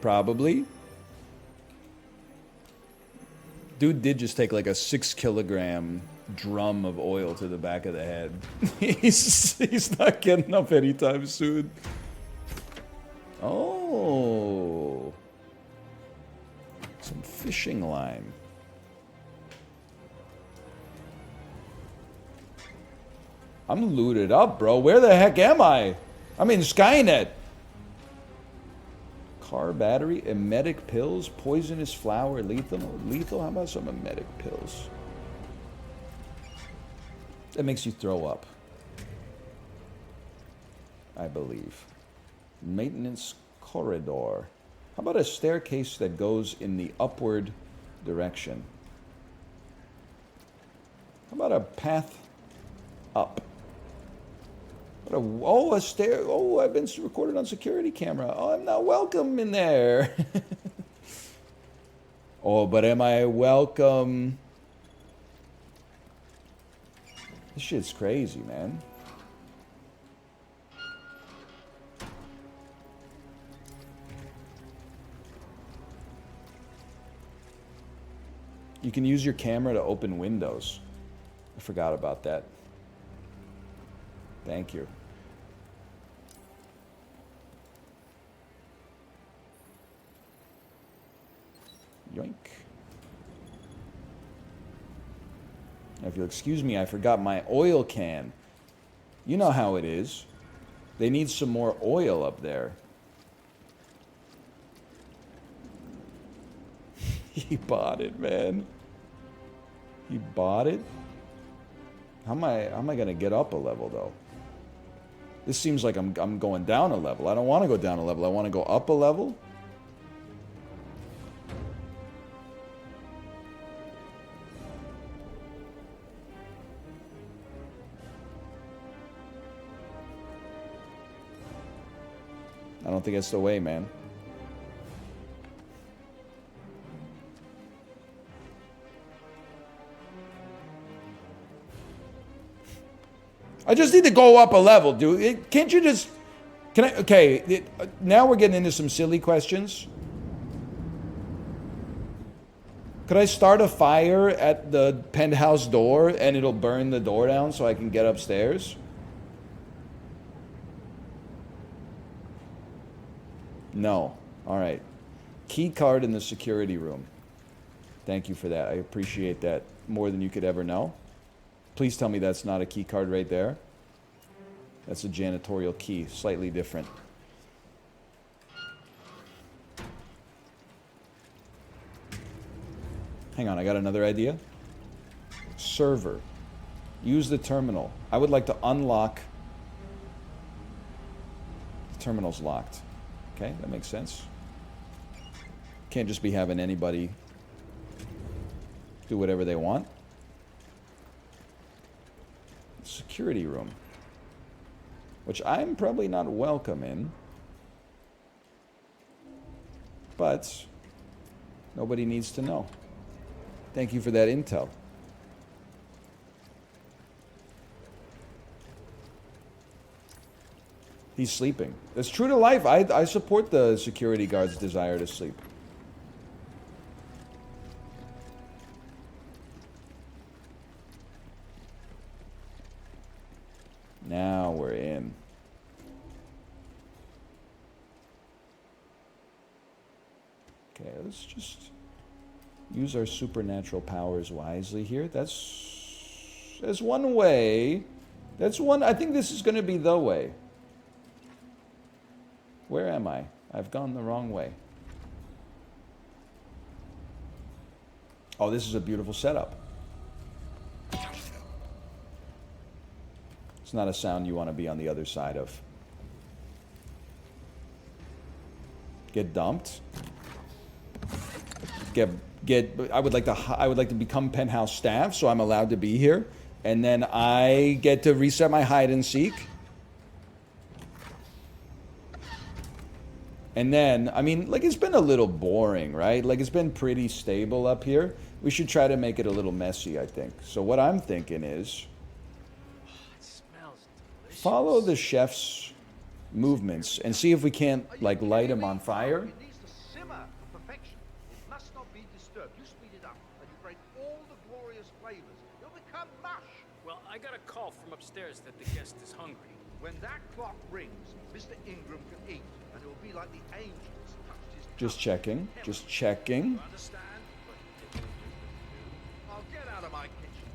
Probably. Dude did just take like a 6-kilogram drum of oil to the back of the head. he's not getting up anytime soon. Oh. Some fishing line. I'm looted up, bro. Where the heck am I? I'm in Skynet. Car battery, emetic pills, poisonous flower, lethal. Lethal? How about some emetic pills? That makes you throw up. I believe. Maintenance corridor. How about a staircase that goes in the upward direction? How about a path up? Oh, a stair. Oh, I've been recorded on security camera. Oh, I'm not welcome in there. Oh, but am I welcome? This shit's crazy, man. You can use your camera to open windows. I forgot about that. Thank you. Yoink. Now, if you'll excuse me, I forgot my oil can. You know how it is. They need some more oil up there. He bought it, man. He bought it? How am I gonna get up a level, though? This seems like I'm going down a level. I don't want to go down a level. I want to go up a level. I don't think that's the way, man. I just need to go up a level, dude. Can't you just... Can I... Okay, now we're getting into some silly questions. Could I start a fire at the penthouse door and it'll burn the door down so I can get upstairs? No. All right. Key card in the security room. Thank you for that. I appreciate that more than you could ever know. Please tell me that's not a key card right there. That's a janitorial key, slightly different. Hang on, I got another idea. Server. Use the terminal. I would like to unlock... The terminal's locked. Okay, that makes sense. Can't just be having anybody do whatever they want. Security room. Which I'm probably not welcome in. But nobody needs to know. Thank you for that intel. He's sleeping. That's true to life. I support the security guard's desire to sleep. Now we're in. Okay, let's just use our supernatural powers wisely here. That's one way. That's one. I think this is going to be the way. Where am I? I've gone the wrong way. Oh, this is a beautiful setup. It's not a sound you want to be on the other side of. Get dumped. I would like to become penthouse staff, so I'm allowed to be here, and then I get to reset my hide and seek. And then, I mean, like, it's been a little boring, right? Like, it's been pretty stable up here. We should try to make it a little messy, I think. So what I'm thinking is, follow the chef's movements and see if we can't, like, light him on fire. It needs to simmer for perfection. It must not be disturbed. You speed it up, and you break all the glorious flavors. You'll become mush. Well, I got a call from upstairs that the guest is hungry. When that clock rings, Mr. Ingram can eat, and it will be like the angels touched his Just checking. Just checking. Understand? I'll get out of my kitchen,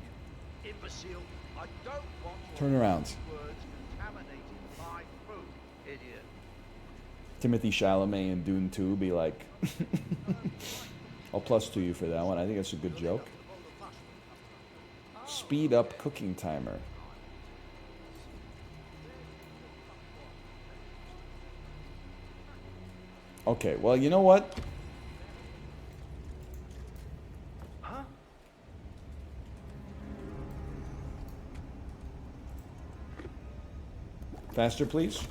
you imbecile. I don't want your Turn around. words contaminating my food, idiot. Timothy Chalamet in Dune 2 be like, I'll plus to you for that one. I think that's a good joke. Speed up cooking timer. Okay, well, you know what? Huh? Faster, please.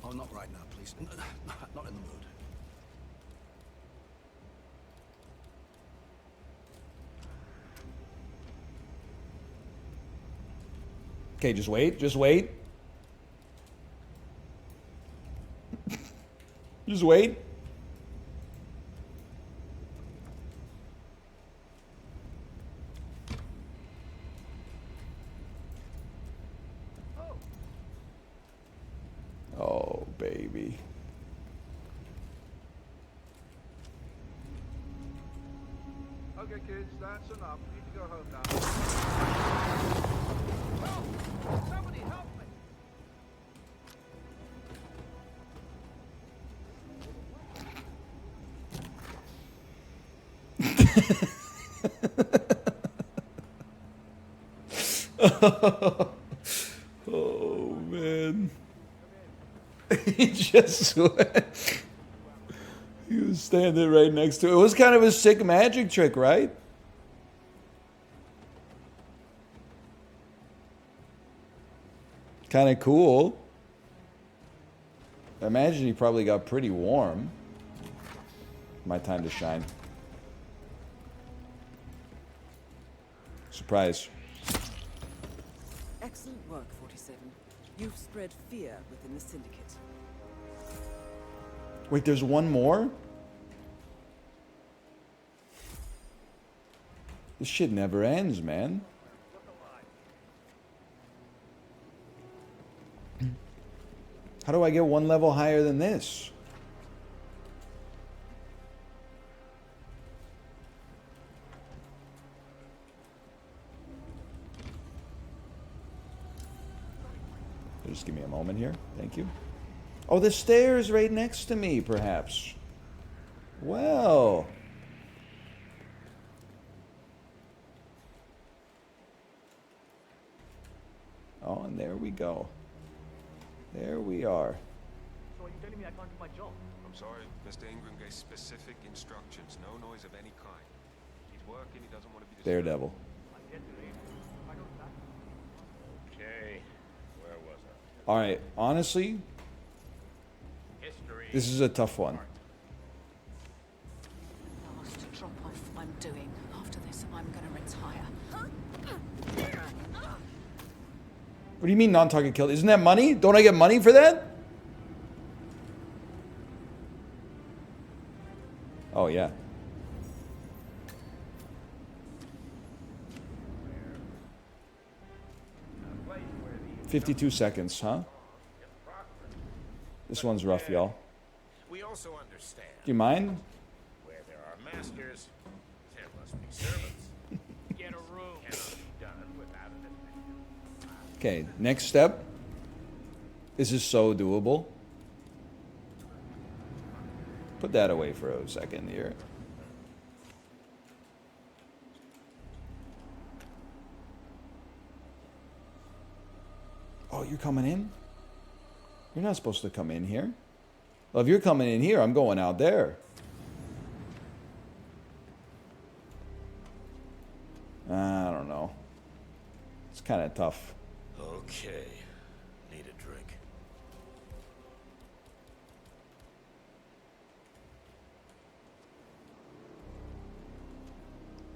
Oh, not right now, please. Not in the mood. Okay, just wait. Just wait. Just wait. Oh, baby. Okay, kids, that's enough. You need to go home now. Help! Somebody help me! Oh, man. He just went. He was standing right next to it. It was kind of a sick magic trick, right? Kind of cool. I imagine he probably got pretty warm. My time to shine. Surprise. Excellent work, 47. You've spread fear within the Syndicate. Wait, there's one more? This shit never ends, man. How do I get one level higher than this? Just give me a moment here. Thank you. Oh, the stairs right next to me, perhaps. Well. Oh, and there we go. There we are. So are you telling me I can't do my job? I'm sorry, Mr. Ingram gave specific instructions. No noise of any kind. He's working, he doesn't want to be disturbed. Daredevil. Okay, where was I? Alright, honestly, this is a tough one. Last drop off I'm doing. After this, I'm gonna retire. What do you mean non-target kill? Isn't that money? Don't I get money for that? Oh, yeah. $52 seconds, huh? This one's rough, y'all. We also understand. Do you mind? Where there are masters, there must be servants. Get a room. Cannot be done without an adventure. Okay, next step. This is so doable. Put that away for a second here. Oh, you're coming in? You're not supposed to come in here. Well, if you're coming in here, I'm going out there. I don't know. It's kind of tough. Okay. Need a drink.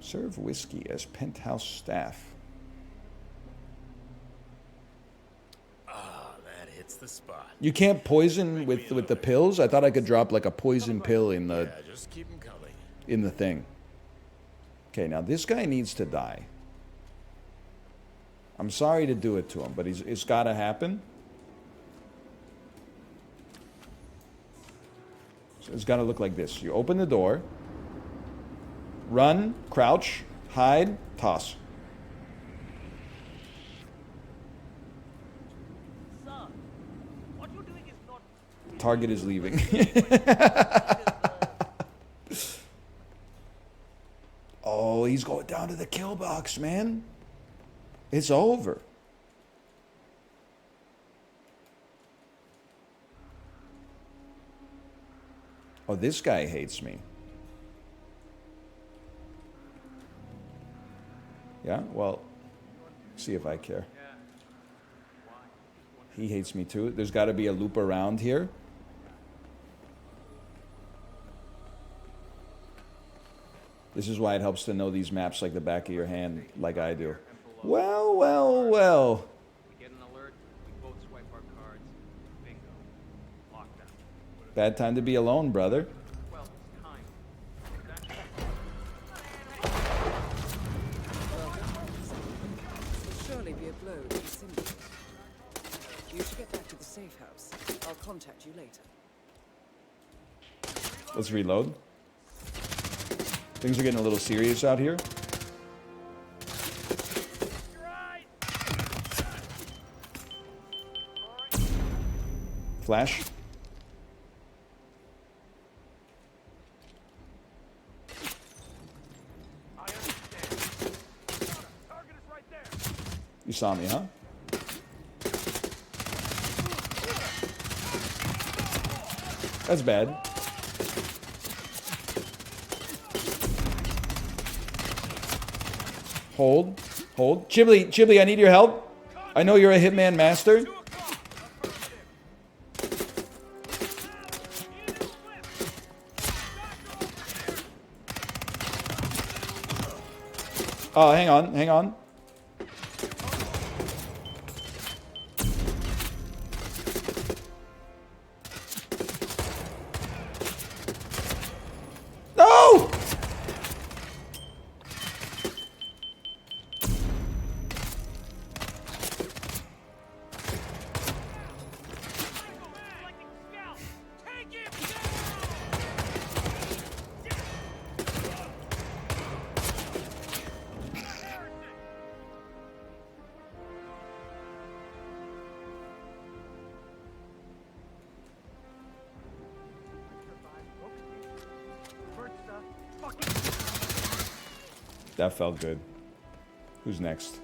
Serve whiskey as penthouse staff. That hits the spot. You can't poison with the pills? I thought I could drop like a poison pill in the Yeah, just keep 'em coming. in the thing. Okay, now this guy needs to die. I'm sorry to do it to him, but it's got to happen. So it's got to look like this. You open the door, run, crouch, hide, toss. Target is leaving. Oh, he's going down to the kill box, man. It's over. Oh, this guy hates me. Yeah, well, see if I care. He hates me too. There's got to be a loop around here. This is why it helps to know these maps like the back of your hand, like I do. Well, well, well. We get an alert, we both swipe our cards. Bingo. Lockdown. Bad time to be alone, brother. Well, it's time. This will surely be a blow to the symbiote. You should get back to the safe house. I'll contact you later. Let's reload. Things are getting a little serious out here. Flash. You saw me, huh? That's bad. Hold. Hold. Chibli, I need your help. I know you're a Hitman master. Oh, hang on, hang on. No! That felt good. Who's next?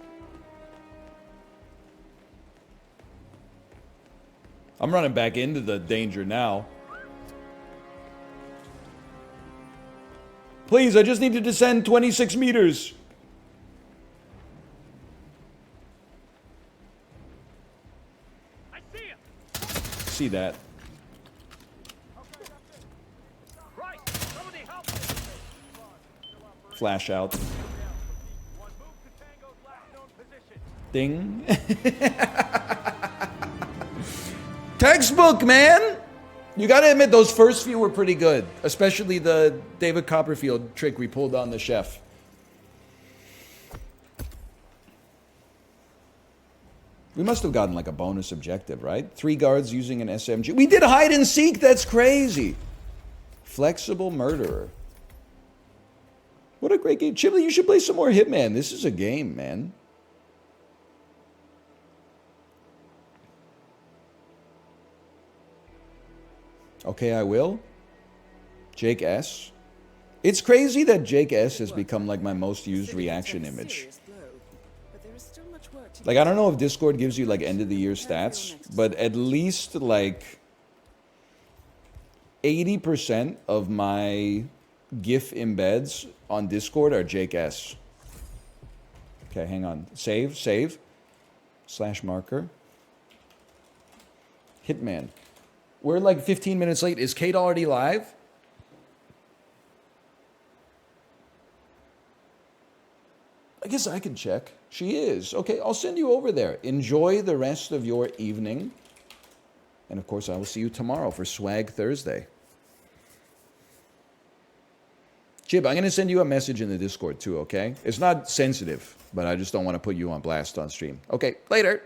I'm running back into the danger now. Please, I just need to descend 26 meters. I see him. See that. Flash out. Ding. Textbook, man! You gotta admit, those first few were pretty good. Especially the David Copperfield trick we pulled on the chef. We must have gotten like a bonus objective, right? 3 guards using an SMG. We did hide and seek! That's crazy! Flexible murderer. What a great game. Chibli, you should play some more Hitman. This is a game, man. Okay, I will. Jake S. It's crazy that Jake S has become like my most used reaction image. Like, I don't know if Discord gives you like end of the year stats, but at least like 80% of my GIF embeds on Discord are Jake S. Okay, hang on. Save. / marker. Hitman. We're like 15 minutes late. Is Kate already live? I guess I can check. She is. Okay, I'll send you over there. Enjoy the rest of your evening. And of course, I will see you tomorrow for Swag Thursday. Chib, I'm going to send you a message in the Discord too, okay? It's not sensitive, but I just don't want to put you on blast on stream. Okay, later.